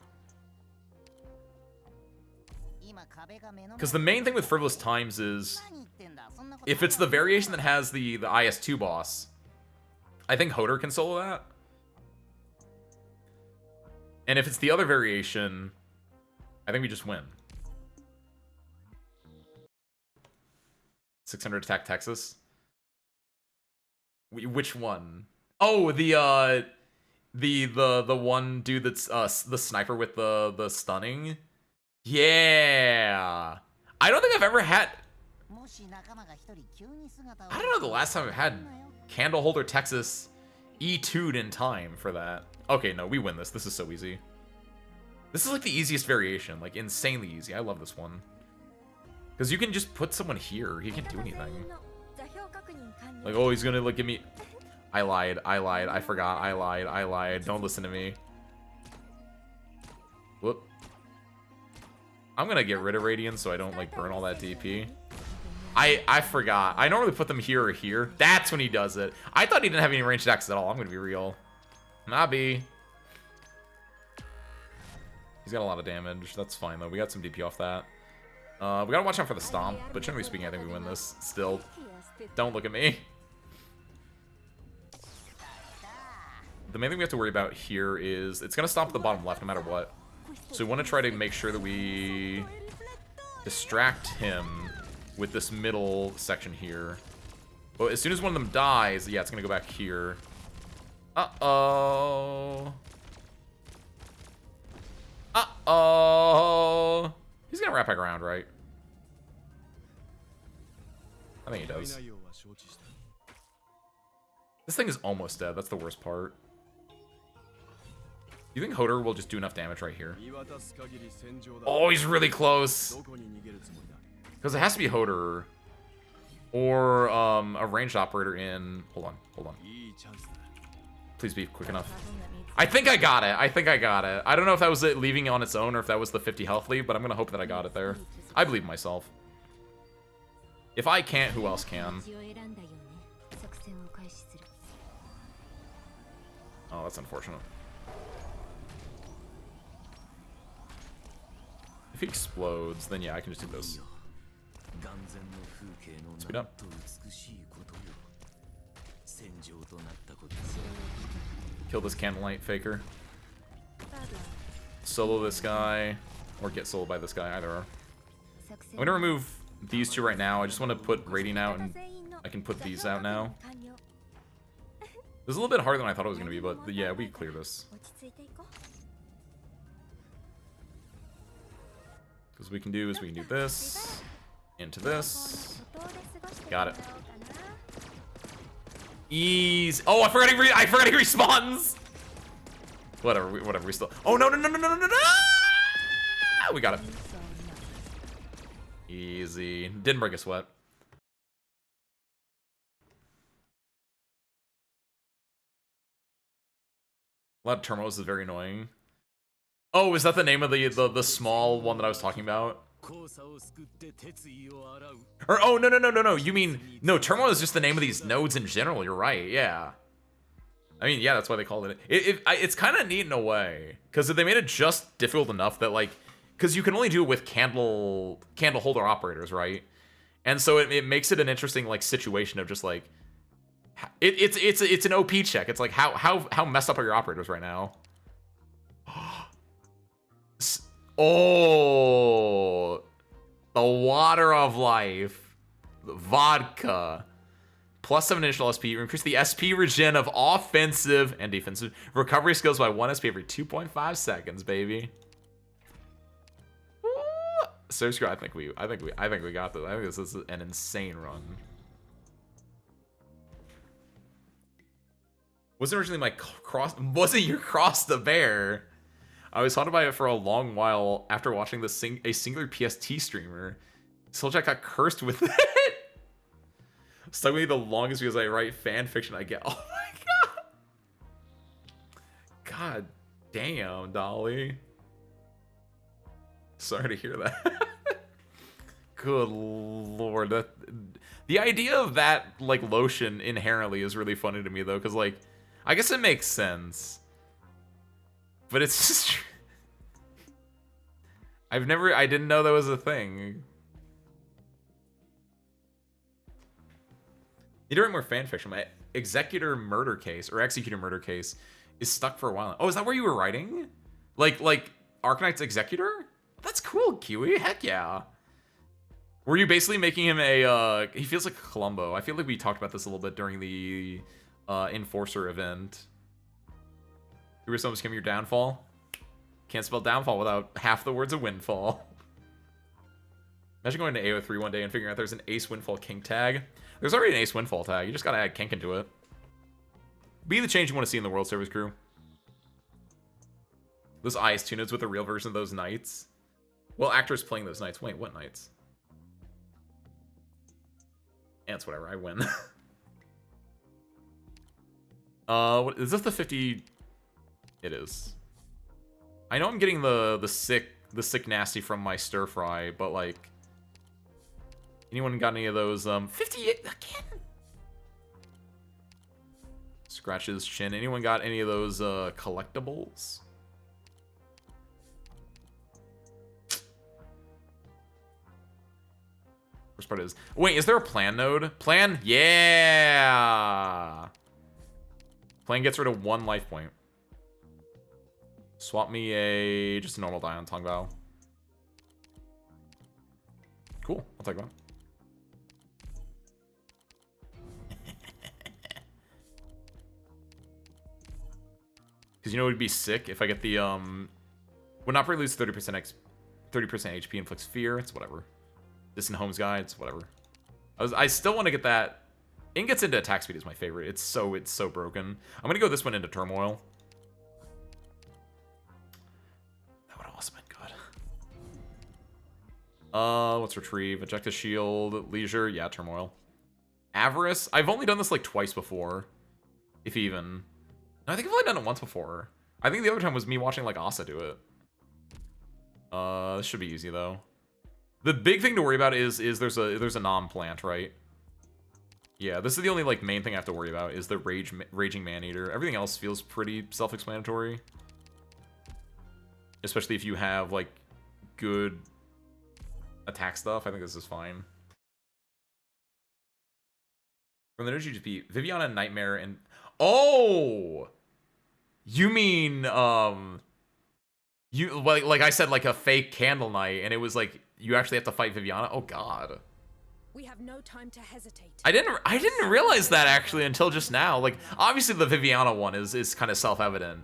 Speaker 1: Because the main thing with Frivolous Times is, if it's the variation that has the IS-2 boss, I think Hoder can solo that. And if it's the other variation, I think we just win. 600 attack Texas. Which one? Oh, the one dude that's the sniper with the stunning. Yeah. I don't think I've ever had. I don't know the last time I've had Candleholder Texas E2'd in time for that. Okay, no, we win this. This is so easy. This is like the easiest variation, like insanely easy. I love this one. Because you can just put someone here. He can't do anything. Like, oh, he's gonna like give me. I lied. I forgot. I lied. Don't listen to me. Whoop. I'm gonna get rid of Radiance so I don't like burn all that DP. I forgot. I normally put them here or here. That's when he does it. I thought he didn't have any ranged attacks at all. I'm gonna be real. Nabi. He's got a lot of damage. That's fine though. We got some DP off that. We gotta watch out for the stomp, but generally speaking, I think we win this still. Don't look at me. The main thing we have to worry about here is it's gonna stomp the bottom left no matter what. So we want to try to make sure that we distract him with this middle section here. But as soon as one of them dies, yeah, it's gonna go back here. Uh-oh. Uh-oh. He's gonna wrap back around, right? I think he does. This thing is almost dead. That's the worst part. You think Hoder will just do enough damage right here? Oh, he's really close. Because it has to be Hoder. Or a ranged operator in... Hold on. Please be quick enough. I think I got it. I don't know if that was it leaving on its own or if that was the 50 health lead, but I'm going to hope that I got it there. I believe in myself. If I can't, who else can? Oh, that's unfortunate. If he explodes, then yeah, I can just do this. Speed up. Kill this candlelight faker. Solo this guy. Or get soloed by this guy, either or. I'm gonna remove these two right now. I just want to put Radiant out, and I can put these out now. It was a little bit harder than I thought it was gonna be, but yeah, we clear this. Because we can do is we can do this. Into this. Got it. Ease. Oh, I forgot he respawns. Whatever. We still. Oh no. We got it. Easy. Didn't break a sweat. A lot of turmoils is very annoying. Oh, is that the name of the small one that I was talking about? Or oh no. You mean no, turmoil is just the name of these nodes in general. You're right. Yeah. I mean, yeah, that's why they called it. It's kind of neat in a way because they made it just difficult enough that like, because you can only do it with candle holder operators, right? And so it makes it an interesting like situation of just like, it's an OP check. It's like how messed up are your operators right now? Oh, the water of life, vodka, +7 initial SP. Increase the SP regen of offensive and defensive recovery skills by 1 SP every 2.5 seconds, baby. So screw. I think we got this. I think this is an insane run. Wasn't originally my cross. Wasn't your cross the bear? I was haunted by it for a long while after watching a singular PST streamer. Souljack got cursed with it. Stuck with me the longest because I write fan fiction I get. Oh my god. God damn, Dolly. Sorry to hear that. Good lord. The idea of that like lotion inherently is really funny to me though, because like I guess it makes sense. But it's just... I didn't know that was a thing. Need to write more fanfiction. My executor murder case is stuck for a while. Oh, is that where you were writing? Like Arknights executor? That's cool, Kiwi. Heck yeah. Were you basically making him a, he feels like a Columbo. I feel like we talked about this a little bit during the Enforcer event. You were supposed to become your downfall? Can't spell downfall without half the words of windfall. Imagine going to AO3 one day and figuring out there's an Ace Windfall Kink tag. There's already an Ace Windfall tag. You just gotta add Kink into it. Be the change you want to see in the World Service crew. Those IS-2 nodes with the real version of those knights. Well, actors playing those knights. Wait, what knights? Yeah, it's whatever. I win. What, is this the 50... It is. I know I'm getting the sick nasty from my stir fry, but like, anyone got any of those 58 again? Scratch his chin. Anyone got any of those collectibles? Worst part is, wait, is there a plan node? Plan? Yeah. Plan gets rid of 1 life point. Swap me just a normal die on Tongbao. Cool, I'll take one. Because you know it would be sick if I get the when operator loses 30% HP, inflicts fear. It's whatever. Distant Homes Guide. It's whatever. I still want to get that Ingots into attack speed is my favorite. It's so broken. I'm gonna go this one into Turmoil. That would have also been good. Let's retrieve. Eject a shield. Leisure. Yeah, Turmoil. Avarice. I've only done this like twice before. If even. No, I think I've only done it once before. I think the other time was me watching like Asa do it. This should be easy though. The big thing to worry about is there's a non-plant, right? Yeah, this is the only like main thing I have to worry about is the Raging Maneater. Everything else feels pretty self-explanatory. Especially if you have like good attack stuff. I think this is fine. From the notes you just beat, Viviana, Nightmare, and oh, you mean you like I said, like a fake Candle Knight, and it was like you actually have to fight Viviana. Oh God.
Speaker 6: We have no time to hesitate.
Speaker 1: I didn't realize that actually until just now. Like obviously the Viviana one is kind of self-evident,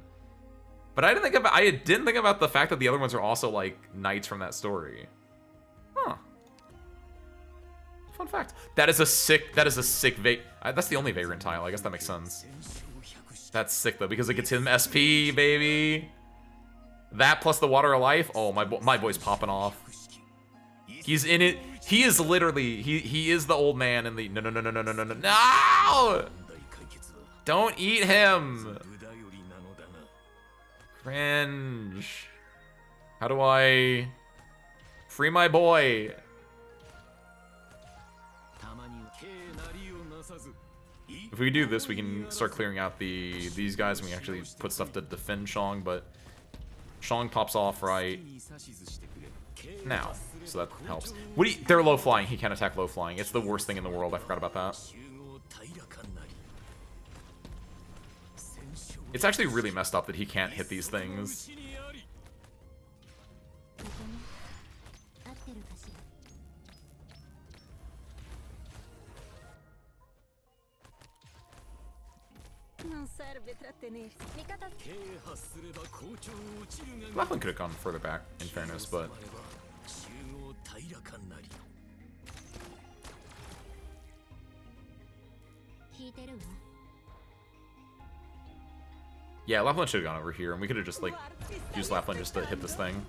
Speaker 1: but I didn't think about the fact that the other ones are also like knights from that story. Huh. Fun fact. That is a sick that's the only Vagrant tile. I guess that makes sense. That's sick though because it gets him SP, baby. That plus the Water of Life. Oh, my boy's popping off. He's in it. He is literally he is the old man in the no. Don't eat him. Cringe. How do I free my boy? If we do this, we can start clearing out these guys, and we actually put stuff to defend Shang, but Shang pops off right now, so that helps. They're low flying. He can't attack low flying. It's the worst thing in the world. I forgot about that. It's actually really messed up that he can't hit these things. Laughlin could have gone further back, in fairness, but... Yeah, Laughlin should have gone over here, and we could have just, like, used Laughlin just to hit this thing.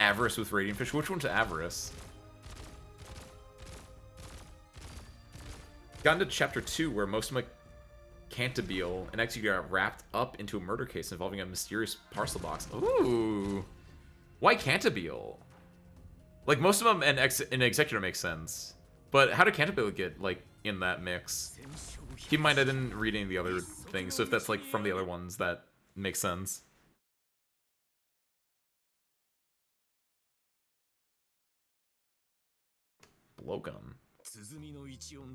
Speaker 1: Avarice with Radiant Fish. Which one's Avarice? Got into chapter 2, where most of my Cantabile and Executor got wrapped up into a murder case involving a mysterious parcel box. Ooh. Why Cantabile? Like, most of them and Executor makes sense. But how did Cantabile get, like, in that mix? Keep in mind, I didn't read any of the other things, so if that's, like, from the other ones, that makes sense. Blowgun.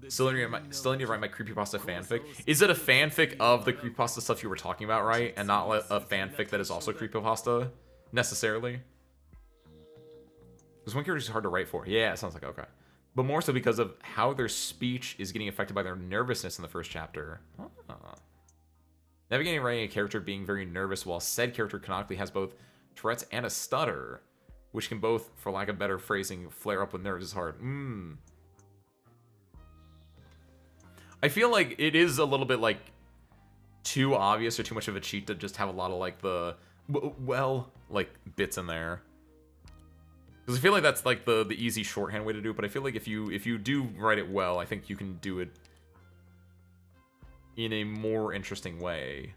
Speaker 1: Still need to write my creepypasta fanfic. Is it a fanfic of the creepypasta stuff you were talking about, right? And not a fanfic that is also creepypasta, necessarily? Because one character is hard to write for. Yeah, it sounds like okay. But more so because of how their speech is getting affected by their nervousness in the first chapter. Ah. Navigating writing a character being very nervous while said character canonically has both Tourette's and a stutter, which can both, for lack of better phrasing, flare up with nerves is hard. I feel like it is a little bit, like, too obvious or too much of a cheat to just have a lot of, like, the, well, like, bits in there. Because I feel like that's, like, the easy shorthand way to do it, but I feel like if you do write it well, I think you can do it in a more interesting way.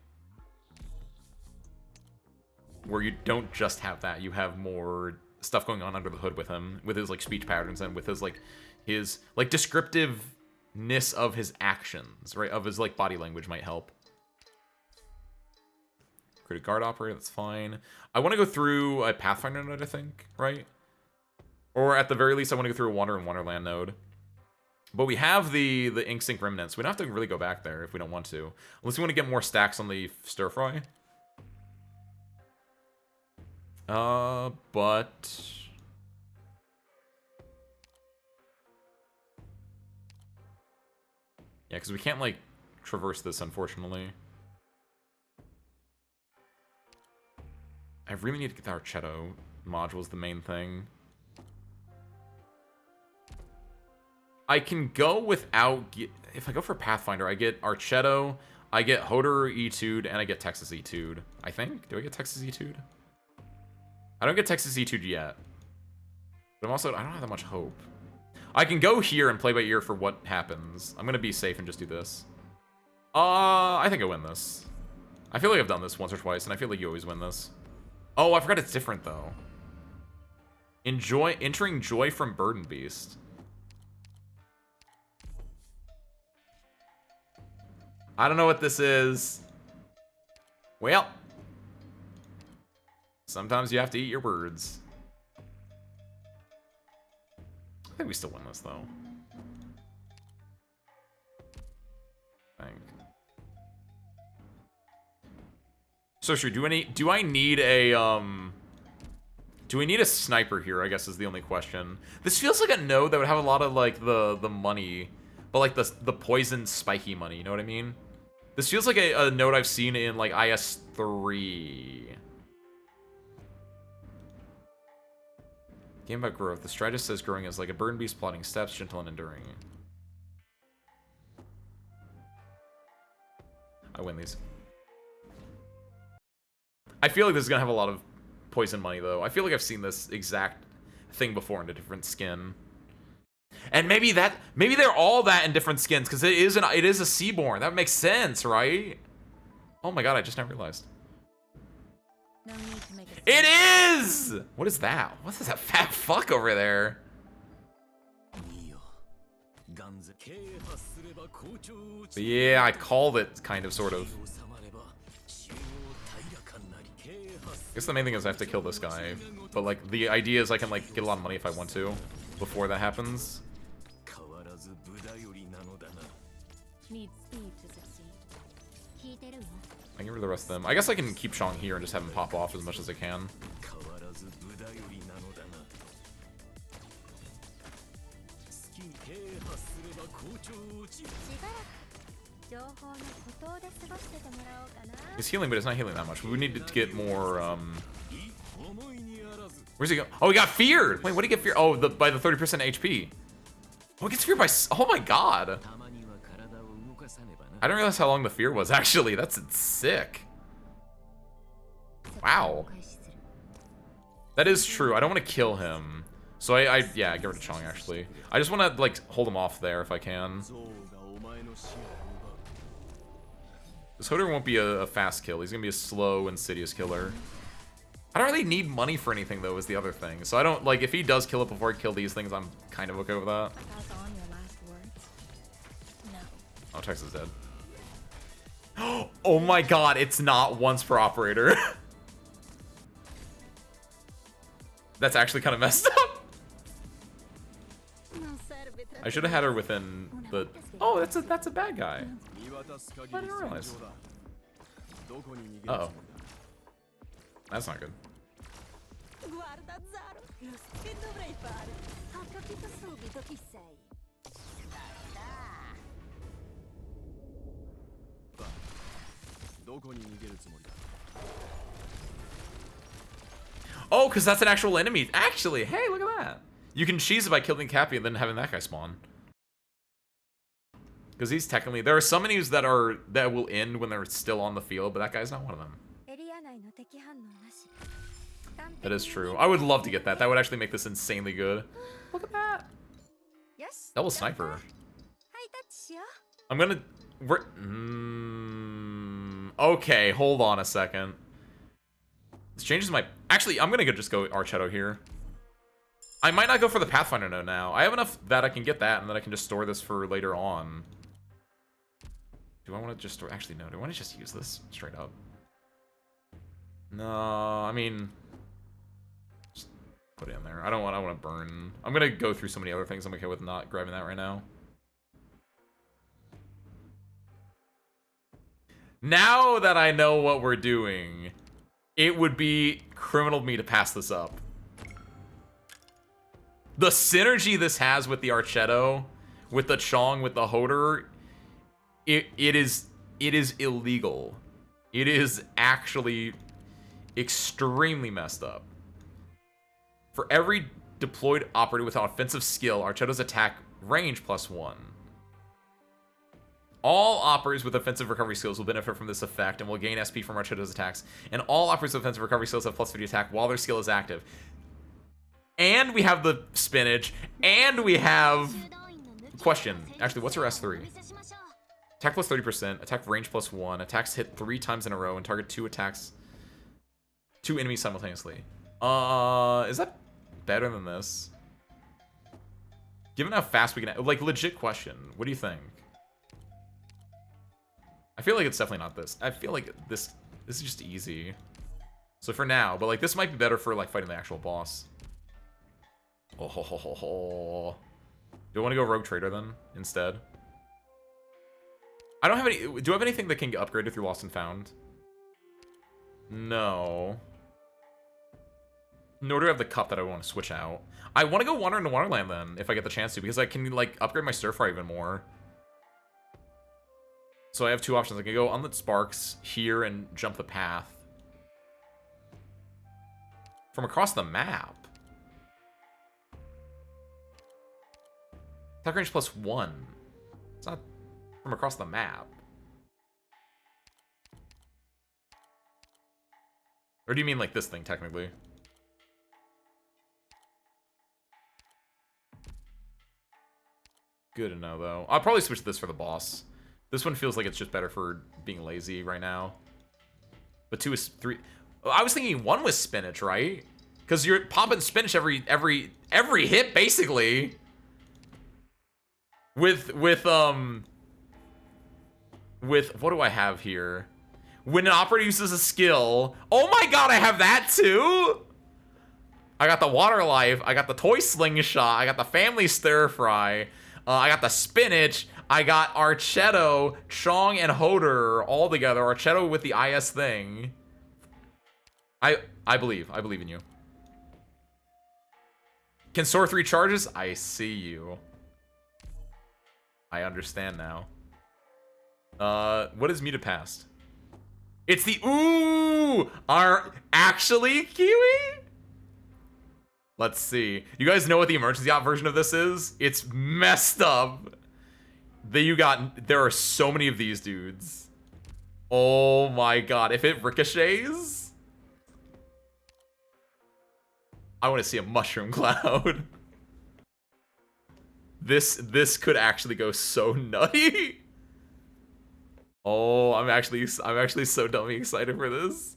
Speaker 1: Where you don't just have that, you have more stuff going on under the hood with him, with his, like, speech patterns and with his, like, descriptiveness of his actions, right? Of his, like, body language might help. Create a guard operator, that's fine. I want to go through a Pathfinder node, I think, right? Or at the very least, I want to go through a Wander and Wonderland node. But we have the Ink Sync Remnants. We don't have to really go back there if we don't want to. Unless we want to get more stacks on the Stir Fry. But... yeah, because we can't, like, traverse this, unfortunately. I really need to get the Archetto module's the main thing. I can go without... If I go for Pathfinder, I get Archetto, I get Hodor E2'd, and I get Texas E2'd. I think? Do I get Texas E2'd? I don't get Texas E2'd yet. But I don't have that much hope. I can go here and play by ear for what happens. I'm gonna be safe and just do this. I think I win this. I feel like I've done this once or twice, and I feel like you always win this. Oh, I forgot it's different, though. Entering Joy from Burden Beast. I don't know what this is. Well. Sometimes you have to eat your words. I think we still win this, though. I think. Sorcery, do I need a, do we need a sniper here, I guess is the only question. This feels like a node that would have a lot of, like, the money. But, like, the poison spiky money, you know what I mean? This feels like a node I've seen in, like, IS-3. Game about growth. The strategist says growing is like a burn beast plotting steps, gentle and enduring. I win these. I feel like this is gonna have a lot of poison money, though. I feel like I've seen this exact thing before in a different skin. And maybe they're all that in different skins, because it is a Seaborn. That makes sense, right? Oh my god, I just now realized.
Speaker 4: No need to make
Speaker 1: It is! What is that? What is that fat fuck over there? But yeah, I called it, kind of, sort of. I guess the main thing is I have to kill this guy. But, like, the idea is I can, like, get a lot of money if I want to. Before that happens.
Speaker 4: need speed to succeed.
Speaker 1: I can get rid of the rest of them. I guess I can keep Shang here and just have him pop off as much as I can. He's healing, but it's not healing that much. We need to get more, Where's he go? Oh, he got feared! Wait, what did he get feared? Oh, by the 30% HP. Oh, he gets feared by... Oh my god! I didn't realize how long the fear was, actually. That's sick. Wow. That is true. I don't want to kill him. So yeah, get rid of Chong, actually. I just want to, like, hold him off there if I can. This Hodor won't be a fast kill. He's going to be a slow, insidious killer. I don't really need money for anything, though, is the other thing. So I don't, like, if he does kill it before I kill these things, I'm kind of okay with that. Oh, Tex is dead. Oh my god, it's not once per operator. That's actually kind of messed up. I should have had her within the... Oh, that's a bad guy. I didn't realize. Uh-oh. That's not good. Oh, because that's an actual enemy. Actually, hey, look at that. You can cheese it by killing Cappy and then having that guy spawn. Because he's technically... There are some enemies that will end when they're still on the field, but that guy's not one of them. That is true. I would love to get that. That would actually make this insanely good. Look at that. Double sniper. I'm gonna... Okay, hold on a second. This changes my... Actually, I'm gonna just go Archetto here. I might not go for the Pathfinder node now. I have enough that I can get that, and then I can just store this for later on. Do I want to just store... Actually, no. Do I want to just use this straight up? No, I mean... Just put it in there. I don't want to burn... I'm gonna go through so many other things. I'm okay with not grabbing that right now. Now that I know what we're doing, it would be criminal of me to pass this up. The synergy this has with the Archetto, with the Chong, with the Hodor, it is illegal. It is actually extremely messed up. For every deployed operator with an offensive skill, Archetto's attack Range +1. All operators with offensive recovery skills will benefit from this effect and will gain SP from Archetta's attacks. And all operators with offensive recovery skills have +50 attack while their skill is active. And we have the spinach. And we have... Question. Actually, what's her S3? Attack plus 30%. Attack range +1. Attacks hit 3 times in a row and target 2 enemies simultaneously. Is that better than this? Given how fast we can... Like, legit question. What do you think? I feel like it's definitely not this. I feel like this is just easy. So for now, but like this might be better for like fighting the actual boss. Oh, ho, ho, ho, ho. Do I want to go Rogue Trader then instead? I don't have any. Do I have anything that can get upgraded through Lost and Found? No. Nor do I have the cup that I want to switch out. I want to go Wander into Wonderland then if I get the chance to, because I can like upgrade my Stir Fry even more. So I have 2 options. I can go Unlit Sparks here and jump the path. From across the map. Attack range +1. It's not from across the map. Or do you mean like this thing, technically? Good to know, though. I'll probably switch this for the boss. This one feels like it's just better for being lazy right now. But 2 is 3. I was thinking 1 was spinach, right? Because you're popping spinach every hit, basically. With what do I have here? When an operator uses a skill. Oh my god, I have that too! I got the Water Life, I got the Toy Slingshot, I got the Family Stir Fry, I got the spinach, I got Archetto, Chong, and Hoder all together. Archetto with the IS thing. I believe in you. Can soar 3 charges? I see you. I understand now. What is muted past? It's the ooh! Actually, Kiwi? Let's see. You guys know what the emergency op version of this is? It's messed up. There are so many of these dudes. Oh my god. If it ricochets, I want to see a mushroom cloud. This could actually go so nutty. Oh, I'm actually so dummy excited for this.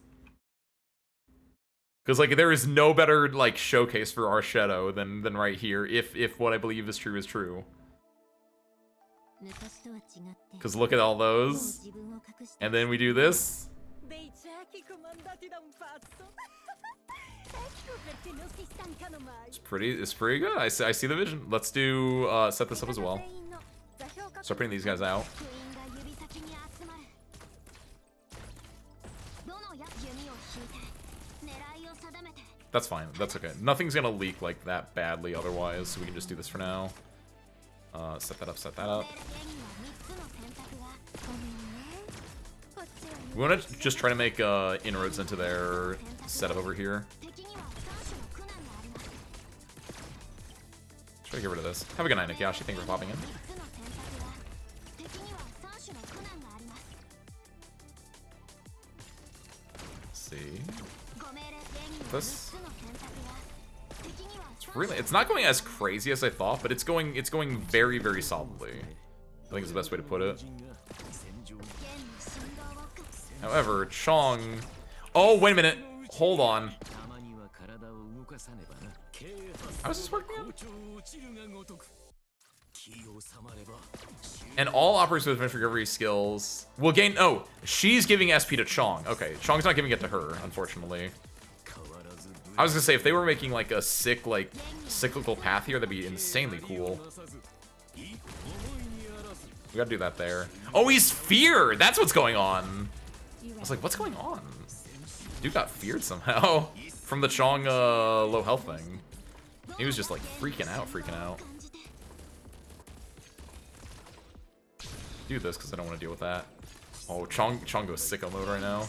Speaker 1: Because like there is no better like showcase for Archetto than right here if what I believe is true is true. Because look at all those. And then we do this. It's pretty good. I see the vision. Let's do set this up as well. Start putting these guys out. That's fine. That's okay. Nothing's gonna leak like that badly otherwise, so we can just do this for now. Set that up, set that up. We want to just try to make inroads into their setup over here. Try to get rid of this. Have a good night, Nikiashi. Thank you for popping in. Let's see. This. It's not going as crazy as I thought, but it's going very, very solidly. I think is the best way to put it. However, Chong. Oh, wait a minute. Hold on. How does this work now? And all operators with adventure recovery skills will gain. Oh, she's giving SP to Chong. Okay, Chong's not giving it to her, unfortunately. I was gonna say if they were making like a sick, like cyclical path here, that'd be insanely cool. We gotta do that there. Oh, he's feared. That's what's going on. I was like, what's going on? Dude got feared somehow from the Chong low health thing. He was just like freaking out. Do this because I don't want to deal with that. Oh, Chong goes sicko mode right now.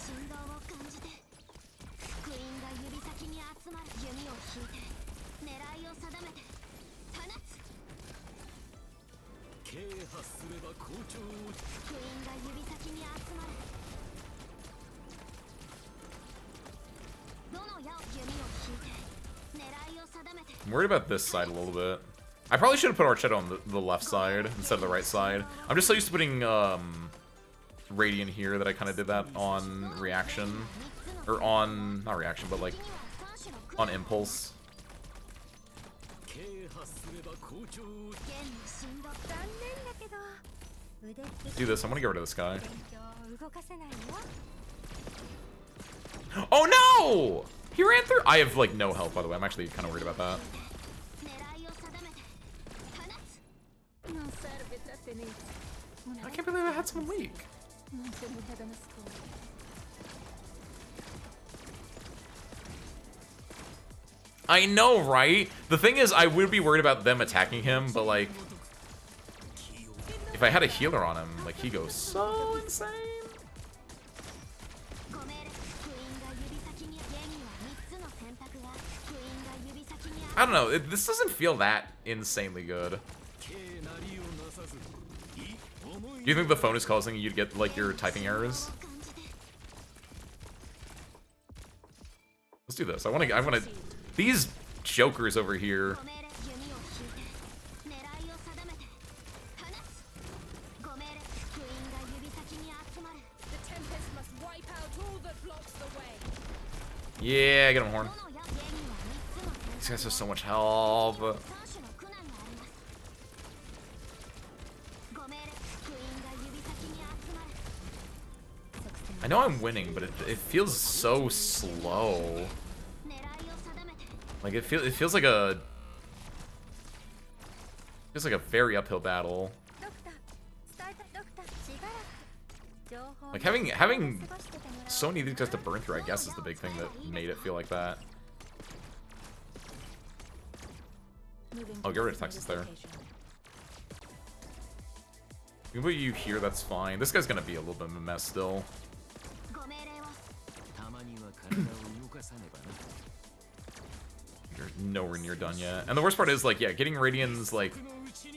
Speaker 1: I'm worried about this side a little bit. I probably should have put Archetto on the left side instead of the right side. I'm just so used to putting Radiant here that I kind of did that on reaction. Or on, not reaction, but like on impulse. Do this, I want to get rid of this guy. Oh no! He ran through. I have like no health, by the way. I'm actually kind of worried about that. I can't believe I had someone weak. I know, right? The thing is, I would be worried about them attacking him, but like, if I had a healer on him, like he goes so insane. I don't know. This doesn't feel that insanely good. Do you think the phone is causing you to get like your typing errors? Let's do this. I want to. These jokers over here. Yeah, get him, Horn. These guys have so much help. I know I'm winning, but it feels so slow. Like it feels like a very uphill battle. Like having so many of these guys to burn through, I guess, is the big thing that made it feel like that. I'll get rid of Texas there. You can put you here, that's fine. This guy's gonna be a little bit of a mess still. You're nowhere near done yet. And the worst part is, like, yeah, getting Radiant's, like...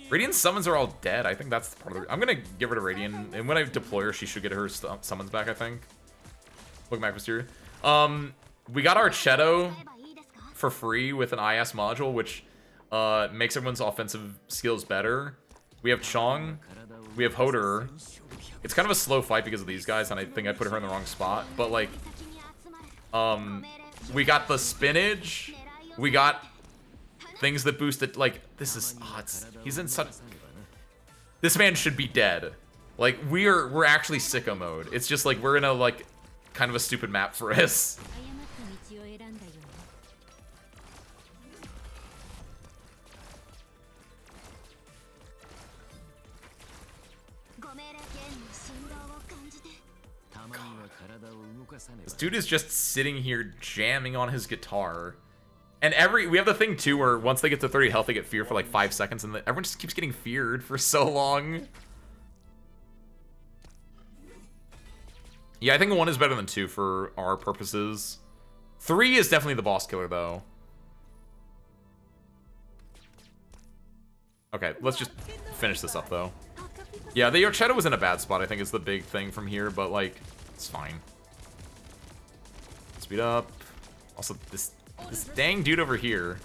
Speaker 1: Radiant's summons are all dead. I think that's part of the... I'm gonna get rid of Radiant, and when I deploy her, she should get her summons back, I think. Look back posterior. We got our Archetto for free with an IS module, which makes everyone's offensive skills better. We have Chong. We have Hoder. It's kind of a slow fight because of these guys, and I think I put her in the wrong spot. But, like, we got the spinach. We got things that boosted, like, this is, he's in such, this man should be dead. Like, we're actually sicko mode. It's just, like, we're in a, like, kind of a stupid map for us. This dude is just sitting here jamming on his guitar. And we have the thing too where once they get to 30 health, they get feared for like 5 seconds, and everyone just keeps getting feared for so long. Yeah, I think 1 is better than 2 for our purposes. 3 is definitely the boss killer though. Okay, let's just finish this up though. Yeah, the Archetto was in a bad spot, I think is the big thing from here, but like, it's fine. Speed up. Also, this dang dude over here.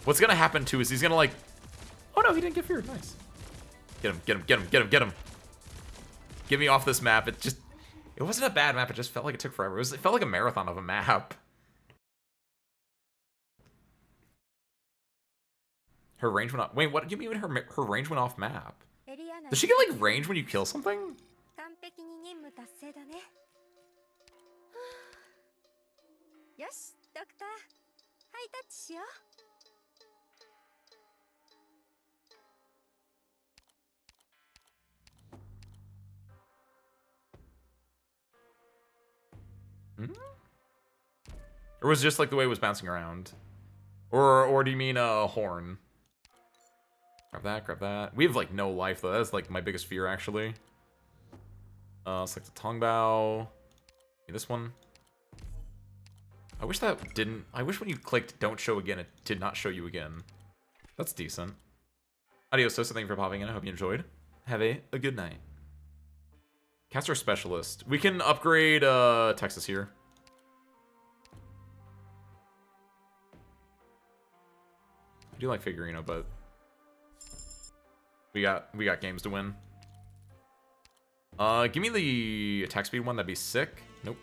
Speaker 1: What's gonna happen too is he's gonna like... Oh no, he didn't get feared. Nice. Get him, get him, get him, get him, get him. Get me off this map. It wasn't a bad map, it just felt like it took forever. It felt like a marathon of a map. Her range went off. Wait, what do you mean her range went off map? Does she get like range when you kill something? Or was it just like the way it was bouncing around? Or do you mean a horn? Grab that, grab that. We have like no life though. That's like my biggest fear actually. Select the Tong Bao. This one. I wish that didn't... I wish when you clicked don't show again, it did not show you again. That's decent. Adios, Sosa. Thank you for popping in. I hope you enjoyed. Have a good night. Caster Specialist. We can upgrade Texas here. I do like Figurino, but we got games to win. Give me the attack speed one. That'd be sick. Nope.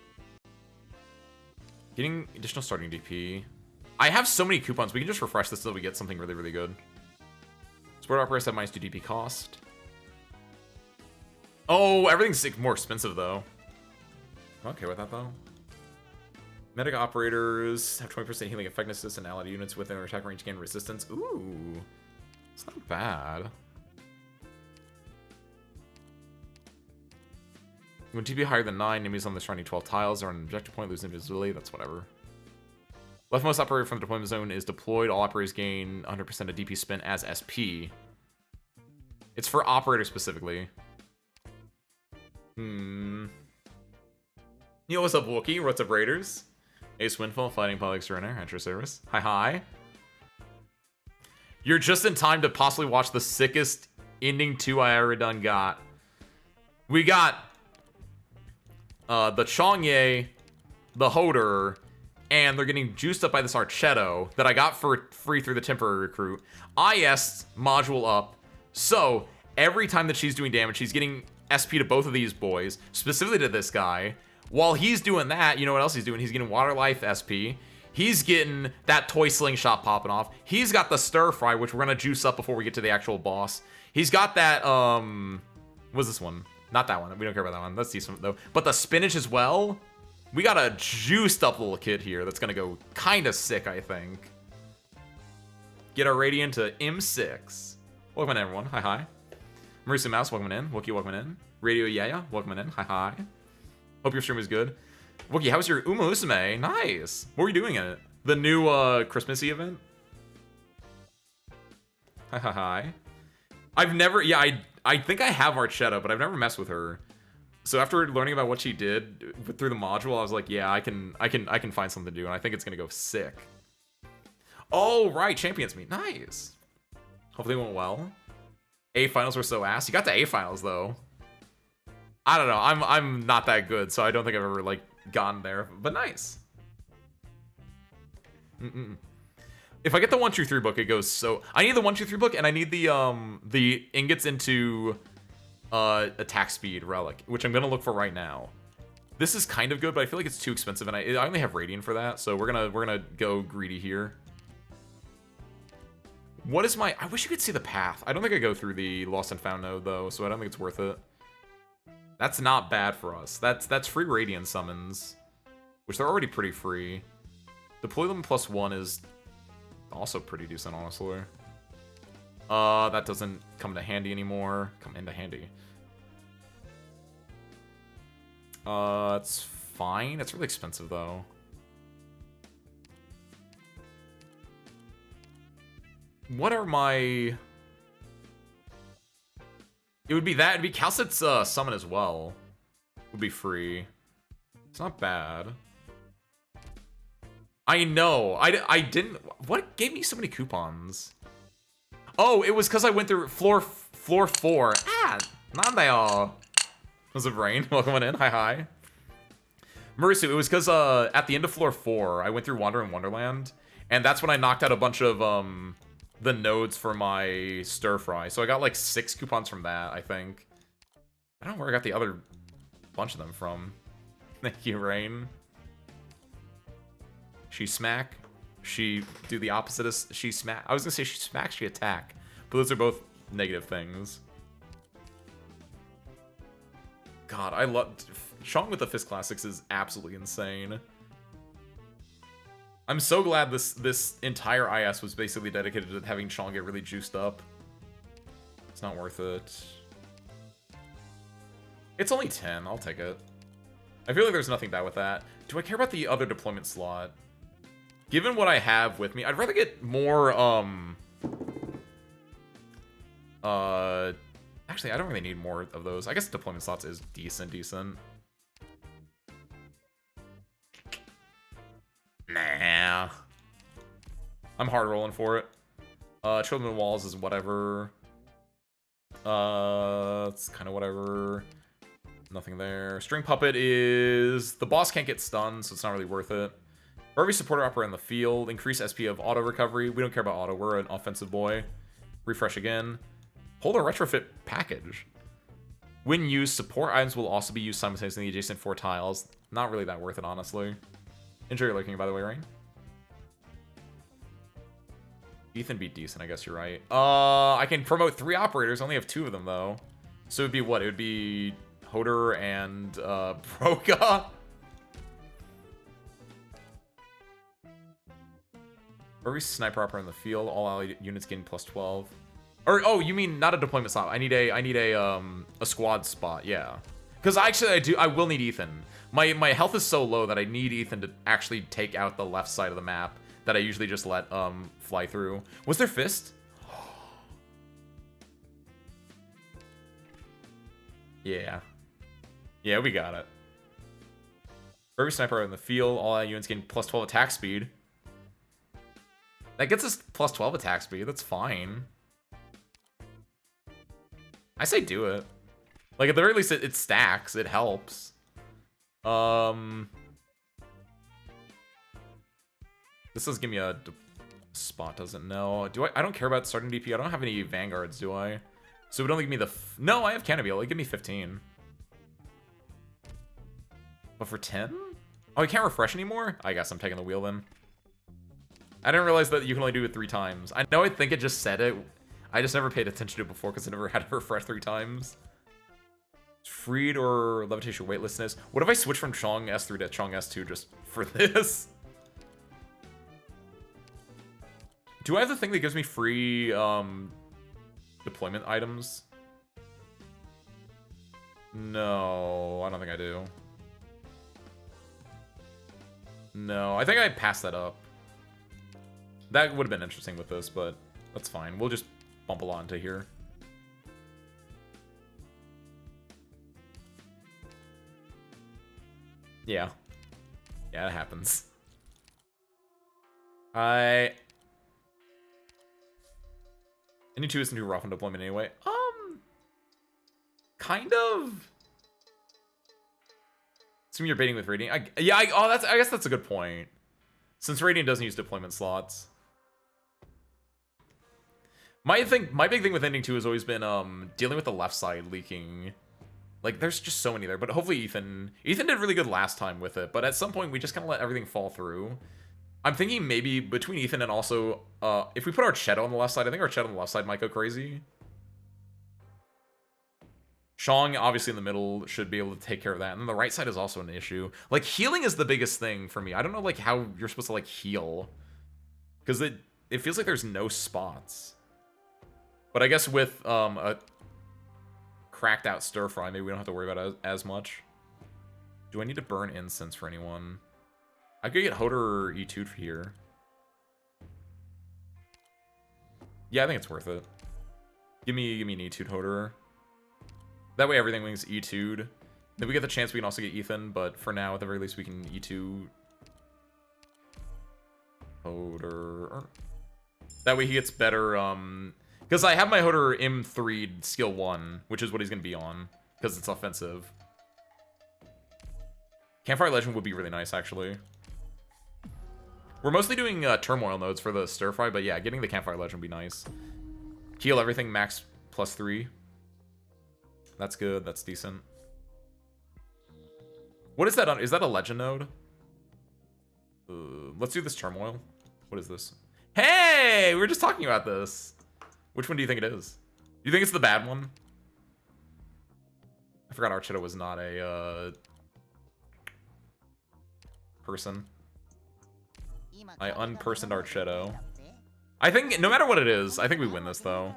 Speaker 1: Getting additional starting DP. I have so many coupons. We can just refresh this until we get something really, really good. Sport Operators have -2 DP cost. Oh, everything's more expensive, though. I'm okay with that, though. Medic Operators have 20% healing effectiveness and allied units within their attack range gain resistance. Ooh. It's not bad. When TP higher than 9, enemies on the surrounding 12 tiles are on an objective point, lose invisibility. That's whatever. Leftmost operator from the deployment zone is deployed. All operators gain 100% of DP spent as SP. It's for operators specifically. Yo, what's up, Wookie? What's up, Raiders? Ace Windfall, Fighting Polyx Surrender, Enter Service. Hi, hi. You're just in time to possibly watch the sickest ending 2 I ever done got. We got the Chongye, the Hoder, and they're getting juiced up by this Archetto that I got for free through the temporary recruit. IS module up. So every time that she's doing damage, she's getting SP to both of these boys, specifically to this guy. While he's doing that, you know what else he's doing? He's getting Water Life SP. He's getting that Toy Slingshot popping off. He's got the Stir Fry, which we're going to juice up before we get to the actual boss. He's got that, what's this one? Not that one. We don't care about that one. That's decent, though. But the Spinach as well. We got a juiced up little kid here that's going to go kind of sick, I think. Get our Radiant to M6. Welcome in, everyone. Hi, hi. Marisa Mouse, welcome in. Wookie, welcome in. Radio Yaya, welcome in. Hi, hi. Hope your stream is good. Wookie, how was your Uma Usume? Nice. What were you doing in it? The new Christmassy event? Hi, hi, hi. I've never, yeah, I think I have Archetto, but I've never messed with her. So after learning about what she did through the module, I was like, yeah, I can find something to do, and I think it's gonna go sick. Oh, right, Champions Meet. Nice. Hopefully it went well. A finals were so ass. You got the A finals though. I don't know. I'm not that good, so I don't think I've ever like gotten there. But nice. If I get the 1, 2, 3 book, it goes so. I need the 1, 2, 3 book, and I need the ingots into attack speed relic, which I'm gonna look for right now. This is kind of good, but I feel like it's too expensive, and I only have Radiant for that, so we're gonna go greedy here. What is my... I wish you could see the path. I don't think I go through the Lost and Found node, though, so I don't think it's worth it. That's not bad for us. That's free Radiant summons, which they're already pretty free. Deploy them +1 is also pretty decent, honestly. That doesn't come to handy anymore. Come into handy. It's fine. It's really expensive, though. What are my... It would be that. It'd be Calcit's summon as well. Would be free. It's not bad. I know. I didn't... What gave me so many coupons? Oh, it was because I went through floor 4. Ah, Nandeo. Was it Rain? Welcome in. Hi, hi. Marisu, it was because at the end of floor 4, I went through Wander in Wonderland, and that's when I knocked out a bunch of the nodes for my Stir Fry. So I got like 6 coupons from that, I think. I don't know where I got the other bunch of them from. Thank you, Rain. She smack. She do the opposite of she smack. I was gonna say she smack, she attack. But those are both negative things. God, I love... Shong with the Fist Classics is absolutely insane. I'm so glad this entire IS was basically dedicated to having Shong get really juiced up. It's not worth it. It's only 10. I'll take it. I feel like there's nothing bad with that. Do I care about the other deployment slot? Given what I have with me, I'd rather get more, actually, I don't really need more of those. I guess deployment slots is decent. Nah. I'm hard rolling for it. Children Walls is whatever. It's kind of whatever. Nothing there. String Puppet is... The boss can't get stunned, so it's not really worth it. For every supporter operator in the field, increase SP of auto recovery. We don't care about auto. We're an offensive boy. Refresh again. Hold a retrofit package. When used, support items will also be used simultaneously in the adjacent 4 tiles. Not really that worth it, honestly. Enjoy your looking, by the way, Rain. Ethan be decent, I guess you're right. I can promote 3 operators. I only have 2 of them, though. So it would be what? It would be Hoder and Broca. Every sniper operator in the field, all allied units gain +12. Or oh, you mean not a deployment slot? I need a squad spot. Yeah, because actually I will need Ethan. My health is so low that I need Ethan to actually take out the left side of the map that I usually just let fly through. Was there fist? Yeah. Yeah, we got it. For every sniper in the field, all allied units gain +12 attack speed. That gets us +12 attack speed. That's fine. I say do it. Like, at the very least, it stacks. It helps. This does give me a spot, doesn't know. Do I don't care about starting DP. I don't have any Vanguards, do I? So it would only give me the... No, I have Canopy. It'll give me 15. But for 10? Oh, I can't refresh anymore? I guess I'm taking the wheel then. I didn't realize that you can only do it 3 times. I know I think it just said it. I just never paid attention to it before because I never had to refresh 3 times. Freed or levitation weightlessness. What if I switch from Chong S3 to Chong S2 just for this? Do I have the thing that gives me free deployment items? No, I don't think I do. No, I think I passed that up. That would have been interesting with this, but that's fine. We'll just bump a lot into here. Yeah. Yeah, it happens. Any 2 isn't too rough on deployment anyway. Kind of. Assume you're baiting with Radiant. I guess that's a good point. Since Radiant doesn't use deployment slots. My big thing with ending 2 has always been dealing with the left side leaking. Like, there's just so many there. But hopefully Ethan did really good last time with it. But at some point, we just kind of let everything fall through. I'm thinking maybe between Ethan and also... if we put Archetto on the left side, I think Archetto on the left side might go crazy. Shang, obviously in the middle, should be able to take care of that. And then the right side is also an issue. Like, healing is the biggest thing for me. I don't know, like, how you're supposed to, like, heal. Because it feels like there's no spots. But I guess with a cracked out stir fry, maybe we don't have to worry about it as much. Do I need to burn incense for anyone? I could get Hoder or E2'd for here. Yeah, I think it's worth it. Give me an E2'd Hoder. That way everything wings E2'd. Then we get the chance we can also get Ethan, but for now, at the very least, we can E2 Hoder. That way he gets better, because I have my Hoder M3 skill 1, which is what he's going to be on, because it's offensive. Campfire Legend would be really nice, actually. We're mostly doing turmoil nodes for the stir fry, but yeah, getting the Campfire Legend would be nice. Heal everything max +3. That's good. That's decent. What is that on? Is that a legend node? Let's do this turmoil. What is this? Hey, we were just talking about this. Which one do you think it is? Do you think it's the bad one? I forgot Archetto was not a person. I unpersoned Archetto. I think no matter what it is, I think we win this though.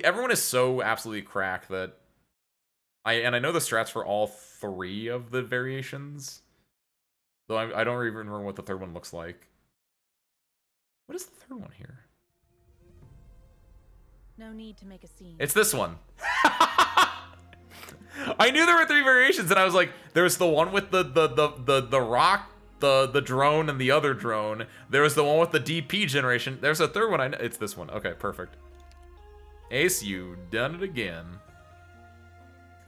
Speaker 1: Everyone is so absolutely cracked that I know the strats for all 3 of the variations. Though I don't even remember what the third one looks like. What is the third one here?
Speaker 6: No need to make a scene.
Speaker 1: It's this one. I knew there were 3 variations, and I was like, there's the one with the rock, the drone, and the other drone. There was the one with the DP generation. There's a third one. It's this one. Okay, perfect. Ace, you done it again.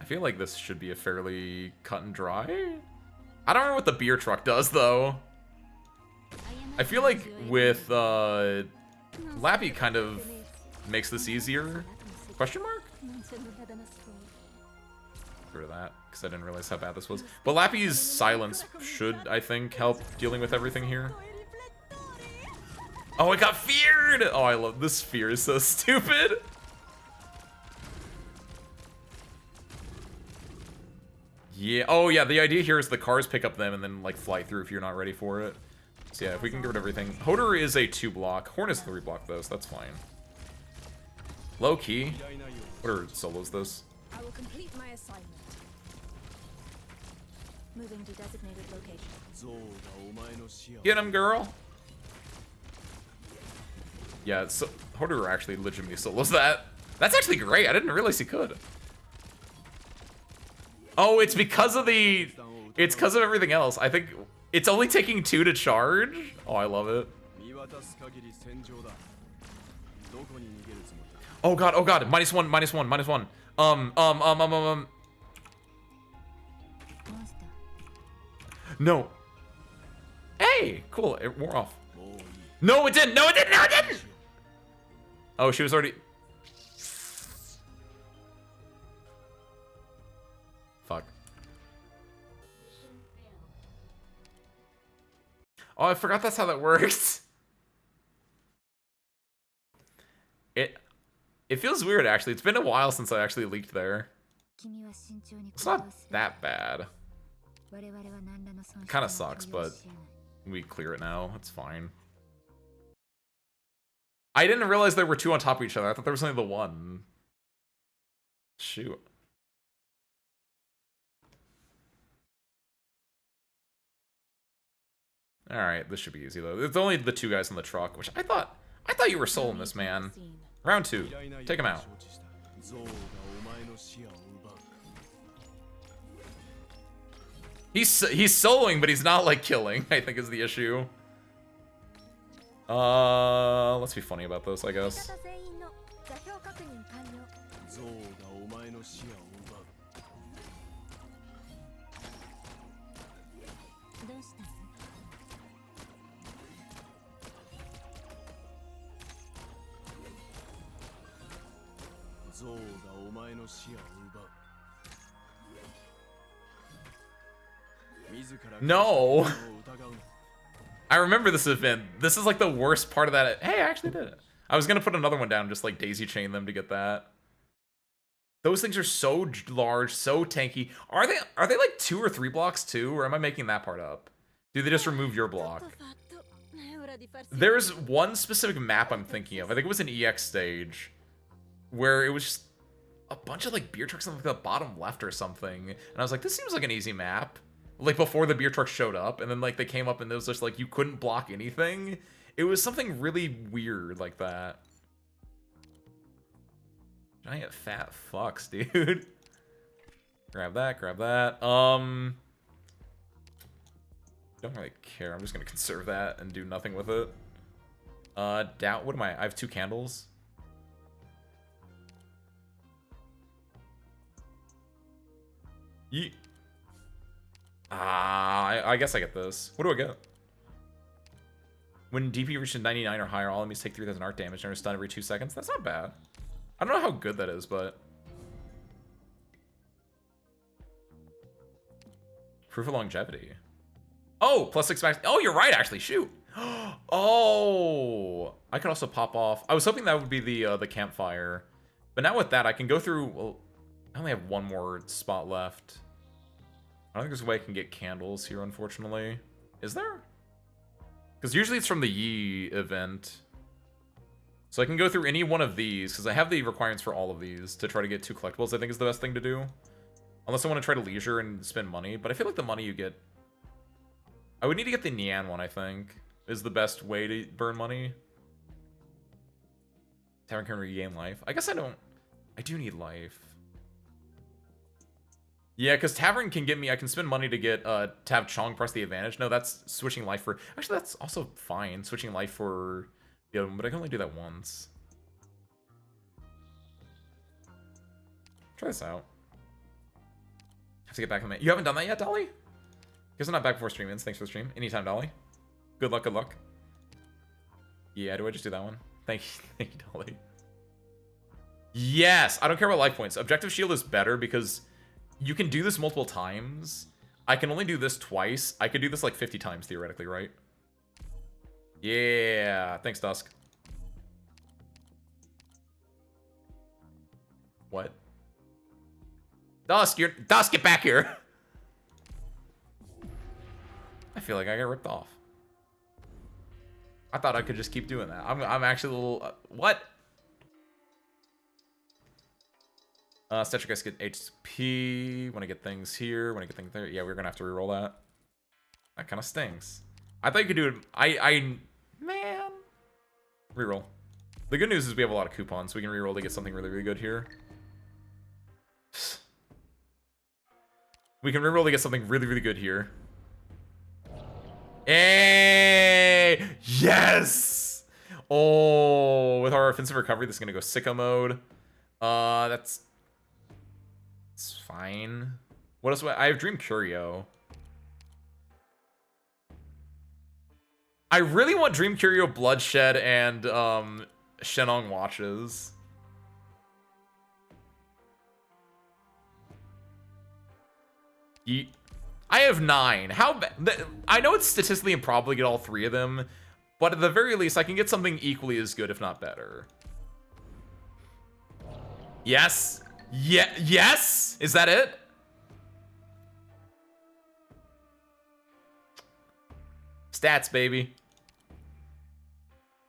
Speaker 1: I feel like this should be a fairly cut and dry. I don't know what the beer truck does, though. I feel like with Lappy kind of makes this easier. Question mark? Get rid of that, because I didn't realize how bad this was. But Lappy's silence should, I think, help dealing with everything here. Oh, it got feared! Oh, I love this fear is so stupid. Yeah, oh yeah, the idea here is the cars pick up them and then like fly through if you're not ready for it. So yeah, if we can get rid of everything. Hodor is a 2-block. Horn is 3-block though, so that's fine. Low key. What are solos this?
Speaker 6: I will complete my assignment.
Speaker 4: Moving to designated location.
Speaker 1: Get him, girl. Yeah, so Hodor actually legitimately solos that. That's actually great. I didn't realize he could. Oh, it's because of the... It's because of everything else. I think it's only taking 2 to charge. Oh, I love it. Oh god, oh god. -1, -1, -1. No. Hey, cool. It wore off. No, it didn't. No, it didn't. No, it didn't. Oh, she was already... Fuck. Oh, I forgot that's how that works. It feels weird, actually. It's been a while since I actually leaked there. It's not that bad. Kind of sucks, but we clear it now. It's fine. I didn't realize there were 2 on top of each other. I thought there was only the 1. Shoot. Alright, this should be easy though. It's only the 2 guys in the truck, which I thought you were soloing this, man. Round 2. Take him out. He's soloing, but he's not like killing, I think is the issue. Let's be funny about this, I guess. No! I remember this event. This is like the worst part of that. Hey, I actually did it. I was gonna put another one down, just like daisy chain them to get that. Those things are so large, so tanky. Are they like 2 or 3 blocks too, or am I making that part up? Do they just remove your block? There's one specific map I'm thinking of. I think it was an EX stage where it was just a bunch of like beer trucks on like the bottom left or something. And I was like, this seems like an easy map. Like before the beer truck showed up, and then like they came up and it was just like you couldn't block anything. It was something really weird like that. Giant fat fucks, dude. Grab that, grab that. Don't really care. I'm just gonna conserve that and do nothing with it. Doubt. What am I? I have 2 candles. Yeet. I guess I get this. What do I get? When DP reaches 99 or higher, all enemies take 3,000 art damage and are stunned every 2 seconds. That's not bad. I don't know how good that is, but... Proof of longevity. Oh, +6 max. Oh, you're right, actually. Shoot. Oh, I could also pop off. I was hoping that would be the campfire. But now with that, I can go through... Well, I only have 1 more spot left. I don't think there's a way I can get candles here, unfortunately. Is there? Because usually it's from the Yi event. So I can go through any one of these, because I have the requirements for all of these to try to get 2 collectibles, I think is the best thing to do. Unless I want to try to leisure and spend money. But I feel like the money you get... I would need to get the Nian one, I think, is the best way to burn money. Tavern can regain life. I guess I don't... I do need life. Yeah, because Tavern can get me... I can spend money to get to have Chong press the advantage. No, that's switching life for... Actually, that's also fine. Switching life for the other one, but I can only do that once. Try this out. Have to get back on that. You haven't done that yet, Dolly? Guess I'm not back before stream ends. Thanks for the stream. Anytime, Dolly. Good luck, good luck. Yeah, do I just do that one? Thank you, Dolly. Yes! I don't care about life points. Objective shield is better because you can do this multiple times. I can only do this twice. I could do this like 50 times, theoretically, right? Yeah. Thanks, Dusk. What? Dusk, Dusk, get back here! I feel like I got ripped off. I thought I could just keep doing that. I'm actually a little... what? Stature guys get HP. Want to get things here. Want to get things there. Yeah, we're going to have to reroll that. That kind of stings. I thought you could do it... Man. Reroll. The good news is we have a lot of coupons, so we can reroll to get something really, really good here. We can reroll to get something really, really good here. Hey! Yes! Oh, with our offensive recovery, this is gonna go sicko mode. That's fine. What else? I have Dream Curio. I really want Dream Curio, Bloodshed, and Shenong Watches. Yeet. I have 9. How I know it's statistically improbable to get all 3 of them, but at the very least, I can get something equally as good, if not better. Yes. Yeah. Yes. Is that it? Stats, baby.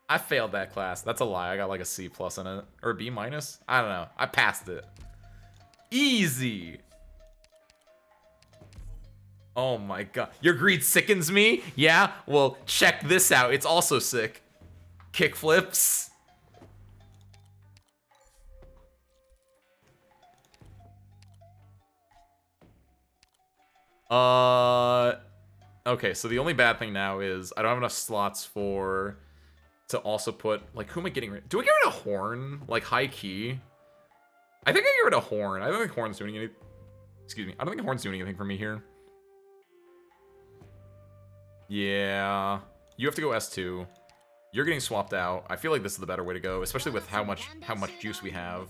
Speaker 1: I failed that class. That's a lie. I got like a C+ in it, or a B-. I don't know. I passed it. Easy. Oh my god. Your greed sickens me? Yeah? Well, check this out. It's also sick. Kickflips. Okay, so the only bad thing now is I don't have enough slots to also put, like, who am I getting rid of? Do I get rid of Horn? Like, high key? I think I get rid of Horn. I don't think Horn's doing anything. Excuse me. I don't think Horn's doing anything for me here. Yeah, you have to go S2. You're getting swapped out. I feel like this is the better way to go, especially with how much juice we have.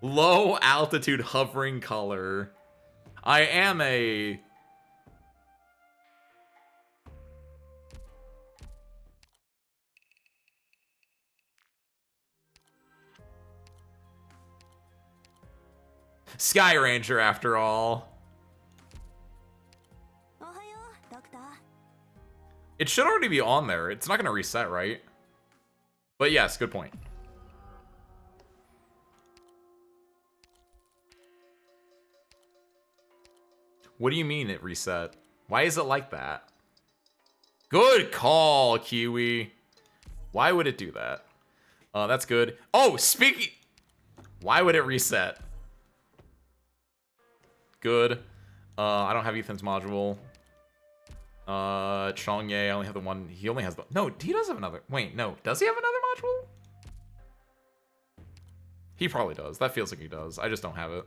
Speaker 1: Low altitude hovering color. I am a... Sky Ranger, after all. It should already be on there. It's not going to reset, right? But yes, good point. What do you mean it reset? Why is it like that? Good call, Kiwi. Why would it do that? That's good. Oh, speaking... Why would it reset? Good. I don't have Ethan's module. Chongye, I only have the one. He only has the... No, he does have another. Wait, no. Does he have another module? He probably does. That feels like he does. I just don't have it.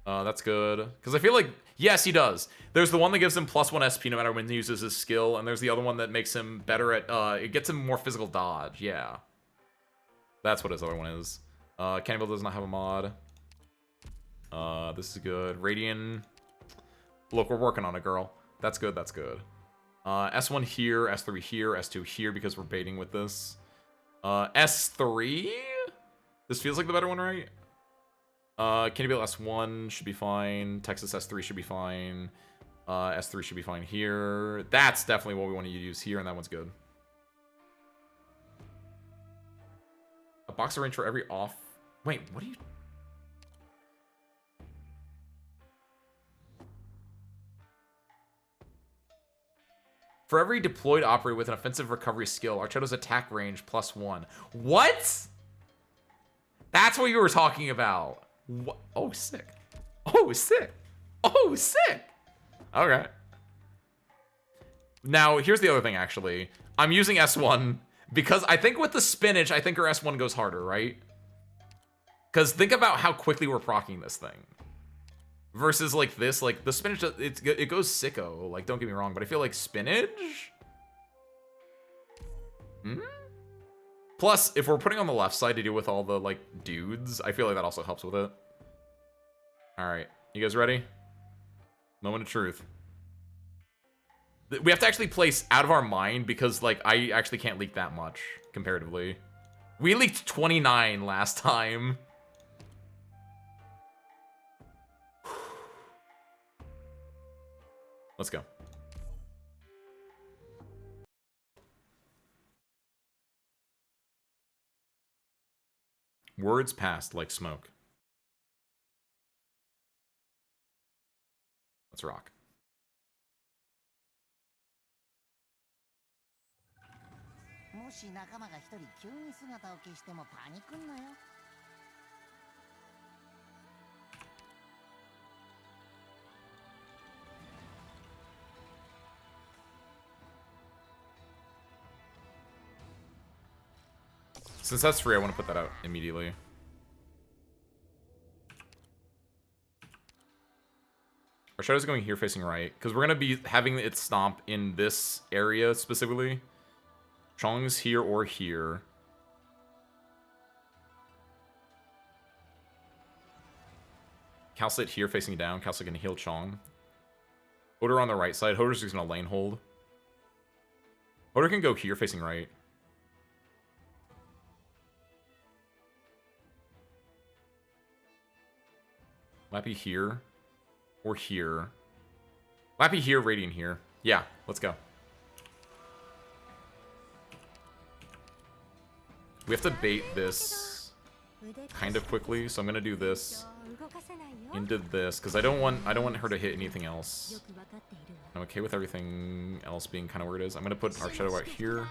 Speaker 1: That's good. Because I feel like... Yes, he does. There's the one that gives him +1 SP no matter when he uses his skill, and there's the other one that makes him better at... it gets him more physical dodge. Yeah. That's what his other one is. Cannibal does not have a mod. This is good. Radiant. Look, we're working on it, girl. That's good, that's good. S1 here, S3 here, S2 here, because we're baiting with this. S3? This feels like the better one, right? Cannibal S1 should be fine. Texas S3 should be fine. S3 should be fine here. That's definitely what we want to use here, and that one's good. A boxer range for every off... Wait, what do you... For every deployed operator with an offensive recovery skill, Archetto's attack range +1. What? That's what you were talking about. What? Oh, sick. Oh, sick. Oh, sick. Okay. Now, here's the other thing, actually. I'm using S1, Because I think with the spinach, I think her S1 goes harder, right? Because think about how quickly we're proccing this thing. Versus like this, like the spinach, it goes sicko. Like, don't get me wrong, but I feel like spinach? Plus, if we're putting on the left side to deal with all the like dudes, I feel like that also helps with it. All right, you guys ready? Moment of truth. We have to actually place out of our mind because like I actually can't leak that much comparatively. We leaked 29 last time. Let's go. Words passed like smoke. Let's rock.
Speaker 5: もし仲間が一人急に姿を消してもパニクんなよ。
Speaker 1: Since that's free, I want to put that out immediately. Our shadow's going here facing right, because we're going to be having it stomp in this area specifically. Chong's here or here. Calcit here facing down. Calcit going to heal Chong. Hodor on the right side. Hodor's just going to lane hold. Hodor can go here facing right. Lappy here. Or here. Lappy here, Radiant here. Yeah, let's go. We have to bait this kind of quickly, so I'm gonna do this into this because I don't want her to hit anything else. I'm okay with everything else being kind of where it is. I'm gonna put our shadow out here.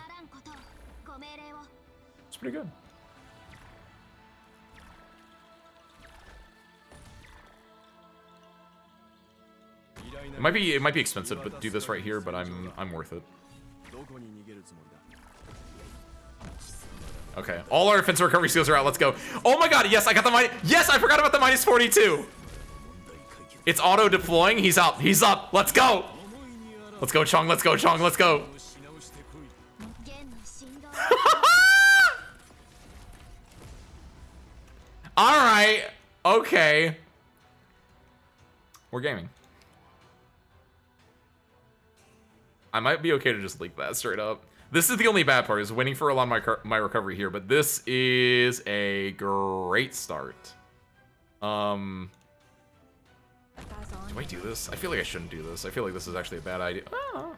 Speaker 1: It's pretty good. It might be expensive, but do this right here. But I'm worth it. Okay, all our offensive recovery skills are out. Let's go. Oh my god, yes, I got the minus. Yes, I forgot about the minus 42. It's auto deploying. He's up. He's up. Let's go. Let's go, Chong. Let's go, Chong. Let's go. All right. Okay. We're gaming. I might be okay to just leak that straight up. This is the only bad part, is waiting for a lot of my recovery here, but this is a great start. Do I do this? I feel like I shouldn't do this. I feel like this is actually a bad idea. Ah.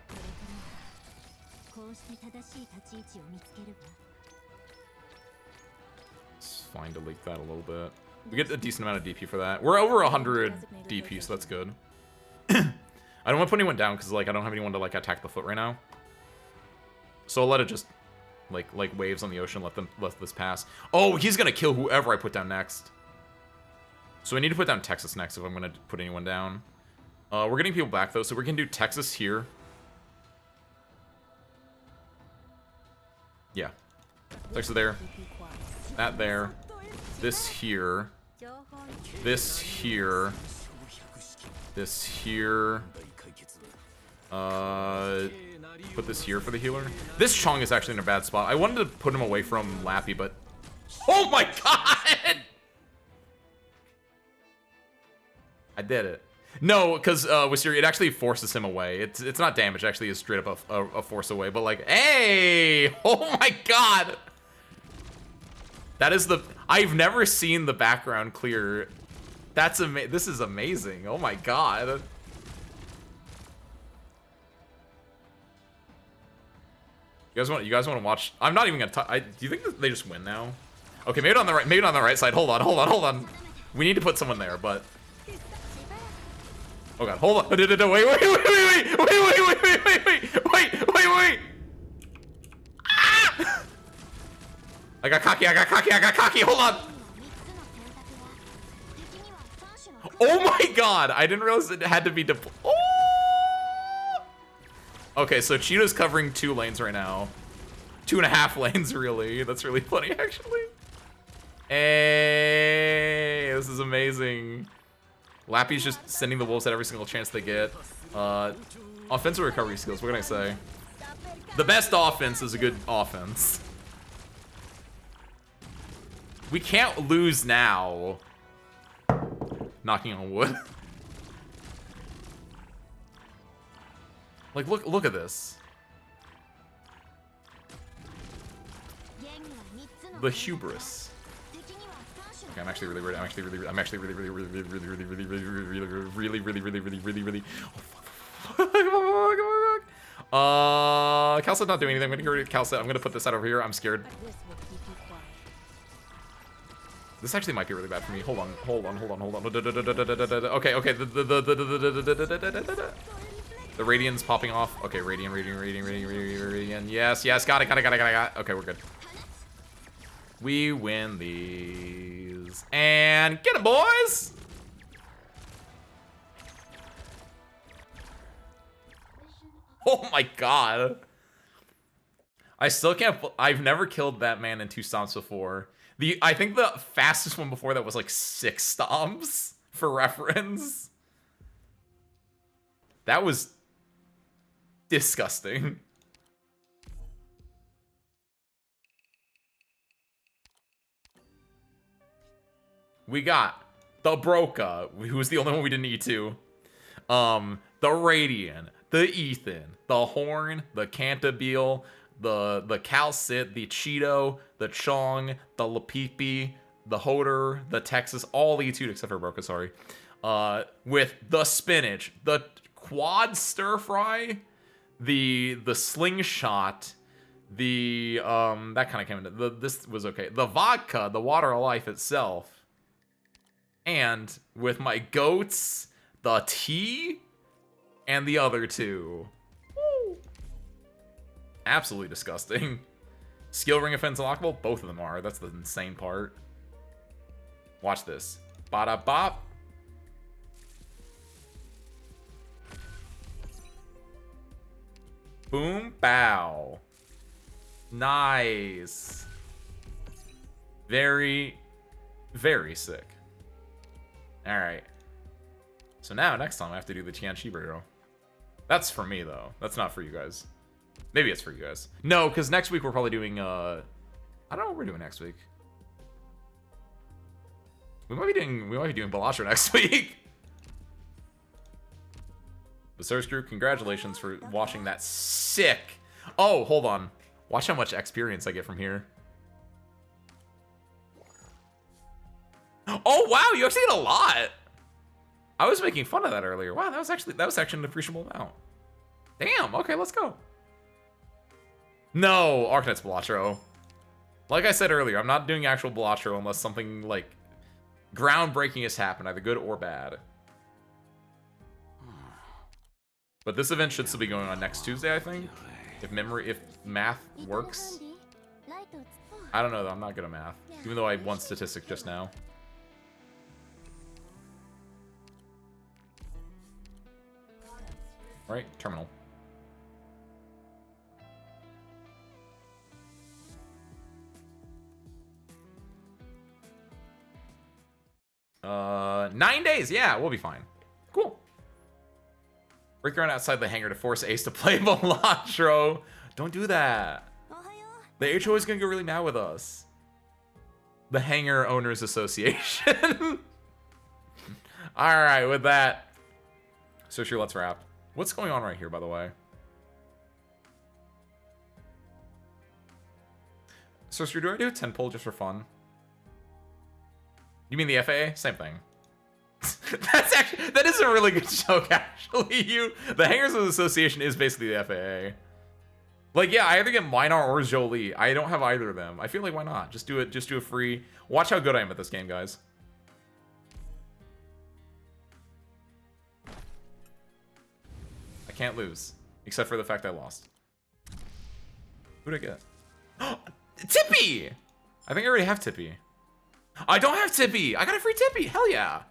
Speaker 1: It's fine to leak that a little bit. We get a decent amount of DP for that. We're over 100 DP, so that's good. I don't want to put anyone down because like I don't have anyone to like attack the foot right now. So I'll let it just like waves on the ocean, let this pass. Oh, he's gonna kill whoever I put down next. So I need to put down Texas next if I'm gonna put anyone down. We're getting people back though, so we're gonna do Texas here. Yeah. Texas there. That there. This here. This here. This here. Put this here for the healer. This Chong is actually in a bad spot. I wanted to put him away from Lappy, but... Oh my god! I did it. No, because Wisteria, it actually forces him away. It's not damage, it actually is straight up a force away. But like, hey! Oh my god! That is the... I've never seen the background clear. That's this is amazing. Oh my god. You guys want to watch? I'm not even gonna. Do you think that they just win now? Okay, maybe on the right. Maybe on the right side. Hold on. We need to put someone there, but. Oh god, hold on. Wait. Ah! I got cocky. Hold on. Oh my god, I didn't realize it had to be deployed. Oh! Okay, so Cheetah's covering 2 lanes right now. 2.5 lanes, really. That's really funny, actually. Hey, this is amazing. Lappy's just sending the wolves at every single chance they get. Offensive recovery skills, what can I say? The best offense is a good offense. We can't lose now. Knocking on wood. Like, look at this. The hubris. Okay, I'm actually really. Calcet's not doing anything. I'm gonna get rid of Calcet. I'm gonna put this out over here. I'm scared. This actually might be really bad for me. Hold on. Okay. The Radiant's popping off. Okay, Radiant. Yes. Got it. Okay, we're good. We win these. And get it, boys! Oh my god. I still can't... I've never killed that man in 2 stomps before. I think the fastest one before that was like 6 stomps, for reference. That was disgusting. We got the Broca, who was the only one we didn't need to. The Radiant, the Ethan, the Horn, the Cantabile, the Calcit, the Cheeto, the Chong, the Lapipi, the Hodor, the Texas, all the E2 except for Broca, sorry. With the Spinach, the Quad Stir Fry, the Slingshot, the that kind of came into this was okay. The Vodka, the Water of Life itself. And with my goats, the tea, and the other 2. Woo. Absolutely disgusting. Skill ring offense unlockable? Both of them are. That's the insane part. Watch this. Bada bop. Boom bow. Nice. Very, very sick. Alright. So now, next time, I have to do the Tian Shibariro. That's for me, though. That's not for you guys. Maybe it's for you guys. No, because next week we're probably doing, I don't know what we're doing next week. We might be doing Balasher next week. The Service Crew, congratulations for watching that sick. Oh, hold on. Watch how much experience I get from here. Oh wow, you actually get a lot. I was making fun of that earlier. Wow, that was actually an appreciable amount. Damn. Okay, let's go. No, Arknights Balatro. Like I said earlier, I'm not doing actual Balatro unless something like groundbreaking has happened, either good or bad. But this event should still be going on next Tuesday, I think. If math works. I don't know though. I'm not good at math, even though I won statistics just now. Right, terminal. Uh, 9 days. Yeah, we'll be fine. Cool. Break around outside the hangar to force Ace to play Balatro. Don't do that. The HO is gonna get really mad with us. The Hangar Owners Association. All right, with that, so sure, let's wrap. What's going on right here, by the way? So, do I do a 10 pull just for fun? You mean the FAA? Same thing. That is a really good joke, actually. The Hangars Association is basically the FAA. Like, yeah, I either get Minar or Jolie. I don't have either of them. I feel like, why not? Just do it. Just do a free. Watch how good I am at this game, guys. I can't lose, except for the fact I lost. Who'd I get? Tippy! I think I already have Tippy. I don't have Tippy! I got a free Tippy! Hell yeah!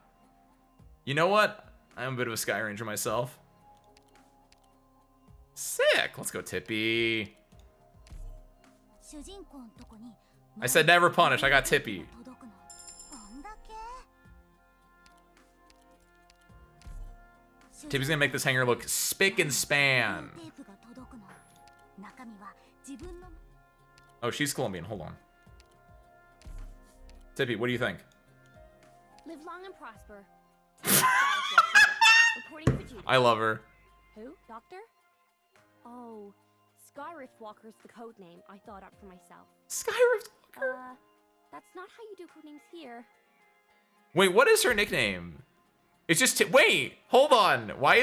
Speaker 1: You know what? I'm a bit of a Sky Ranger myself. Sick! Let's go, Tippy.
Speaker 4: 主人公のとこに
Speaker 1: I said never punish. I got Tippy.
Speaker 4: 届くのどんだけ
Speaker 1: Tippy's gonna make this hanger look spick and span.
Speaker 4: テープが届くの中身は自分の
Speaker 1: Oh, she's Colombian. Hold on. Tippy, what do you think?
Speaker 6: Live long and prosper. Reporting for duty.
Speaker 1: I love her.
Speaker 6: Who? Doctor? Oh, Skyrift Walker's the code name I thought up for myself.
Speaker 1: Skyrift Walker.
Speaker 6: That's not how you do code names here.
Speaker 1: Wait, what is her nickname? It's just wait, hold on. Why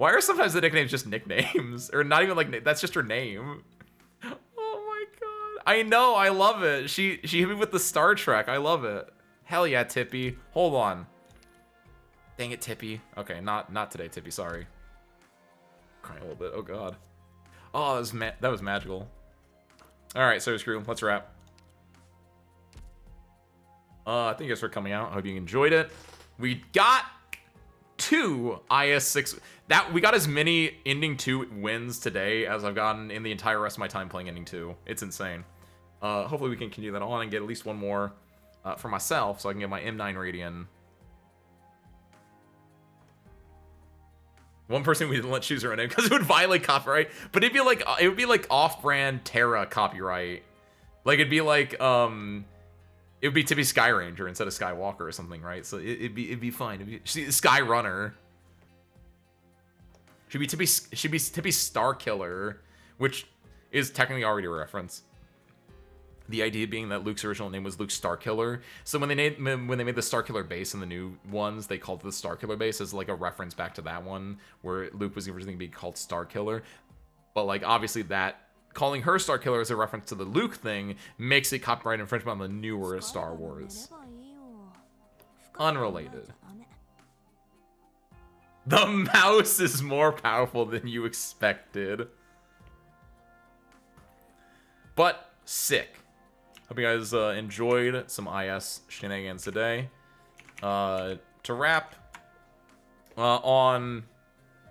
Speaker 1: are sometimes the nicknames just nicknames or not even like that's just her name? Oh my god. I know, I love it. She hit me with the Star Trek. I love it. Hell yeah, Tippy. Hold on. Dang it, Tippy. Okay, not today, Tippy. Sorry. Crying a little bit. Oh god. Oh, that was magical. All right, so screw. Let's wrap. Thank you guys for coming out. I hope you enjoyed it. We got 2 IS6. We got as many Ending 2 wins today as I've gotten in the entire rest of my time playing Ending 2. It's insane. Hopefully we can continue that on and get at least one more for myself so I can get my M9 Radian. One person we didn't let choose her own name because it would violate copyright, but it would be like off-brand Terra copyright. Like it'd be like it would be Tippy Sky Ranger instead of Skywalker or something, right? So it'd be fine. It'd be Sky Runner. Should be Tippy Star Killer, which is technically already a reference. The idea being that Luke's original name was Luke Starkiller. So when they made the Starkiller base in the new ones, they called it the Starkiller base as like a reference back to that one where Luke was originally being called Starkiller. But like obviously that calling her Starkiller as a reference to the Luke thing makes it copyright infringement on the newer Star Wars. Unrelated. The mouse is more powerful than you expected. But sick. Hope you guys enjoyed some IS shenanigans today. To wrap on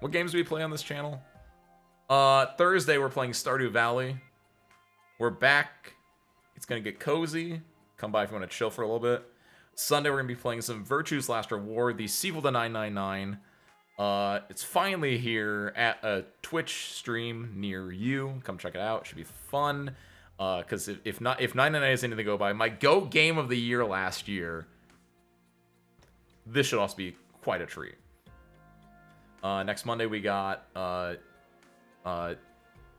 Speaker 1: what games do we play on this channel? Thursday we're playing Stardew Valley. We're back. It's gonna get cozy. Come by if you want to chill for a little bit. Sunday we're gonna be playing some Virtue's Last Reward, the sequel to 999. It's finally here at a Twitch stream near you. Come check it out. It should be fun. Because if 999 is anything to go by, my GOAT game of the year last year, this should also be quite a treat. Next Monday we got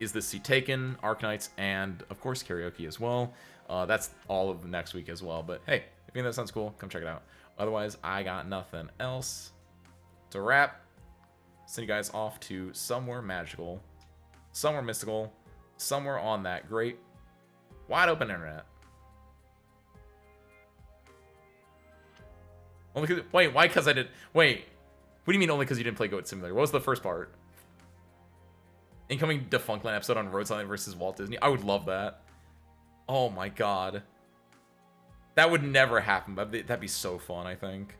Speaker 1: Is This Seat Taken, Arknights, and of course karaoke as well. That's all of next week as well. But hey, if you think that sounds cool, come check it out. Otherwise, I got nothing else. To wrap, send you guys off to somewhere magical, somewhere mystical, somewhere on that great wide open internet. Only cause, wait, why? Because I did. Wait, what do you mean only because you didn't play Goat Simulator? What was the first part? Incoming Defunctland episode on Road Sign versus Walt Disney. I would love that. Oh my god, that would never happen, but that'd be so fun. I think.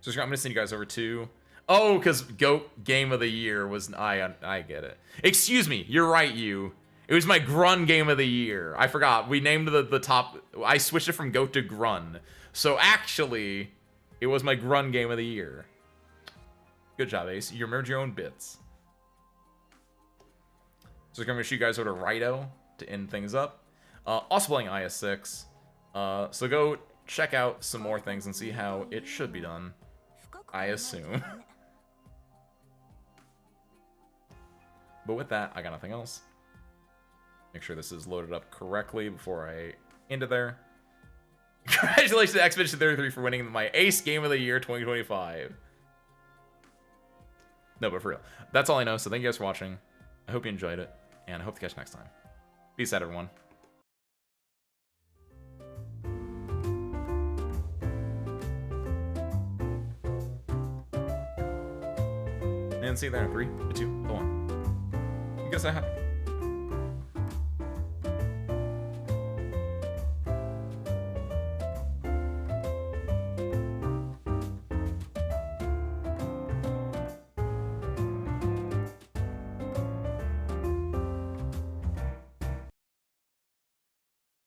Speaker 1: So I'm gonna send you guys over to. Oh, because GOAT Game of the Year was... I get it. Excuse me. You're right, you. It was my Grun Game of the Year. I forgot. We named the top... I switched it from GOAT to Grun. So actually, it was my Grun Game of the Year. Good job, Ace. You remembered your own bits. So I'm going to shoot you guys over to Rido to end things up. Also playing IS6. So go check out some more things and see how it should be done. I assume. But with that, I got nothing else. Make sure this is loaded up correctly before I end it there. Congratulations to Expedition 33 for winning my Ace Game of the Year 2025. No, but for real. That's all I know, so thank you guys for watching. I hope you enjoyed it, and I hope to catch you next time. Peace out, everyone. And see you there in 3, 2, 1. You guys say hi.